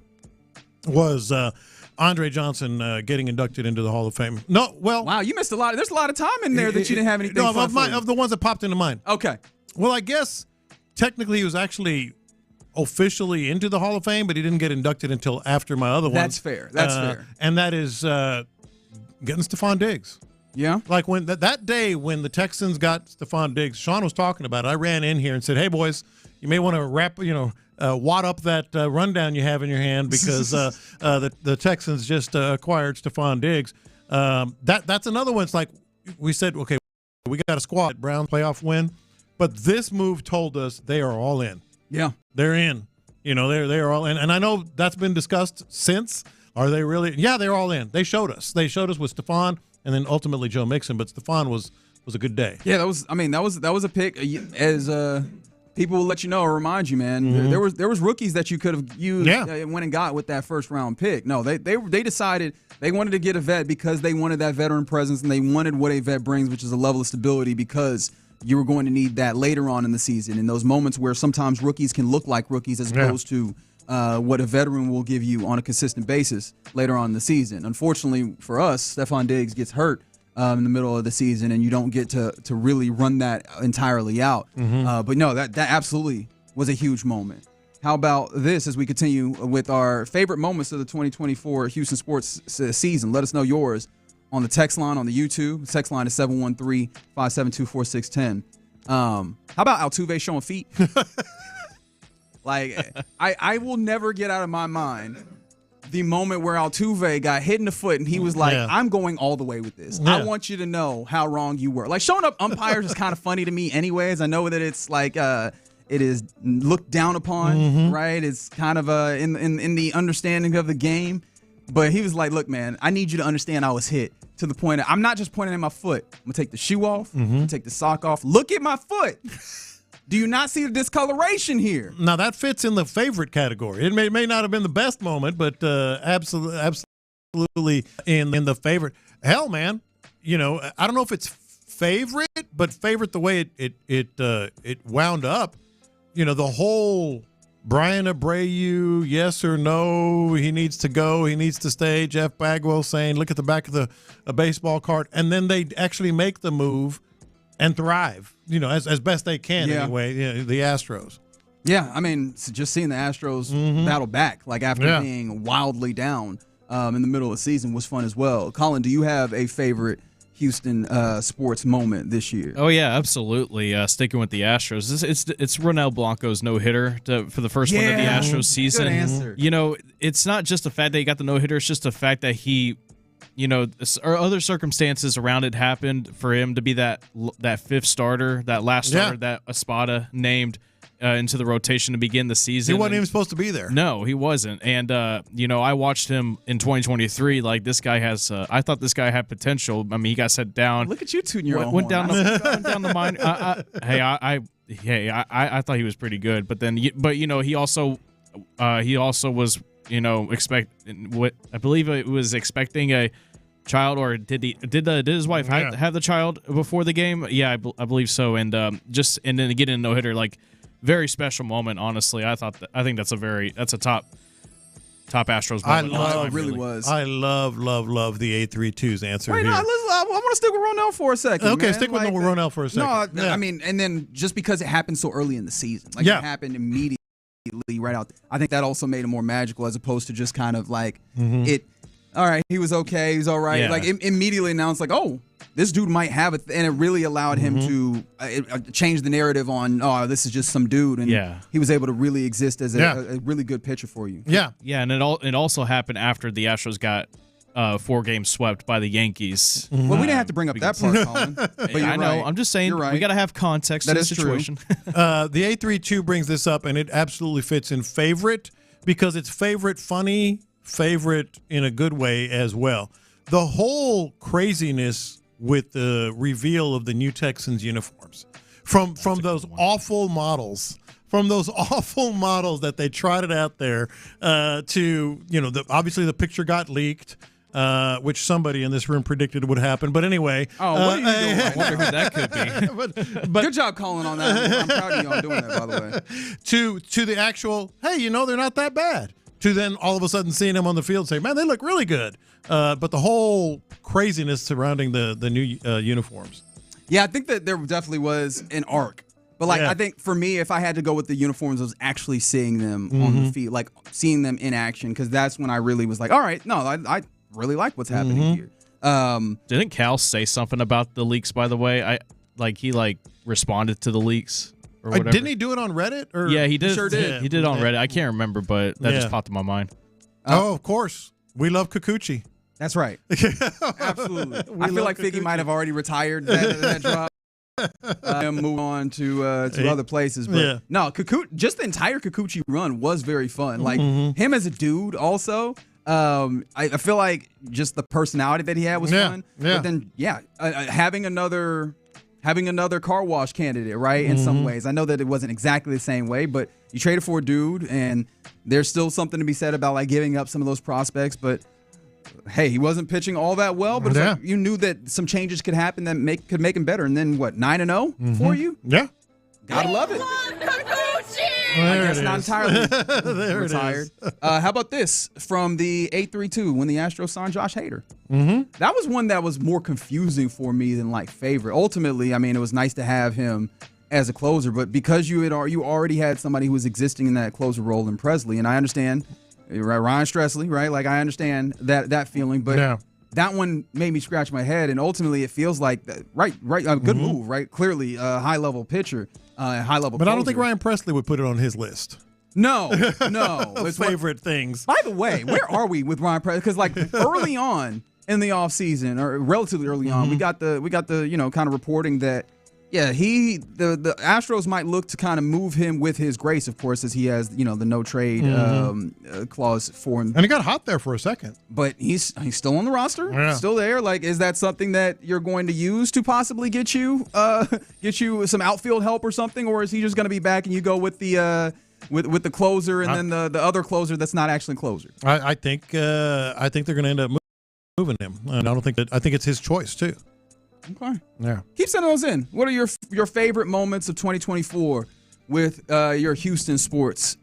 was Andre Johnson getting inducted into the Hall of Fame. No, well. Wow, you missed a lot. There's a lot of time in there that you didn't have anything of the ones that popped into mind. Okay. Well, I guess technically he was actually officially into the Hall of Fame, but he didn't get inducted until after my other ones. That's fair. That's fair. And that is getting Stephon Diggs. Yeah. Like when that day when the Texans got Stephon Diggs, Sean was talking about it. I ran in here and said, "Hey boys, you may want to wad up that rundown you have in your hand because the Texans just acquired Stephon Diggs." That's another one. It's like we said, okay, we got a squad, Brown playoff win, but this move told us they are all in. Yeah, they're in. They're all in, and I know that's been discussed since. Are they really? Yeah, they're all in. They showed us. They showed us with Stephon, and then ultimately Joe Mixon. But Stephon was a good day. Yeah, that was a pick. As people will let you know or remind you, man. There was rookies that you could have used. Went and got with that first round pick. No, they decided they wanted to get a vet because they wanted that veteran presence and they wanted what a vet brings, which is a level of stability because you were going to need that later on in the season, in those moments where sometimes rookies can look like rookies as opposed to what a veteran will give you on a consistent basis later on in the season. Unfortunately for us, Stephon Diggs gets hurt in the middle of the season, and you don't get to really run that entirely out. But no, that absolutely was a huge moment. How about this as we continue with our favorite moments of the 2024 Houston sports season? Let us know yours on the text line on the YouTube. The text line is 713-572-4610. How about Altuve showing feet? Like, I will never get out of my mind the moment where Altuve got hit in the foot and he was like, I'm going all the way with this. I want you to know how wrong you were. Like, showing up umpires is kind of funny to me anyways. I know that it's like it is looked down upon, right? It's kind of in the understanding of the game. But he was like, look, man, I need you to understand I was hit to the point that I'm not just pointing at my foot. I'm going to take the shoe off, I'm going to take the sock off. Look at my foot. Do you not see the discoloration here? Now, that fits in the favorite category. It may not have been the best moment, but absolutely in the favorite. Hell, man, I don't know if it's favorite, but favorite the way it wound up. The whole Brian Abreu, yes or no, he needs to go, he needs to stay. Jeff Bagwell saying, look at the back of a baseball card. And then they actually make the move and thrive, as best they can anyway, the Astros. Yeah, I mean, just seeing the Astros battle back, like after being wildly down in the middle of the season was fun as well. Colin, do you have a favorite Houston sports moment this year? Oh, yeah, absolutely. Sticking with the Astros. It's Ronel Blanco's no-hitter for the first one of the Astros season. Good answer. It's not just the fact that he got the no-hitter, it's just the fact that he or other circumstances around it happened for him to be that fifth starter, that last starter that Espada named into the rotation to begin the season. He wasn't even supposed to be there. No, he wasn't. And, I watched him in 2023. Like, this guy has I thought this guy had potential. I mean, he got set down. Look at you tooting your own went horn. down the mine. I thought he was pretty good. But then, he also was, what I believe it was expecting a child, or did his wife have the child before the game? Yeah, I believe so. And then getting a no hitter, like, very special moment. Honestly, I think that's a top Astros moment. I love the 832's answer. Wait, here. no, I want to stick with Ronel for a second. Okay, man. stick with Ronel for a second. No, I mean, and then just because it happened so early in the season, it happened immediately right out. I think that also made it more magical as opposed to just kind of like it. All right, he was okay. He's all right. Yeah. Like, it immediately announced, like, oh, this dude might have it. And it really allowed him to change the narrative on, oh, this is just some dude. And he was able to really exist as a really good pitcher for you. Yeah, and it also happened after the Astros got 4 games swept by the Yankees. Well, we didn't have to bring up that part, Colin. But I know. Right. I'm just saying we got to have context to the situation. The 832 brings this up, and it absolutely fits in favorite because it's favorite funny, favorite in a good way as well. The whole craziness with the reveal of the new Texans uniforms from those awful models. From those awful models that they trotted out there to, obviously the picture got leaked, which somebody in this room predicted would happen. But anyway. Oh, what are you doing? I wonder who that could be. but good job calling on that. I'm proud of you on doing that, by the way. To the actual, hey, they're not that bad. To then all of a sudden seeing them on the field say, man, they look really good. But the whole craziness surrounding the new uniforms. Yeah, I think that there definitely was an arc. But, I think for me, if I had to go with the uniforms, I was actually seeing them on the field, like seeing them in action, because that's when I really was like, all right, no, I really like what's happening here. Didn't Cal say something about the leaks, by the way? He responded to the leaks or whatever. Didn't he do it on Reddit? Or? Yeah, he did. Sure did. He did it on Reddit. I can't remember, but that just popped in my mind. Oh, of course. We love Kikuchi. That's right. Absolutely. I feel like Figgy might have already retired that drop. And move on to other places, but no, just the entire Kikuchi run was very fun. Like him as a dude, also. I feel like just the personality that he had was fun. But then, having another car wash candidate, right? In some ways, I know that it wasn't exactly the same way, but you traded for a dude, and there's still something to be said about like giving up some of those prospects, but. hey, he wasn't pitching all that well, but it's like you knew that some changes could happen that could make him better. And then what, 9-0 for you? Yeah. Gotta love it. I guess not entirely retired. How about this from the 8-3-2 when the Astros signed Josh Hader? Mm-hmm. That was one that was more confusing for me than like favorite. Ultimately, I mean, it was nice to have him as a closer, but because you already had somebody who was existing in that closer role in Presley, and I understand. Right, Ryan Stressley, right? Like I understand that feeling, but that one made me scratch my head. And ultimately, it feels like a good move, right? Clearly, a high level pitcher, high level. But closer. I don't think Ryan Presley would put it on his list. No. It's favorite things. By the way, where are we with Ryan Presley? Because like early on in the offseason, or relatively early on, we got the kind of reporting that. Yeah, the Astros might look to kind of move him with his grace, of course, as he has the no trade clause for him. And he got hot there for a second, but he's still on the roster, still there. Like, is that something that you're going to use to possibly get you some outfield help or something, or is he just going to be back and you go with the with the closer and then the other closer that's not actually closer? I think they're going to end up moving him, and I think it's his choice too. Okay. Yeah. Keep sending those in. What are your favorite moments of 2024 with your Houston sports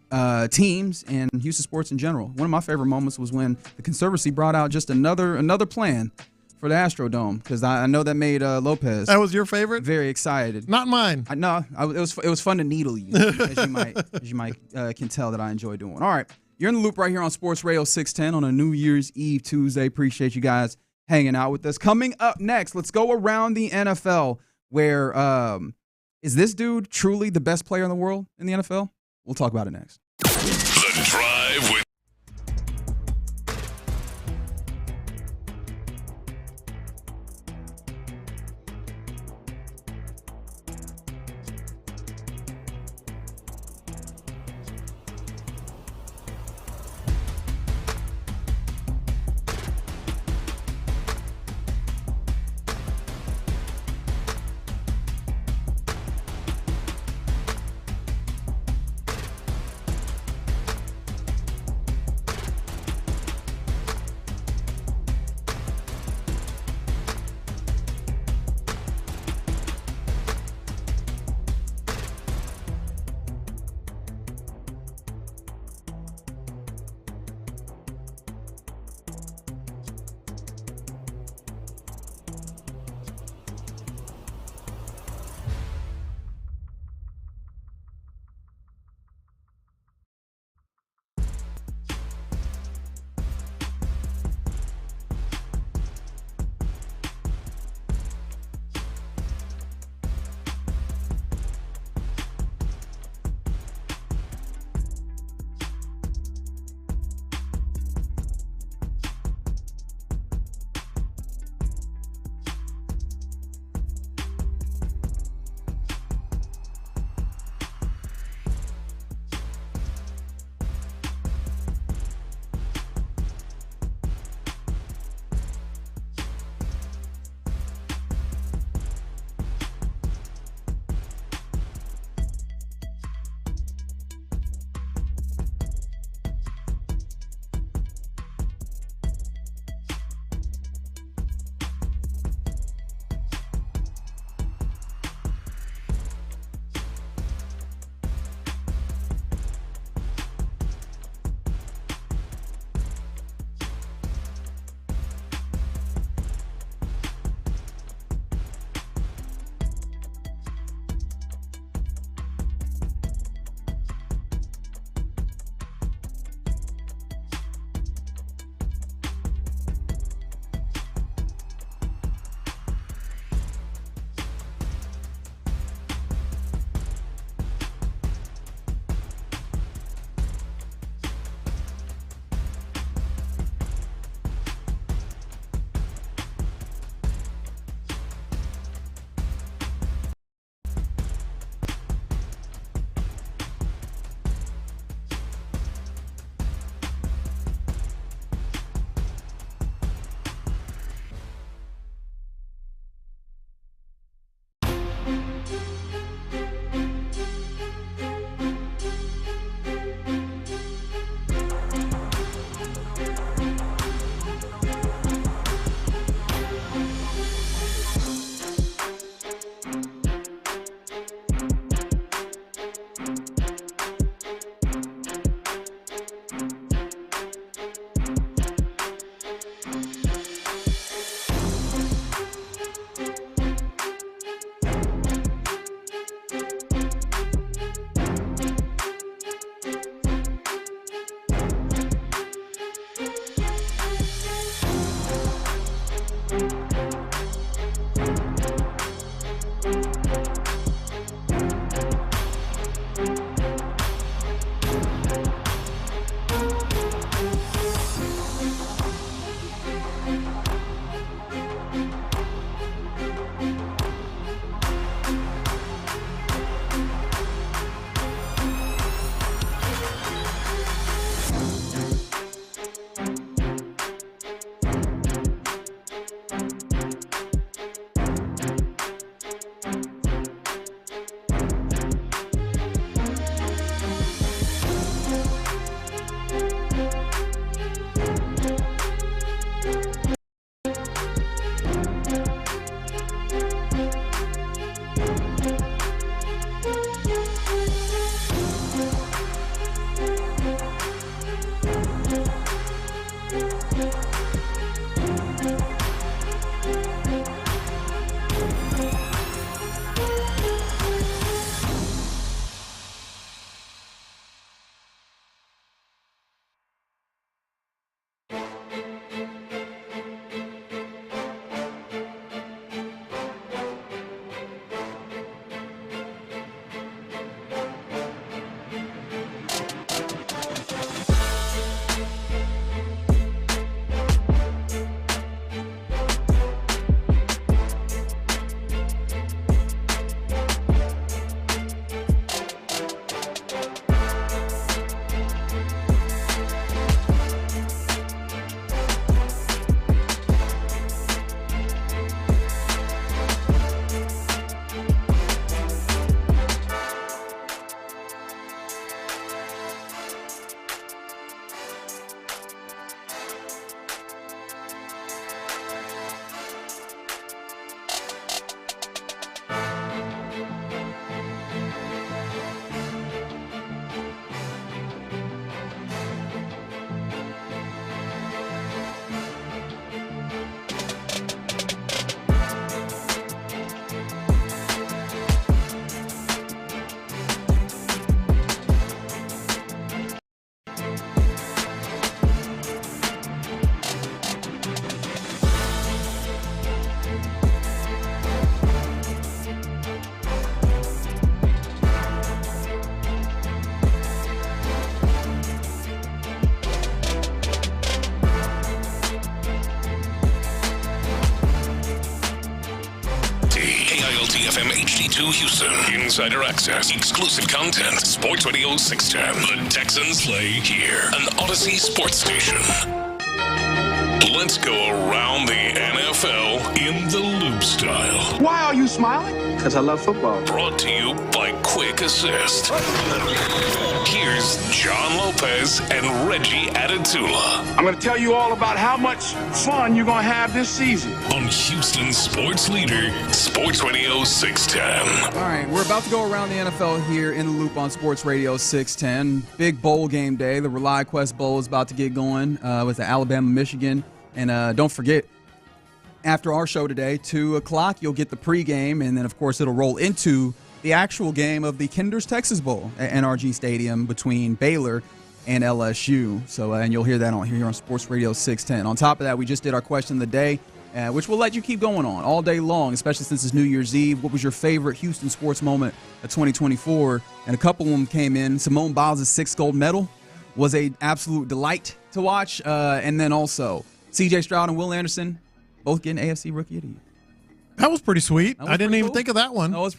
teams and Houston sports in general? One of my favorite moments was when the Conservancy brought out just another plan for the Astrodome, because I know that made Lopez. That was your favorite? Very excited. Not mine. It was fun to needle you, as you might can tell that I enjoy doing. All right, you're in the loop right here on Sports Radio 610 on a New Year's Eve Tuesday. Appreciate you guys hanging out with us. Coming up next, let's go around the NFL, where is this dude truly the best player in the world in the NFL? We'll talk about it next. The Drive with FM HD2 Houston. Insider access, exclusive content. Sports Radio 610. The Texans play here. An Odyssey sports station. Let's go around the NFL in the loop style. Why are you smiling? Because I love football. Brought to you by Quick Assist. Here's John Lopez and Reggie Adatula. I'm going to tell you all about how much fun you're going to have this season. On Houston Sports Leader, Sports Radio 610. All right, we're about to go around the NFL here in the loop on Sports Radio 610. Big bowl game day. The ReliQuest Bowl is about to get going with the Alabama-Michigan. And don't forget, after our show today, 2 o'clock, you'll get the pregame. And then, of course, it'll roll into the actual game of the Kinder's Texas Bowl at NRG Stadium between Baylor and LSU. So, and you'll hear that here on Sports Radio 610. On top of that, we just did our question of the day, which we'll let you keep going on all day long, especially since it's New Year's Eve. What was your favorite Houston sports moment of 2024? And a couple of them came in. Simone Biles' 6th gold medal was an absolute delight to watch. And then also C.J. Stroud and Will Anderson both getting AFC Rookie of the Year. That was pretty sweet. I didn't even think of that one. That was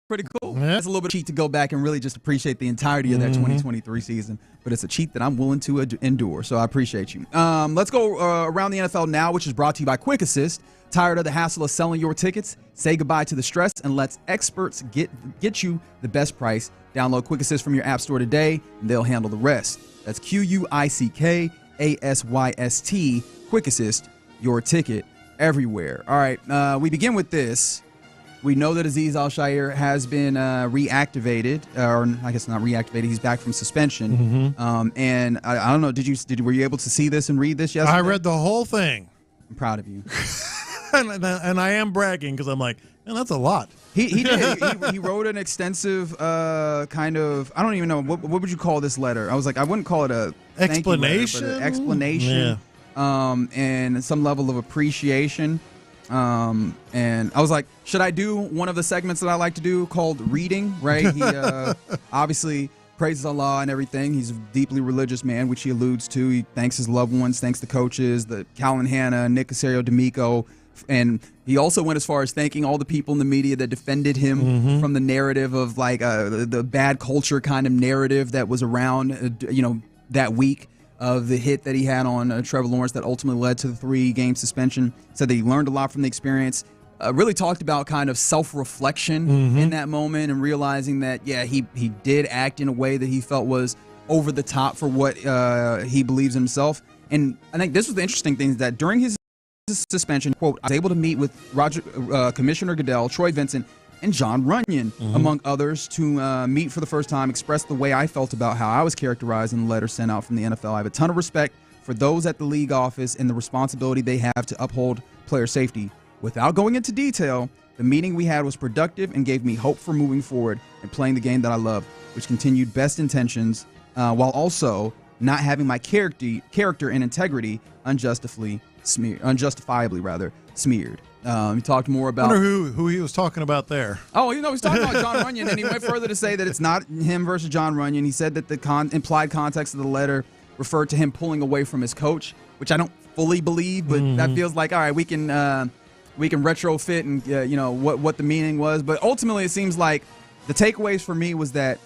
pretty cool. Yeah. It's a little bit of a cheat to go back and really just appreciate the entirety of that 2023 season, but it's a cheat that I'm willing to endure, so I appreciate you. Let's go around the NFL now, which is brought to you by Quick Assist. Tired of the hassle of selling your tickets? Say goodbye to the stress and let experts get you the best price. Download Quick Assist from your app store today, and they'll handle the rest. That's QUICKASYST. Quick Assist, your ticket everywhere. All right, we begin with this. We know that Azeez Al-Shaair has been reactivated, or I guess not reactivated. He's back from suspension. And I don't know. Were you able to see this and read this yesterday? I read the whole thing. I'm proud of you. and I am bragging because I'm like, man, that's a lot. He did. He wrote an extensive kind of, I don't even know, what would you call this letter? I was like, I wouldn't call it a explanation. Letter, but an explanation. Yeah. And some level of appreciation. And I was like, should I do one of the segments that I like to do called reading, right? He obviously praises Allah and everything. He's a deeply religious man, which he alludes to. He thanks his loved ones, thanks the coaches, the Calvin Hanna, Nick Casario-D'Amico. And he also went as far as thanking all the people in the media that defended him from the narrative of like the bad culture kind of narrative that was around, that week of the hit that he had on Trevor Lawrence that ultimately led to the 3-game suspension. Said that he learned a lot from the experience. Really talked about kind of self-reflection in that moment and realizing that, yeah, he did act in a way that he felt was over the top for what he believes in himself. And I think this was the interesting thing, is that during his suspension, quote, I was able to meet with Commissioner Goodell, Troy Vincent, and John Runyon, among others, to meet for the first time, express the way I felt about how I was characterized in the letter sent out from the NFL. I have a ton of respect for those at the league office and the responsibility they have to uphold player safety. Without going into detail, the meeting we had was productive and gave me hope for moving forward and playing the game that I love, which continued best intentions while also not having my character and integrity unjustifiably smeared. He talked more about. I wonder who he was talking about there. Oh, he's talking about John Runyon, and he went further to say that it's not him versus John Runyon. He said that the implied context of the letter referred to him pulling away from his coach, which I don't fully believe, but that feels like, all right, we can retrofit and what the meaning was. But ultimately, it seems like the takeaways for me was that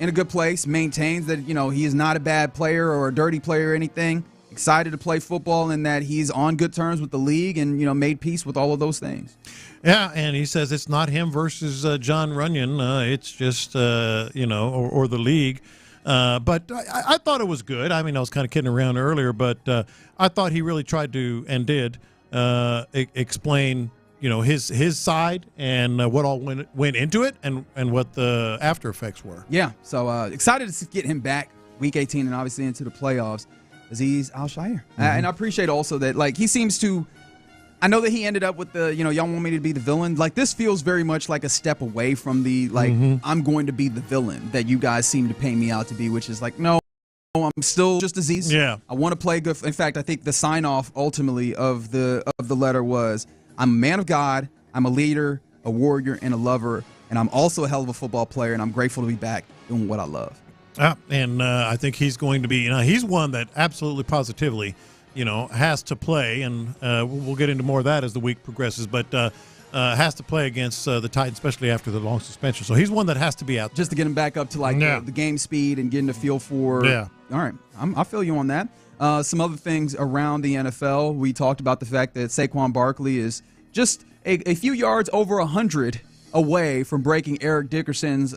in a good place, maintains that he is not a bad player or a dirty player or anything. Excited to play football, and that he's on good terms with the league and made peace with all of those things. Yeah, and he says it's not him versus John Runyon. It's just or the league. But I thought it was good. I mean, I was kind of kidding around earlier, but I thought he really tried to and did explain his side and what all went into it and what the after effects were. Yeah, so excited to get him back week 18 and obviously into the playoffs. Azeez Al-Shaair. And I appreciate also that, like, he seems to, I know that he ended up with the, y'all want me to be the villain. Like, this feels very much like a step away from the, I'm going to be the villain that you guys seem to paint me out to be, which is like, no, I'm still just Azeez. Yeah. I want to play good. In fact, I think the sign-off ultimately of the letter was, I'm a man of God, I'm a leader, a warrior, and a lover, and I'm also a hell of a football player, and I'm grateful to be back doing what I love. And I think he's going to be, he's one that absolutely positively, has to play. And we'll get into more of that as the week progresses. But has to play against the Titans, especially after the long suspension. So he's one that has to be out. Just to get him back up to the game speed and getting a feel for. Yeah. All right, I feel you on that. Some other things around the NFL. We talked about the fact that Saquon Barkley is just a few yards over 100 away from breaking Eric Dickerson's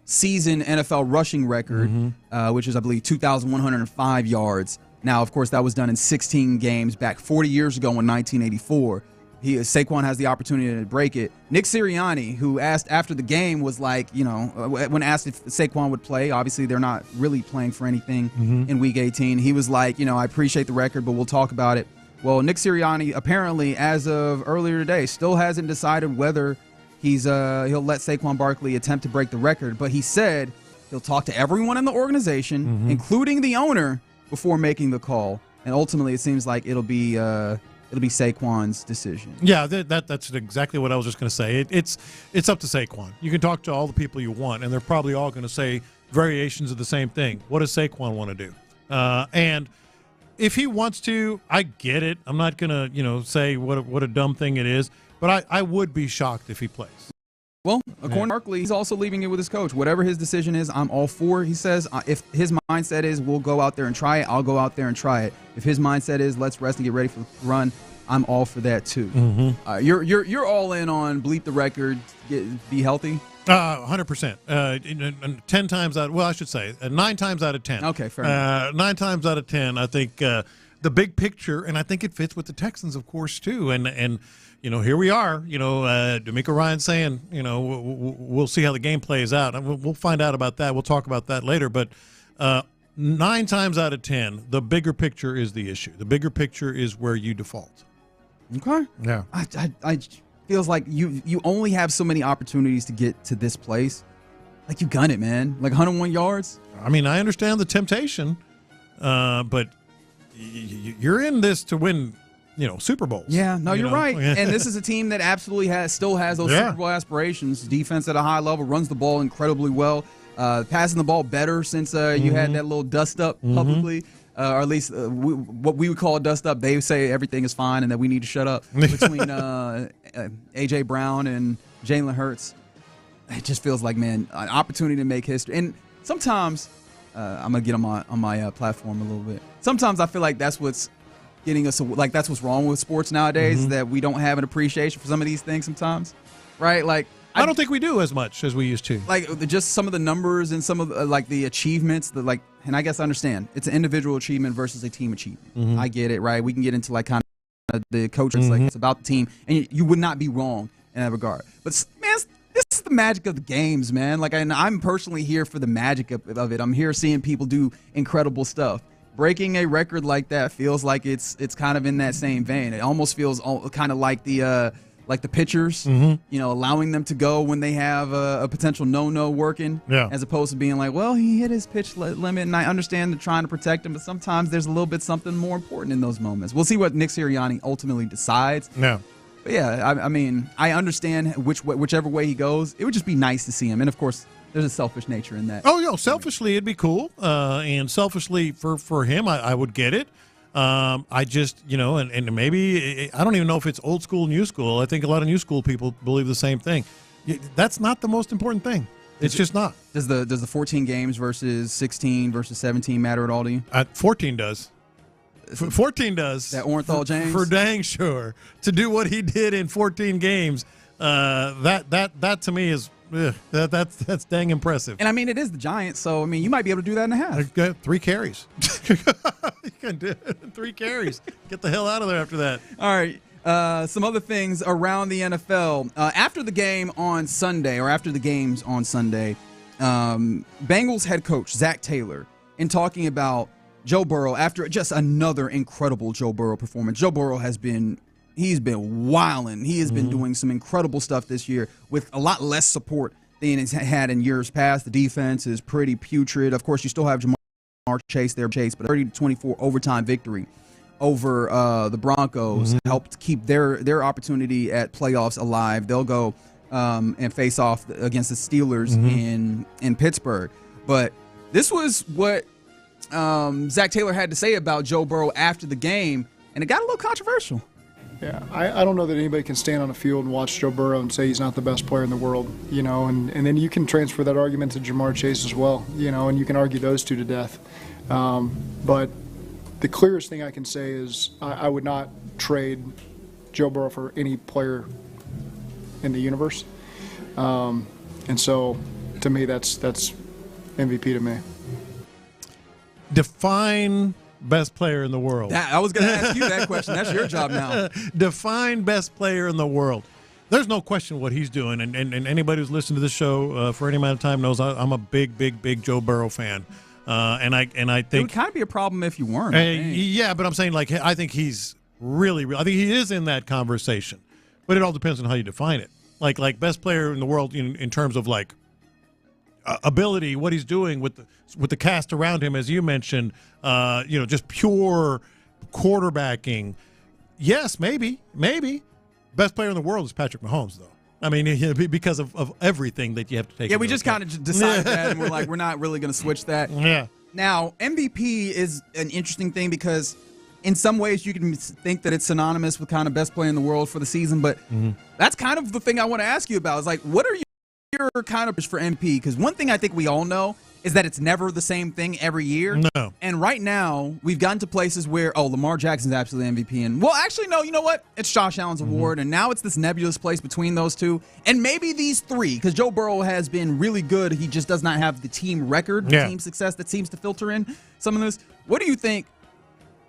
season NFL rushing record, which is, I believe, 2,105 yards. Now, of course, that was done in 16 games back 40 years ago in 1984. Saquon has the opportunity to break it. Nick Sirianni, who asked after the game, was like, when asked if Saquon would play, obviously they're not really playing for anything in Week 18. He was like, I appreciate the record, but we'll talk about it. Well, Nick Sirianni, apparently, as of earlier today, still hasn't decided whether he'll let Saquon Barkley attempt to break the record, but he said he'll talk to everyone in the organization, including the owner, before making the call. And ultimately, it seems like it'll be Saquon's decision. Yeah, that's exactly what I was just going to say. It's up to Saquon. You can talk to all the people you want, and they're probably all going to say variations of the same thing. What does Saquon want to do? And if he wants to, I get it. I'm not going to say what a dumb thing it is, but I would be shocked if he plays. Well, according to Barkley, he's also leaving it with his coach. Whatever his decision is, I'm all for. He says if his mindset is we'll go out there and try it, I'll go out there and try it. If his mindset is let's rest and get ready for the run, I'm all for that too. You're all in on bleep the record, be healthy. 100%. 10 times out. Well, I should say 9 times out of 10. Okay, fair enough. 9 times out of 10. I think the big picture, and I think it fits with the Texans, of course, too. And here we are. D'Amico Ryan saying, we'll see how the game plays out. We'll find out about that. We'll talk about that later. But 9 times out of 10, the bigger picture is the issue. The bigger picture is where you default. Okay. Yeah. I feels like you only have so many opportunities to get to this place. Like you gun it, man. Like 101 yards. I mean, I understand the temptation, but you're in this to win. Super Bowls. Yeah, no, you're right. And this is a team that absolutely still has those Super Bowl aspirations. Defense at a high level, runs the ball incredibly well, passing the ball better since you had that little dust up publicly, or at least what we would call a dust up. They say everything is fine and that we need to shut up between A.J. Brown and Jalen Hurts. It just feels like, man, an opportunity to make history. And sometimes I'm gonna get on my platform a little bit. Sometimes I feel like that's what's getting us, like that's what's wrong with sports nowadays, that we don't have an appreciation for some of these things sometimes, right? Like I don't think we do as much as we used to. Like just some of the numbers and some of like the achievements that and I guess I understand it's an individual achievement versus a team achievement. I get it, right? We can get into like kind of the coaches, like it's about the team, and you would not be wrong in that regard. But man, this is the magic of the games, man. Like and I'm personally here for the magic of it. I'm here seeing people do incredible stuff. Breaking a record like that feels like it's kind of in that same vein. It almost feels kind of like the pitchers, allowing them to go when they have a potential no working, as opposed to being like, well, he hit his pitch limit, and I understand they're trying to protect him, but sometimes there's a little bit something more important in those moments. We'll see what Nick Sirianni ultimately decides. Yeah. But yeah, I mean, I understand whichever way he goes. It would just be nice to see him, and of course, there's a selfish nature in that. Oh, selfishly it'd be cool, and selfishly for him, I would get it. I just, and maybe I don't even know if it's old school, new school. I think a lot of new school people believe the same thing. That's not the most important thing. It's just not. Does the 14 games versus 16 versus 17 matter at all to you? 14 does. 14 does. That Orenthal James? For dang sure. To do what he did in 14 games, that to me is that's dang impressive. And I mean, it is the Giants, so I mean, you might be able to do that in a half. 3 carries. You can do it. 3 carries. Get the hell out of there after that. All right. Some other things around the NFL. After the game on Sunday, or after the games on Sunday, Bengals head coach Zach Taylor, in talking about Joe Burrow after just another incredible Joe Burrow performance. Joe Burrow he's been wilding. He has been doing some incredible stuff this year with a lot less support than he's had in years past. The defense is pretty putrid. Of course, you still have Jamar Chase, but a 30-24 overtime victory over the Broncos helped keep their opportunity at playoffs alive. They'll go and face off against the Steelers in Pittsburgh. But this was what Zach Taylor had to say about Joe Burrow after the game, and it got a little controversial. Yeah, I don't know that anybody can stand on a field and watch Joe Burrow and say he's not the best player in the world, and then you can transfer that argument to Jamar Chase as well, and you can argue those two to death. But the clearest thing I can say is I would not trade Joe Burrow for any player in the universe. And so, to me, that's MVP to me. Define best player in the world. I was going to ask you that question. That's your job now. Define best player in the world. There's no question what he's doing, and anybody who's listened to this show for any amount of time knows I'm a big Joe Burrow fan. And I think it would kind of be a problem if you weren't. Yeah, but I'm saying I think he's really I think he is in that conversation, but it all depends on how you define it. Like best player in the world in terms of ability, what he's doing with the cast around him, as you mentioned, just pure quarterbacking. Yes, maybe. Best player in the world is Patrick Mahomes, though. I mean, because of everything that you have to take. Yeah, we just kind of decided that, and we're not really going to switch that. Yeah. Now, MVP is an interesting thing because in some ways you can think that it's synonymous with kind of best player in the world for the season, but that's kind of the thing I want to ask you about. Is what are your kind of for MVP? Because one thing I think we all know is that it's never the same thing every year. No. And right now, we've gotten to places where, Lamar Jackson's absolutely MVP. And, actually, no, you know what? It's Josh Allen's award. And now it's this nebulous place between those two. And maybe these three, because Joe Burrow has been really good. He just does not have the team record, team success that seems to filter in some of this. What do you think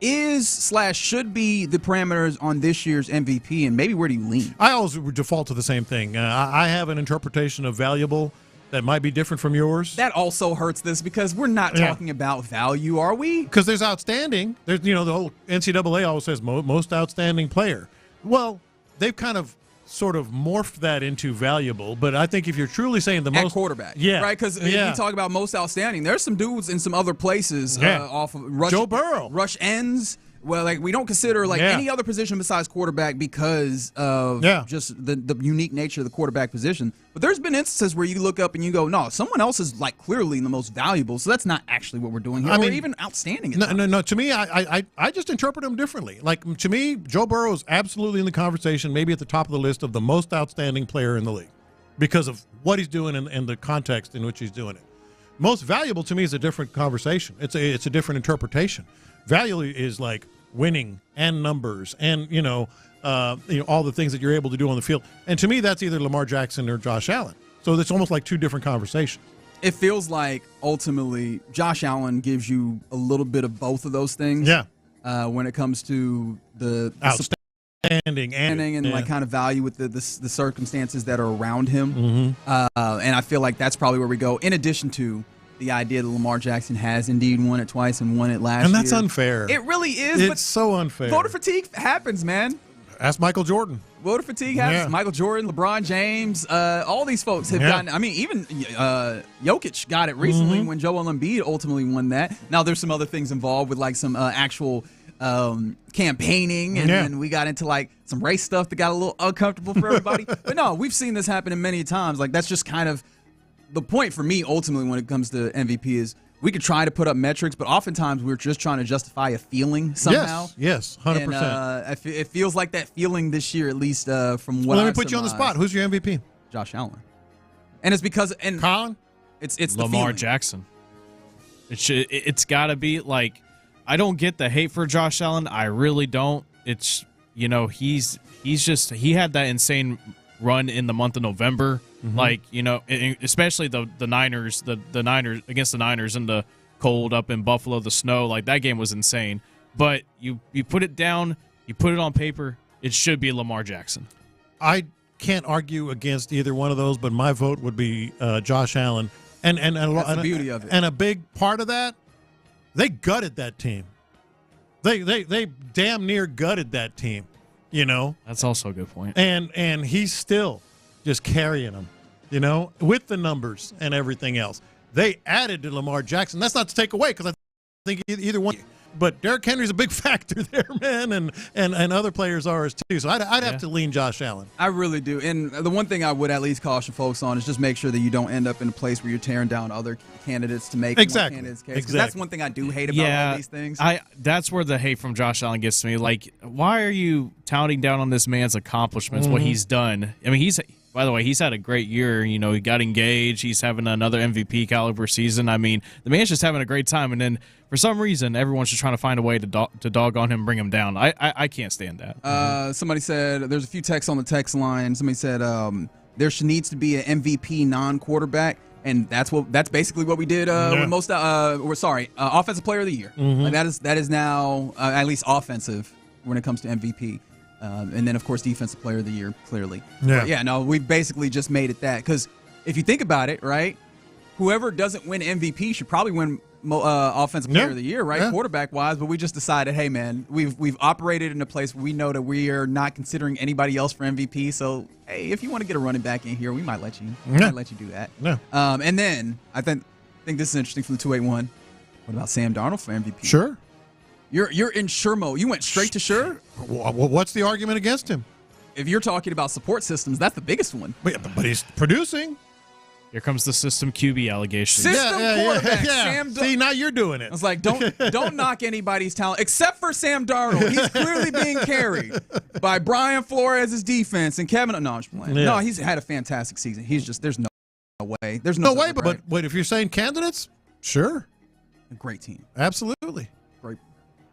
should be the parameters on this year's MVP? And maybe where do you lean? I always default to the same thing. I have an interpretation of valuable that might be different from yours. That also hurts this because we're not talking about value, are we? Because there's outstanding. There's the whole NCAA always says most outstanding player. Well, they've kind of sort of morphed that into valuable, but I think if you're truly saying the most quarterback, right? Because we talk about most outstanding. There's some dudes in some other places off of Joe Burrow, rush ends. Well, we don't consider any other position besides quarterback because of just the unique nature of the quarterback position. But there's been instances where you look up and you go, no, someone else is clearly the most valuable. So that's not actually what we're doing here. Or even outstanding. No. To me, I just interpret them differently. To me, Joe Burrow is absolutely in the conversation, maybe at the top of the list of the most outstanding player in the league because of what he's doing and the context in which he's doing it. Most valuable to me is a different conversation. It's a different interpretation. Value is winning and numbers and all the things that you're able to do on the field. And to me, that's either Lamar Jackson or Josh Allen. So it's almost like two different conversations. It feels like ultimately Josh Allen gives you a little bit of both of those things. Yeah. When it comes to the outstanding and kind of value with the circumstances that are around him. Mm-hmm. And I feel like that's probably where we go. In addition to the idea that Lamar Jackson has indeed won it twice and won it last year. And that's unfair. It really is. It's so unfair. Voter fatigue happens, man. Ask Michael Jordan. Voter fatigue happens. Yeah. Michael Jordan, LeBron James, all these folks have gotten. I mean, even Jokic got it recently when Joel Embiid ultimately won that. Now, there's some other things involved with some actual campaigning, and then we got into some race stuff that got a little uncomfortable for everybody. But no, we've seen this happen many times. That's just kind of the point for me ultimately when it comes to MVP is we could try to put up metrics, but oftentimes we're just trying to justify a feeling somehow. Yes, 100%. And, it feels like that feeling this year, at least from what Let me put you on the spot. Who's your MVP? Josh Allen. And it's because Colin? It's Lamar Jackson. It's got to be I don't get the hate for Josh Allen. I really don't. It's he had that insane run in the month of November. Mm-hmm. Especially the Niners, the Niners against the Niners in the cold up in Buffalo, the snow, that game was insane. But you put it down, you put it on paper, it should be Lamar Jackson. I can't argue against either one of those, but my vote would be Josh Allen. And that's the beauty of it. And a big part of that, they gutted that team. They damn near gutted that team. That's also a good point. And he's still just carrying them, with the numbers and everything else. They added to Lamar Jackson. That's not to take away because I think either one. but Derrick Henry's a big factor there, man, and other players are too. So I'd have to lean Josh Allen. I really do. And the one thing I would at least caution folks on is just make sure that you don't end up in a place where you're tearing down other candidates to make exactly. one candidate's case. Exactly. That's one thing I do hate about all these things. That's where the hate from Josh Allen gets to me. Like, why are you touting down on this man's accomplishments, what he's done? I mean, by the way, he's had a great year. You know, he got engaged. He's having another MVP caliber season. I mean, the man's just having a great time. And then for some reason, everyone's just trying to find a way to dog on him and bring him down. I can't stand that. Somebody said, there's a few texts on the text line. Somebody said there needs to be an MVP non-quarterback. And that's basically what we did with most. Offensive Player of the Year. Like that is now at least offensive when it comes to MVP. And then, of course, Defensive Player of the Year, clearly. We've basically just made it that. Because if you think about it, right, whoever doesn't win MVP should probably win Offensive Player of the Year, right, quarterback-wise. But we just decided, hey, man, we've operated in a place where we know that we are not considering anybody else for MVP. So, hey, if you want to get a running back in here, we might let you. Might let you do that. And then I think this is interesting from the 281. What about Sam Darnold for MVP? Sure. You're in sure mode. You went straight to sure? What's the argument against him? If you're talking about support systems, that's the biggest one. But he's producing. Here comes the system QB allegation. System quarterback. Sam See, now you're doing it. I was like, don't knock anybody's talent except for Sam Darnold. He's clearly being carried by Brian Flores' defense and Kevin. No, I'm just playing. No, he's had a fantastic season. He's just there's no way. There's no way. But wait, if you're saying candidates, sure, a great team. Absolutely. Great.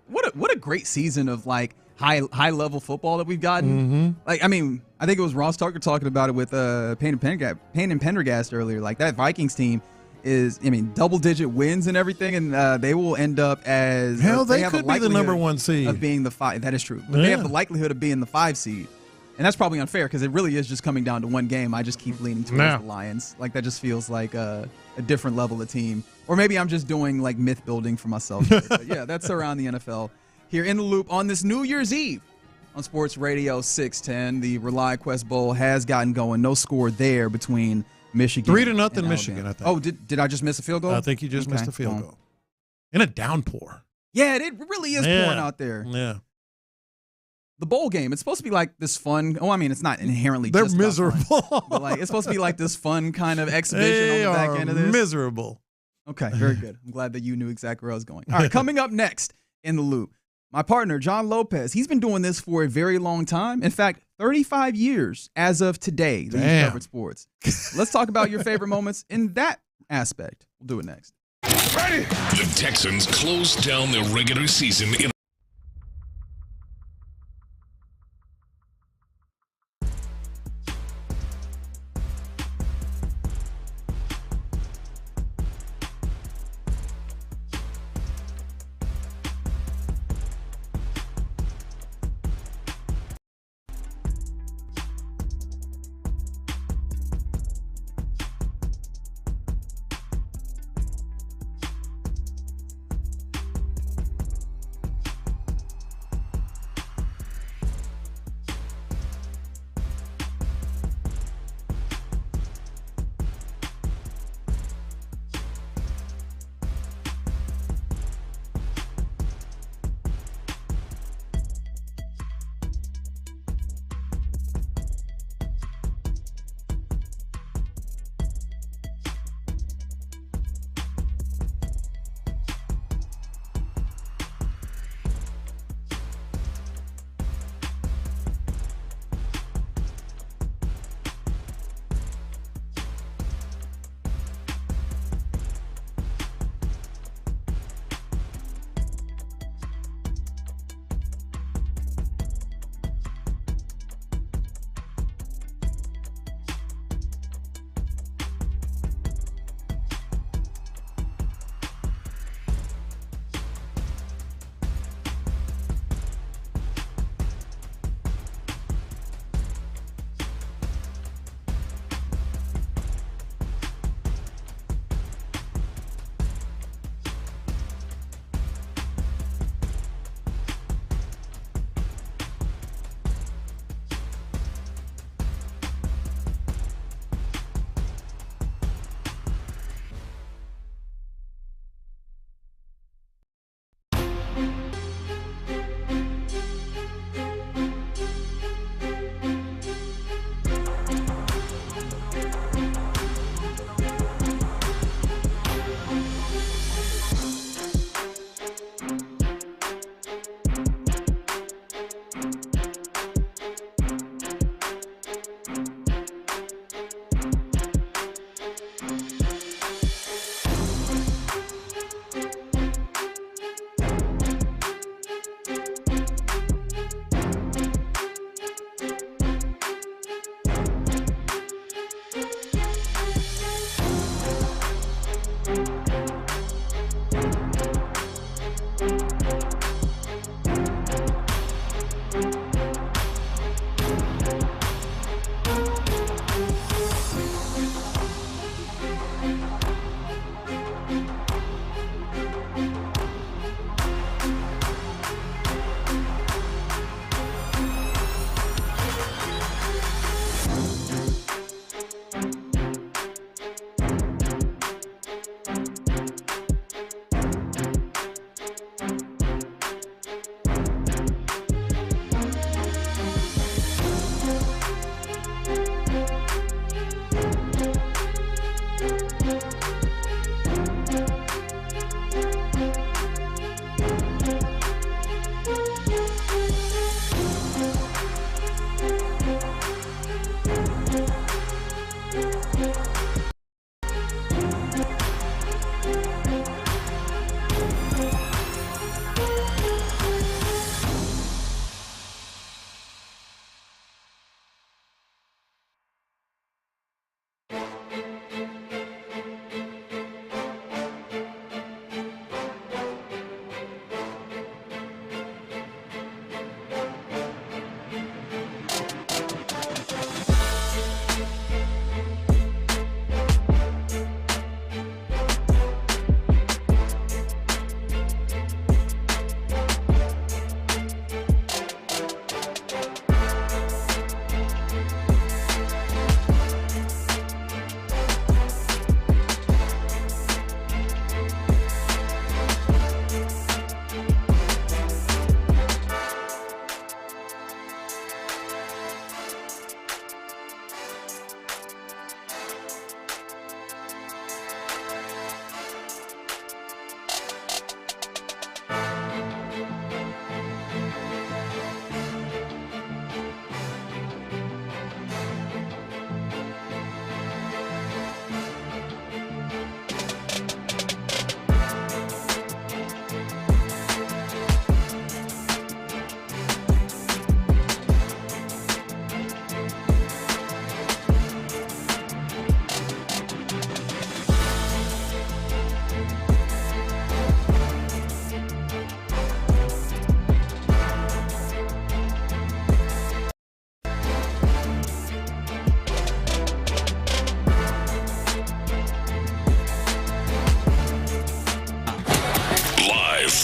What a great season of like high level football that we've gotten. Like, I mean, I think it was Ross Tucker talking about it with Payne and Pendergast earlier. Like, that Vikings team is, I mean, double digit wins and everything, and they will end up as they could be the number 1 seed of being the 5. That is true, but they have the likelihood of being the 5 seed, and that's probably unfair because it really is just coming down to one game. I just keep leaning towards the Lions. Like, that just feels like a different level of team, or maybe I'm just doing like myth building for myself. But yeah, that's around the NFL. Here in the Loop on this New Year's Eve on Sports Radio 610. The Rely Quest Bowl has gotten going. No score there between Michigan 3-0 and Michigan, Alabama. I think. Oh, did I just miss a field goal? I think you just missed a field goal. In a downpour. Yeah, it really is pouring out there. Yeah. The bowl game, it's supposed to be like this fun. Oh, I mean, it's not inherently They're just miserable. Fun, but like, it's supposed to be like this fun kind of exhibition on the back end of this. Miserable. Okay, very good. I'm glad that you knew exactly where I was going. All right, coming up next in the Loop. My partner, John Lopez, he's been doing this for a very long time. In fact, 35 years as of today that he's covered sports. Let's talk about your favorite moments in that aspect. We'll do it next. Ready? The Texans closed down their regular season in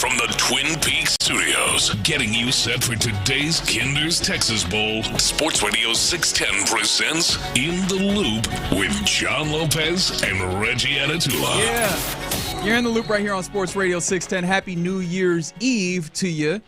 From the Twin Peaks studios, getting you set for today's Kinder's Texas Bowl, Sports Radio 610 presents In the Loop with John Lopez and Reggie Atatula. Yeah, you're in the loop right here on Sports Radio 610. Happy New Year's Eve to you.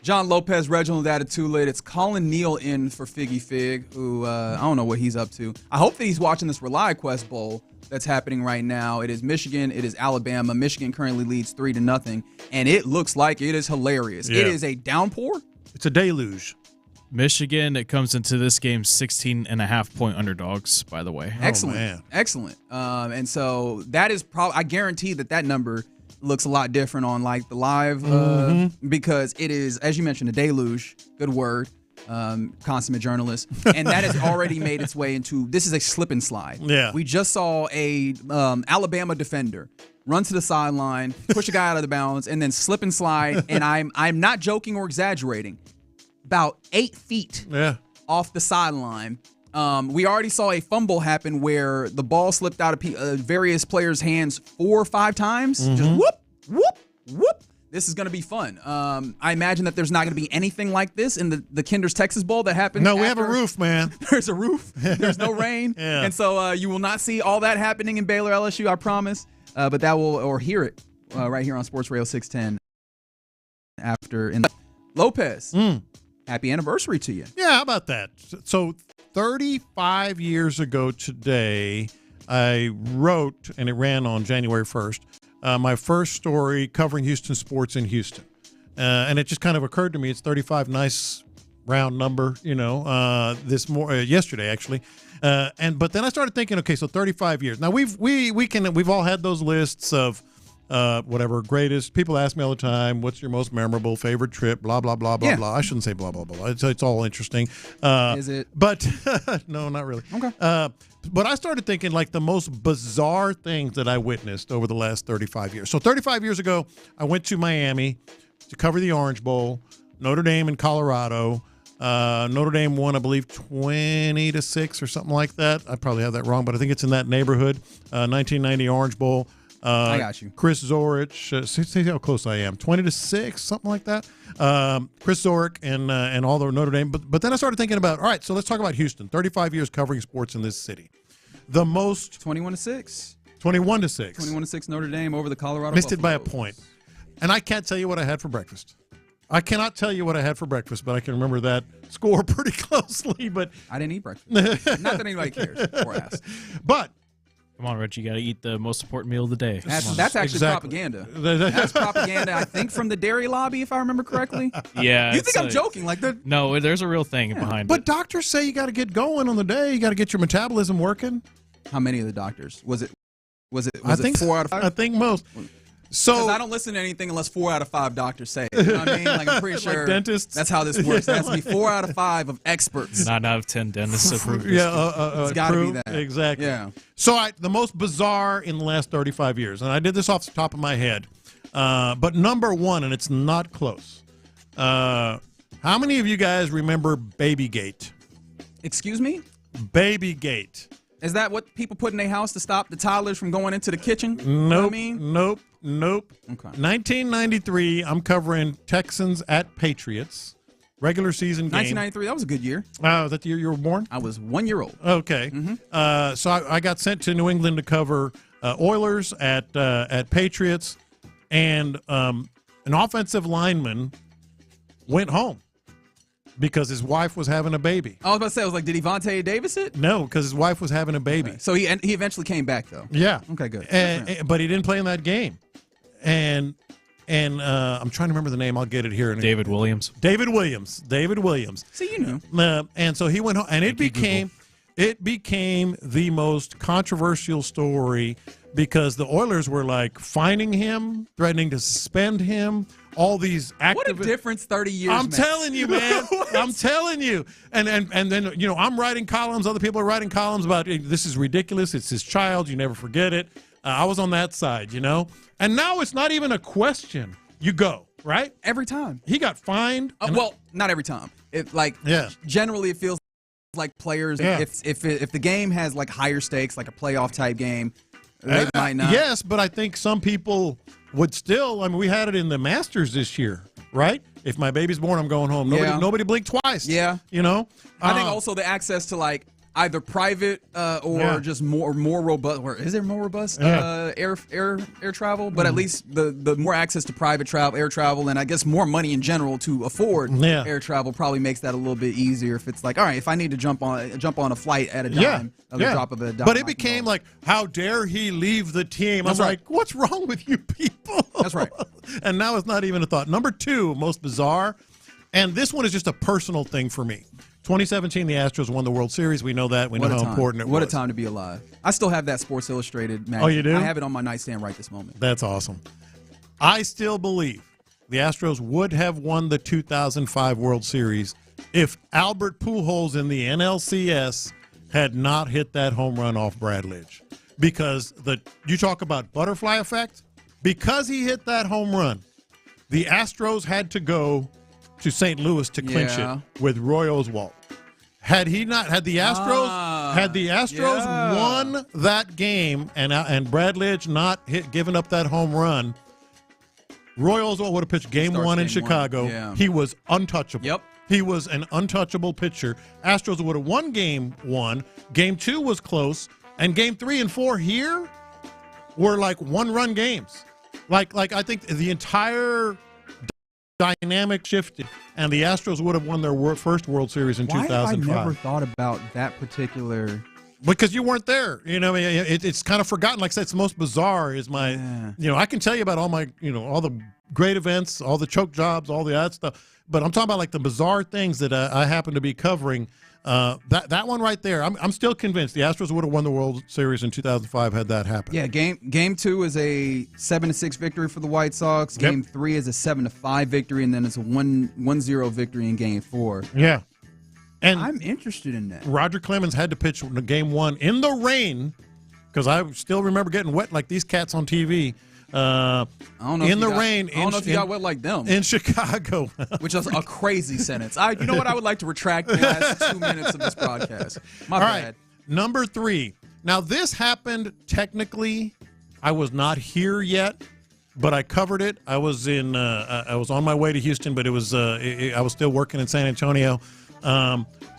John Lopez, Reginald Atatula. It's Colin Neal in for Figgy Fig, who I don't know what he's up to. I hope that he's watching this Rely Quest Bowl that's happening right now. It is Michigan. It is Alabama. Michigan currently leads 3-0, and it looks like it is hilarious. Yeah. It is a downpour. It's a deluge. Michigan, it comes into this game 16.5-point underdogs, by the way. Excellent. Oh, man. Excellent. And so that is probably, I guarantee that number looks a lot different on like the live because it is, as you mentioned, a deluge. Good word. Consummate journalist, and that has already made its way into, this is a slip and slide. Yeah. We just saw a Alabama defender run to the sideline, push a guy out of the bounds, and then slip and slide, and I'm not joking or exaggerating, about 8 feet off the sideline. We already saw a fumble happen where the ball slipped out of various players' hands 4 or 5 times. Just whoop, whoop, whoop. This is going to be fun. I imagine that there's not going to be anything like this in the Kinder's Texas Bowl that happens. No, we have a roof, man. There's a roof. There's no rain. Yeah. And so you will not see all that happening in Baylor LSU, I promise. But that will, or hear it right here on Sports Radio 610 after. Lopez, happy anniversary to you. Yeah, how about that? So 35 years ago today, I wrote, and it ran on January 1st, my first story covering Houston sports in Houston. And it just kind of occurred to me, it's 35, nice round number, yesterday actually. But then I started thinking, okay, so 35 years. Now we've all had those lists of whatever greatest. People ask me all the time, what's your most memorable favorite trip, blah, blah, blah, blah, blah. I shouldn't say blah, blah, blah. It's all interesting. Is it? But no, not really. Okay. But I started thinking like the most bizarre things that I witnessed over the last 35 years. So 35 years ago, I went to Miami to cover the Orange Bowl, Notre Dame in Colorado. Notre Dame won, I believe, 20-6 or something like that. I probably have that wrong, but I think it's in that neighborhood. 1990 Orange Bowl. I got you. Chris Zorich, see how close I am. 20-6, something like that. Chris Zorich and all the Notre Dame. But then I started thinking about, all right, so let's talk about Houston. 35 years covering sports in this city. The most 21-6. 21-6. 21-6 Notre Dame over the Colorado Missed it by a Buffaloes. point. And I can't tell you what I had for breakfast. I cannot tell you what I had for breakfast, but I can remember that score pretty closely. But I didn't eat breakfast. Not that anybody cares or asks. But Come on, Rich. You got to eat the most important meal of the day. That's actually propaganda. That's propaganda, I think, from the dairy lobby, if I remember correctly. Yeah. You think I'm joking? No, there's a real thing behind it. But doctors say you got to get going on the day. You got to get your metabolism working. How many of the doctors? Was it I think 4 out of 5? I think most. So I don't listen to anything unless 4 out of 5 doctors say it. You know what I mean? Like, I'm pretty sure dentists. That's how this works. It has to be 4 out of 5 of experts. 9 out of 10 dentists approve this. Yeah, it's got to be that. Exactly. Yeah. So the most bizarre in the last 35 years, and I did this off the top of my head, but number one, and it's not close. How many of you guys remember Babygate? Excuse me? Babygate. Is that what people put in their house to stop the toddlers from going into the kitchen? Nope. You know what I mean? Nope. Okay. 1993, I'm covering Texans at Patriots. Regular season game. 1993, that was a good year. Was that the year you were born? I was 1 year old. Okay. Mm-hmm. So I got sent to New England to cover Oilers at Patriots, and an offensive lineman went home because his wife was having a baby. I was about to say, I was like, did Evante Davis it? No, because his wife was having a baby. Okay. So he eventually came back, though. Yeah. Okay, good. But he didn't play in that game. And I'm trying to remember the name. I'll get it here. David Williams. David Williams. See, you knew. And so he went home, and it became the most controversial story because the Oilers were like finding him, threatening to suspend him. All these activists. What a difference 30 years I'm makes. telling you, man. I'm telling you. And then, I'm writing columns. Other people are writing columns about this is ridiculous. It's his child. You never forget it. I was on that side, And now it's not even a question. You go, right? Every time. He got fined. Well, not every time. Generally it feels like players, if the game has like higher stakes, like a playoff type game, they might not. Yes, but I think some people would still. I mean, we had it in the Masters this year, right? If my baby's born, I'm going home. Nobody blinked twice. Yeah. I think also the access to like either private or just more robust. Or is there more robust air travel? But at least the more access to private travel, air travel, and I guess more money in general to afford air travel probably makes that a little bit easier. If it's like, all right, if I need to jump on a flight at a dime, the drop of a dime. But it became like, how dare he leave the team? That's I'm right. like, what's wrong with you people? That's right. And now it's not even a thought. Number 2, most bizarre, and this one is just a personal thing for me. 2017, the Astros won the World Series. We know that. We know how important it was. What a time to be alive. I still have that Sports Illustrated magazine. Oh, you do? I have it on my nightstand right this moment. That's awesome. I still believe the Astros would have won the 2005 World Series if Albert Pujols in the NLCS had not hit that home run off Brad Lidge. Because you talk about butterfly effect. Because he hit that home run, the Astros had to go to St. Louis to clinch it with Roy Oswalt. Had the Astros won that game and Brad Lidge not given up that home run, Roy Oswalt would have pitched game 1 in Chicago. Yeah. He was untouchable. Yep. He was an untouchable pitcher. Astros would have won game 1. Game 2 was close, and game 3 and 4 here were like one-run games. Like I think the entire dynamic shifted, and the Astros would have won their first World Series in 2005. Why have I never thought about that particular? Because you weren't there. It's kind of forgotten. Like I said, it's the most bizarre is my, I can tell you about all my, all the great events, all the choke jobs, all the other stuff. But I'm talking about like the bizarre things that I happen to be covering. That one right there, I'm still convinced the Astros would have won the World Series in 2005 had that happened. Yeah, game 2 is a 7-6 victory for the White Sox. Game 3 is a 7-5 victory, and then it's a 1-0 victory in Game 4. Yeah, and I'm interested in that. Roger Clemens had to pitch Game 1 in the rain because I still remember getting wet like these cats on TV. I don't know in the rain. I don't know if you got wet like them in Chicago, which is a crazy sentence. You know what? I would like to retract the last 2 minutes of this broadcast. My bad. Right. Number 3. Now this happened technically. I was not here yet, but I covered it. I was I was on my way to Houston, but it was I was still working in San Antonio.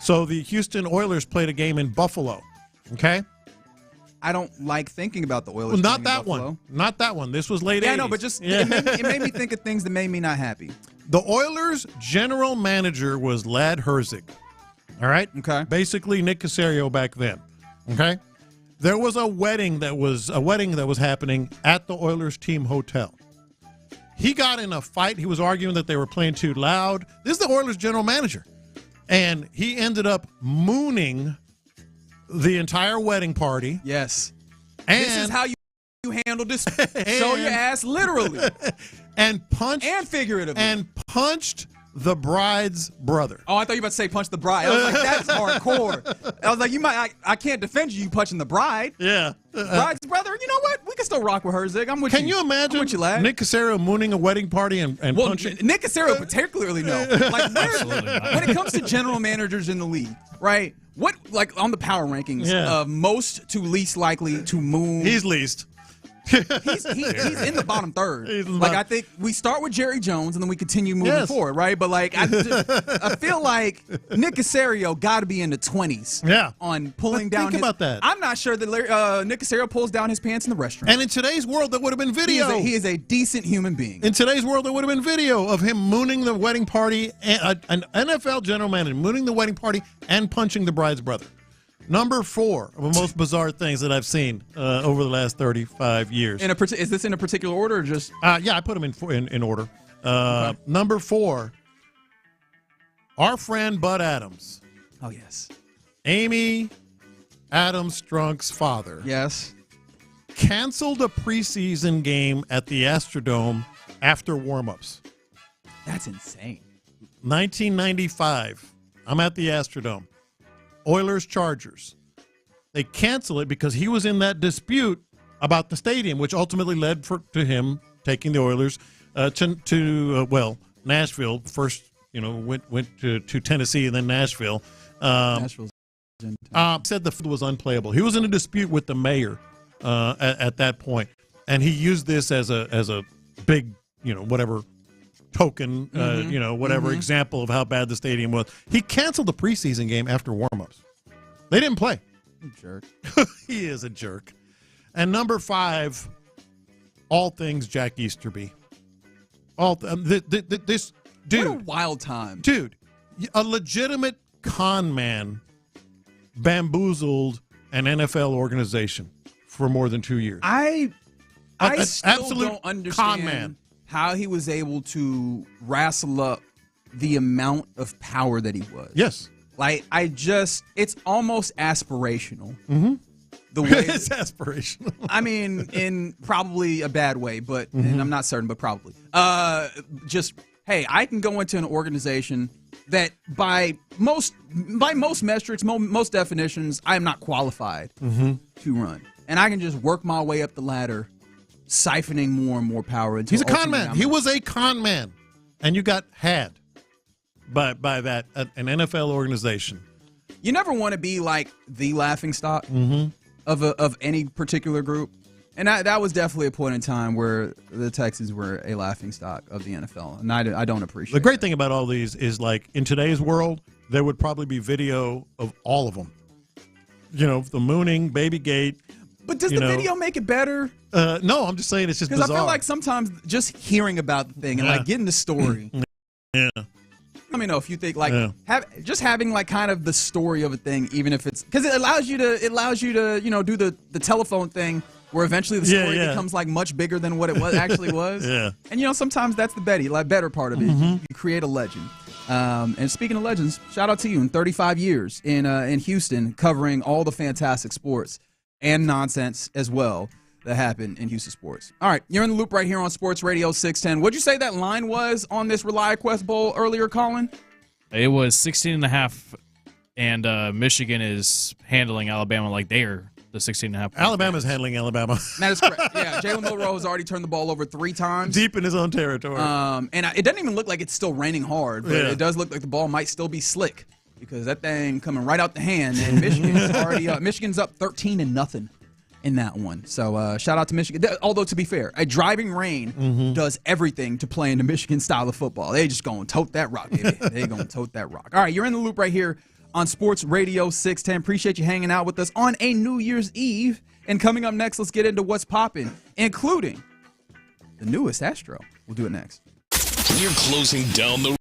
So the Houston Oilers played a game in Buffalo. Okay. I don't like thinking about the Oilers. Well, not that one. Not that one. This was late 80s. Yeah, no, but just it made me think of things that made me not happy. The Oilers' general manager was Lad Herzig. All right? Okay. Basically Nick Caserio back then. Okay? There was a wedding that was happening at the Oilers team hotel. He got in a fight. He was arguing that they were playing too loud. This is the Oilers general manager. And he ended up mooning the entire wedding party. Yes. And this is how you handle this. Show your ass literally. And punched. And figuratively. And punched the bride's brother. Oh, I thought you were about to say punch the bride. I was like, that's hardcore. I was like, I can't defend you punching the bride. Yeah. Bride's brother, you know what? We can still rock with her, Zig. I'm with you. Can you imagine I'm with you, lad. Nick Caserio mooning a wedding party and punching? Nick Caserio particularly no. Like, when it comes to general managers in the league, right? What, like, on the power rankings, most to least likely to moon. He's least. He's in the bottom third. I think we start with Jerry Jones and then we continue moving forward, right? But like I feel like Nick Caserio got to be in the 20s. Yeah. On pulling down. Think about that. I'm not sure that Nick Caserio pulls down his pants in the restaurant. And in today's world, that would have been video. He is a decent human being. In today's world, there would have been video of him mooning the wedding party, an NFL general manager mooning the wedding party and punching the bride's brother. Number 4 of the most bizarre things that I've seen over the last 35 years. Is this in a particular order or just? Yeah, I put them in order. Okay. Number 4, our friend Bud Adams. Oh, yes. Amy Adams Strunk's father. Yes. Canceled a preseason game at the Astrodome after warmups. That's insane. 1995. I'm at the Astrodome. Oilers Chargers. They cancel it because he was in that dispute about the stadium, which ultimately led to him taking the Oilers to Nashville. First, went to Tennessee and then Nashville. Nashville's said the field was unplayable. He was in a dispute with the mayor at that point, and he used this as a big, whatever token, example of how bad the stadium was. He canceled the preseason game after warmups. They didn't play. Jerk. He is a jerk. And number 5, all things Jack Easterby. This dude. What a wild time. Dude, a legitimate con man bamboozled an NFL organization for more than 2 years. I still don't understand con man. How he was able to wrestle up the amount of power that he was. Yes. Like, it's almost aspirational. Mm-hmm. The way it's aspirational. I mean, in probably a bad way, but and I'm not certain, but probably. Hey, I can go into an organization that by most metrics, most definitions, I am not qualified to run. And I can just work my way up the ladder, siphoning more and more power. He's a con man. He was a con man. And you got had by that, an NFL organization. You never want to be like the laughingstock of any particular group. And that was definitely a point in time where the Texans were a laughingstock of the NFL. And I don't appreciate the great thing about all these is, like, in today's world, there would probably be video of all of them. The mooning, Babygate. But does the video make it better? No, I'm just saying it's just bizarre. Because I feel like sometimes just hearing about the thing and like getting the story. Yeah. Let me know if you think having like kind of the story of a thing, even if it's because it allows you to do the telephone thing where eventually the story becomes like much bigger than what it actually was. Yeah. And sometimes that's the better part of it. You create a legend. And speaking of legends, shout out to you in 35 years in Houston, covering all the fantastic sports and nonsense as well that happened in Houston sports. All right, you're in the loop right here on Sports Radio 610. What'd you say that line was on this ReliaQuest Bowl earlier, Colin? It was 16.5, and Michigan is handling Alabama like they are the 16.5. Alabama's handling Alabama. That is correct. Yeah, Jalen Milroe has already turned the ball over 3 times. Deep in his own territory. And it doesn't even look like it's still raining hard, but it does look like the ball might still be slick because that thing coming right out the hand, and Michigan is already up. Michigan's up 13-0 in that one. So shout out to Michigan. Although, to be fair, a driving rain does everything to play in the Michigan style of football. They just going to tote that rock, baby. They going to tote that rock. All right, you're in the loop right here on Sports Radio 610. Appreciate you hanging out with us on a New Year's Eve. And coming up next, let's get into what's popping, including the newest Astro. We'll do it next. We're closing down the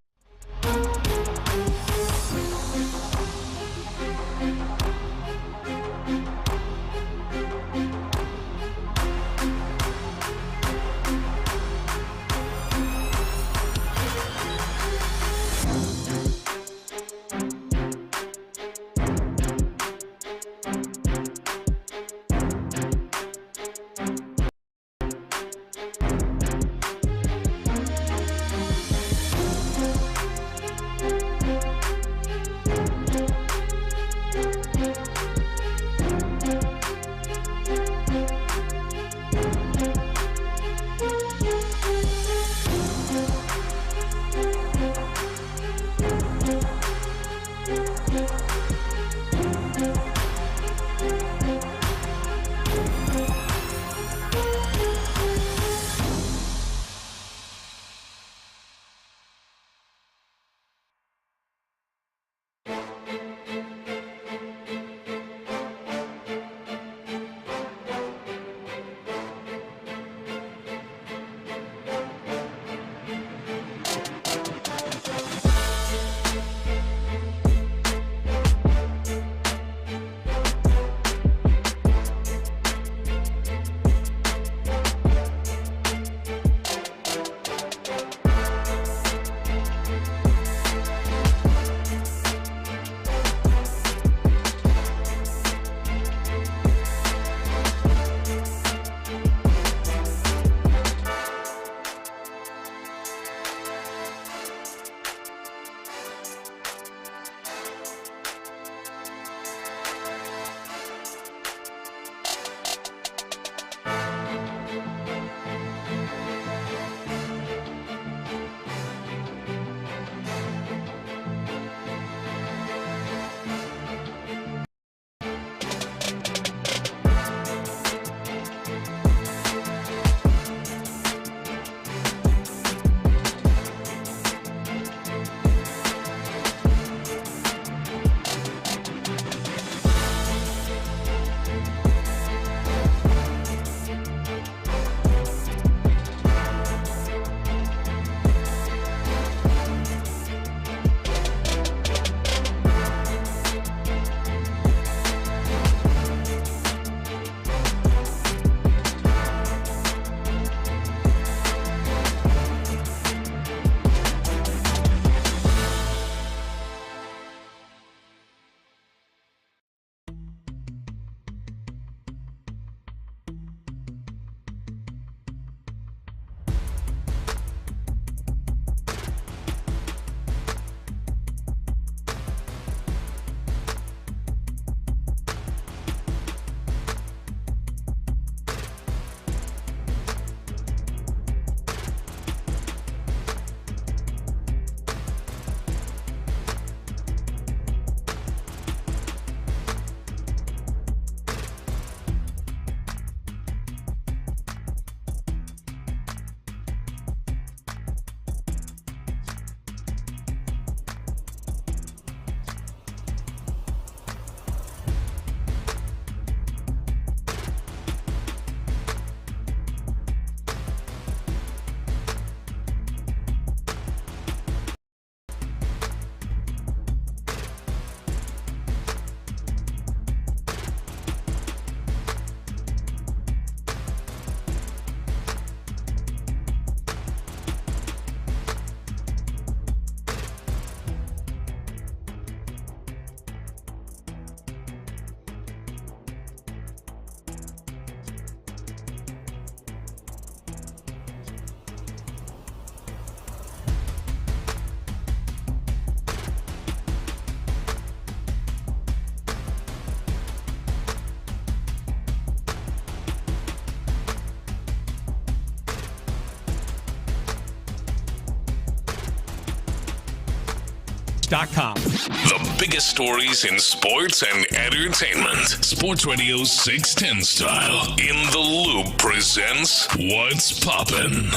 The biggest stories in sports and entertainment. Sports Radio 610 style. In the Loop presents What's Poppin'.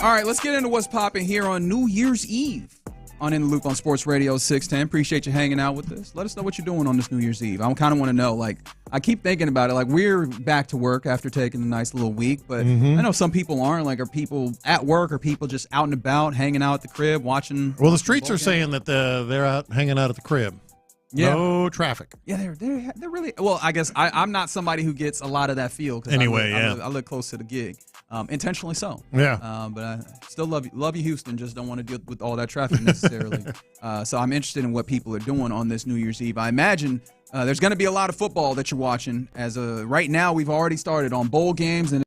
All right, let's get into what's popping here on New Year's Eve on In the Loop on Sports Radio 610. Appreciate you hanging out with us. Let us know what you're doing on this New Year's Eve. I kind of want to know, like, I keep thinking about it. Like, we're back to work after taking a nice little week, but I know some people aren't. Like, are people at work? Are people just out and about, hanging out at the crib, watching? Well, the streets are saying that they're out hanging out at the crib. Yeah. No traffic. Yeah, they're really. Well, I guess I'm not somebody who gets a lot of that feel. Anyway, I live close to the gig. Intentionally so. Yeah. But I still love you, Houston. Just don't want to deal with all that traffic necessarily. So I'm interested in what people are doing on this New Year's Eve. I imagine there's going to be a lot of football that you're watching. As right now, we've already started on bowl games, and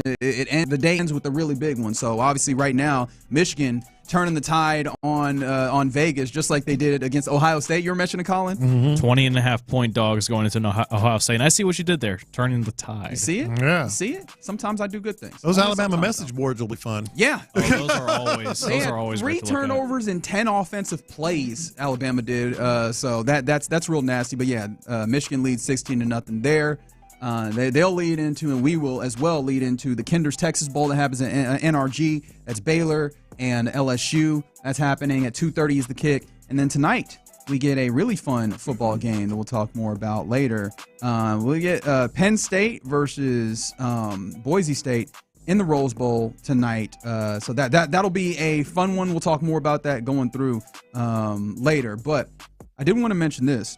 the day ends with a really big one. So obviously, right now, Michigan turning the tide on Vegas, just like they did against Ohio State. You were mentioning, Colin? 20.5-point dogs going into Ohio State. And I see what you did there, turning the tide. You see it? Yeah. You see it? Sometimes I do good things. Those Alabama message boards will be fun. Yeah. Oh, those are always 3 great to look at. turnovers and 10 offensive plays Alabama did. So that's real nasty. But yeah, Michigan leads 16-0 there. They'll lead into, and we will as well lead into the Kinder's Texas Bowl that happens at NRG. That's Baylor and LSU. That's happening at 2:30 is the kick. And then tonight we get a really fun football game that we'll talk more about later. We'll get Penn State versus Boise State in the Rose Bowl tonight. So that'll be a fun one. We'll talk more about that going through later. But I did want to mention this.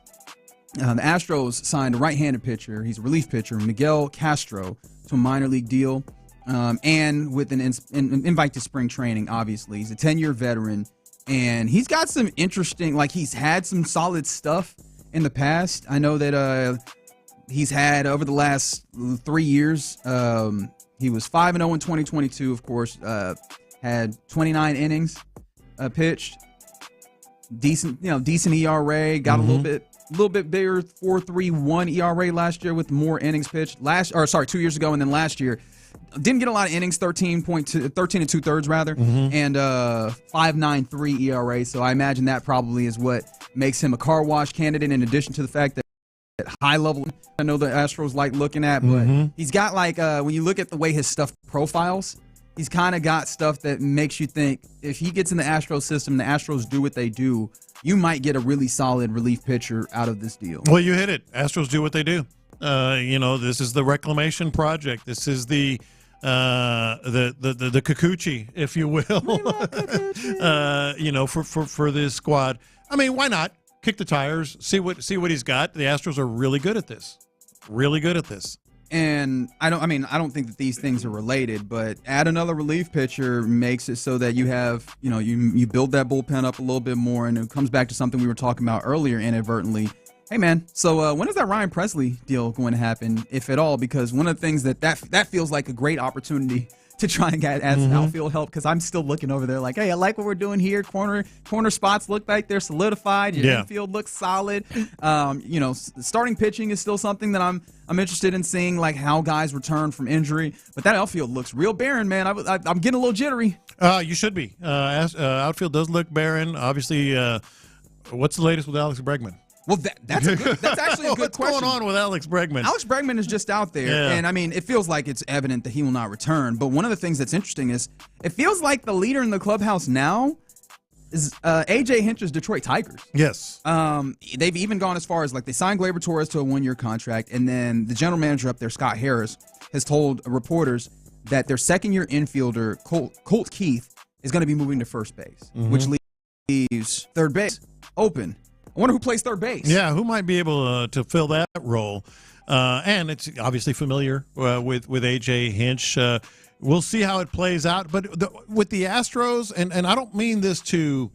The Astros signed a right-handed pitcher. He's a relief pitcher, Miguel Castro, to a minor league deal, and with an invite to spring training, obviously. He's a 10-year veteran, and he's got some interesting, like, he's had some solid stuff in the past. I know that he's had, over the last 3 years, he was 5-0 in 2022, of course, had 29 innings pitched, decent ERA, got a little bit bigger, 4.31 ERA last year with more innings pitched. 2 years ago, and then last year didn't get a lot of innings, 13 and 2/3 rather, and 5.93 ERA. So I imagine that probably is what makes him a car wash candidate. In addition to the fact that high level, I know the Astros like looking at, but he's got like when you look at the way his stuff profiles, he's kind of got stuff that makes you think if he gets in the Astros system, the Astros do what they do, you might get a really solid relief pitcher out of this deal. Well, you hit it. Astros do what they do. This is the reclamation project. This is the Kikuchi, if you will. For this squad. I mean, why not kick the tires? See what he's got. The Astros are really good at this. Really good at this. And I don't think that these things are related, but add another relief pitcher makes it so that you have, you build that bullpen up a little bit more, and it comes back to something we were talking about earlier inadvertently. Hey, man, so when is that Ryan Presley deal going to happen, if at all? Because one of the things that feels like a great opportunity to try and get as outfield help, because I'm still looking over there like, hey, I like what we're doing here. Corner spots look like they're solidified. Your infield looks solid. Starting pitching is still something that I'm interested in seeing, like how guys return from injury. But that outfield looks real barren, man. I'm getting a little jittery. You should be. Outfield does look barren. Obviously, what's the latest with Alex Bregman? Well, that's actually a good question. What's going on with Alex Bregman? Alex Bregman is just out there, and I mean, it feels like it's evident that he will not return. But one of the things that's interesting is it feels like the leader in the clubhouse now is A.J. Hinch's Detroit Tigers. Yes. They've even gone as far as, like, they signed Gleyber Torres to a 1-year contract, and then the general manager up there, Scott Harris, has told reporters that their second-year infielder, Colt Keith, is going to be moving to first base, which leaves third base open. I wonder who plays third base. Yeah, who might be able to fill that role? And it's obviously familiar with A.J. Hinch. We'll see how it plays out. But with the Astros, and I don't mean this to,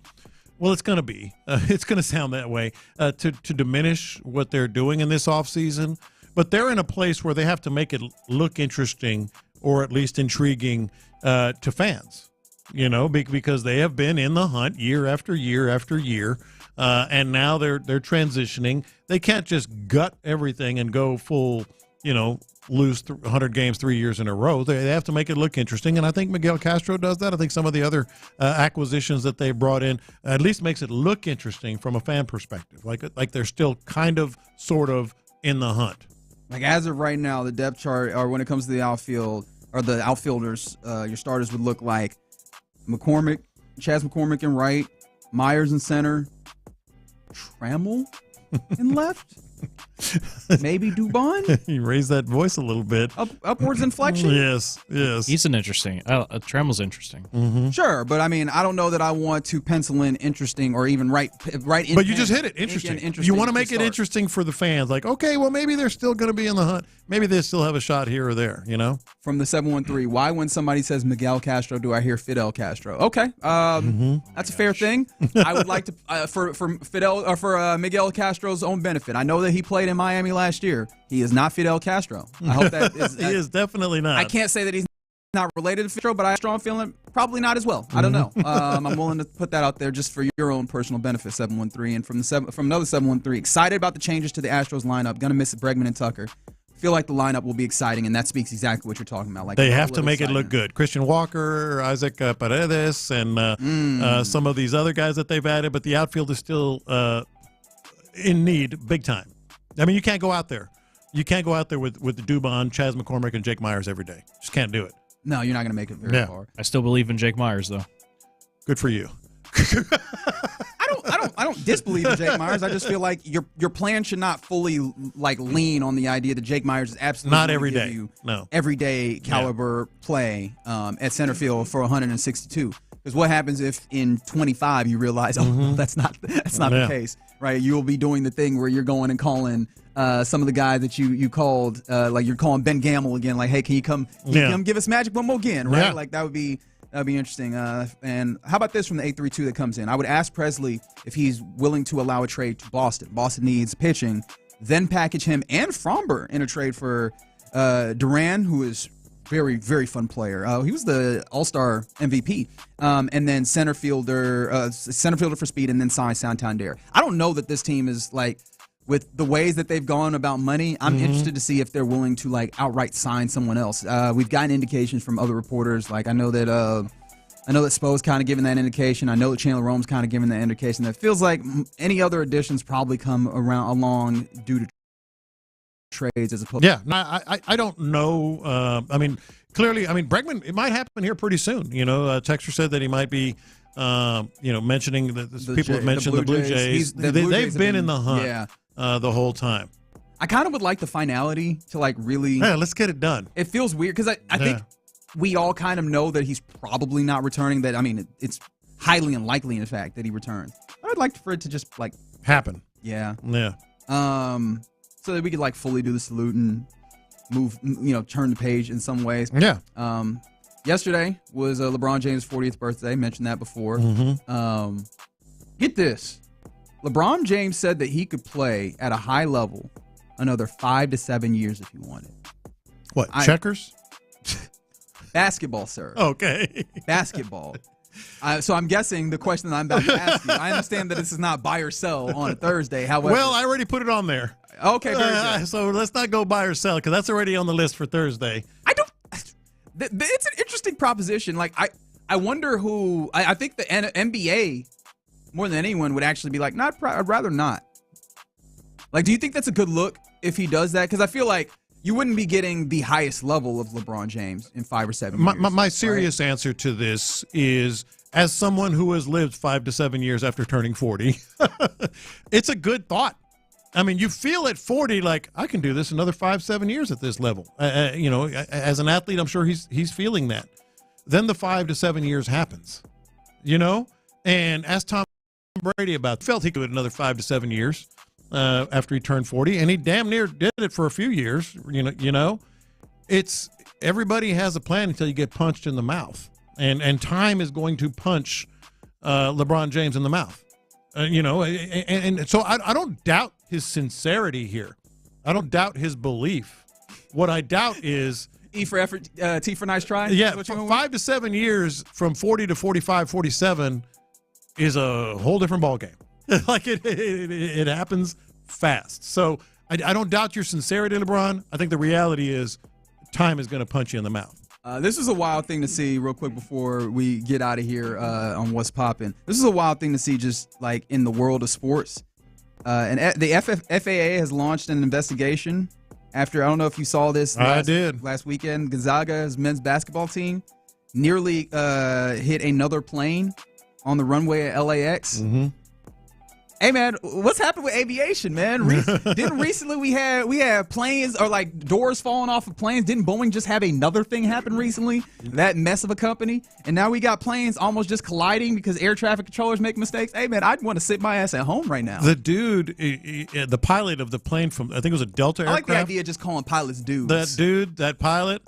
well, it's going to be. It's going to sound that way, to diminish what they're doing in this offseason. But they're in a place where they have to make it look interesting or at least intriguing to fans, because they have been in the hunt year after year after year. And now they're transitioning. They can't just gut everything and go full, lose 100 games 3 years in a row. They have to make it look interesting, and I think Miguel Castro does that. I think some of the other acquisitions that they brought in at least makes it look interesting from a fan perspective, like they're still kind of, sort of in the hunt. Like as of right now, the depth chart, or when it comes to the outfield, or the outfielders, your starters would look like Chas McCormick in right, Myers in center, Trammell in left, maybe Dubon. You raise that voice a little bit. Upwards inflection. Yes. He's an interesting. Trammell's interesting. Mm-hmm. Sure, but I mean, I don't know that I want to pencil in interesting or even right in. But you just hit it. Interesting. You want to make it interesting for the fans. Like, okay, well, maybe they're still going to be in the hunt. Maybe they still have a shot here or there, From the 713, why when somebody says Miguel Castro, do I hear Fidel Castro? Okay, that's a fair thing. I would like to, for Fidel or for Miguel Castro's own benefit. I know that he played in Miami last year. He is not Fidel Castro. I hope that is. He is definitely not. I can't say that he's not related to Fidel, but I have a strong feeling probably not as well. I don't know. I'm willing to put that out there just for your own personal benefit, 713. And from another 713, excited about the changes to the Astros lineup. Gonna miss Bregman and Tucker. Feel like the lineup will be exciting, and that speaks exactly what you're talking about. Like they have to make it look good. Christian Walker, Isaac Paredes, and some of these other guys that they've added, but the outfield is still in need big time. I mean, you can't go out there. You can't go out there with the Dubon, Chas McCormick, and Jake Myers every day. Just can't do it. No, you're not going to make it very far. I still believe in Jake Myers, though. Good for you. I don't disbelieve in Jake Myers. I just feel like your plan should not fully lean on the idea that Jake Myers is absolutely not every day. You no, everyday caliber play at center field for 162. Because what happens if in 25 you realize, that's not the case, right? You'll be doing the thing where you're going and calling some of the guys that you called, like you're calling Ben Gamble again, like, hey, can you come give us magic one more again, right? Yeah. Like that'd be interesting. And how about this from the 832 that comes in? I would ask Presley if he's willing to allow a trade to Boston. Boston needs pitching, then package him and Fromber in a trade for Duran, who is very, very fun player. He was the All-Star MVP. And then center fielder for speed, and then sign Santander. I don't know that this team is like, with the ways that they've gone about money, I'm interested to see if they're willing to outright sign someone else. We've gotten indications from other reporters. Like I know that Spo's kind of giving that indication. I know that Chandler Rome's kind of giving that indication. That feels like any other additions probably come along due to trades as opposed. Yeah, I don't know. Clearly, Bregman, it might happen here pretty soon. Texter said that he might be. Mentioning that people have mentioned the Blue Jays. They've been in the hunt the whole time. I kind of would like the finality to really. Yeah, let's get it done. It feels weird because I think we all kind of know that he's probably not returning. That it's highly unlikely, in fact, that he returns. I'd like for it to just happen. Yeah. Yeah. So that we could fully do the salute and move, turn the page in some ways. Yeah. Yesterday was LeBron James' 40th birthday. Mentioned that before. Get this. LeBron James said that he could play at a high level another 5 to 7 years if he wanted. What, checkers? Basketball, sir. Okay. Basketball. So I'm guessing the question that I'm about to ask you, I understand that this is not buy or sell on a Thursday. However, well, I already put it on there. Okay, very good. So let's not go buy or sell because that's already on the list for Thursday. It's an interesting proposition. I wonder who. I think the NBA more than anyone would actually be like, I'd rather not. Do you think that's a good look if he does that? Because I feel like you wouldn't be getting the highest level of LeBron James in 5 or 7 years. My serious answer to this is, as someone who has lived 5 to 7 years after turning 40, it's a good thought. You feel at 40 like, I can do this another 5-7 years at this level. As an athlete, I'm sure he's feeling that. Then the 5 to 7 years happens, and ask Tom Brady felt he could do it another 5 to 7 years after he turned 40, and he damn near did it for a few years. It's everybody has a plan until you get punched in the mouth, and time is going to punch LeBron James in the mouth. And so I don't doubt his sincerity here. I don't doubt his belief. What I doubt is E for effort, T for nice try. Yeah, 5 to 7 years from 40 to 45, 47 is a whole different ballgame. It happens fast. So I don't doubt your sincerity, LeBron. I think the reality is time is going to punch you in the mouth. This is a wild thing to see real quick before we get out of here on What's Poppin'. This is a wild thing to see just like in the world of sports. And the FAA has launched an investigation after, I don't know if you saw this last weekend, Gonzaga's men's basketball team nearly hit another plane on the runway at LAX. Mm-hmm. Hey man, what's happened with aviation, man? Didn't recently we had planes or like doors falling off of planes? Didn't Boeing just have another thing happen recently? That mess of a company, and now we got planes almost just colliding because air traffic controllers make mistakes. Hey man, I'd want to sit my ass at home right now. The dude, the pilot of the plane from I think it was a Delta aircraft. I like the idea of just calling pilots dudes. That pilot,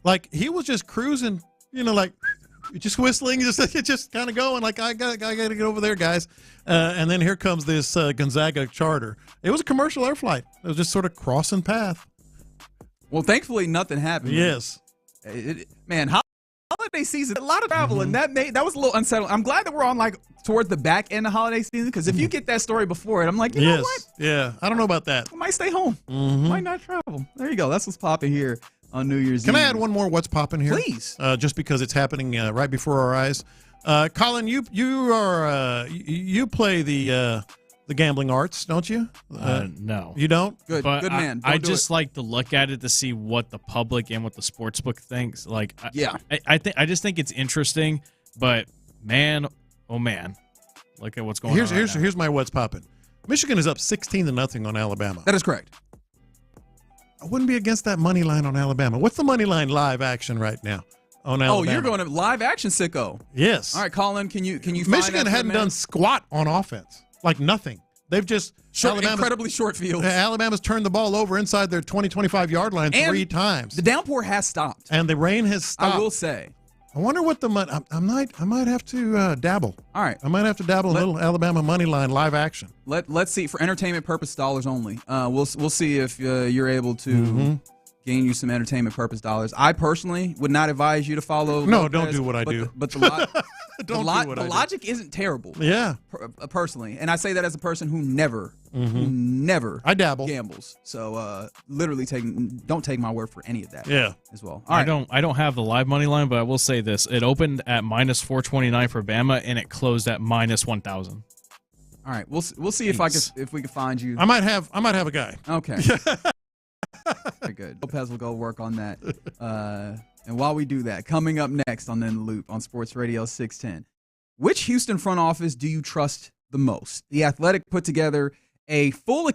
like he was just cruising, like. Just whistling, just kind of going like I got to get over there, guys. And then here comes this Gonzaga charter. It was a commercial air flight. It was just sort of crossing path. Well, thankfully nothing happened. Yes, man. Holiday season, a lot of travel, and that was a little unsettling. I'm glad that we're on like towards the back end of holiday season because if you get that story before it, I'm like, you know what? Yeah, I don't know about that. I might stay home. Might not travel. There you go. That's what's popping here on New Year's Eve. Can I add one more What's Poppin' here? Please. Just because it's happening right before our eyes. Colin, you play the gambling arts, don't you? No. You don't? Good man. I just like to look at it to see what the public and what the sportsbook thinks. Like, I just think it's interesting, but man, oh man, look at what's going on. Here's my What's Poppin'. Michigan is up 16-0 on Alabama. That is correct. I wouldn't be against that money line on Alabama. What's the money line live action right now on Alabama? Oh, you're going to live action, sicko. Yes. All right, Colin, can you find Michigan that hadn't done squat on offense, like nothing. They've just incredibly short fields. Alabama's turned the ball over inside their 20-25 yard line and 3 times. The downpour has stopped, and the rain has stopped. I will say. I wonder what the money. I might have to dabble. All right, I might have to dabble a little Alabama money line live action. Let's see, for entertainment purpose dollars only. We'll see if you're able to gain you some entertainment purpose dollars. I personally would not advise you to follow. No, Lopez, don't do what I do. But the logic isn't terrible. Yeah, personally, and I say that as a person who never I dabble gambles. So literally don't take my word for any of that. Yeah, as well. I don't have the live money line, but I will say this: it opened at -429 for Bama, and it closed at -1,000. All right, we'll see if we can find you. I might have a guy. Okay. Very good. Lopez will go work on that. And while we do that, coming up next on In the Loop on Sports Radio 610, which Houston front office do you trust the most? The Athletic put together a full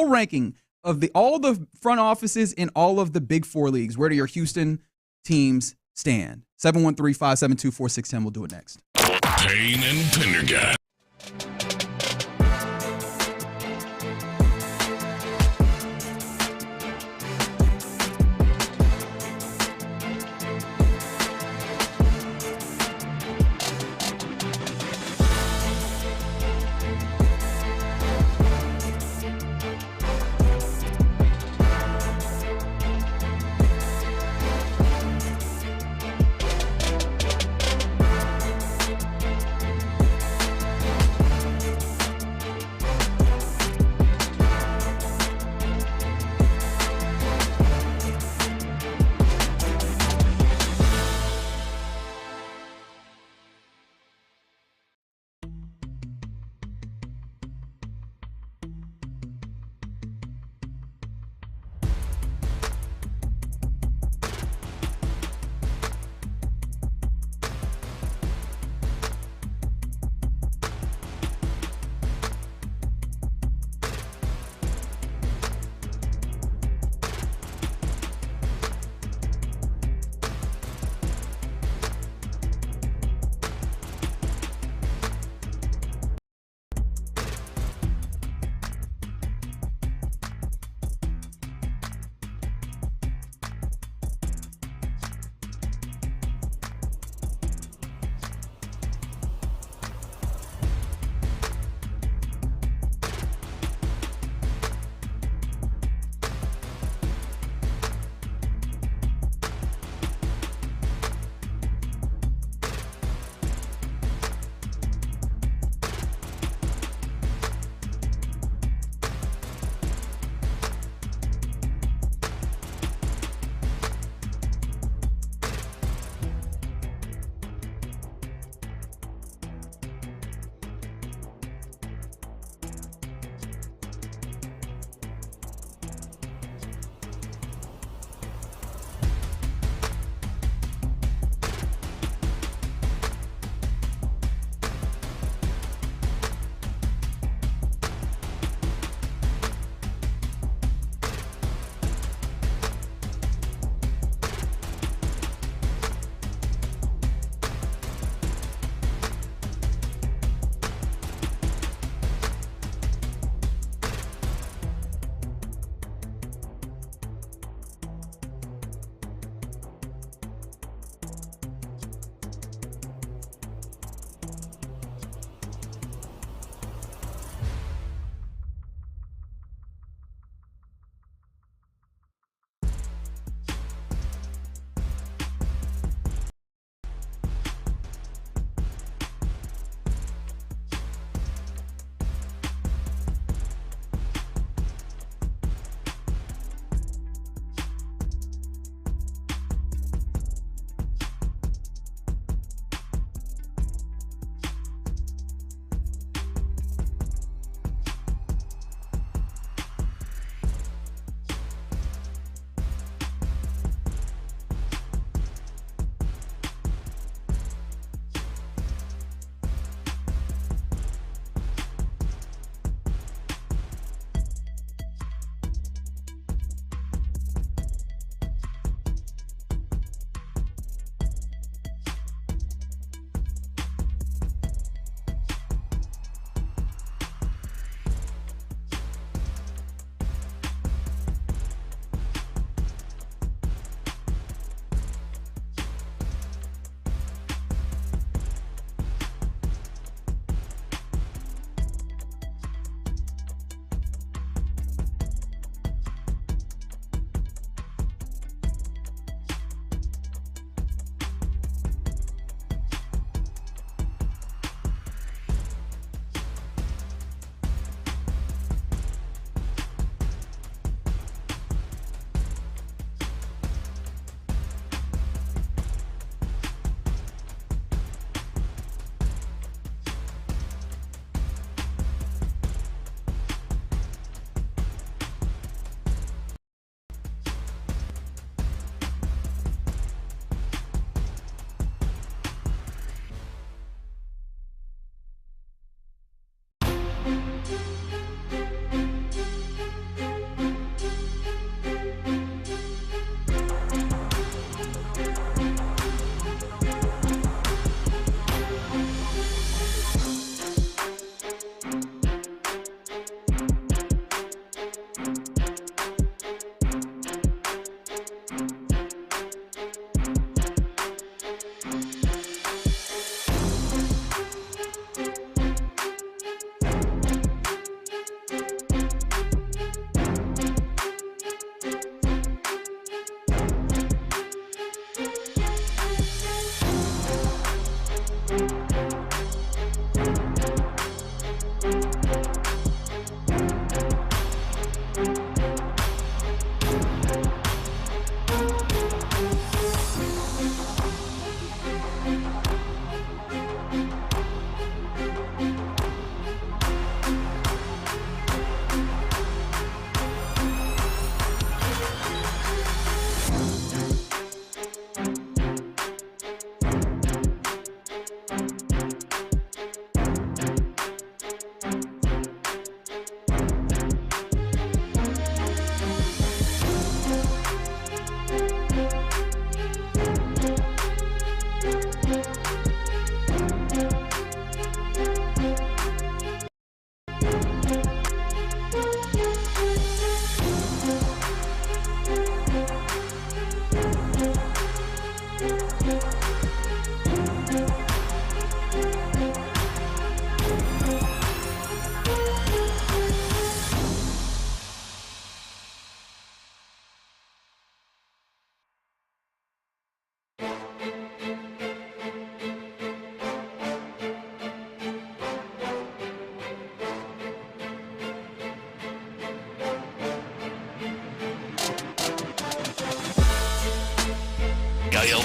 ranking of all the front offices in all of the Big Four leagues. Where do your Houston teams stand? 713-572-4610. We'll do it next. Payne and Pendergast.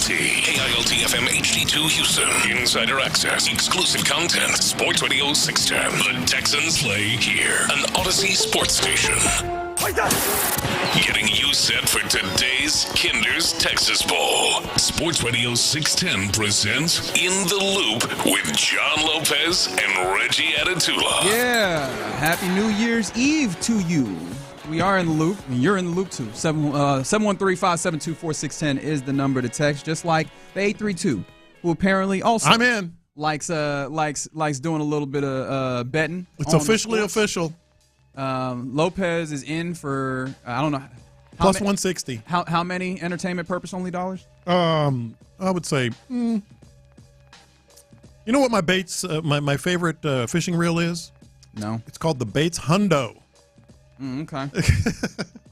AILT FM HD2 Houston. Insider access, exclusive content. Sports Radio 610. The Texans play here. An Odyssey sports station. Getting you set for today's Kinder's Texas Bowl. Sports Radio 610 presents In the Loop with John Lopez and Reggie Atatula. Yeah. Happy New Year's Eve to you. We are in the loop, and you're in the loop too. 713-572-4610 is the number to text, just like the 832, who apparently also likes doing a little bit of betting. It's officially official. Lopez is in for I don't know plus 160. How many entertainment purpose only dollars? I would say. You know what my Bates my favorite fishing reel is? No, it's called the Bates Hundo. Okay.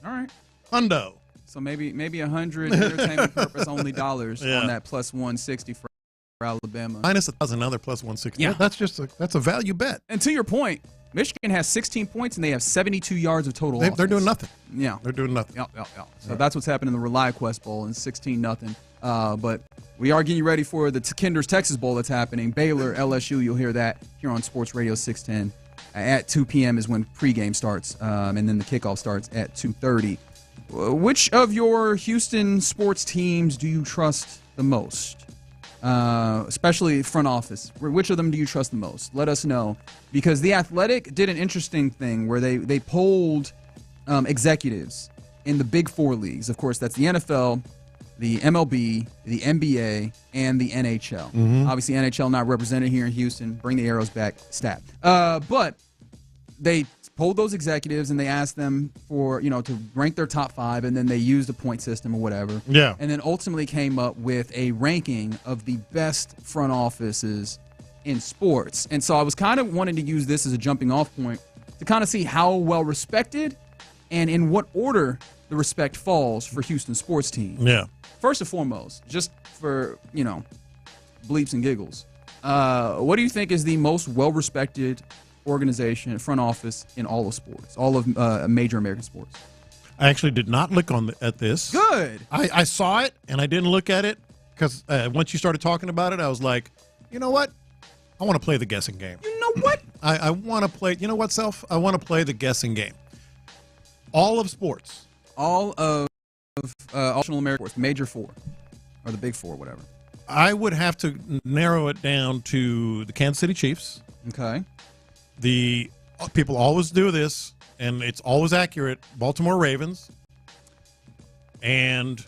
All right. Hundo. So maybe 100 entertainment purpose only dollars on that plus 160 for Alabama. Minus 1,000 another plus 160. Yeah. That's a value bet. And to your point, Michigan has 16 points and they have 72 yards of total offense. They're doing nothing. Yeah. They're doing nothing. Yep. So that's what's happening in the ReliQuest Bowl in 16-0. But we are getting you ready for the Kinder's Texas Bowl that's happening. Baylor, LSU, you'll hear that here on Sports Radio 610. At 2 p.m. is when pregame starts, and then the kickoff starts at 2:30. Which of your Houston sports teams do you trust the most? Especially front office. Which of them do you trust the most? Let us know. Because The Athletic did an interesting thing where they polled executives in the Big Four leagues. Of course, that's the NFL, the MLB, the NBA, and the NHL. Obviously, NHL not represented here in Houston. Bring the arrows back, stat. But they polled those executives and they asked them for, to rank their top 5, and then they used a point system or whatever. Yeah. And then ultimately came up with a ranking of the best front offices in sports. And so I was kind of wanting to use this as a jumping off point to kind of see how well respected and in what order the respect falls for Houston sports teams. Yeah. First and foremost, just for, bleeps and giggles, what do you think is the most well-respected organization, front office in all of sports, all of major American sports? I actually did not look at this. Good. I saw it, and I didn't look at it because once you started talking about it, I was like, you know what? I want to play the guessing game. You know what? I want to play, you know what, Self? I want to play the guessing game. All of sports. All of National American sports, major 4, or the Big 4, whatever. I would have to narrow it down to the Kansas City Chiefs. Okay. The people always do this, and it's always accurate. Baltimore Ravens. And,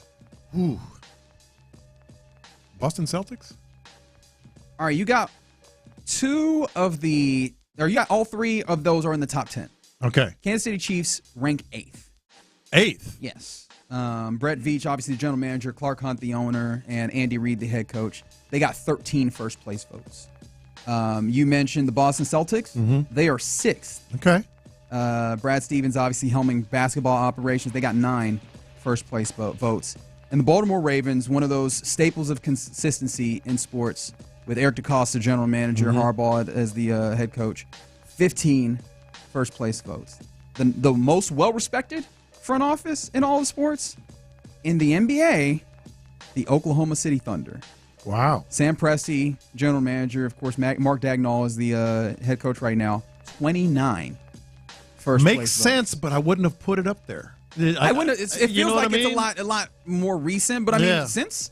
Boston Celtics? All right, you got you got all 3 of those are in the top 10. Okay. Kansas City Chiefs rank 8th. 8th? Yes. Brett Veach, obviously the general manager, Clark Hunt, the owner, and Andy Reid, the head coach. They got 13 first-place votes. You mentioned the Boston Celtics. They are 6th. Okay. Brad Stevens, obviously helming basketball operations. They got 9 first-place votes. And the Baltimore Ravens, one of those staples of consistency in sports, with Eric DeCosta, general manager, Harbaugh as the head coach, 15 first place votes. The most well-respected front office in all of sports in the NBA, the Oklahoma City Thunder. Wow. Sam Presti, general manager. Of course, Mark Dagnall is the head coach right now. 29 first Makes place sense, votes. but I wouldn't have put it up there. I wouldn't. It feels like it's a lot more recent. But I mean, since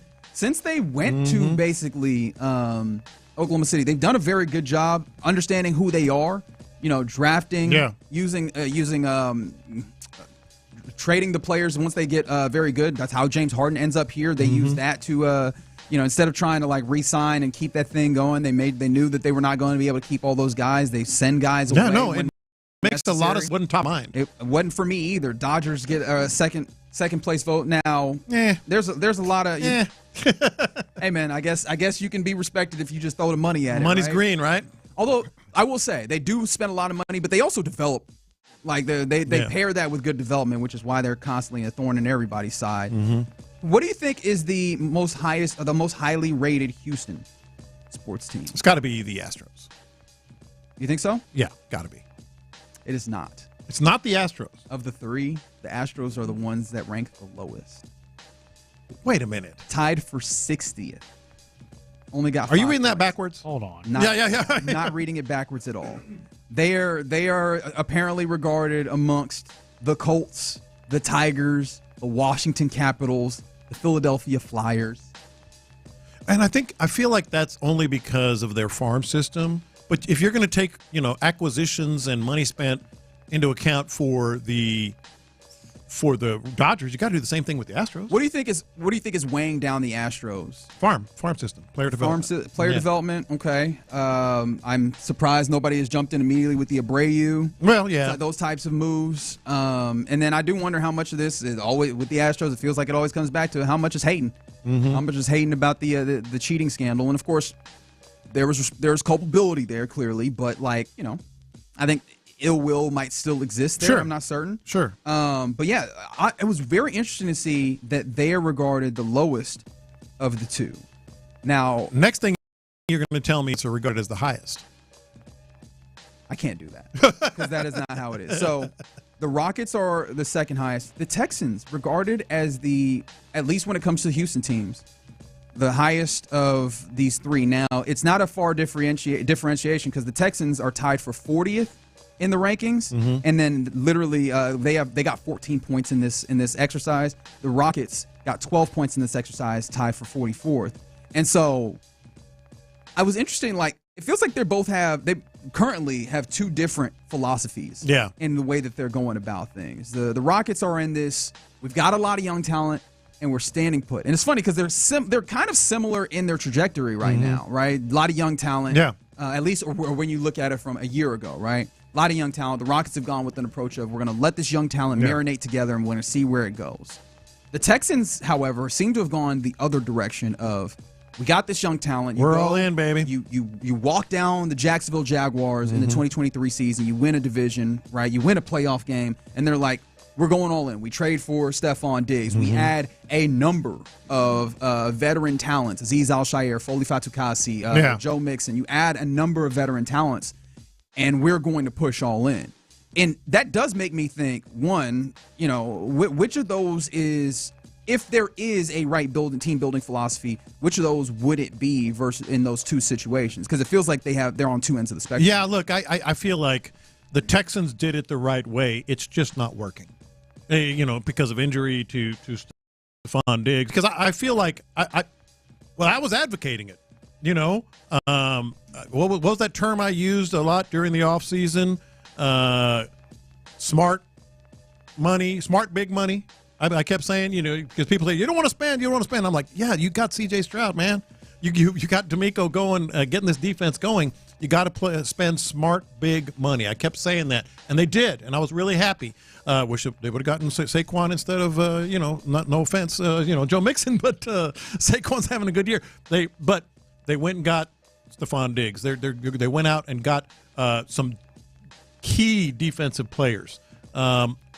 they went to basically Oklahoma City, they've done a very good job understanding who they are. Drafting, using trading the players once they get very good. That's how James Harden ends up here. They use that to instead of trying to like re-sign and keep that thing going, they knew that they were not going to be able to keep all those guys. They send guys away. Yeah, no, it makes a lot of wasn't top mind. It wasn't for me either. Dodgers get a second place vote now. There's a lot of hey man, I guess you can be respected if you just throw the money at it. Money's right? green, right? Although I will say they do spend a lot of money, but they also develop. Like they pair that with good development, which is why they're constantly a thorn in everybody's side. What do you think is the most highly rated Houston sports team? It's got to be the Astros. You think so? Yeah, got to be. It is not. It's not the Astros. Of the three, the Astros are the ones that rank the lowest. Wait a minute. Tied for 60th. Only got. Are you reading points. that backwards? Hold on. Yeah. Not reading it backwards at all. They are apparently regarded amongst the Colts, the Tigers, the Washington Capitals, the Philadelphia Flyers. And I feel like that's only because of their farm system. But if you're going to take, acquisitions and money spent into account for the Dodgers, you got to do the same thing with the Astros. What do you think is weighing down the Astros? Farm system, player development. Player development. Okay. I'm surprised nobody has jumped in immediately with the Abreu. Well, yeah, those types of moves. And then I do wonder how much of this is always with the Astros. It feels like it always comes back to how much is hating. How much is hating about the cheating scandal, and of course there's culpability there clearly, but I think ill will might still exist there. Sure. I'm not certain. Sure. But yeah, it was very interesting to see that they are regarded the lowest of the two. Now, next thing you're going to tell me it's regarded as the highest. I can't do that because that is not how it is. So the Rockets are the second highest. The Texans regarded as at least when it comes to Houston teams, the highest of these three. Now, it's not a far differentiation because the Texans are tied for 40th in the rankings, and then literally they got 14 points in this exercise. The Rockets got 12 points in this exercise, tied for 44th. And so I was interested, it feels like they currently have two different philosophies in the way that they're going about things. The Rockets are in this, we've got a lot of young talent, and we're standing put. And it's funny because they're kind of similar in their trajectory right now, right? A lot of young talent, at least or when you look at it from a year ago, right? A lot of young talent. The Rockets have gone with an approach of we're going to let this young talent marinate together and we're going to see where it goes. The Texans, however, seem to have gone the other direction of we got this young talent. We're all in, baby. You walk down the Jacksonville Jaguars in the 2023 season. You win a division, right? You win a playoff game, and they're like, we're going all in. We trade for Stephon Diggs. We add a number of veteran talents. Azeez Al-Shaair, Foley Fatukasi, Joe Mixon. You add a number of veteran talents, and we're going to push all in. And that does make me think, one, which of those is, if there is a right team building philosophy, which of those would it be versus in those two situations? Because it feels like they're on two ends of the spectrum. Yeah, look, I feel like the Texans did it the right way. It's just not working, because of injury to Stephon Diggs. Because I feel like I was advocating it. What was that term I used a lot during the offseason? Smart money, smart big money. I kept saying, because people say, you don't want to spend. I'm like, yeah, you got C.J. Stroud, man. You got D'Amico going, getting this defense going. You got to spend smart, big money. I kept saying that, and they did, and I was really happy. Wish they would have gotten Saquon instead of, no offense, Joe Mixon, but Saquon's having a good year. They went and got Stephon Diggs. They went out and got some key defensive players.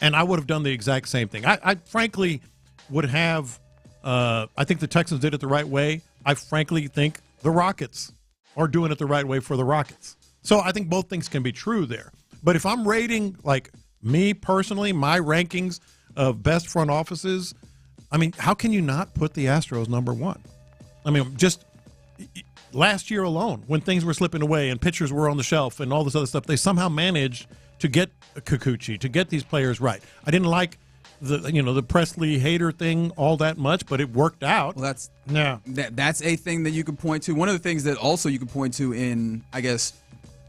And I would have done the exact same thing. I frankly would have I think the Texans did it the right way. I frankly think the Rockets are doing it the right way for the Rockets. So I think both things can be true there. But if I'm rating, like, me personally, my rankings of best front offices, I mean, how can you not put the Astros number one? I mean, just last year alone, when things were slipping away and pitchers were on the shelf and all this other stuff, they somehow managed to get Kikuchi, to get these players right. I didn't like the Presley hater thing all that much, but it worked out. Well, that's a thing that you could point to. One of the things that also you could point to in, I guess,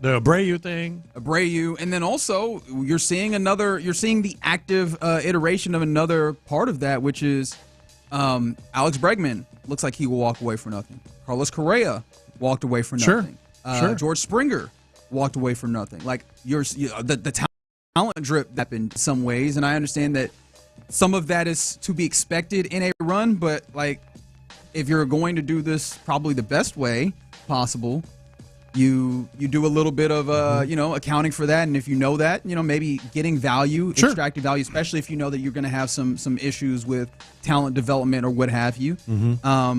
the Abreu thing. Abreu, and then also you're seeing the active iteration of another part of that, which is Alex Bregman looks like he will walk away for nothing. Carlos Correa walked away for nothing. Sure. George Springer walked away for nothing. Like the talent drip happened in some ways, and I understand that some of that is to be expected in a run, but like if you're going to do this probably the best way possible, you do a little bit of accounting for that, and if you know that, maybe getting value, extracting value, especially if you know that you're going to have some issues with talent development or what have you,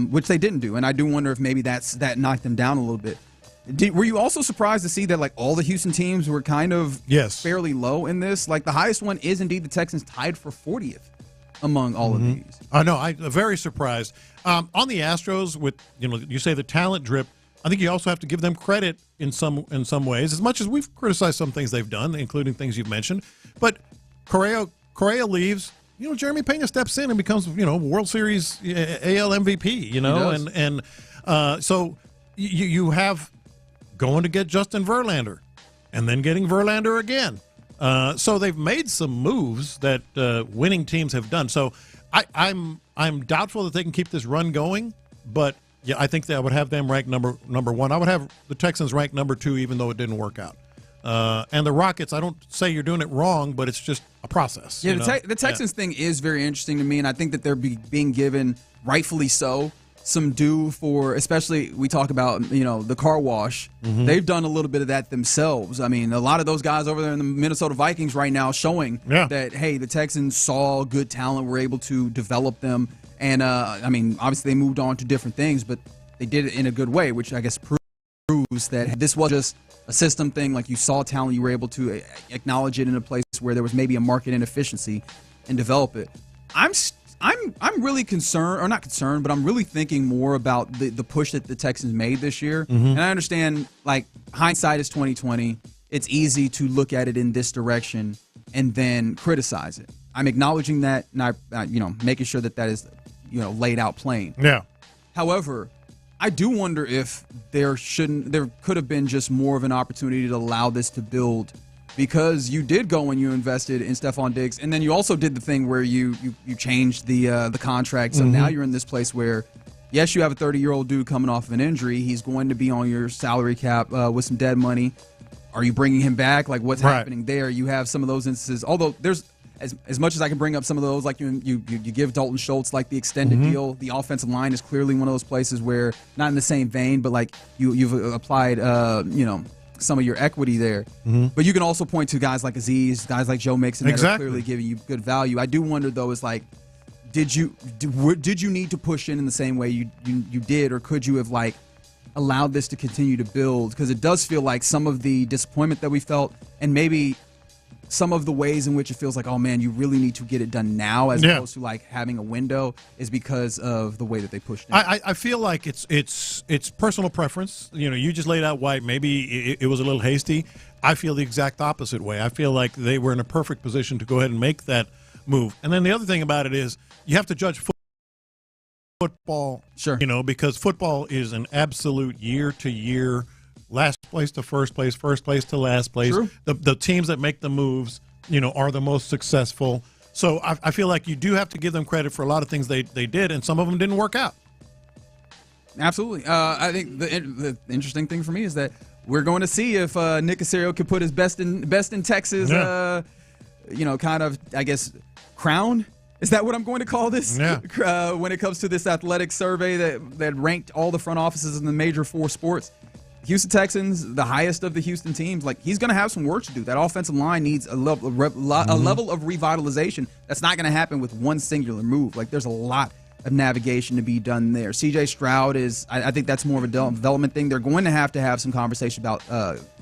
which they didn't do, and I do wonder if maybe that knocked them down a little bit. Were you also surprised to see that like all the Houston teams were kind of fairly low in this? Like the highest one is indeed the Texans, tied for 40th among all of these. No, I'm very surprised. On the Astros, with you say the talent drip, I think you also have to give them credit in some ways, as much as we've criticized some things they've done, including things you've mentioned. But Correa leaves. Jeremy Pena steps in and becomes World Series AL MVP. So you have going to get Justin Verlander, and then getting Verlander again. So they've made some moves that winning teams have done. So I'm doubtful that they can keep this run going, but. Yeah, I think that I would have them ranked number one. I would have the Texans ranked number two, even though it didn't work out. And the Rockets, I don't say you're doing it wrong, but it's just a process. Yeah, the Texans thing is very interesting to me, and I think that they're being given, rightfully so, some due for, especially we talk about, the car wash. They've done a little bit of that themselves. I mean, a lot of those guys over there in the Minnesota Vikings right now showing that, hey, the Texans saw good talent, were able to develop them. And, obviously they moved on to different things, but they did it in a good way, which I guess proves that this was just a system thing. Like you saw talent, you were able to acknowledge it in a place where there was maybe a market inefficiency and develop it. I'm really concerned, or not concerned, but I'm really thinking more about the push that the Texans made this year. And I understand, like, hindsight is 20/20. It's easy to look at it in this direction and then criticize it. I'm acknowledging that, and I making sure that is, laid out plain. Yeah. However, I do wonder if there could have been just more of an opportunity to allow this to build, because you did go and you invested in Stephon Diggs, and then you also did the thing where you changed the contract. So now you're in this place where, yes, you have a 30-year-old dude coming off of an injury. He's going to be on your salary cap with some dead money. Are you bringing him back? Like, what's happening there? You have some of those instances, although there's. As much as I can bring up some of those, like you give Dalton Schultz like the extended deal. The offensive line is clearly one of those places where, not in the same vein, but like you've applied some of your equity there. But you can also point to guys like Aziz, guys like Joe Mixon that are clearly giving you good value. I do wonder though, is like, did you need to push in the same way you did, or could you have like allowed this to continue to build? Because it does feel like some of the disappointment that we felt, and maybe some of the ways in which it feels like, oh man, you really need to get it done now, as opposed to like having a window, is because of the way that they pushed it. I feel like it's personal preference. You just laid out why maybe it was a little hasty. I feel the exact opposite way. I feel like they were in a perfect position to go ahead and make that move. And then the other thing about it is you have to judge football, because football is an absolute year-to-year, last place to first place to last place. True. The teams that make the moves, are the most successful. So I feel like you do have to give them credit for a lot of things they did, and some of them didn't work out. Absolutely. I think the interesting thing for me is that we're going to see if Nick Caserio could put his best in Texas, kind of, I guess, crown. Is that what I'm going to call this? Yeah. When it comes to this athletic survey that ranked all the front offices in the major 4 sports. Houston Texans, the highest of the Houston teams, like he's going to have some work to do. That offensive line needs a level of revitalization. That's not going to happen with one singular move. Like there's a lot of navigation to be done there. CJ Stroud is, I think that's more of a development thing. They're going to have some conversation about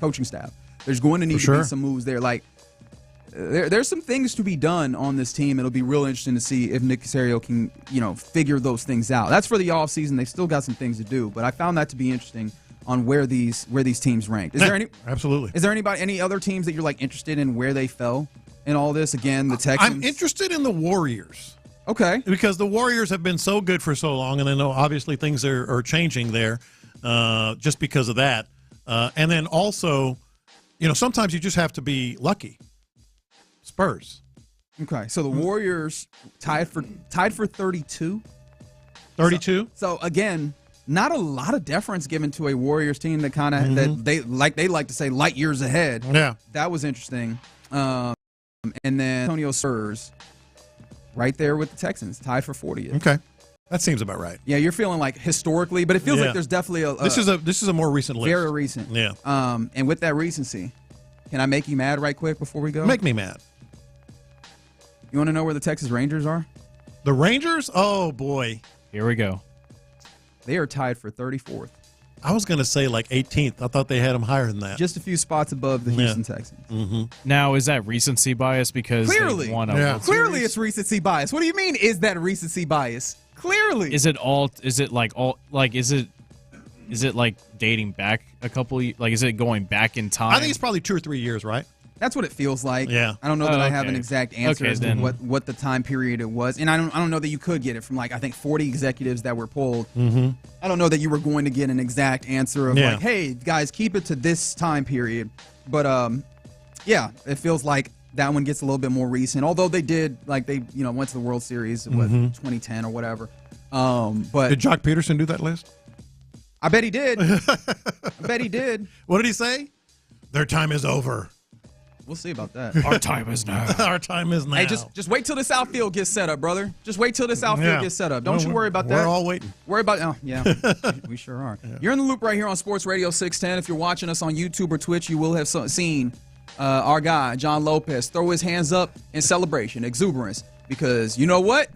coaching staff. There's going to need to be some moves there. Like, there's some things to be done on this team. It'll be real interesting to see if Nick Caserio can, figure those things out. That's for the offseason. They've still got some things to do, but I found that to be interesting on where these teams ranked. Is there any other teams that you're like interested in where they fell in all this? Again, the Texans. I'm interested in the Warriors. Okay. Because the Warriors have been so good for so long, and I know obviously things are changing there just because of that. And then also, sometimes you just have to be lucky. Spurs. Okay, so the Warriors tied for 32. 32. So again, not a lot of deference given to a Warriors team that kind of that they like to say light years ahead. Yeah, that was interesting. And then Antonio Spurs, right there with the Texans, tied for 40th. Okay, that seems about right. Yeah, you're feeling like historically, but it feels like there's definitely this is a more recent list. Very recent. Yeah. And with that recency, can I make you mad right quick before we go? Make me mad. You want to know where the Texas Rangers are? The Rangers? Oh, boy. Here we go. They are tied for 34th. I was going to say like 18th. I thought they had them higher than that. Just a few spots above the Houston Texans. Mm-hmm. Now, is that recency bias because clearly, they won a World clearly Series? it's recency bias. What do you mean? Is that recency bias? Clearly, is it like dating back a couple? Like, is it going back in time? I think it's probably 2 or 3 years, right? That's what it feels like. Yeah. I don't know that I have an exact answer as to then. what the time period it was, and I don't know that you could get it from I think 40 executives that were polled. Mm-hmm. I don't know that you were going to get an exact answer of hey guys, keep it to this time period. But it feels like that one gets a little bit more recent. Although they did went to the World Series 2010 or whatever. But did Jock Peterson do that list? I bet he did. What did he say? Their time is over. We'll see about that. Our time is now. Our time is now. Hey, just wait till this outfield gets set up, brother. Just wait till this outfield gets set up. Don't you worry about that. We're all waiting. Worry about we sure are. Yeah. You're in the loop right here on Sports Radio 610. If you're watching us on YouTube or Twitch, you will have seen our guy, John Lopez, throw his hands up in celebration, exuberance, because you know what?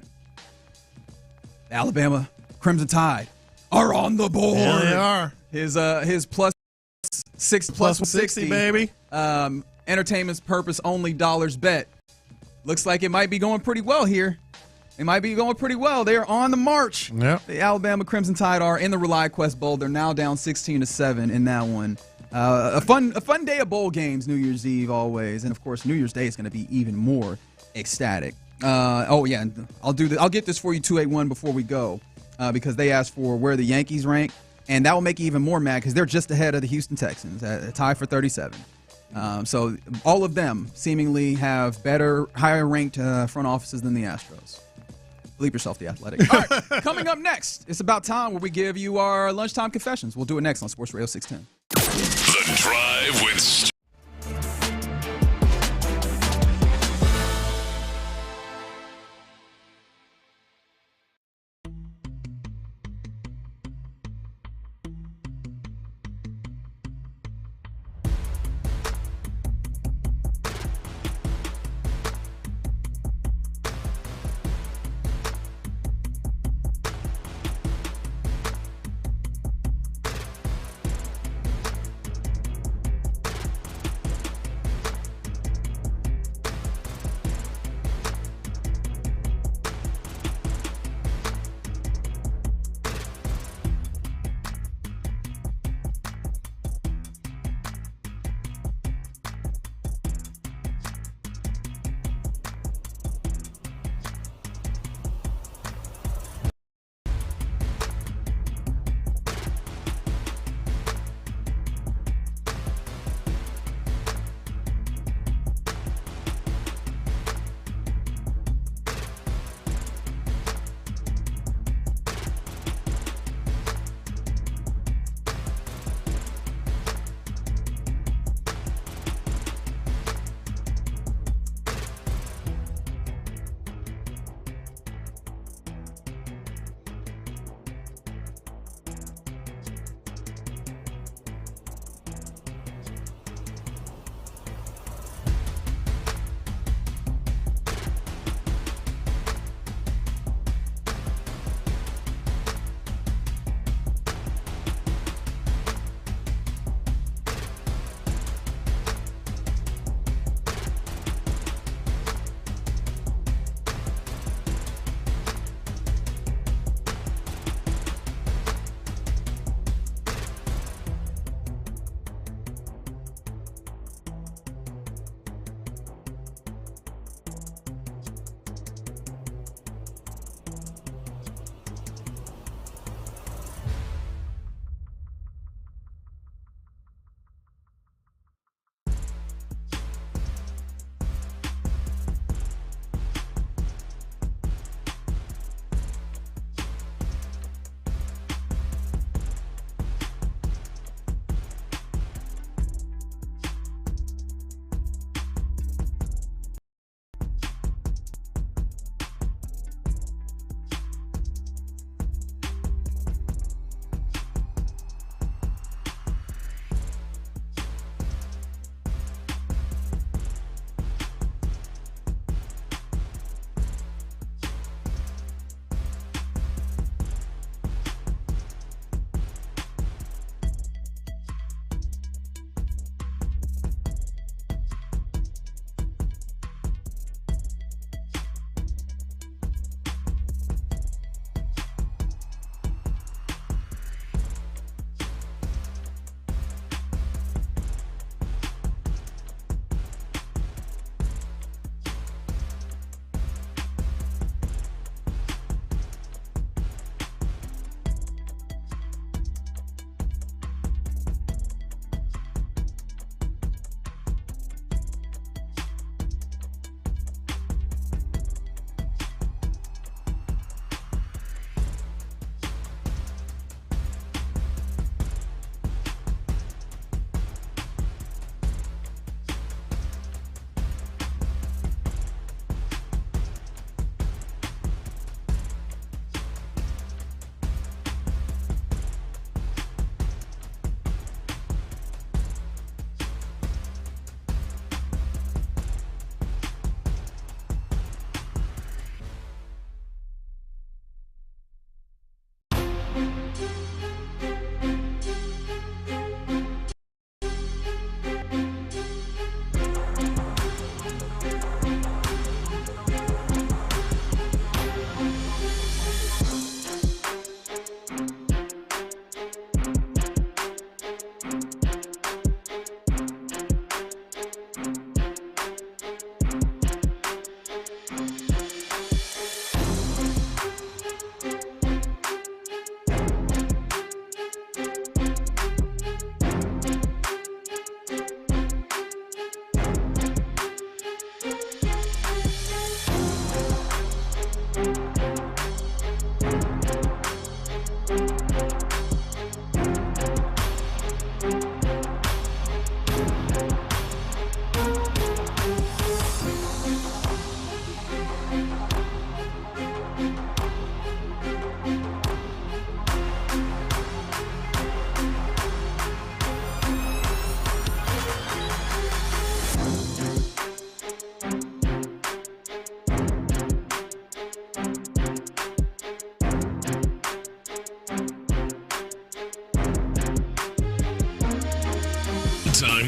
The Alabama Crimson Tide are on the board. Yeah, they are. His plus 160, baby. Entertainment's purpose only dollars bet. Looks like it might be going pretty well here. It might be going pretty well. They are on the march. Yep. The Alabama Crimson Tide are in the ReliQuest Bowl. They're now down 16-7 in that one. A fun day of bowl games, New Year's Eve always, and of course New Year's Day is going to be even more ecstatic. I'll get this for you 281 before we go because they asked for where the Yankees rank, and that will make you even more mad because they're just ahead of the Houston Texans, a tie for 37. So all of them seemingly have higher ranked front offices than the Astros. Believe yourself, The Athletic. All right, coming up next, it's about time where we give you our lunchtime confessions. We'll do it next on Sports Radio 610. The Drive with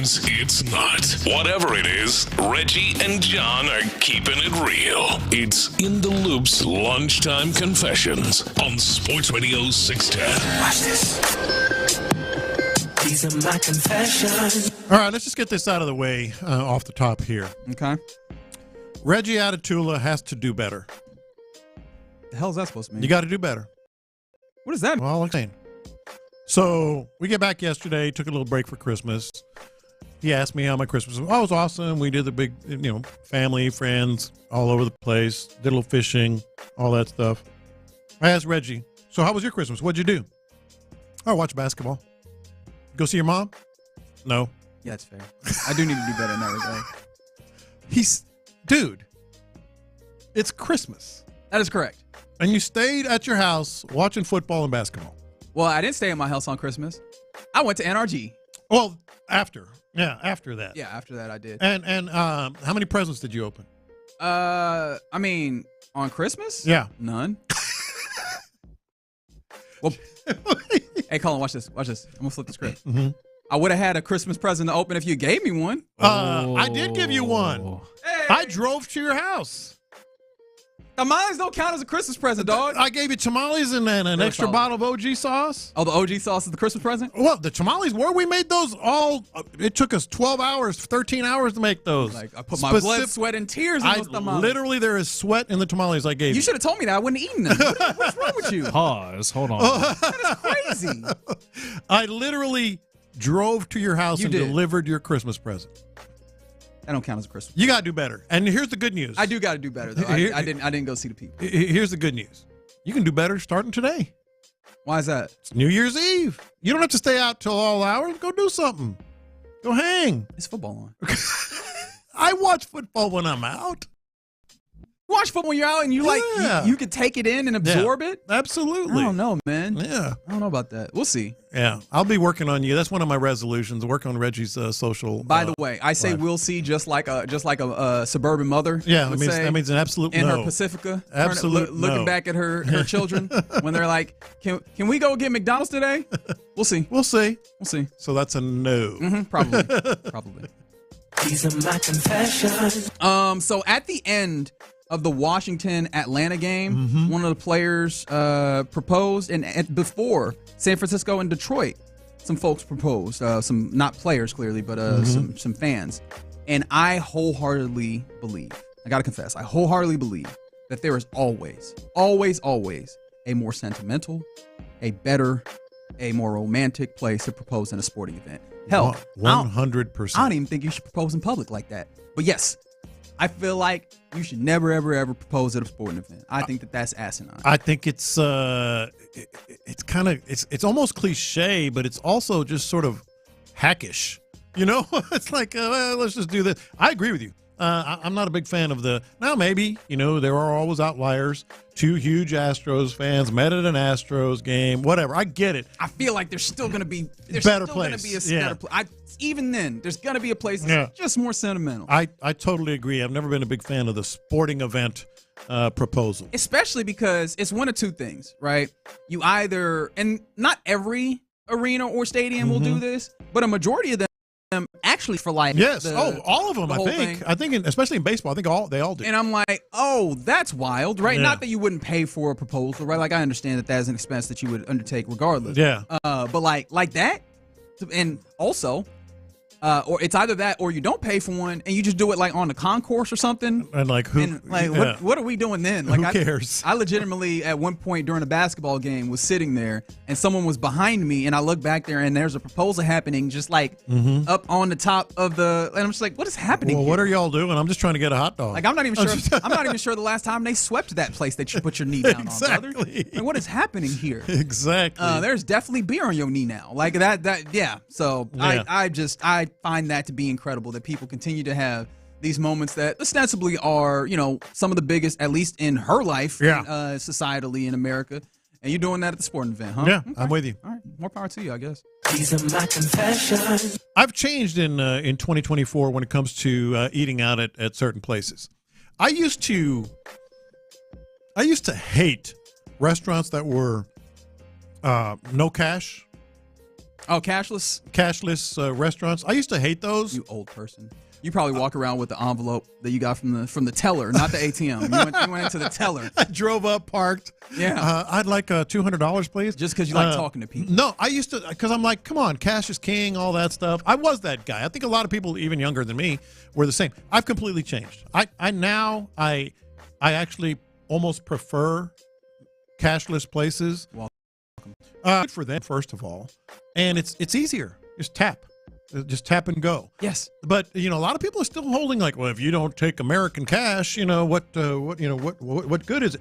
Sometimes it's not. Whatever it is, Reggie and John are keeping it real. It's In the Loop's Lunchtime Confessions on Sports Radio 610. Watch this. These are my confessions. All right, let's just get this out of the way off the top here. Okay. Reggie Atatula has to do better. The hell is that supposed to mean? You got to do better. What does that mean? Well, I'm saying. So we get back yesterday, took a little break for Christmas. He asked me how my Christmas was. Oh, it was awesome. We did the big, family, friends, all over the place. Did a little fishing, all that stuff. I asked Reggie, so how was your Christmas? What'd you do? Oh, watch basketball. Go see your mom? No. Yeah, that's fair. I do need to do better in that regard. Dude, it's Christmas. That is correct. And you stayed at your house watching football and basketball. Well, I didn't stay at my house on Christmas. I went to NRG. Well, after. Yeah, after that. Yeah, after that I did. And how many presents did you open? I mean, on Christmas? Yeah. None. Well, hey, Colin, watch this. Watch this. I'm going to flip the script. Mm-hmm. I would have had a Christmas present to open if you gave me one. I did give you one. Hey. I drove to your house. Tamales don't count as a Christmas present, dog. I gave you tamales and then an extra bottle of OG sauce. Oh, the OG sauce is the Christmas present? Well, the tamales we made those all. It took us 12 hours, 13 hours to make those. Like, I put my blood, sweat, and tears in those tamales. Literally, there is sweat in the tamales I gave you. You should have told me that. I wouldn't have eaten them. What's wrong with you? Pause. Hold on. That is crazy. I literally drove to your house and delivered your Christmas present. That don't count as a Christmas. You gotta do better. And here's the good news. I do got to do better though. I didn't go see the people. Here's the good news. You can do better starting today. Why is that? It's New Year's Eve. You don't have to stay out till all hours. Go do something. Go hang. It's football on. I watch football when I'm out. Watch football when you're out and you you can take it in and absorb it. Absolutely. I don't know, man. Yeah. I don't know about that. We'll see. Yeah. I'll be working on you. That's one of my resolutions. Work on Reggie's social. By the way, I say we'll see just like a suburban mother. Yeah, that means an absolute in no. her Pacifica. Absolute looking back at her children when they're like, can we go get McDonald's today? We'll see. We'll see. We'll see. So that's a no. Mm-hmm, probably. These are my confessions. So at the end of the Washington-Atlanta game, one of the players proposed, and before San Francisco and Detroit, some folks proposed, some not players clearly, but some fans. And I wholeheartedly believe, I gotta confess, I wholeheartedly believe that there is always a more sentimental, a better, a more romantic place to propose in a sporting event. Hell, 100%. I don't even think you should propose in public like that. But yes, I feel like you should never, ever, ever propose at a sporting event. I think that's asinine. I think it's it's almost cliche, but it's also just sort of hackish. It's like let's just do this. I agree with you. I'm not a big fan of now maybe, there are always outliers. 2 huge Astros fans met at an Astros game, whatever. I get it. I feel like there's still going to be better place. Even then, there's going to be a place that's just more sentimental. I totally agree. I've never been a big fan of the sporting event proposal. Especially because it's one of two things, right? You either, and not every arena or stadium will do this, but a majority of them actually for like all of them. I think especially in baseball, I think they all do. And I'm like, oh, that's wild, right? Yeah. Not that you wouldn't pay for a proposal, right? Like I understand that is an expense that you would undertake regardless. Yeah. But like that, and also, or it's either that or you don't pay for one and you just do it like on the concourse or something. And what are we doing then? Like who cares? I legitimately at one point during a basketball game was sitting there and someone was behind me and I look back there and there's a proposal happening just like up on the top of and I'm just like, what is happening? Well, here? what are y'all doing? I'm just trying to get a hot dog. Like I'm not even sure the last time they swept that place that you put your knee down on, brother. Like, what is happening here? Exactly. There's definitely beer on your knee now. Like that yeah. So yeah. I find that to be incredible that people continue to have these moments that ostensibly are, some of the biggest, at least in her life, societally in America. And you're doing that at the sporting event, huh? Yeah, okay. I'm with you. All right, more power to you, I guess. These are my confessions. I've changed in 2024 when it comes to eating out at certain places. I used to hate restaurants that were no cash. Oh, cashless restaurants. I used to hate those. You old person. You probably walk around with the envelope that you got from the teller, not the ATM. You went into the teller. I drove up, parked. Yeah. I'd like $200, please. Just because you like talking to people. No, I used to, because I'm like, come on, cash is king, all that stuff. I was that guy. I think a lot of people, even younger than me, were the same. I've completely changed. I actually almost prefer cashless places. Good for them, first of all, and it's easier. Just tap and go. Yes, but a lot of people are still holding like, well, if you don't take American cash, what good is it?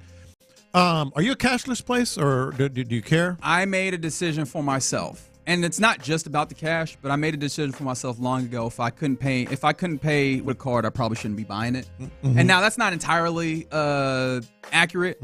Are you a cashless place, or do you care? I made a decision for myself, and it's not just about the cash, but I made a decision for myself long ago. If I couldn't pay with a card, I probably shouldn't be buying it. Mm-hmm. And now that's not entirely accurate,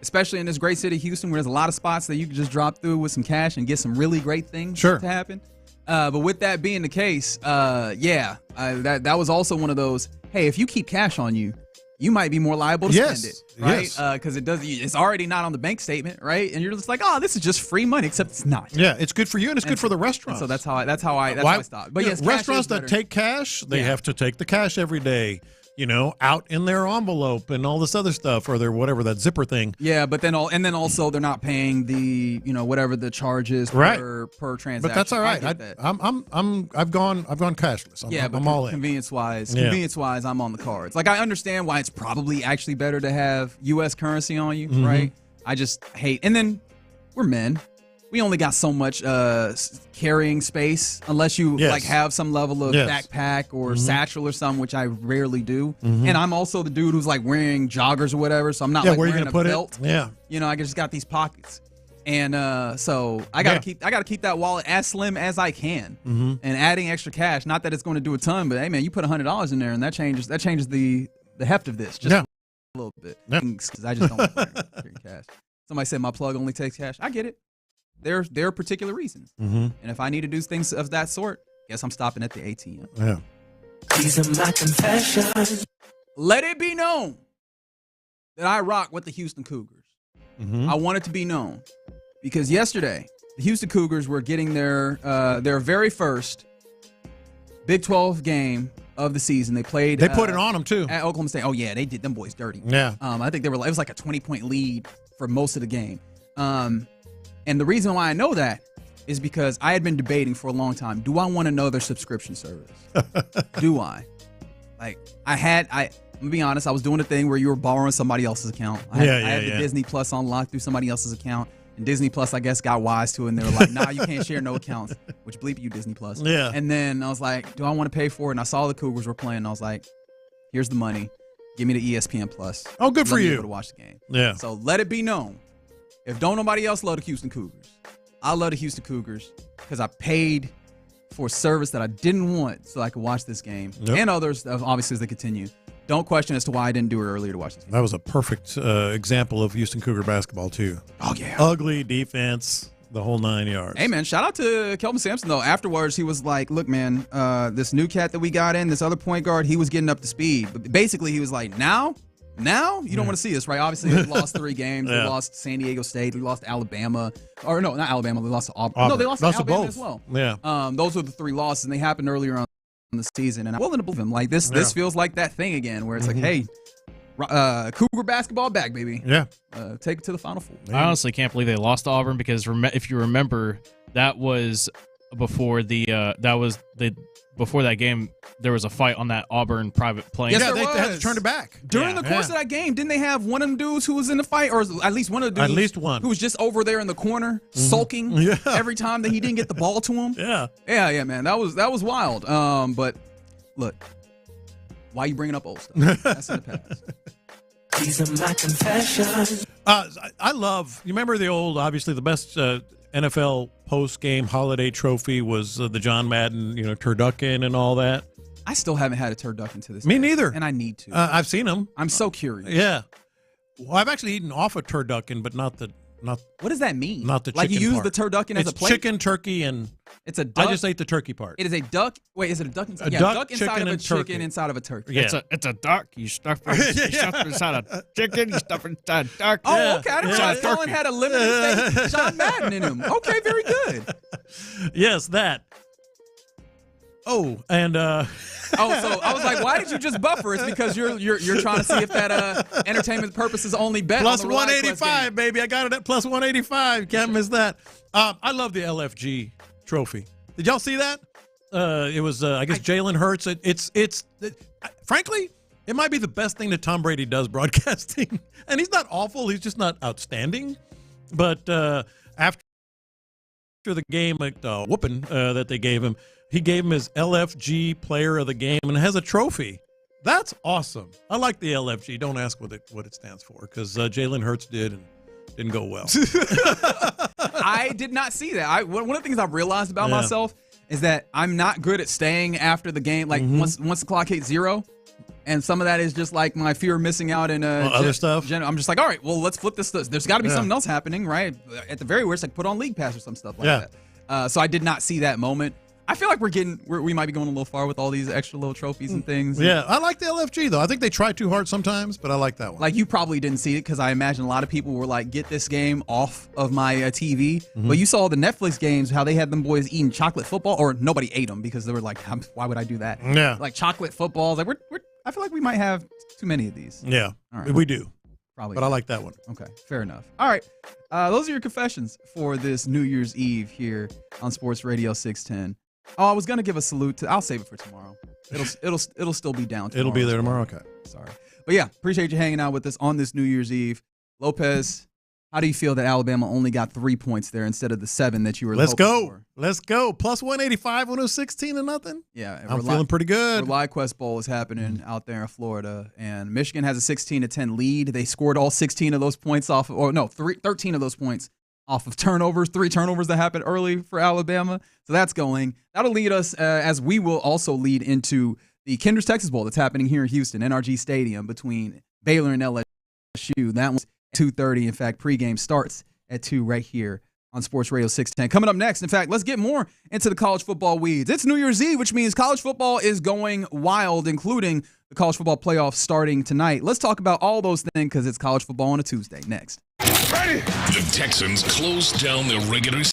especially in this great city, Houston, where there's a lot of spots that you can just drop through with some cash and get some really great things to happen. But with that being the case, that was also one of those, hey, if you keep cash on you, you might be more liable to spend it, right? Because it's already not on the bank statement, right? And you're just like, oh, this is just free money, except it's not. Yeah, it's good for you and it's good for the restaurant. So that's how I stopped. But yes, restaurants that take cash, they have to take the cash every day. Out in their envelope and all this other stuff, or their whatever, that zipper thing. Yeah, but then also they're not paying the whatever the charge is per transaction. But that's all right. I've gone cashless. I'm all in. Convenience wise, I'm on the cards. Like, I understand why it's probably actually better to have U.S. currency on you, right? I just hate. And then we're men. We only got so much carrying space unless you like have some level of backpack or satchel or something, which I rarely do. And I'm also the dude who's like wearing joggers or whatever, so I'm not wearing a belt. Yeah, I just got these pockets, and so I gotta keep that wallet as slim as I can. And adding extra cash, not that it's going to do a ton, but hey man, you put $100 in there, and that changes the heft of this just a little bit. Because I just don't carry cash. Somebody said my plug only takes cash. I get it. There are particular reasons. And if I need to do things of that sort, guess I'm stopping at the ATM. Yeah. These are my confessions. Let it be known that I rock with the Houston Cougars. I want it to be known because yesterday the Houston Cougars were getting their very first Big 12 game of the season. They played. They put it on them too at Oklahoma State. Oh yeah, they did them boys dirty. Yeah. I think it was like a 20-point lead for most of the game. And the reason why I know that is because I had been debating for a long time. Do I want to know their subscription service? Do I? Like, I'm going to be honest, I was doing a thing where you were borrowing somebody else's account. I had the Disney Plus on lock through somebody else's account. And Disney Plus, I guess, got wise to it. And they were like, nah, you can't share no accounts. Which, bleep you, Disney Plus. Yeah. And then I was like, do I want to pay for it? And I saw the Cougars were playing. And I was like, here's the money. Give me the ESPN Plus. Oh, good for you. Be able to watch the game. Yeah. So let it be known. If don't nobody else love the Houston Cougars, I love the Houston Cougars because I paid for a service that I didn't want so I could watch this game. And others, obviously, as they continue. Don't question as to why I didn't do it earlier to watch this game. That was a perfect example of Houston Cougar basketball, too. Oh, yeah. Ugly defense, the whole 9 yards. Hey, man, shout out to Kelvin Sampson, though. Afterwards, he was like, look, man, this new cat that we got in, this other point guard, he was getting up to speed. But basically, he was like, now you don't want to see this, right? Obviously, they lost 3 games. They lost San Diego State. They lost to Alabama. Or no, not Alabama. They lost to Auburn. No, they lost to Alabama as well. Yeah. Those were the 3 losses, and they happened earlier on in the season. And I'm willing to believe him. Like, this feels like that thing again where it's like, hey, Cougar basketball back, baby. Yeah. Take it to the Final Four. I honestly can't believe they lost to Auburn because if you remember, that was before before that game, there was a fight on that Auburn private plane. Yes, they had to turn it back. During the course of that game, didn't they have one of them dudes who was in the fight, or at least one of the dudes? At least one. Who was just over there in the corner, sulking every time that he didn't get the ball to him? Yeah, man. That was wild. But look, why are you bringing up old stuff? That's in the past. These are my confessions. I love, you remember the old, obviously the best NFL post-game holiday trophy was the John Madden, turducken and all that. I still haven't had a turducken to this Me day, neither. and I need to. I've seen them. I'm so curious. Yeah. Well, I've actually eaten off a turducken, but not the Not what does that mean? Not the chicken like you use part. the turducken as it's a plate. Chicken, turkey, and it's a duck. I just ate the turkey part. It is a duck. Wait, is it a duck inside? A yeah, duck, inside chicken, of a and chicken turkey. inside of a turkey. Yeah. It's a duck. You stuff it inside a chicken. You stuff it inside a duck. Oh, okay. I didn't realize Colin had a limited thing. John Madden in him. Okay, very good. Yes, that. Oh, and so I was like, why did you just buffer? It's because you're trying to see if that entertainment purposes only bet plus on the 185, baby. I got it at plus 185. Can't miss that. I love the LFG trophy. Did y'all see that? It was I guess Jalen Hurts. Frankly, it might be the best thing that Tom Brady does broadcasting. And he's not awful. He's just not outstanding. But after the game, the whooping that they gave him, he gave him his LFG Player of the Game and has a trophy. That's awesome. I like the LFG. Don't ask what it stands for because Jalen Hurts did and didn't go well. I did not see that. One of the things I've realized about myself is that I'm not good at staying after the game. Like once the clock hits 0. And some of that is just like my fear of missing out in other stuff. I'm just like, all right, well, let's flip this. There's got to be something else happening, right? At the very worst, like put on League Pass or some stuff like that. So I did not see that moment. I feel like we might be going a little far with all these extra little trophies and things. Yeah, I like the LFG though. I think they try too hard sometimes, but I like that one. Like you probably didn't see it because I imagine a lot of people were like, "Get this game off of my TV." But you saw the Netflix games, how they had them boys eating chocolate football, or nobody ate them because they were like, "Why would I do that?" Yeah, like chocolate footballs. Like I feel like we might have too many of these. Yeah, right. We do. Probably, but I like that one. Okay, fair enough. All right, those are your confessions for this New Year's Eve here on Sports Radio 610. Oh, I was gonna give a salute to. I'll save it for tomorrow. It'll still be down. It'll be there tomorrow. Okay. Sorry, but yeah, appreciate you hanging out with us on this New Year's Eve. Lopez, how do you feel that Alabama only got 3 points there instead of the 7 that you were? Let's go. For? Let's go. Plus 185 when it was 16-0. Yeah, I'm feeling pretty good. ReliQuest Bowl is happening out there in Florida, and Michigan has a 16-10 lead. They scored all 16 of those points 13 of those points. Off of turnovers, 3 turnovers that happened early for Alabama. So that's going. That'll lead us, as we will also lead into the Kinder's Texas Bowl that's happening here in Houston, NRG Stadium, between Baylor and LSU. That one's 2:30. In fact, pregame starts at 2 right here on Sports Radio 610. Coming up next, in fact, let's get more into the college football weeds. It's New Year's Eve, which means college football is going wild, including the college football playoffs starting tonight. Let's talk about all those things because it's college football on a Tuesday. Next. Ready? The Texans closed down their regular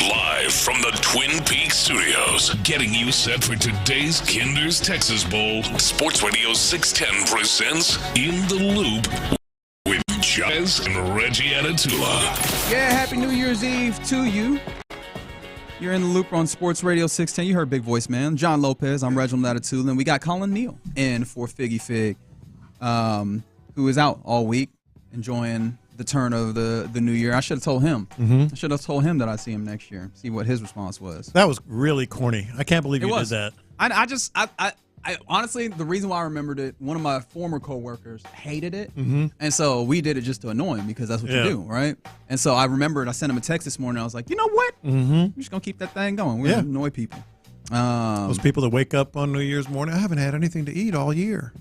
Live from the Twin Peaks studios, getting you set for today's Kinder's Texas Bowl, Sports Radio 610 presents In the Loop with Jazz and Reggie Atatula. Yeah, happy New Year's Eve to you. You're in the loop on Sports Radio 610. You heard Big Voice Man. John Lopez, I'm Reginald Atatula, and we got Colin Neal in for Figgy Fig, who is out all week enjoying the turn of the new year. I should have told him. I should have told him that I'd see him next year, see what his response was. That was really corny. I can't believe you did that. I honestly, the reason why I remembered it, one of my former coworkers hated it, and so we did it just to annoy him because that's what you do, right? And so I remembered, I sent him a text this morning. I was like, you know what? We're just gonna keep that thing going. We're gonna annoy people. Those people that wake up on New Year's morning, I haven't had anything to eat all year.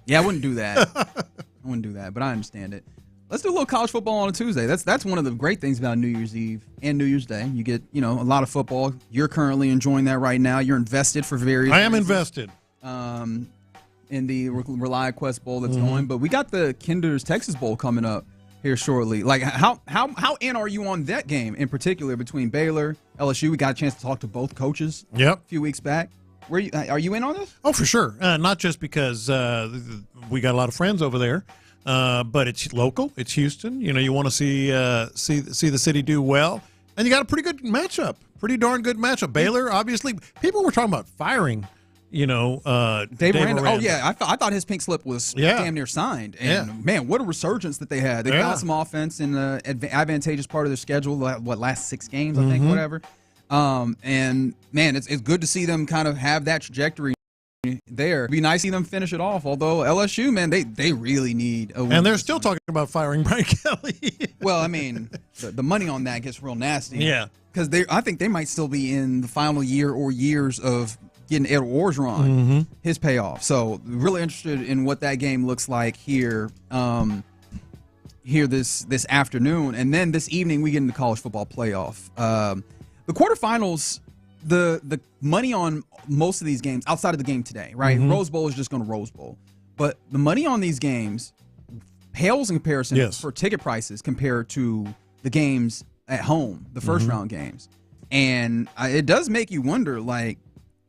Yeah, I wouldn't do that. But I understand it. Let's do a little college football on a Tuesday. That's one of the great things about New Year's Eve and New Year's Day. You get, a lot of football. You're currently enjoying that right now. You're invested for various I am reasons, invested. In the Rely Quest Bowl that's going. But we got the Kinder's Texas Bowl coming up here shortly. Like, how in are you on that game in particular between Baylor, LSU? We got a chance to talk to both coaches a few weeks back. Are you in on this? Oh, for sure. Not just because we got a lot of friends over there. But it's local. It's Houston. You want to see the city do well, and you got a pretty good matchup. Pretty darn good matchup. Baylor, obviously, people were talking about firing. Dave Aranda. Oh yeah, I thought his pink slip was damn near signed. And man, what a resurgence that they had. They got some offense in the advantageous part of their schedule. Last 6 games, I think, whatever. And man, it's good to see them kind of have that trajectory there. It'd be nice to see them finish it off, although LSU, man, they really need a win. And they're still talking about firing Brian Kelly. Well, I mean, the money on that gets real nasty. Yeah. Because I think they might still be in the final year or years of getting Ed Orgeron, his payoff. So really interested in what that game looks like here this afternoon. And then this evening we get into college football playoff. The quarterfinals, the money on most of these games outside of the game today, right? Rose Bowl is just going to Rose Bowl. But the money on these games pales in comparison for ticket prices compared to the games at home, the first round games. And it does make you wonder, like,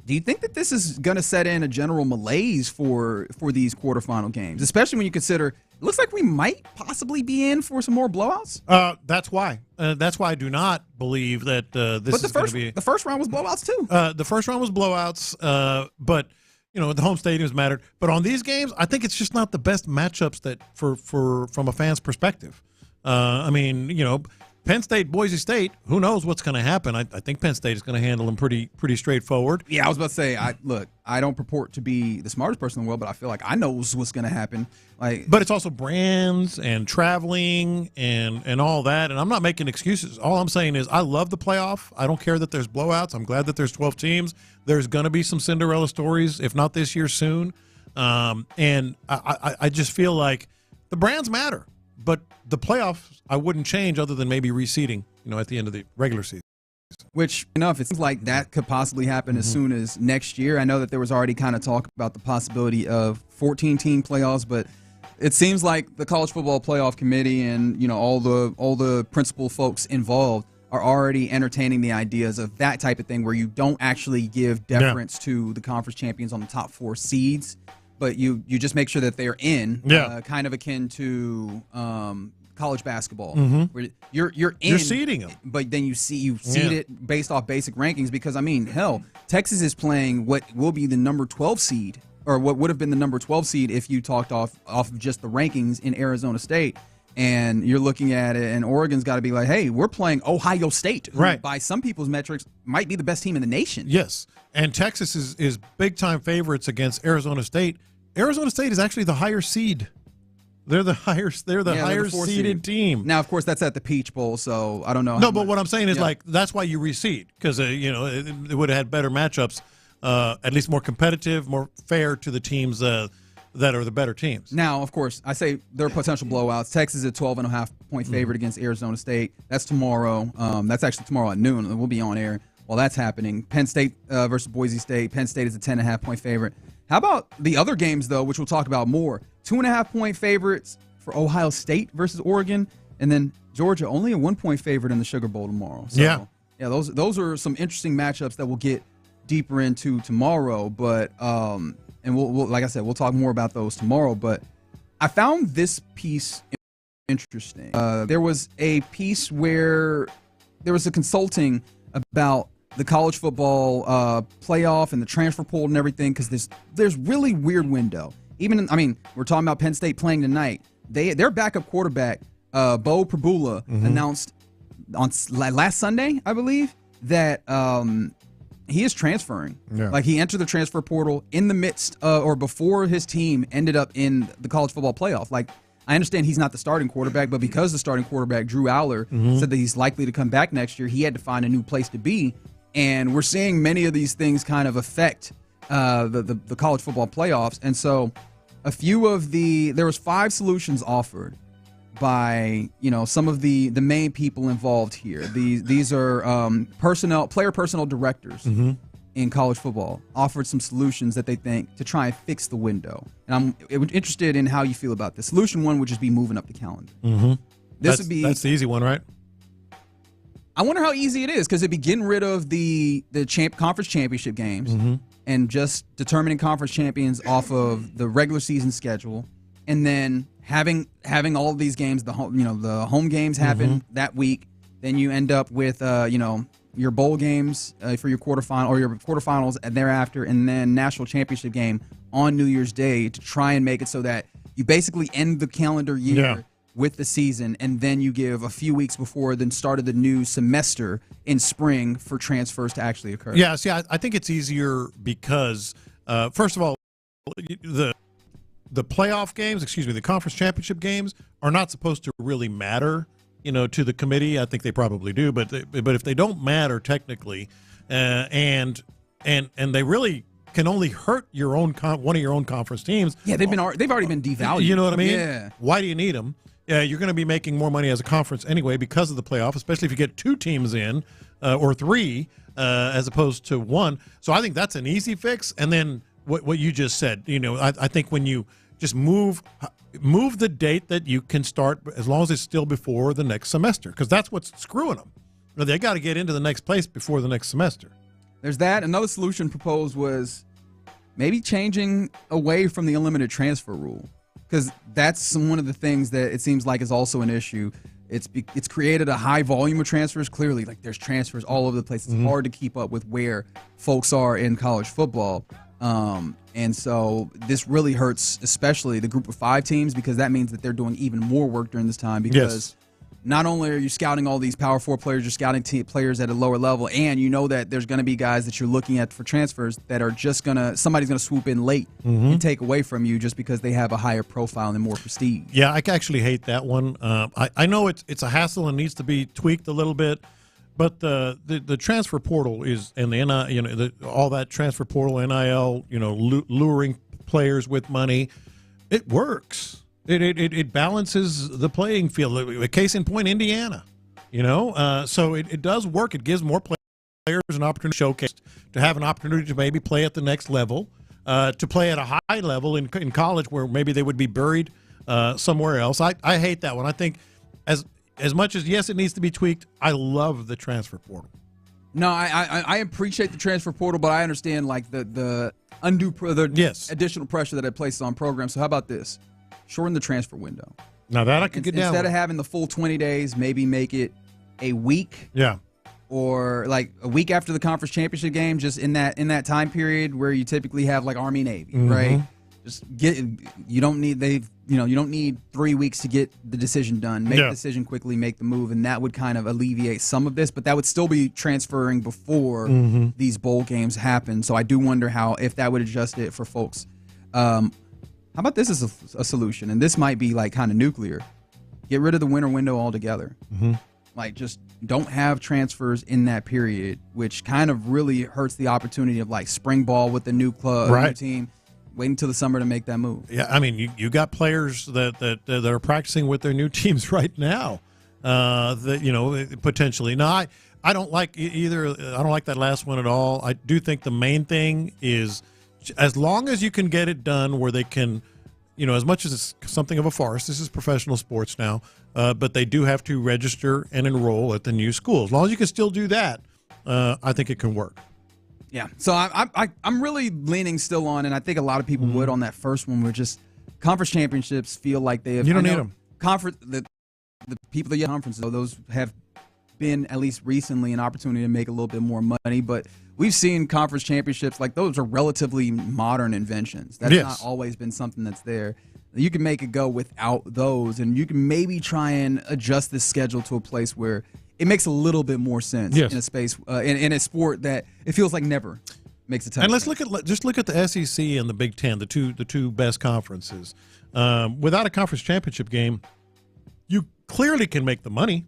do you think that this is going to set in a general malaise for these quarterfinal games, especially when you consider it looks like we might possibly be in for some more blowouts? That's why. That's why I do not believe that this is going to be. The first round was blowouts too. The first round was blowouts, but the home stadiums mattered. But on these games, I think it's just not the best matchups that from a fan's perspective. Penn State, Boise State, who knows what's going to happen. I think Penn State is going to handle them pretty straightforward. Yeah, I was about to say, I don't purport to be the smartest person in the world, but I feel like I know what's going to happen. But it's also brands and traveling and all that, and I'm not making excuses. All I'm saying is I love the playoff. I don't care that there's blowouts. I'm glad that there's 12 teams. There's going to be some Cinderella stories, if not this year, soon. And I just feel like the brands matter, but the playoffs I wouldn't change other than maybe reseeding, at the end of the regular season. Which, if it seems like that could possibly happen as soon as next year. I know that there was already kind of talk about the possibility of 14-team playoffs, but it seems like the College Football Playoff Committee and all the principal folks involved are already entertaining the ideas of that type of thing, where you don't actually give deference to the conference champions on the top 4 seeds, but you just make sure that they're in, kind of akin to college basketball, where you're seeding them, but then you seed it based off basic rankings. Because hell, Texas is playing what will be the number 12 seed, or what would have been the number 12 seed if you talked off of just the rankings in Arizona State. And you're looking at it, and Oregon's got to be like, hey, we're playing Ohio State, who by some people's metrics might be the best team in the nation. Yes, and Texas is big-time favorites against Arizona State. Arizona State is actually the higher seed. They're the higher seeded team. Now, of course, that's at the Peach Bowl, so I don't know. No, but what I'm saying is that's why you reseed, because it would have had better matchups, at least more competitive, more fair to the teams that are the better teams. Now, of course, I say there are potential blowouts. Texas is a 12.5-point favorite against Arizona State. That's tomorrow. That's actually tomorrow at noon. We'll be on air while that's happening. Penn State versus Boise State. Penn State is a 10.5-point favorite. How about the other games, though, which we'll talk about more? 2.5-point favorites for Ohio State versus Oregon, and then Georgia only a 1-point favorite in the Sugar Bowl tomorrow. So, those are some interesting matchups that we'll get deeper into tomorrow. But and we'll like I said, we'll talk more about those tomorrow. But I found this piece interesting. There was a piece where there was a consulting about the college football playoff and the transfer portal and everything, because there's really weird window. We're talking about Penn State playing tonight. Their backup quarterback, Bo Prabula, announced on last Sunday, I believe, that he is transferring. Yeah. Like, he entered the transfer portal in the midst or before his team ended up in the college football playoff. Like, I understand he's not the starting quarterback, but because the starting quarterback, Drew Aller, said that he's likely to come back next year, he had to find a new place to be. And we're seeing many of these things kind of affect the college football playoffs. And so there was 5 solutions offered by some of the main people involved here. These are player personnel directors in college football offered some solutions that they think to try and fix the window. And I'm interested in how you feel about this. Solution 1 would just be moving up the calendar. That's the easy one, right? I wonder how easy it is, because it'd be getting rid of the conference championship games and just determining conference champions off of the regular season schedule, and then having all of these games, the home games happen that week. Then you end up with your bowl games for your quarterfinal or your quarterfinals and thereafter, and then national championship game on New Year's Day, to try and make it so that you basically end the calendar year with the season, and then you give a few weeks before the start of the new semester in spring for transfers to actually occur. Yeah, see, I think it's easier because, first of all, the playoff games, the conference championship games are not supposed to really matter, to the committee. I think they probably do, but if they don't matter technically, and they really can only hurt your own one of your own conference teams. Yeah, they've already been devalued. You know what I mean? Yeah. Why do you need them? You're going to be making more money as a conference anyway because of the playoff, especially if you get 2 teams in or 3 as opposed to 1. So I think that's an easy fix. And then what you just said, I think when you just move the date that you can start, as long as it's still before the next semester, because that's what's screwing them. They got to get into the next place before the next semester. There's that. Another solution proposed was maybe changing away from the unlimited transfer rule, because that's one of the things that it seems like is also an issue. It's created a high volume of transfers. Clearly, like, there's transfers all over the place. It's hard to keep up with where folks are in college football. And so this really hurts, especially the group of 5 teams, because that means that they're doing even more work during this time, because not only are you scouting all these Power 4 players, you're scouting players at a lower level, and you know that there's going to be guys that you're looking at for transfers that are just somebody's going to swoop in late and take away from you just because they have a higher profile and more prestige. Yeah, I actually hate that one. I know it's a hassle and needs to be tweaked a little bit, but the transfer portal is, and the NIL, all that transfer portal, NIL, luring players with money. It works. It balances the playing field. A case in point, Indiana. So it does work. It gives more players an opportunity to showcase, to have an opportunity to maybe play at the next level, to play at a high level in college where maybe they would be buried somewhere else. I hate that one. I think as much as, yes, it needs to be tweaked, I love the transfer portal. No, I appreciate the transfer portal, but I understand like the additional pressure that it places on programs. So how about this? Shorten the transfer window. Now that I could get down. Instead of having the full 20 days, maybe make it a week. Yeah. Or like a week after the conference championship game, just in that time period where you typically have like Army Navy, right? Just you don't need 3 weeks to get the decision done. Make the decision quickly, make the move, and that would kind of alleviate some of this, but that would still be transferring before these bowl games happen. So I do wonder if that would adjust it for folks. How about this as a solution? And this might be like kind of nuclear. Get rid of the winter window altogether. Like just don't have transfers in that period, which kind of really hurts the opportunity of like spring ball with the new club, new team. Wait until the summer to make that move. Yeah, I mean, you got players that are practicing with their new teams right now. Potentially. No, I don't like either. I don't like that last one at all. I do think the main thing is, as long as you can get it done where they can, as much as it's something of a farce, this is professional sports now, but they do have to register and enroll at the new school. As long as you can still do that, I think it can work. Yeah, so I'm really leaning still on, and I think a lot of people would on that first one, where just conference championships feel like they have. You don't need them. The people that get conferences, those have been at least recently an opportunity to make a little bit more money, but we've seen conference championships like those are relatively modern inventions. That's not always been something that's there. You can make it go without those, and you can maybe try and adjust this schedule to a place where it makes a little bit more sense in a space in a sport that it feels like never makes a touchdown. And let's look at the SEC and the Big Ten, the two best conferences. Without a conference championship game, you clearly can make the money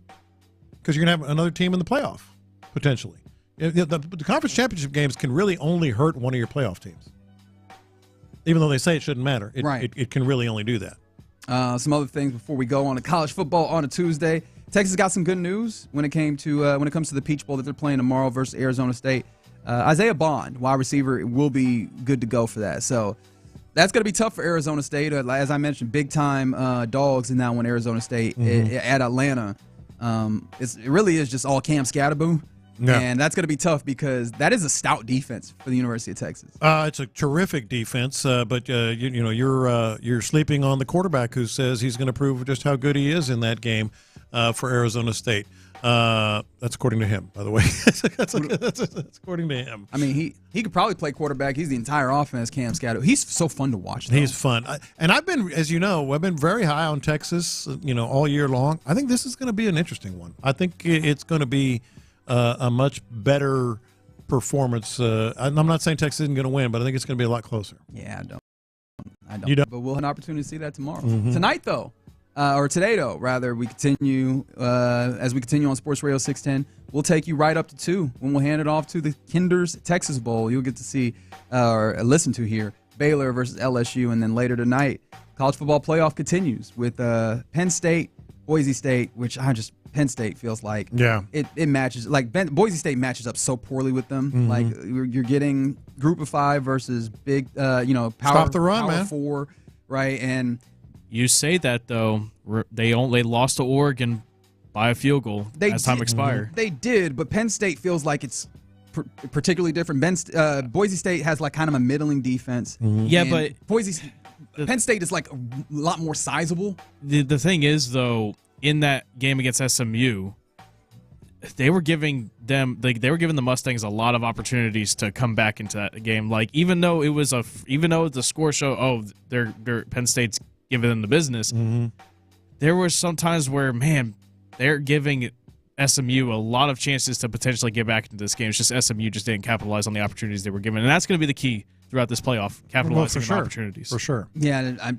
because you're gonna have another team in the playoff potentially. The conference championship games can really only hurt one of your playoff teams, even though they say it shouldn't matter. It can really only do that. Some other things before we go on to college football on a Tuesday. Texas got some good news when it comes to the Peach Bowl that they're playing tomorrow versus Arizona State. Isaiah Bond, wide receiver, will be good to go for that. So that's going to be tough for Arizona State. As I mentioned, big-time dogs in that one, Arizona State at Atlanta. It really is just all Cam Scatterboom. Yeah. And that's going to be tough because that is a stout defense for the University of Texas. It's a terrific defense, but you're sleeping on the quarterback who says he's going to prove just how good he is in that game for Arizona State. That's according to him, by the way. that's according to him. I mean, he could probably play quarterback. He's the entire offense, Cam Scatterboom. He's so fun to watch, though. He's fun. And I've been, as you know, I've been very high on Texas, all year long. I think this is going to be an interesting one. I think it's going to be a much better performance. I'm not saying Texas isn't going to win, but I think it's going to be a lot closer. Yeah, I don't. You don't? But we'll have an opportunity to see that tomorrow. Tonight, though, or today, though, rather, we continue as we continue on Sports Radio 610. We'll take you right up to 2 when we'll hand it off to the Kinder's Texas Bowl. You'll get to see or listen to here Baylor versus LSU, and then later tonight, college football playoff continues with Penn State, Boise State, which Penn State feels like it matches like Boise State matches up so poorly with them. Like you're getting Group of 5 versus big, power. Stop the run, power man. 4, right? And you say that though they lost to Oregon by a field goal as time expired. They did, but Penn State feels like it's particularly different. Boise State has like kind of a middling defense. Yeah, but Penn State is like a lot more sizable. The thing is though, in that game against SMU, they were giving the Mustangs a lot of opportunities to come back into that game. Like even though the score showed they're Penn State's giving them the business, there were some times where they're giving SMU a lot of chances to potentially get back into this game. It's just SMU just didn't capitalize on the opportunities they were given, and that's going to be the key throughout this playoff, capitalizing on opportunities. For sure. Yeah,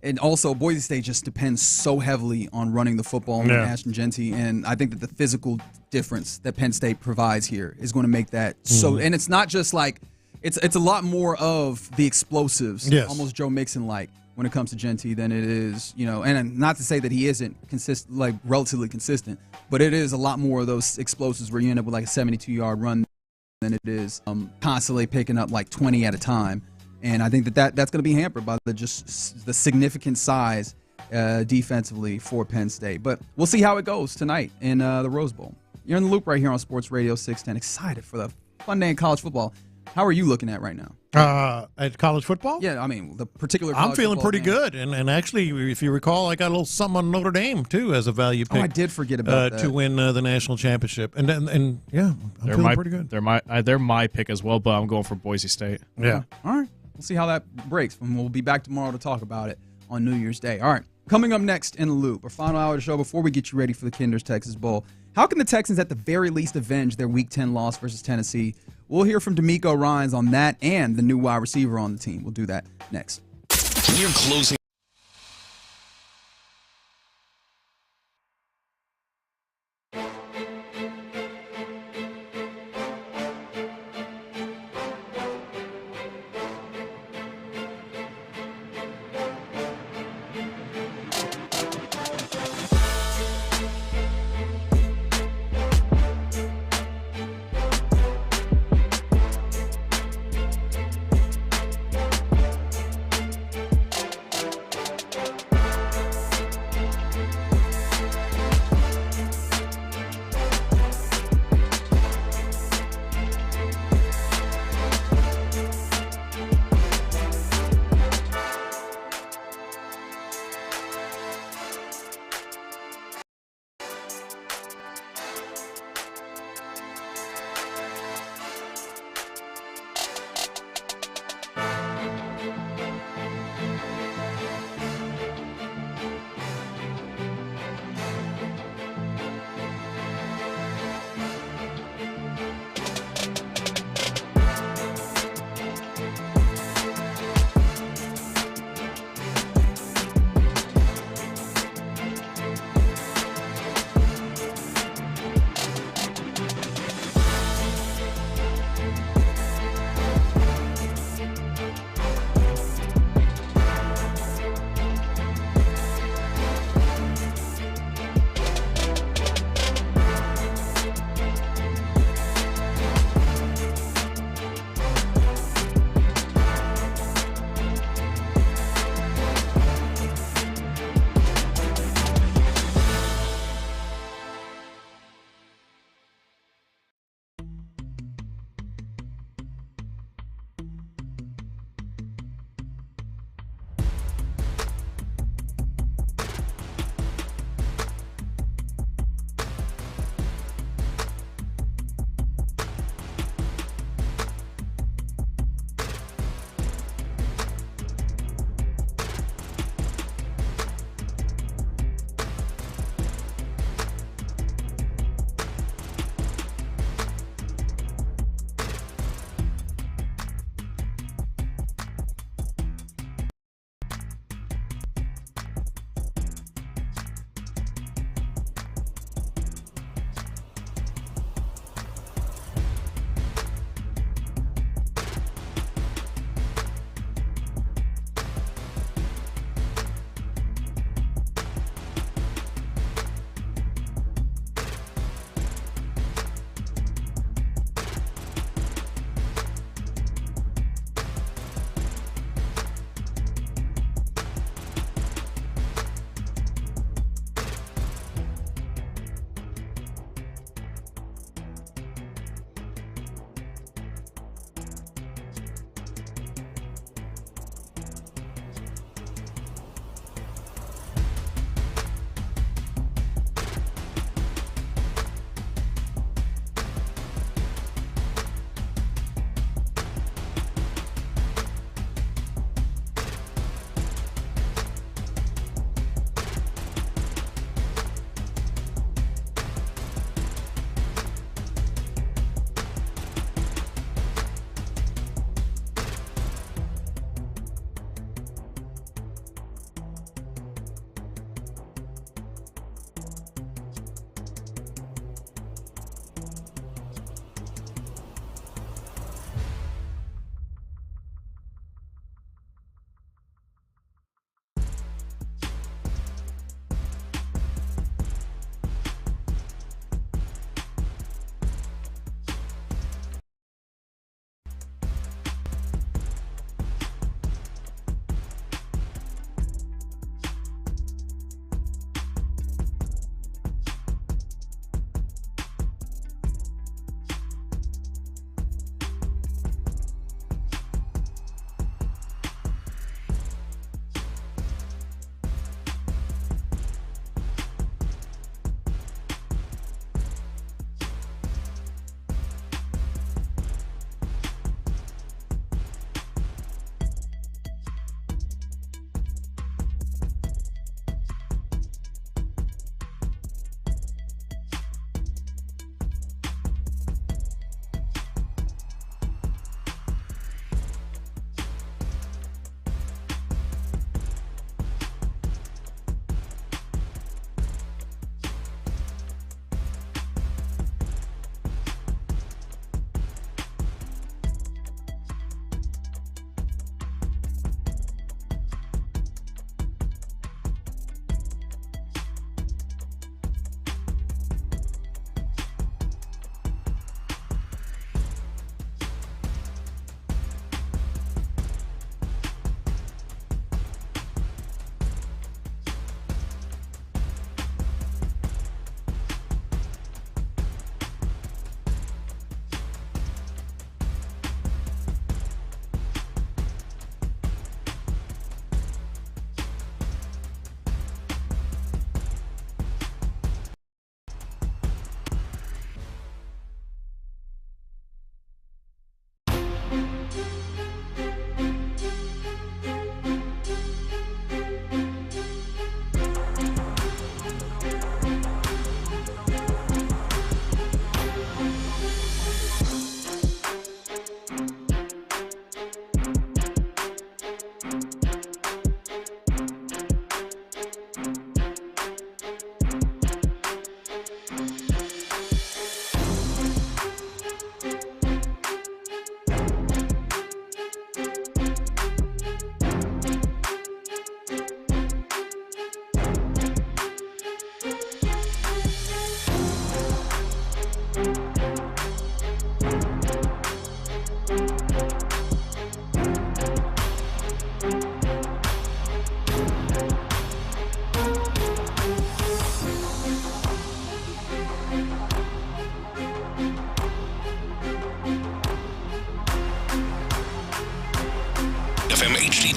and also Boise State just depends so heavily on running the football and Ashton Genty, and I think that the physical difference that Penn State provides here is going to make that so. And it's not just like it's a lot more of the explosives, Yes. almost Joe Mixon-like when it comes to Genty than it is, and not to say that he isn't relatively consistent, but it is a lot more of those explosives where you end up with like a 72-yard run than it is constantly picking up like 20 at a time. And I think that's going to be hampered by the significant size defensively for Penn State. But we'll see how it goes tonight in the Rose Bowl. You're in the loop right here on Sports Radio 610. Excited for the fun day in college football. How are you looking at right now? At college football? Yeah, I mean, the particular I'm feeling pretty game. good. And actually, if you recall, I got a little something on Notre Dame, too, as a value pick. Oh, I did forget about that. To win the national championship. And yeah, I'm feeling pretty good. They're my pick as well, but I'm going for Boise State. Yeah. All right. We'll see how that breaks, and we'll be back tomorrow to talk about it on New Year's Day. All right. Coming up next in the loop, our final hour of the show before we get you ready for the Kinder's Texas Bowl. How can the Texans at the very least avenge their Week 10 loss versus Tennessee? We'll hear from D'Amico Ryans on that and the new wide receiver on the team. We'll do that next. We're closing.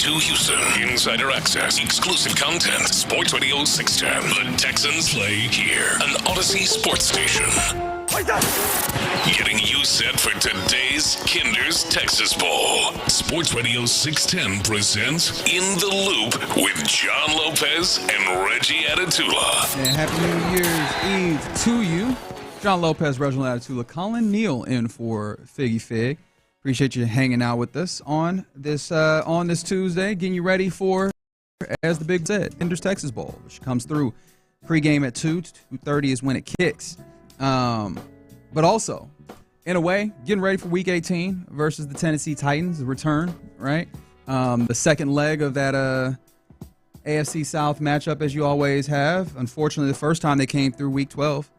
to Houston. Insider access, exclusive content. Sports Radio 610. The Texans play here. An Odyssey sports station. Getting you set for today's Kinder's Texas Bowl. Sports Radio 610 presents In the Loop with John Lopez and Reggie Atatula. And Happy New Year's Eve to you. John Lopez, Reginald Atatula, Colin Neal in for Figgy Fig. Appreciate you hanging out with us on this Tuesday, getting you ready for, as the Big said, Kinder's Texas Bowl, which comes through pregame at 2:30 is when it kicks. But also, in a way, getting ready for Week 18 versus the Tennessee Titans, the return, right? The second leg of that AFC South matchup, as you always have. Unfortunately, the first time they came through Week 12,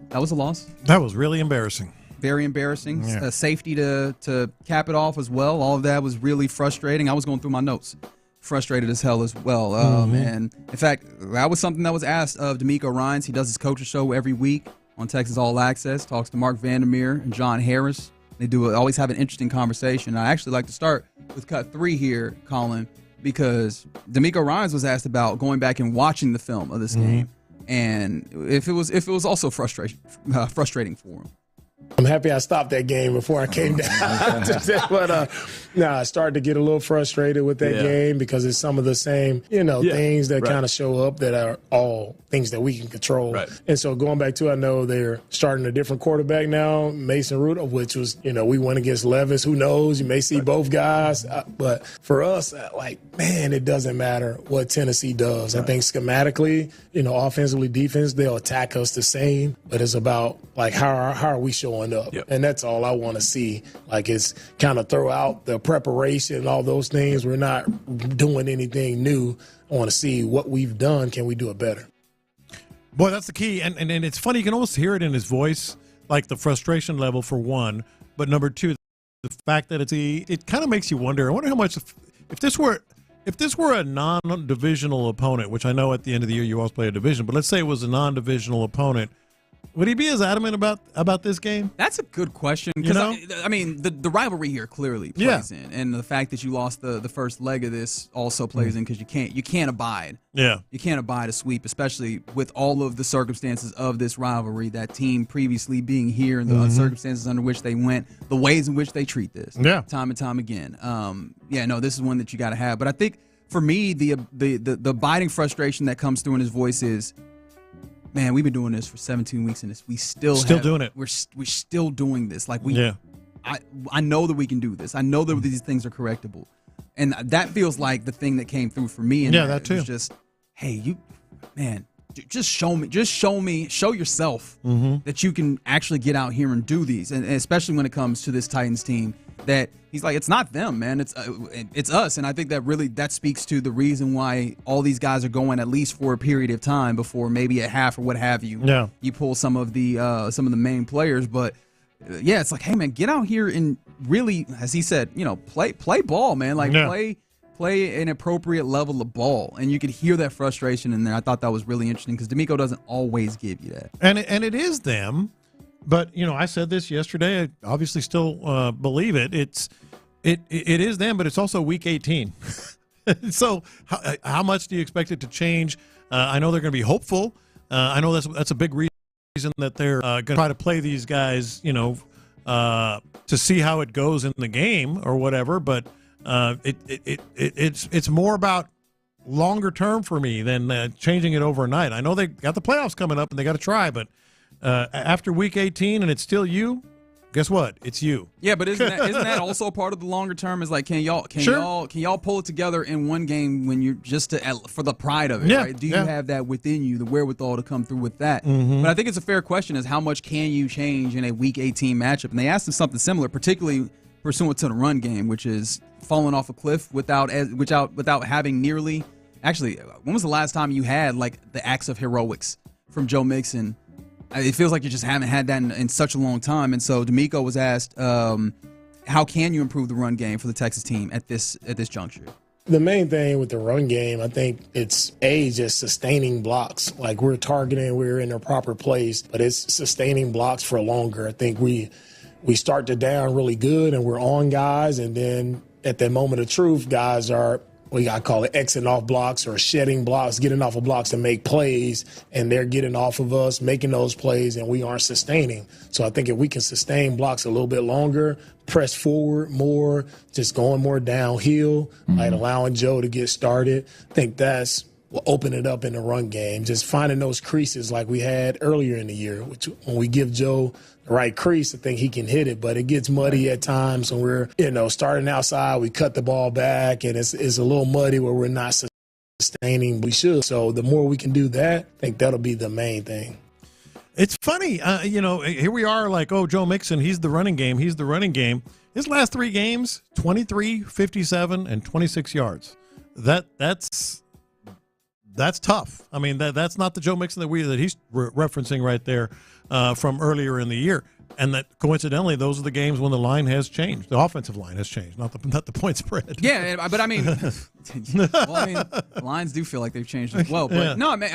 that was a loss. That was really embarrassing. Very embarrassing. Yeah. Safety to cap it off as well. All of that was really frustrating. I was going through my notes. Frustrated as hell as well. And in fact, that was something that was asked of D'Amico Ryans. He does his coach's show every week on Texas All Access, talks to Mark Vandermeer and John Harris. They always have an interesting conversation. I actually like to start with cut 3 here, Colin, because D'Amico Ryans was asked about going back and watching the film of this game, and if it was also frustrating for him. I'm happy I stopped that game before I came down. But I started to get a little frustrated with that game because it's some of the same, things that kind of show up that are all things that we can control. Right. And so going back to, I know they're starting a different quarterback now, Mason Rudolph, which was, we went against Levis. Who knows? You may see both guys. But for us, it doesn't matter what Tennessee does. Right. I think schematically, offensively, defense, they'll attack us the same. But it's about, how are we showing up? Yep. And that's all I want to see. It's kind of throw out the preparation and all those things. We're not doing anything new. I want to see what we've done. Can we do it better? Boy, that's the key. And it's funny. You can almost hear it in his voice, like the frustration level for one. But number two, the fact that it kind of makes you wonder. I wonder how much if this were a non-divisional opponent, which I know at the end of the year you always play a division, but let's say it was a non-divisional opponent, would he be as adamant about this game? That's a good question. Because the rivalry here clearly plays in, and the fact that you lost the first leg of this also plays in because you can't abide. Yeah, you can't abide a sweep, especially with all of the circumstances of this rivalry. That team previously being here and the circumstances under which they went, the ways in which they treat this, time and time again. This is one that you got to have. But I think for me, the abiding frustration that comes through in his voice is, man, we've been doing this for 17 weeks, and we still doing it. We're still doing this. I know that we can do this. I know that these things are correctable, and that feels like the thing that came through for me. And that too. It was just, hey, just show yourself that you can actually get out here and do these, and especially when it comes to this Titans team. That he's like, it's not them, man. It's us, and I think that speaks to the reason why all these guys are going at least for a period of time before maybe a half or what have you. Yeah, you pull some of the main players, but it's like, hey man, get out here and really, as he said, play ball, man. Play an appropriate level of ball, and you could hear that frustration in there. I thought that was really interesting because D'Amico doesn't always give you that, and it is them. But, I said this yesterday. I obviously still believe it. It is them, but it's also Week 18. So how much do you expect it to change? I know they're going to be hopeful. I know that's a big reason that they're going to try to play these guys, to see how it goes in the game or whatever. But it's more about longer term for me than changing it overnight. I know they got the playoffs coming up and they got to try, but after Week 18 and it's still you, guess what? It's you. Yeah, but isn't that also part of the longer term? Is like, can y'all pull it together in one game when you're just for the pride of it? Yeah, right? Do you have that within you, the wherewithal to come through with that? But I think it's a fair question: is how much can you change in a Week 18 matchup? And they asked him something similar, particularly pursuant to the run game, which is falling off a cliff without having nearly. Actually, when was the last time you had the acts of heroics from Joe Mixon? It feels like you just haven't had that in such a long time. And so D'Amico was asked, how can you improve the run game for the Texas team at this juncture? The main thing with the run game, I think it's just sustaining blocks. We're targeting, we're in a proper place, but it's sustaining blocks for longer. I think we start the down really good and we're on guys, and then at that moment of truth, guys are, we got to call it exiting off blocks or shedding blocks, getting off of blocks to make plays, and they're getting off of us, making those plays, and we aren't sustaining. So I think if we can sustain blocks a little bit longer, press forward more, just going more downhill, like allowing Joe to get started, I think that's will open it up in the run game. Just finding those creases like we had earlier in the year, which when we give Joe the right crease, I think he can hit it, but it gets muddy at times when we're, starting outside, we cut the ball back, and it's a little muddy where we're not sustaining. We should. So the more we can do that, I think that'll be the main thing. It's funny, here we are like, Joe Mixon, he's the running game. His last 3 games, 23, 57, and 26 yards. That's tough. I mean, that's not the Joe Mixon that he's referencing right there from earlier in the year. And that coincidentally, those are the games when the line has changed. The offensive line has changed, not the point spread. Yeah, but I mean, lines do feel like they've changed as well. But no, I mean,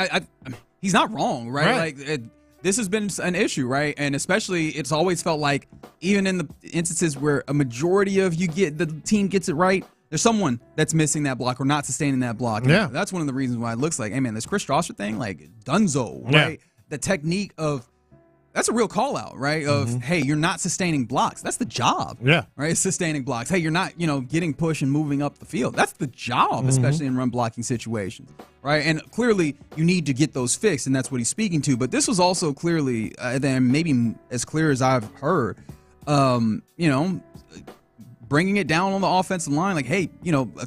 he's not wrong, right? Like this has been an issue, right? And especially, it's always felt like even in the instances where a majority of the team gets it right, there's someone that's missing that block or not sustaining that block. Yeah. That's one of the reasons why it looks like, hey, man, this Chris Strasser thing, like, dunzo, right? The technique of, that's a real call out, right? Of, hey, you're not sustaining blocks. That's the job. Yeah. Right? Sustaining blocks. Hey, you're not, getting push and moving up the field. That's the job, especially in run blocking situations, right? And clearly, you need to get those fixed, and that's what he's speaking to. But this was also clearly, then maybe as clear as I've heard, bringing it down on the offensive line, like, hey,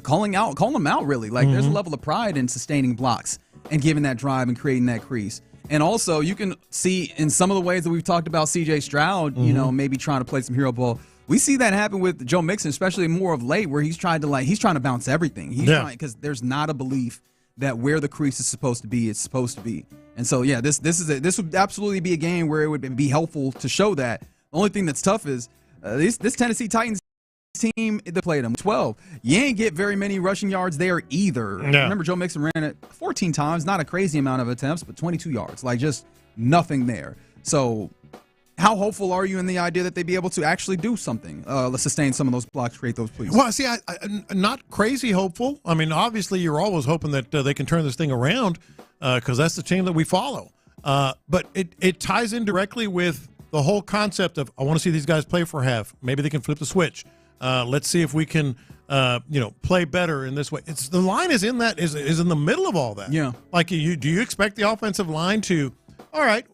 calling them out, really. Like, there's a level of pride in sustaining blocks and giving that drive and creating that crease. And also, you can see in some of the ways that we've talked about C.J. Stroud, maybe trying to play some hero ball. We see that happen with Joe Mixon, especially more of late, where he's trying to bounce everything. He's trying, because there's not a belief that where the crease is supposed to be, it's supposed to be. And so, this would absolutely be a game where it would be helpful to show that. The only thing that's tough is this Tennessee Titans team that played them 12. You ain't get very many rushing yards there either. No. Remember, Joe Mixon ran it 14 times, not a crazy amount of attempts, but 22 yards, like just nothing there. So how hopeful are you in the idea that they'd be able to actually do something, sustain some of those blocks, create those plays? Well, see, I'm not crazy hopeful. I mean, obviously, you're always hoping that they can turn this thing around because that's the team that we follow. But it ties in directly with the whole concept of, I want to see these guys play for half. Maybe they can flip the switch. Let's see if we can, play better in this way. It's the line is in the middle of all that. Yeah. Like, do you expect the offensive line to, all right,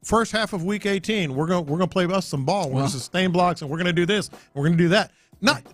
first half of week 18, we're gonna play us some ball. We're gonna sustain blocks, and we're gonna do this. We're gonna do that.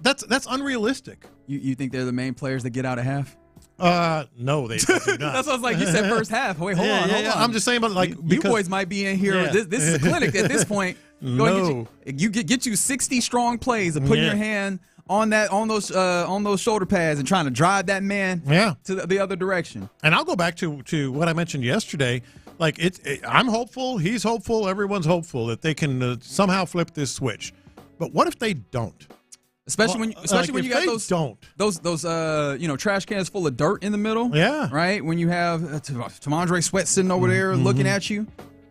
That's unrealistic. You think they're the main players that get out of half? No, they do not. That's what I was like. You said first half. Wait, hold on. I'm just saying, but like, you boys might be in here. Yeah. This is a clinic at this point. No. Get you 60 strong plays of putting your hand on those shoulder pads and trying to drive that man to the other direction. And I'll go back to what I mentioned yesterday. Like, I'm hopeful. He's hopeful. Everyone's hopeful that they can somehow flip this switch. But what if they don't? Especially when you got those trash cans full of dirt in the middle. Yeah. Right? When you have T'Vondre Sweat sitting over there looking at you.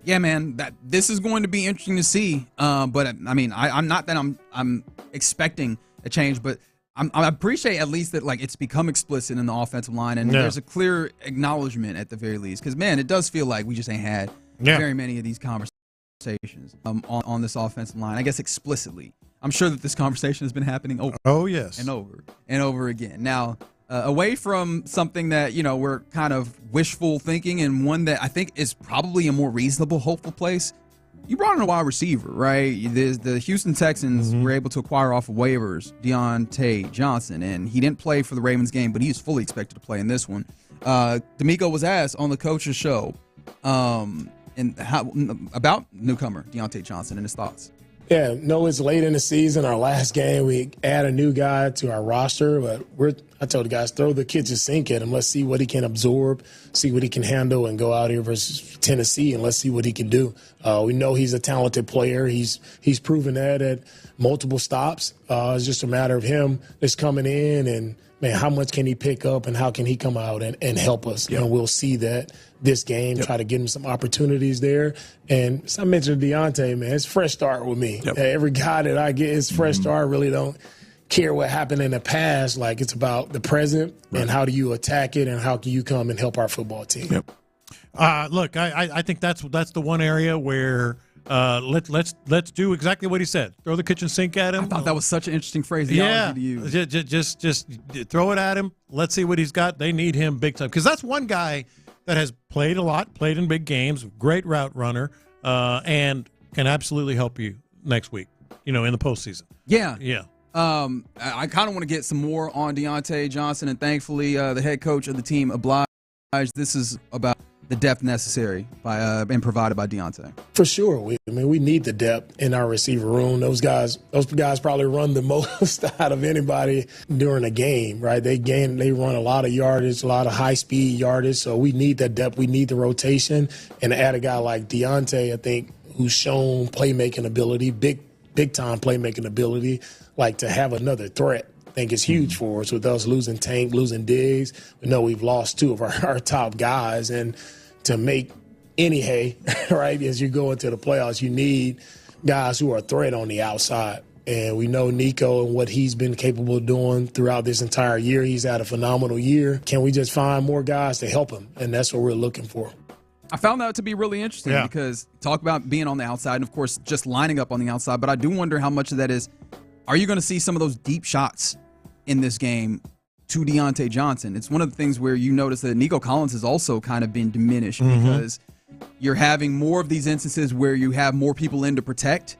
Yeah, man, this is going to be interesting to see. But I mean, I'm not that I'm expecting a change, but I appreciate at least that, like, it's become explicit in the offensive line, and there's a clear acknowledgement at the very least. Because, man, it does feel like we just ain't had very many of these conversations on this offensive line. I guess explicitly. I'm sure that this conversation has been happening over and over and over again. Now, away from something that, we're kind of wishful thinking, and one that I think is probably a more reasonable, hopeful place, you brought in a wide receiver, right? The Houston Texans were able to acquire off of waivers Deontay Johnson, and he didn't play for the Ravens game, but he was fully expected to play in this one. D'Amico was asked on the coach's show about newcomer Deontay Johnson and his thoughts. Yeah, no, it's late in the season. Our last game, we add a new guy to our roster, but I told the guys, throw the kitchen sink at him. Let's see what he can absorb, see what he can handle, and go out here versus Tennessee, and let's see what he can do. We know he's a talented player. He's proven that at multiple stops. It's just a matter of him just coming in and, man, how much can he pick up and how can he come out and help us? And we'll see that this game, try to get him some opportunities there. And as I mentioned Deontay, man, it's a fresh start with me. Every guy that I get is fresh start. Really don't care what happened in the past. Like, it's about the present and how do you attack it and how can you come and help our football team. Yep. Look, I think that's the one area where let's do exactly what he said. Throw the kitchen sink at him. I thought that was such an interesting phrase. Yeah, to use. Just throw it at him. Let's see what he's got. They need him big time because that's one guy that has played a lot, played in big games, great route runner, and can absolutely help you next week. In the postseason. Yeah. I kind of want to get some more on Deontay Johnson, and thankfully the head coach of the team obliged. This is about the depth necessary by and provided by Deontay. For sure. We need the depth in our receiver room. Those guys probably run the most out of anybody during a game, right? They run a lot of yardage, a lot of high-speed yardage, so we need that depth. We need the rotation. And to add a guy like Deontay, I think, who's shown playmaking ability, big-time playmaking ability, like to have another threat, I think it's huge for us. With us losing Tank, losing Diggs, we know we've lost two of our top guys. And to make any hay, right, as you go into the playoffs, you need guys who are a threat on the outside. And we know Nico and what he's been capable of doing throughout this entire year. He's had a phenomenal year. Can we just find more guys to help him? And that's what we're looking for. I found that to be really interesting because talk about being on the outside and, of course, just lining up on the outside. But I do wonder how much of that is, are you going to see some of those deep shots in this game to Deontay Johnson? It's one of the things where you notice that Nico Collins has also kind of been diminished because you're having more of these instances where you have more people in to protect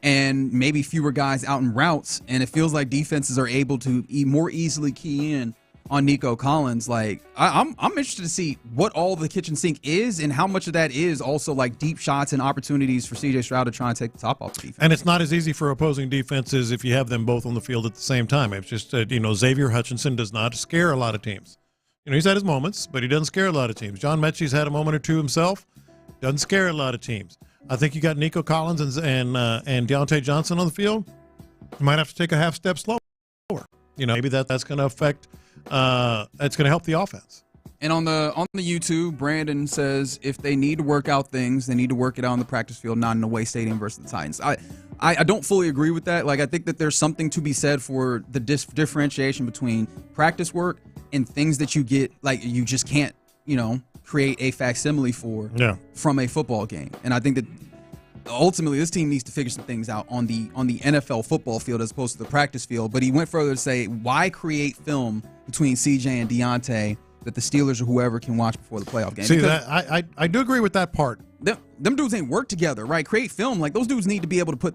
and maybe fewer guys out in routes. And it feels like defenses are able to more easily key in on Nico Collins. Like, I'm interested to see what all the kitchen sink is and how much of that is also like deep shots and opportunities for C.J. Stroud to try and take the top off the defense. And it's not as easy for opposing defenses if you have them both on the field at the same time. It's just Xavier Hutchinson does not scare a lot of teams. He's had his moments, but he doesn't scare a lot of teams. John Mechie's had a moment or two himself. Doesn't scare a lot of teams. I think you got Nico Collins and Deontay Johnson on the field. You might have to take a half step slower. Maybe that's going to affect. It's going to help the offense. And on the YouTube, Brandon says if they need to work out things, they need to work it out on the practice field, not in a away stadium versus the Titans. I don't fully agree with that. Like, I think that there's something to be said for the differentiation between practice work and things that you get, like, you just can't, create a facsimile for from a football game. And I think that ultimately this team needs to figure some things out on the NFL football field as opposed to the practice field. But he went further to say, why create film between CJ and Deontay that the Steelers or whoever can watch before the playoff game? See, that I do agree with that part. Them dudes ain't work together, right? Create film. Like, those dudes need to be able to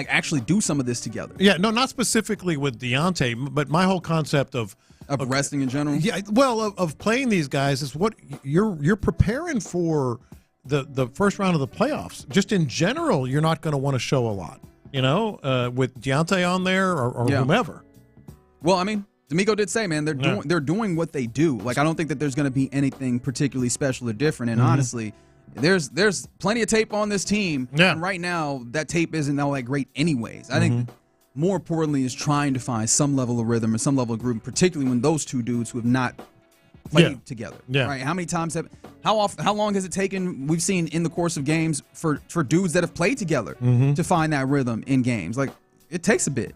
actually do some of this together. Yeah, no, not specifically with Deontay, but my whole concept of wrestling in general. Yeah, well, of playing these guys is what you're preparing for the first round of the playoffs. Just in general, you're not going to want to show a lot, with Deontay on there or whomever. Well, I mean, D'Amico did say, man, they're doing what they do. Like, I don't think that there's going to be anything particularly special or different. And honestly, there's plenty of tape on this team. Yeah. And right now, that tape isn't all that great anyways. I think more importantly is trying to find some level of rhythm or some level of groove, particularly when those two dudes who have not played together. Yeah. Right? How many times how long has it taken, we've seen in the course of games for dudes that have played together to find that rhythm in games? Like, it takes a bit.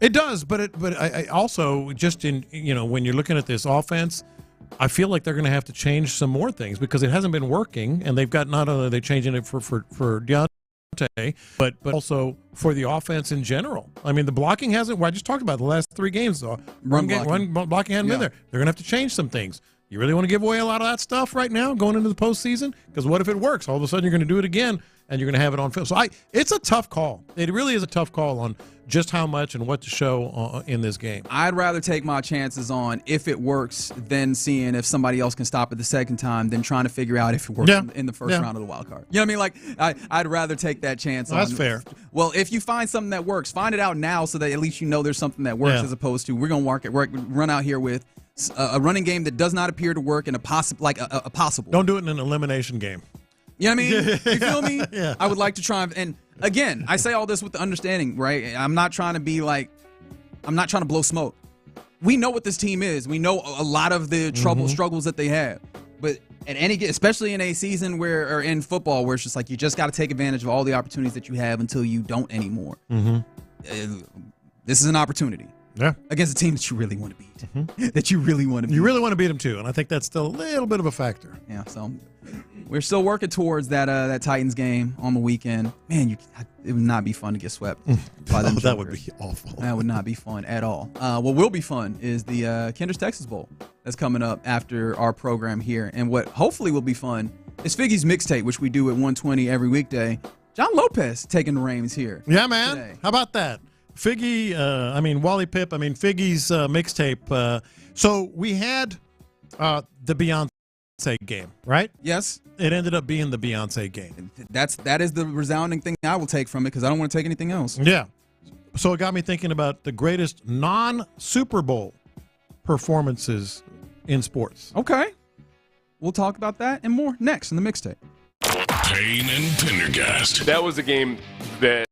It does, but I also just in when you're looking at this offense, I feel like they're going to have to change some more things because it hasn't been working, and they've got not only are they changing it for Deontay, but also for the offense in general. I mean, the blocking hasn't. Well, I just talked about the last 3 games. Run blocking hadn't been there. They're going to have to change some things. You really want to give away a lot of that stuff right now going into the postseason? Because what if it works? All of a sudden you're going to do it again, and you're going to have it on film. So it's a tough call. It really is a tough call on just how much and what to show in this game. I'd rather take my chances on if it works than seeing if somebody else can stop it the second time than trying to figure out if it works in the first round of the wild card. You know what I mean? Like, I'd rather take that chance. That's fair. Well, if you find something that works, find it out now so that at least there's something that works as opposed to we're going to run out here with a running game that does not appear to work and a possible. Don't do it in an elimination game. You know what I mean? You feel me? Yeah. I would like to try and again, I say all this with the understanding, right? I'm not trying to blow smoke. We know what this team is. We know a lot of the struggles that they have. But at especially in a season or in football where it's just like you just got to take advantage of all the opportunities that you have until you don't anymore. This is an opportunity. Yeah. Against a team that you really want to beat. That you really want to beat. You really want to beat them, too, and I think that's still a little bit of a factor. Yeah, so we're still working towards that Titans game on the weekend. Man, it would not be fun to get swept by them. That would be awful. That would not be fun at all. What will be fun is the Kinder's Texas Bowl that's coming up after our program here. And what hopefully will be fun is Figgy's mixtape, which we do at 1:20 every weekday. John Lopez taking the reins here. Yeah, man. Today. How about that? Figgy, Wally Pipp, Figgy's mixtape. So we had the Beyonce game, right? Yes. It ended up being the Beyonce game. That is the resounding thing I will take from it because I don't want to take anything else. Yeah. So it got me thinking about the greatest non-Super Bowl performances in sports. Okay. We'll talk about that and more next in the mixtape. Payne and Pendergast. That was a game that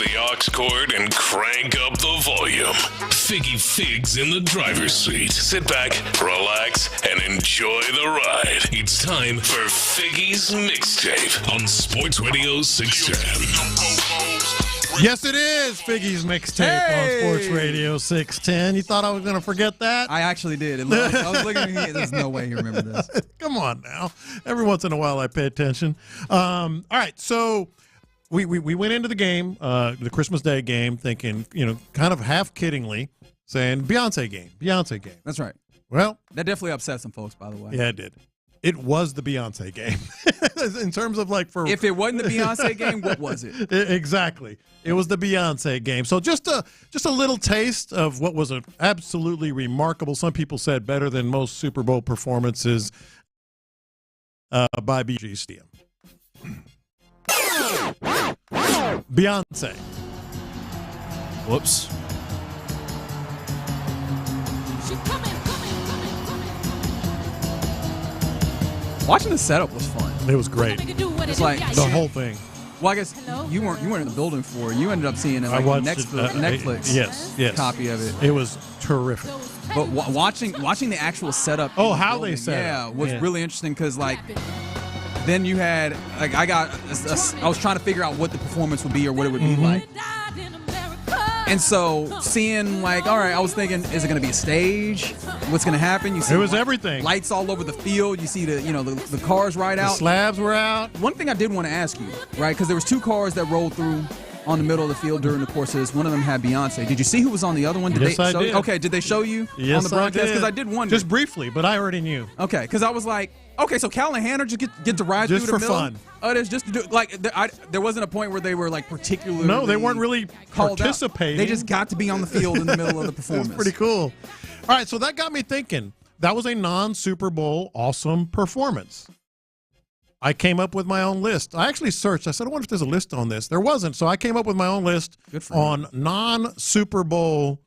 the aux cord and crank up the volume. Figgy Figs in the driver's seat. Sit back, relax, and enjoy the ride. It's time for Figgy's Mixtape on Sports Radio 610. Yes, it is Figgy's Mixtape on Sports Radio 610. You thought I was going to forget that? I actually did. I was looking at you. There's no way you remember this. Come on now. Every once in a while I pay attention. All right, so we went into the game, the Christmas Day game, thinking, kind of half-kiddingly, saying Beyonce game. That's right. Well, that definitely upset some folks, by the way. Yeah, it did. It was the Beyonce game. In terms of if it wasn't the Beyonce game, what was it? Exactly. It was the Beyonce game. So just a little taste of what was an absolutely remarkable, some people said better than most Super Bowl performances by BG Stadium. Beyonce. Whoops. Watching the setup was fun. It was great. It's like the whole thing. Well, I guess you weren't in the building for it. You ended up seeing it like Netflix yes, copy of it. It was terrific. But watching the actual setup. Oh, how they set it. Was really interesting because then you had I was trying to figure out what the performance would be or what it would be like. And so seeing all right, I was thinking, is it going to be a stage? What's going to happen? You see, it was everything. Lights all over the field. You see the cars right out. The slabs were out. One thing I did want to ask you, right? Because there was 2 cars that rolled through on the middle of the field during the course of this. One of them had Beyonce. Did you see who was on the other one? Yes, I did. Okay, did they show you yes, on the broadcast? Because I did wonder. Just briefly, but I already knew. Okay, because I was like, okay, so Cal and Hannah just get to ride just through the middle? Just for fun. Oh, there's just to do there wasn't a point where they were particularly. No, they weren't really participating. They just got to be on the field in the middle of the performance. It was pretty cool. All right, so that got me thinking. That was a non-Super Bowl awesome performance. I came up with my own list. I actually searched. I said, I wonder if there's a list on this. There wasn't, so I came up with my own list on non-Super Bowl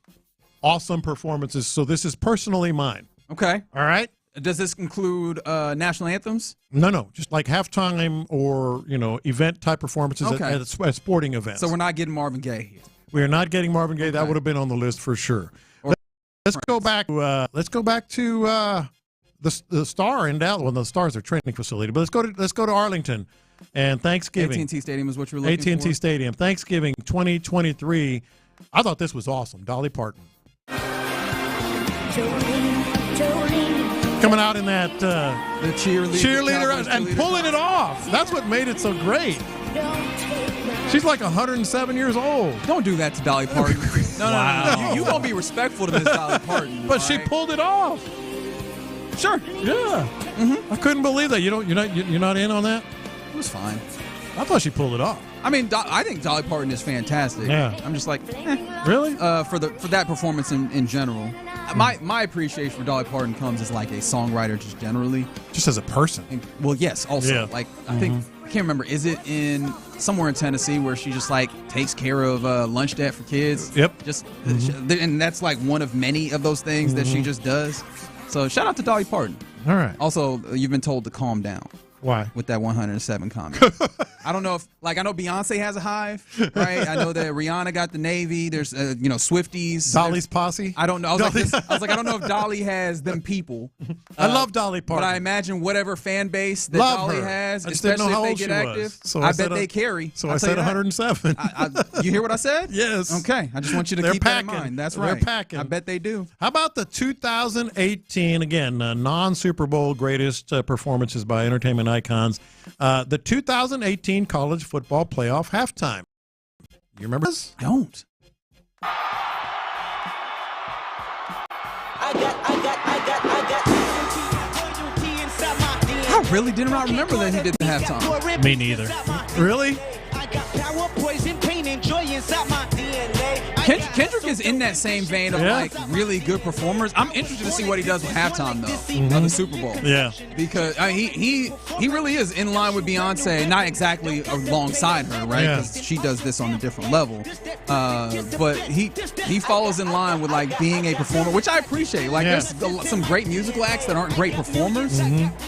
awesome performances. So this is personally mine. Okay. All right. Does this include national anthems? No. Just like halftime or, event-type performances at sporting events. So we're not getting Marvin Gaye here. We are not getting Marvin Gaye. Okay. That would have been on the list for sure. Let's go back to the Star in Dallas. Well, the Star's their training facility, but let's go to Arlington and Thanksgiving. AT&T Stadium is what you're looking for. AT&T Stadium, Thanksgiving 2023. I thought this was awesome. Dolly Parton. Coming out in that the cheerleader and pulling it off. That's what made it so great. She's like 107 years old. Don't do that to Dolly Parton. No. You gonna be respectful to Miss Dolly Parton. But she pulled it off. Sure. Yeah. Mm-hmm. I couldn't believe that. You're not in on that? It was fine. I thought she pulled it off. I mean, I think Dolly Parton is fantastic. Yeah. I'm just like, really? For that performance in general. My appreciation for Dolly Parton comes as like a songwriter just generally. Just as a person. Well, yes, also. Yeah. Like, I think, I can't remember, is it in somewhere in Tennessee where she just like takes care of lunch debt for kids? Yep. And that's like one of many of those things that she just does. So shout out to Dolly Parton. All right. Also, you've been told to calm down. Why? With that 107 comment. I don't know if, I know Beyonce has a hive, right? I know that Rihanna got the Navy. There's, Swifties. Dolly's posse? I don't know. I was like, I don't know if Dolly has them people. I love Dolly Parton. But I imagine whatever fan base that Dolly has, especially if they get active, I bet they carry. So I said 107. You hear what I said? Yes. Okay. I just want you to keep that in mind. That's right. They're packing. I bet they do. How about the 2018, again, non-Super Bowl greatest performances by entertainment icons, the 2018 college football playoff halftime. You remember this? I don't. I really did not remember that he did the halftime. Me neither. Really? Kendrick is in that same vein of like really good performers. I'm interested to see what he does with halftime though of the Super Bowl. Yeah, because he really is in line with Beyonce, not exactly alongside her, right? Because she does this on a different level. But he follows in line with like being a performer, which I appreciate. Like there's some great musical acts that aren't great performers.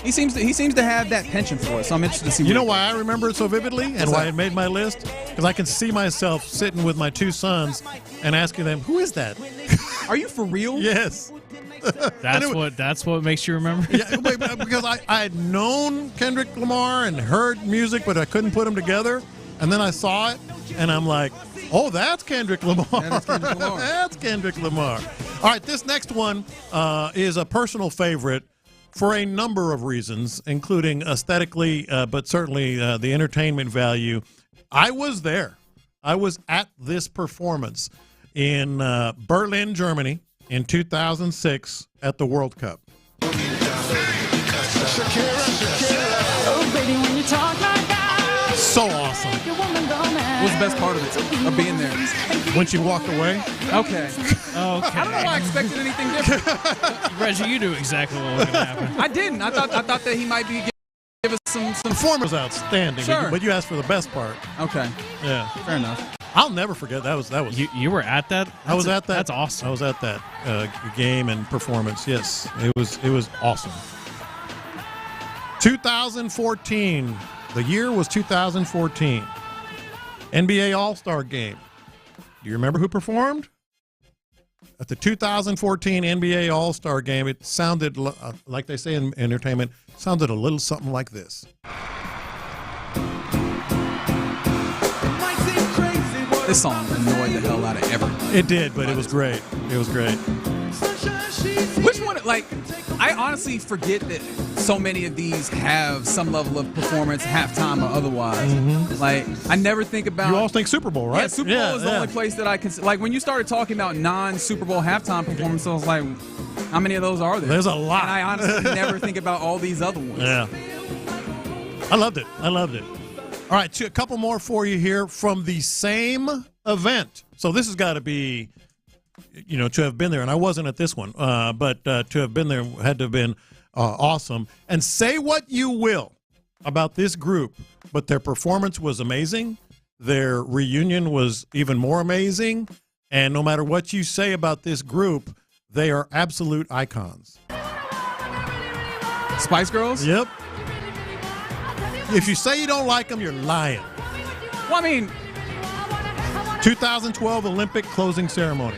He seems to have that penchant for it. So I'm interested to see. You know why I remember it so vividly and why it made my list? because I can see myself sitting with my two sons and asking them, "Who is that?" Are you for real? Yes. That's what makes you remember. Yeah, because I had known Kendrick Lamar and heard music, but I couldn't put them together. And then I saw it, and I'm like, "Oh, that's Kendrick Lamar." That's Kendrick Lamar. That's Kendrick Lamar. All right, this next one is a personal favorite for a number of reasons, including aesthetically, but certainly the entertainment value. I was there. I was at this performance in Berlin, Germany, in 2006 at the World Cup. Oh, baby, when you talk like that. So awesome. What was the best part of it, of being there? When she walked away. Okay. I don't know why I expected anything different. Reggie, you knew exactly what was going to happen. I didn't. I thought that he might be give us some performance was outstanding. Sure. But you asked for the best part. Okay. Yeah. Fair enough. I'll never forget that was you were at that. I was at that. That's awesome. I was at that game and performance. Yes, it was awesome. 2014. The year was 2014. NBA All-Star Game. Do you remember who performed? At the 2014 NBA All-Star Game, it sounded like they say in entertainment, sounded a little something like this. This song annoyed the hell out of everyone. It did, but it was great. It was great. Which one, like, I honestly forget that so many of these have some level of performance, halftime or otherwise. Mm-hmm. Like, I never think about... You all think Super Bowl, right? Yeah, Super Bowl is the only place that I can... Like, when you started talking about non-Super Bowl halftime performances, I was like, how many of those are there? There's a lot. And I honestly never think about all these other ones. Yeah. I loved it. All right, a couple more for you here from the same event. So this has got to be, to have been there. And I wasn't at this one, but to have been there had to have been awesome. And say what you will about this group, but their performance was amazing. Their reunion was even more amazing. And no matter what you say about this group, they are absolute icons. Spice Girls? Yep. If you say you don't like them, you're lying. Well, I mean, 2012 Olympic closing ceremony.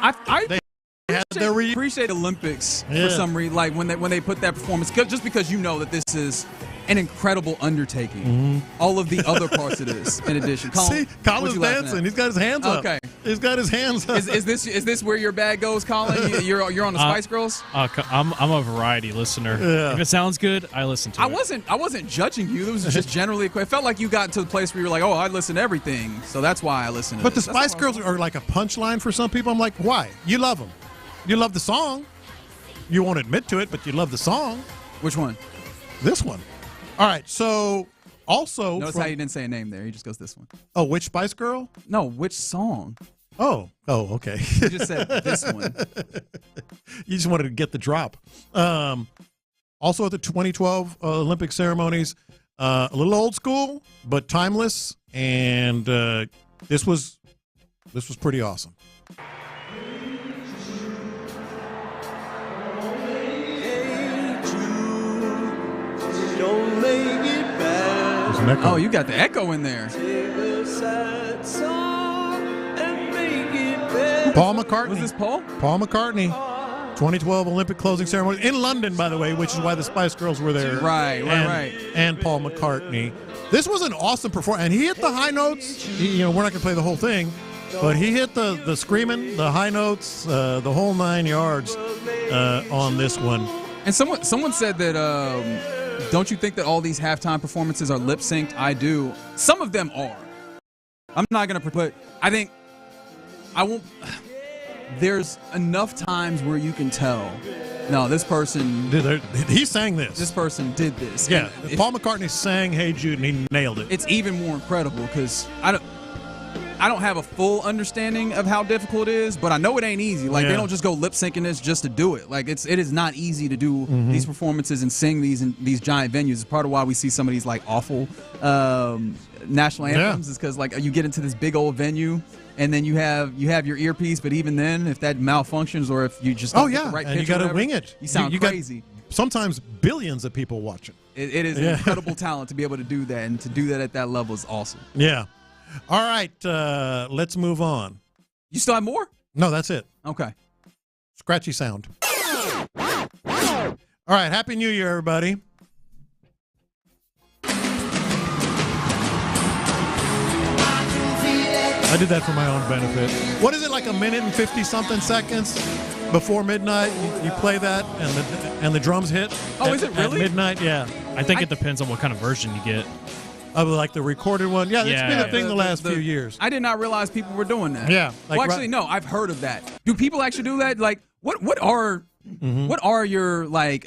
I appreciate Olympics for some reason. Like when they put that performance, just because you know that this is an incredible undertaking. Mm-hmm. All of the other parts of this, in addition. See, Colin's dancing. He's got his hands up. Okay, he's got his hands up. Is this where your bag goes, Colin? You're on the Spice Girls. I'm a variety listener. Yeah. If it sounds good, I listen to it. I wasn't judging you. It was just generally. It felt like you got to the place where you're like, oh, I listen to everything, so that's why I listen to. But this. The Spice Girls are like a punchline for some people. I'm like, why? You love them. You love the song. You won't admit to it, but you love the song. Which one? This one. All right, so also... Notice how you didn't say a name there. He just goes this one. Oh, which Spice Girl? No, which song? Oh, okay. You just said this one. You just wanted to get the drop. Also at the 2012 Olympic ceremonies, a little old school, but timeless, and this was pretty awesome. Don't make it bad. Oh, you got the echo in there. Paul McCartney. Was this Paul? Paul McCartney. 2012 Olympic closing ceremony in London, by the way, which is why the Spice Girls were there. Right. And Paul McCartney. This was an awesome performance, and he hit the high notes. We're not going to play the whole thing, but he hit the screaming, the high notes, the whole 9 yards on this one. And someone said that. Don't you think that all these halftime performances are lip synced? I do. Some of them are. I'm not going to put. I think I won't. There's enough times where you can tell. No, this person. He sang this. This person did this. Yeah, Paul McCartney sang "Hey Jude" and he nailed it. It's even more incredible because I don't have a full understanding of how difficult it is, but I know it ain't easy. Like, they don't just go lip syncing this just to do it. Like, it is not easy to do these performances and sing these in these giant venues. It's part of why we see some of these like awful national anthems is because like you get into this big old venue and then you have your earpiece, but even then, if that malfunctions or if you just don't get the right and pitch you got to wing it. You sound crazy. Sometimes billions of people watching. It is incredible talent to be able to do that, and to do that at that level is awesome. Yeah. All right, let's move on. You still have more? No, that's it. Okay. Scratchy sound. All right, Happy New Year, everybody. I did that for my own benefit. What is it, like a minute and 50-something seconds before midnight? You play that, and the drums hit. Oh, is it really? At midnight, yeah. I think it depends on what kind of version you get. Of like the recorded one? Yeah, it's been a thing the last few years. I did not realize people were doing that. Yeah. Well, actually, no, I've heard of that. Do people actually do that? Like, what are your like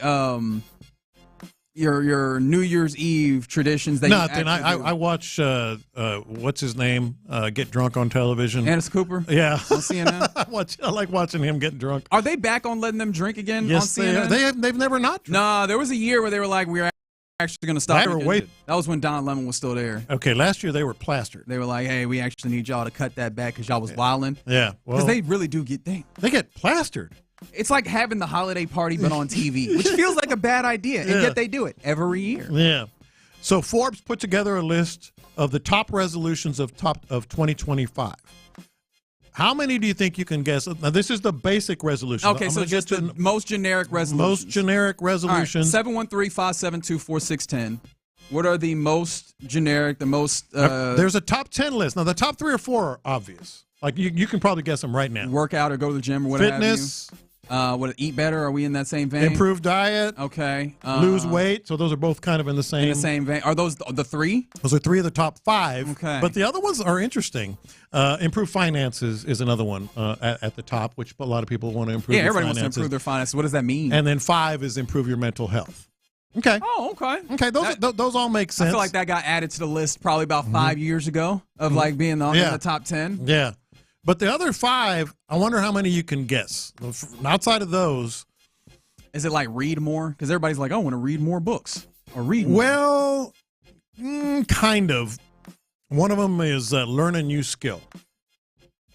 your New Year's Eve traditions that Nothing. you actually do? I watch what's his name get drunk on television. Anderson Cooper? Yeah. On CNN? I like watching him get drunk. Are they back on letting them drink again on Yes, CNN? they've never not drank. No, there was a year where they were like, we're actually going to stop. That was when Don Lemon was still there. Okay, last year they were plastered. They were like, hey, we actually need y'all to cut that back because y'all was wilding. Yeah. Because they really do get they get plastered. It's like having the holiday party but on TV, which feels like a bad idea, and yet they do it every year. Yeah. So Forbes put together a list of the top resolutions of 2025. How many do you think you can guess? Now, this is the basic resolution. Okay, so just the most generic resolutions. Most generic resolutions. 713-572-4610. What are the most generic, the most... There's a top 10 list. Now, the top 3 or 4 are obvious. Like, you can probably guess them right now. Work out or go to the gym or whatever. Fitness. Eat better? Are we in that same vein? Improved diet. Okay. Lose weight. So those are both kind of in the same. In the same vein. Are those the 3? Those are 3 of the top 5. Okay. But the other ones are interesting. Improved finances is another one at the top, which a lot of people want to improve. Yeah, everybody wants to improve their finances. What does that mean? And then 5 is improve your mental health. Okay. Oh, okay. Okay, those all make sense. I feel like that got added to the list probably about 5 years ago of like being in the top 10. Yeah. But the other 5, I wonder how many you can guess. Outside of those. Is it like read more? Because everybody's like, I want to read more books or read more. Well, kind of. One of them is learn a new skill.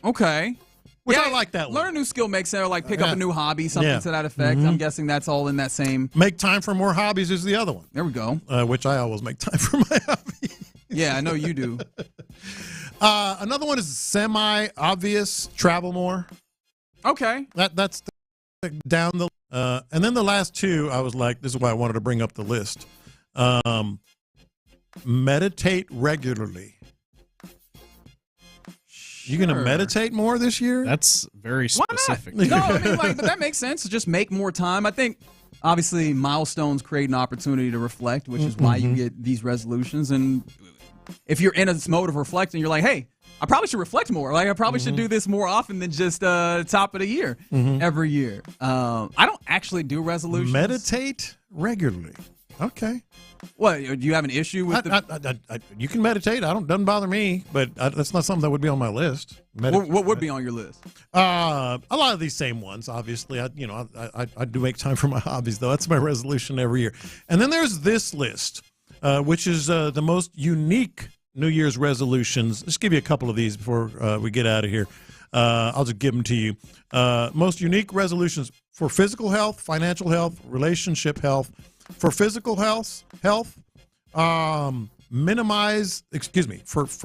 Okay. Which I like that one. Learn a new skill makes sense. Or like pick up a new hobby, something to that effect. I'm guessing that's all in that same. Make time for more hobbies is the other one. There we go. Which I always make time for my hobby. Yeah, I know you do. Another one is semi-obvious, travel more. Okay. That's down the and then the last 2, I was like, this is why I wanted to bring up the list. Meditate regularly. You going to meditate more this year? That's very specific. No, I mean, but that makes sense. Just make more time. I think, obviously, milestones create an opportunity to reflect, which is why you get these resolutions. And if you're in a mode of reflecting, you're like, hey, I probably should reflect more. Like, I probably should do this more often than just top of the year every year. I don't actually do resolutions. Meditate regularly. Okay. What, do you have an issue with you can meditate. Doesn't bother me, but that's not something that would be on my list. What would be on your list? A lot of these same ones, obviously. I do make time for my hobbies, though. That's my resolution every year. And then there's this list, which is the most unique New Year's resolutions. Let's give you a couple of these before we get out of here. I'll just give them to you. Most unique resolutions for physical health, financial health, relationship health. For physical health, for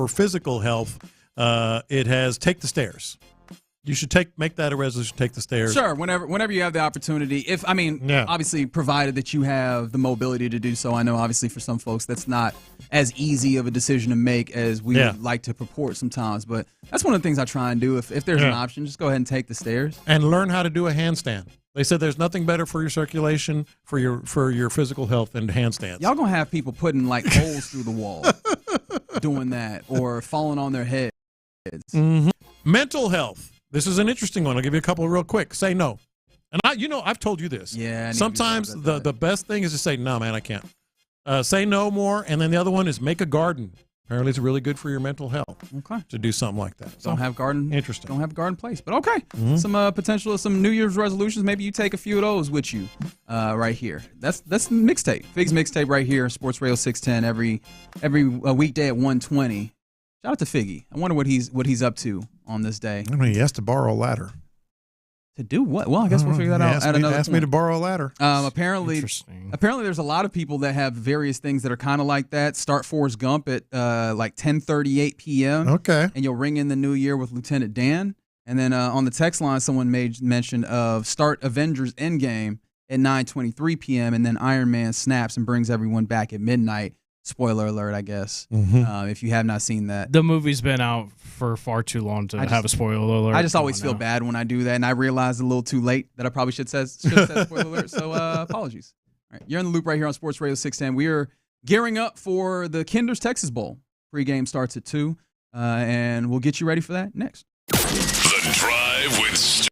physical health, it has take the stairs. You should make that a resolution, take the stairs. Sure, whenever you have the opportunity. Obviously, provided that you have the mobility to do so. I know, obviously, for some folks, that's not as easy of a decision to make as we would like to purport sometimes. But that's one of the things I try and do. If there's an option, just go ahead and take the stairs. And learn how to do a handstand. They said there's nothing better for your circulation, for your physical health than handstands. Y'all gonna have people putting like holes through the wall doing that or falling on their heads. Mental health. This is an interesting one. I'll give you a couple real quick. Say no. And I've told you this. Yeah. Sometimes the best thing is to say, no, man, I can't. Say no more. And then the other one is make a garden. Apparently, it's really good for your mental health. Okay. To do something like that. Don't have garden. Interesting. Don't have a garden place. But okay. Some potential, some New Year's resolutions. Maybe you take a few of those with you right here. That's mixtape. Fig's mixtape right here. Sports Radio 610 every weekday at 1:20. Shout out to Figgy. I wonder what he's up to on this day. I mean, he has to borrow a ladder. To do what? Well, I guess we'll figure that out at another Ask me to borrow a ladder. Apparently, there's a lot of people that have various things that are kind of like that. Start Forrest Gump at like 10:38 p.m. Okay. And you'll ring in the new year with Lieutenant Dan. And then on the text line, someone made mention of start Avengers Endgame at 9:23 p.m. and then Iron Man snaps and brings everyone back at midnight. Spoiler alert, I guess, if you have not seen that. The movie's been out for far too long to have a spoiler alert. I just always feel bad when I do that, and I realized a little too late that I probably should have said spoiler alert, so apologies. All right, you're in the loop right here on Sports Radio 610. We are gearing up for the Kinder's Texas Bowl. Pre-game starts at 2, and we'll get you ready for that next. The Drive with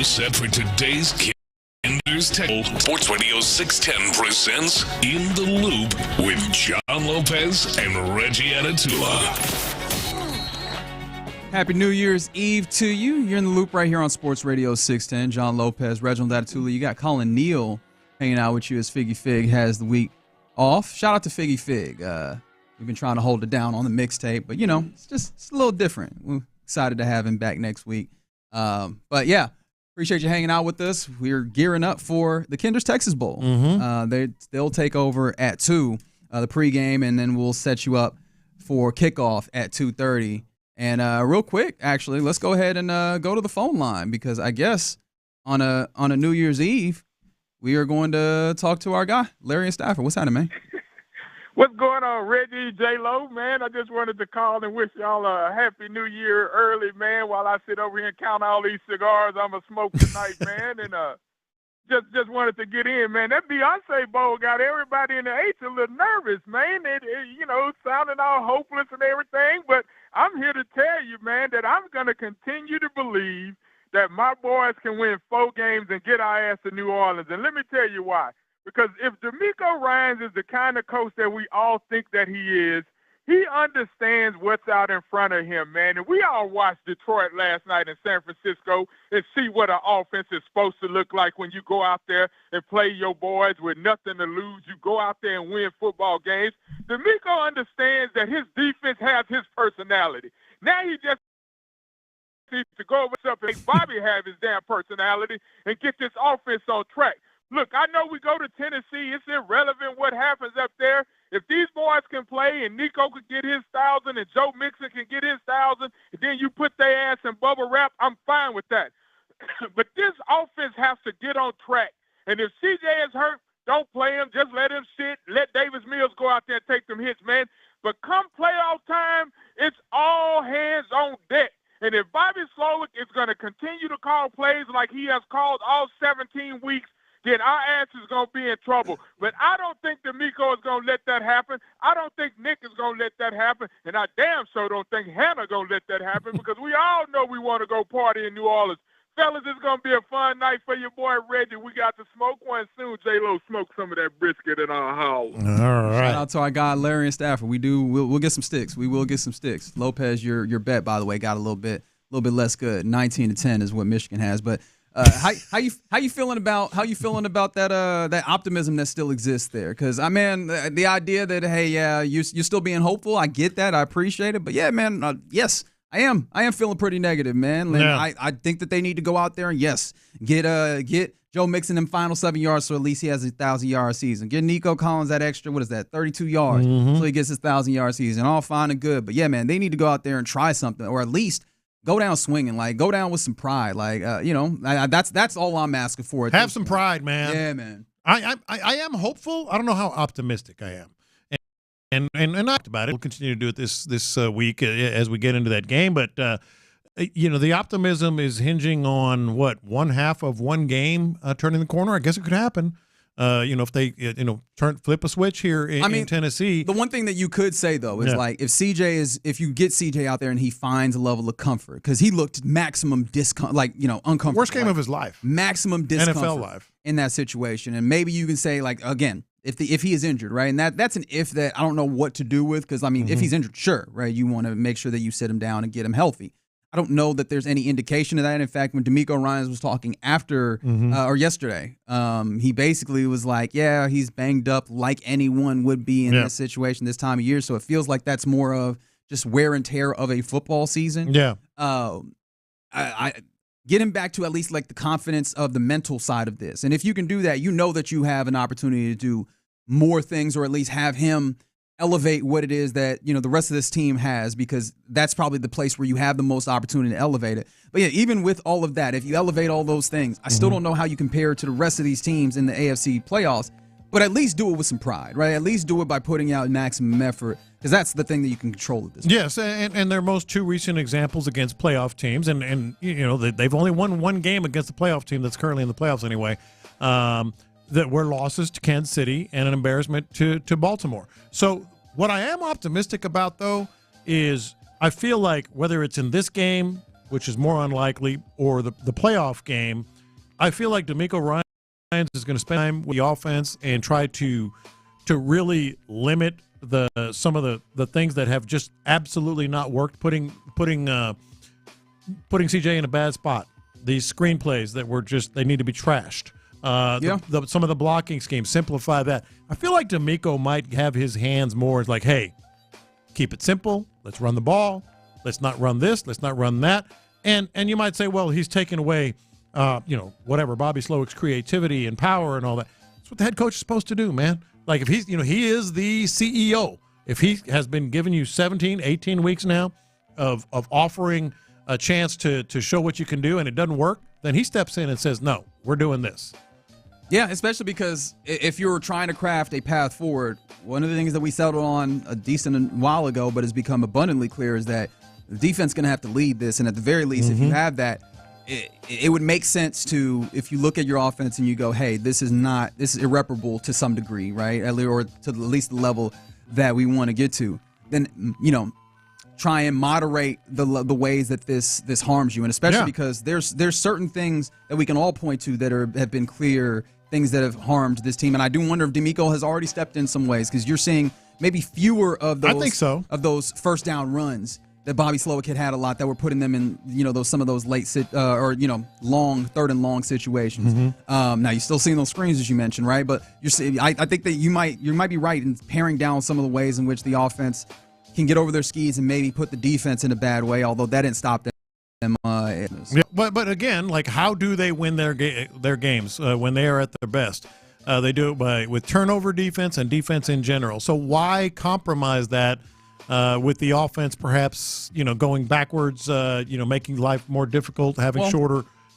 Set for today's Kinder's Table. Sports Radio 610 presents In the Loop with John Lopez and Reggie Atatula. Happy New Year's Eve to you. You're in the loop right here on Sports Radio 610. John Lopez, Reginald Atatula. You got Colin Neal hanging out with you as Figgy Fig has the week off. Shout out to Figgy Fig. We've been trying to hold it down on the mixtape, but, it's a little different. We're excited to have him back next week. But, yeah, appreciate you hanging out with us. We're gearing up for the Kinder's Texas Bowl. They'll take over at 2, the pregame, and then we'll set you up for kickoff at 2:30. And real quick, actually, let's go ahead and go to the phone line because I guess on a New Year's Eve, we are going to talk to our guy, Larry and Stafford. What's happening, man? What's going on, Reggie, J-Lo, man? I just wanted to call and wish y'all a happy New Year early, man, while I sit over here and count all these cigars I'm going to smoke tonight, man. And just wanted to get in, man. That Beyonce Bowl got everybody in the H a little nervous, man. It sounding all hopeless and everything, but I'm here to tell you, man, that I'm going to continue to believe that my boys can win 4 games and get our ass to New Orleans. And let me tell you why. Because if D'Amico Ryans is the kind of coach that we all think that he is, he understands what's out in front of him, man. And we all watched Detroit last night in San Francisco and see what an offense is supposed to look like when you go out there and play your boys with nothing to lose. You go out there and win football games. D'Amico understands that his defense has his personality. Now he just needs to go over and make Bobby have his damn personality and get this offense on track. Look, I know we go to Tennessee. It's irrelevant what happens up there. If these boys can play and Nico could get his 1,000 and Joe Mixon can get his 1,000, and then you put their ass in bubble wrap, I'm fine with that. But this offense has to get on track. And if CJ is hurt, don't play him. Just let him sit. Let Davis Mills go out there and take them hits, man. But come playoff time, it's all hands on deck. And if Bobby Slowick is going to continue to call plays like he has called all 17 weeks, then our ass is going to be in trouble. But I don't think D'Amico is going to let that happen. I don't think Nick is going to let that happen. And I damn sure don't think Hannah going to let that happen because we all know we want to go party in New Orleans. Fellas, it's going to be a fun night for your boy Reggie. We got to smoke one soon. J-Lo smoke some of that brisket in our house. All right. Shout out to our guy Larry and Stafford. We'll get some sticks. We will get some sticks. Lopez, your bet, by the way, got a little bit less good. 19-10 is what Michigan has. But how you feeling about that optimism that still exists there? Because the idea that you're still being hopeful, I get that, I appreciate it, but yeah, man, yes, I am feeling pretty negative, man. Yeah. I think that they need to go out there and get Joe Mixon them final 7 yards, so at least he has a 1,000-yard season. Get Nico Collins that extra 32 yards, so he gets his 1,000-yard season. All fine and good, but yeah, man, they need to go out there and try something, or at least go down swinging, go down with some pride, that's all I'm asking for. Have some pride, man. Yeah, man. I am hopeful. I don't know how optimistic I am, and I talked about it. We'll continue to do it this week as we get into that game. But the optimism is hinging on one half of one game turning the corner. I guess it could happen. If they flip a switch here in Tennessee. The one thing that you could say though is if you get CJ out there and he finds a level of comfort, because he looked maximum uncomfortable. Worst game of his life. Maximum discomfort NFL life in that situation, and maybe you can say again, if he is injured, right, and that's an if that I don't know what to do with, because if he's injured, sure, right, you want to make sure that you sit him down and get him healthy. I don't know that there's any indication of that. In fact, when D'Amico Ryans was talking after or yesterday, he basically was like, yeah, he's banged up like anyone would be in this situation this time of year. So it feels like that's more of just wear and tear of a football season. Yeah. I get him back to at least the confidence of the mental side of this. And if you can do that, you know that you have an opportunity to do more things, or at least have him elevate what it is that the rest of this team has, because that's probably the place where you have the most opportunity to elevate it. But yeah, even with all of that, if you elevate all those things, I still don't know how you compare it to the rest of these teams in the AFC playoffs. But at least do it with some pride, right? At least do it by putting out maximum effort, because that's the thing that you can control at this point. Yes, and their most two recent examples against playoff teams, and they've only won one game against the playoff team that's currently in the playoffs anyway. That were losses to Kansas City and an embarrassment to Baltimore. So what I am optimistic about, though, is I feel like whether it's in this game which is more unlikely, or the playoff game, I feel like DeMeco Ryans is going to spend time with the offense and try to really limit some of the things that have just absolutely not worked, putting CJ in a bad spot. These screenplays that were they need to be trashed. Some of the blocking schemes, simplify that. I feel like DeMeco might have his hands more as like, hey, keep it simple. Let's run the ball. Let's not run this. Let's not run that. And you might say, well, he's taken away, whatever, Bobby Slowick's creativity and power and all that. That's what the head coach is supposed to do, man. Like if he's, he is the CEO. If he has been giving you 17, 18 weeks now of offering a chance to show what you can do and it doesn't work, then he steps in and says, no, we're doing this. Yeah, especially because if you're trying to craft a path forward, one of the things that we settled on a decent while ago but has become abundantly clear is that the defense is going to have to lead this. And at the very least, if you have that, it would make sense to, if you look at your offense and you go, hey, this is irreparable to some degree, right? Or to at least the level that we want to get to, then, try and moderate the ways that this harms you. And especially because there's certain things that we can all point to that have been clear things that have harmed this team. And I do wonder if DeMeco has already stepped in some ways, because you're seeing maybe fewer of those, I think so, of those first down runs that Bobby Slowick had a lot that were putting them in, some of those late long third and long situations. Now you're still seeing those screens as you mentioned, right? But you're seeing, I think that you might be right in paring down some of the ways in which the offense can get over their skis and maybe put the defense in a bad way, although that didn't stop them. But again, like, how do they win their games when they are at their best? They do it with turnover defense and defense in general. So why compromise that with the offense perhaps, going backwards, making life more difficult, having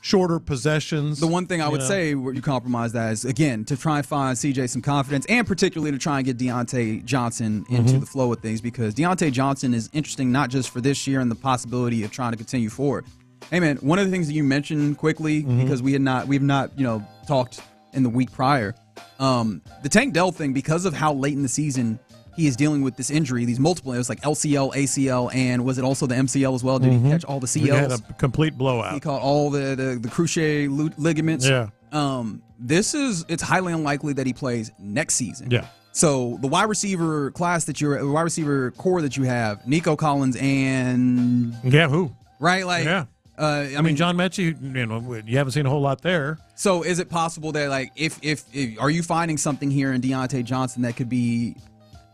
shorter possessions? The one thing I would say where you compromise that is, again, to try and find CJ some confidence, and particularly to try and get Deontay Johnson into the flow of things, because Deontay Johnson is interesting not just for this year and the possibility of trying to continue forward. Hey, man, one of the things that you mentioned quickly, because we've not talked in the week prior, the Tank Dell thing, because of how late in the season he is dealing with this injury, these multiple, it was like LCL, ACL, and was it also the MCL as well? Did he catch all the CLs? He had a complete blowout. He caught all the cruciate ligaments. Yeah. It's highly unlikely that he plays next season. Yeah. So the wide receiver core that you have, Nico Collins and who? Right, like I mean John Mechie, you haven't seen a whole lot there. So is it possible that, like, if are you finding something here in Deontay Johnson that could be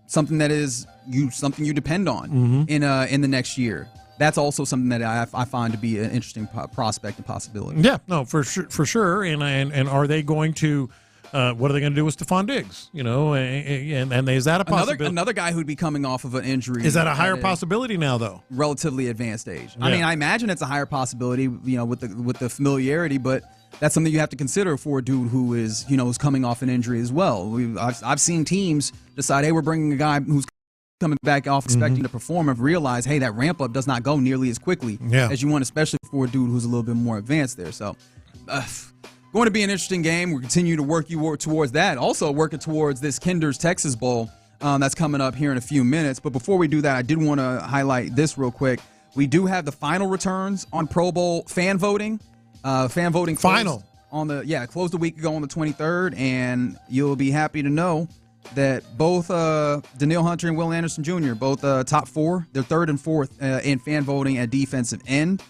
something that is something you depend on in the next year? That's also something that I find to be an interesting prospect and possibility. Yeah, no, for sure. And are they going to? What are they going to do with Stephon Diggs? And is that a possibility? Another guy who'd be coming off of an injury. Is that a higher possibility now, though? Relatively advanced age. Yeah. I mean, I imagine it's a higher possibility, with the familiarity, but that's something you have to consider for a dude who is, is coming off an injury as well. I've seen teams decide, hey, we're bringing a guy who's coming back off expecting to perform, and realize, hey, that ramp up does not go nearly as quickly as you want, especially for a dude who's a little bit more advanced there. So, going to be an interesting game. We'll continue to work towards that. Also working towards this Kinder's Texas Bowl that's coming up here in a few minutes. But before we do that, I did want to highlight this real quick. We do have the final returns on Pro Bowl fan voting. Fan voting final closed a week ago on the 23rd, and you'll be happy to know that both Daniil Hunter and Will Anderson Jr., both top four, they're third and fourth in fan voting at defensive end.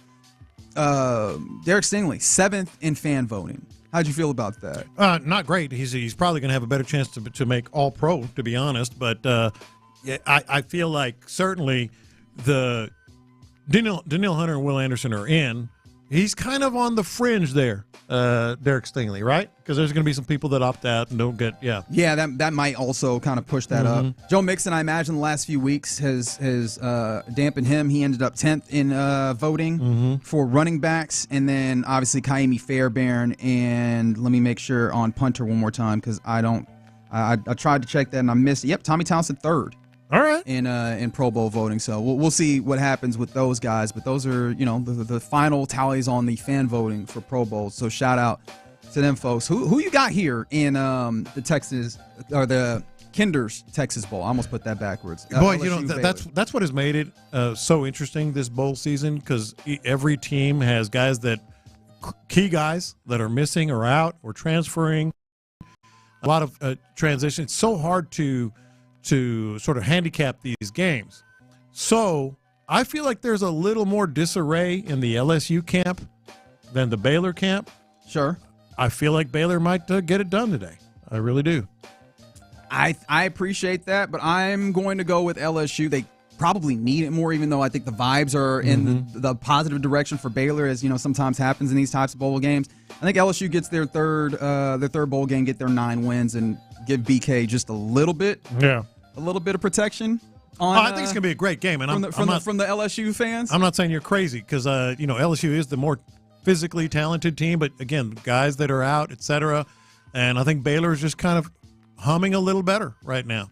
Derek Stingley, seventh in fan voting. How'd you feel about that? Not great. He's probably going to have a better chance to make All-Pro, to be honest. But I feel like certainly the Daniil Hunter and Will Anderson are in. He's kind of on the fringe there, Derek Stingley, right? Because there's going to be some people that opt out and don't get, Yeah, that might also kind of push that up. Joe Mixon, I imagine the last few weeks has dampened him. He ended up 10th in voting for running backs. And then, obviously, Kaimi Fairbairn. And let me make sure on punter one more time, because I tried to check that and I missed it. Yep, Tommy Townsend, third. All right. In Pro Bowl voting. So we'll see what happens with those guys. But those are, the final tallies on the fan voting for Pro Bowl. So shout out to them folks. Who you got here in the Texas, or the Kinder's Texas Bowl. I almost put that backwards. Boy, LSU, that's what has made it so interesting this bowl season, because every team has guys key guys that are missing or out or transferring. A lot of transition. It's so hard to sort of handicap these games. So I feel like there's a little more disarray in the LSU camp than the Baylor camp. Sure. I feel like Baylor might get it done today. I really do. I appreciate that, but I'm going to go with LSU. They probably need it more, even though I think the vibes are in the positive direction for Baylor, as sometimes happens in these types of bowl games. I think LSU gets their third bowl game, get their 9 wins, and give BK just a little bit of protection. I think it's going to be a great game, and from the LSU fans. I'm not saying you're crazy, because LSU is the more physically talented team, but again, guys that are out, etc. And I think Baylor is just kind of humming a little better right now.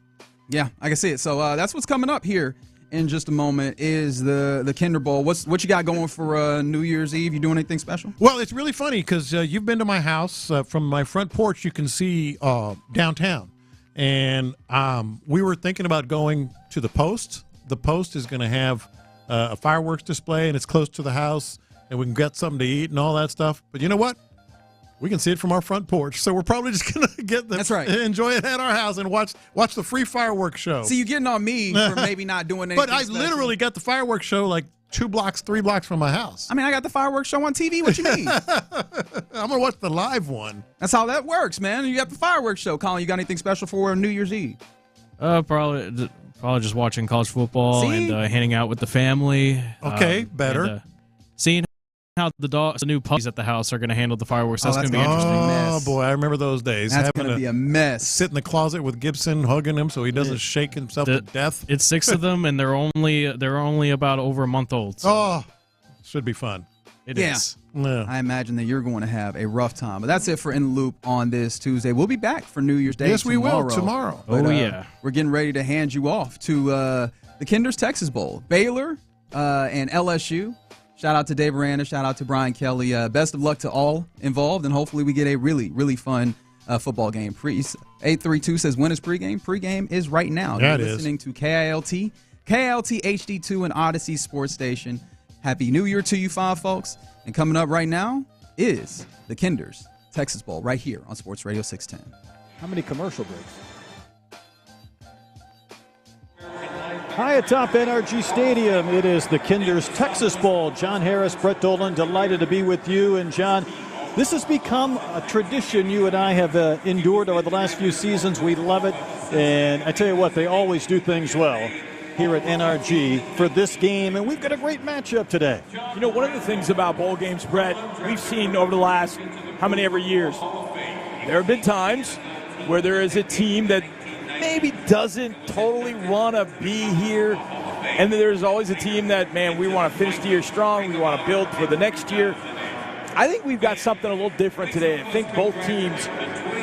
Yeah, I can see it. So that's what's coming up here in just a moment is the Kinder Bowl. What you got going for New Year's Eve? You doing anything special? Well, it's really funny because you've been to my house. From my front porch, you can see downtown. And we were thinking about going to the Post. The Post is going to have a fireworks display, and it's close to the house, and we can get something to eat and all that stuff. But you know what? We can see it from our front porch, so we're probably just going to enjoy it at our house and watch the free fireworks show. See, you're getting on me for maybe not doing anything But I special. literally got the fireworks show like 3 blocks from my house. I mean, I got the fireworks show on TV. What you mean? I'm going to watch the live one. That's how that works, man. You got the fireworks show. Colin, you got anything special for New Year's Eve? Probably just watching college football and hanging out with the family. Okay, better. And, seeing how the new puppies at the house are going to handle the fireworks. That's going to be interesting. Oh, boy, I remember those days. That's going to be a mess. Sit in the closet with Gibson, hugging him so he doesn't shake himself to death. It's 6 of them, and they're only about over a month old. So. Oh, should be fun. It is. Yeah. I imagine that you're going to have a rough time. But that's it for In the Loop on this Tuesday. We'll be back for New Year's Day Yes, tomorrow. we will, tomorrow. But, yeah. We're getting ready to hand you off to the Kinder's Texas Bowl. Baylor and LSU. Shout out to Dave Aranda. Shout out to Brian Kelly. Best of luck to all involved, and hopefully we get a really, really fun football game. 832 says, when is pregame? Pregame is right now. Yeah, You're listening to KILT HD2 and Odyssey Sports Station. Happy New Year to you, fine folks. And coming up right now is the Kinder's Texas Bowl right here on Sports Radio 610. How many commercial breaks? High atop NRG Stadium, it is the Kinder's Texas Bowl. John Harris, Brett Dolan, delighted to be with you. And John, this has become a tradition you and I have endured over the last few seasons. We love it. And I tell you what, they always do things well here at NRG for this game. And we've got a great matchup today. You know, one of the things about bowl games, Brett, we've seen over the last how many ever years, there have been times where there is a team that maybe doesn't totally want to be here. And then there's always a team that, man, we want to finish the year strong. We want to build for the next year. I think we've got something a little different today. I think both teams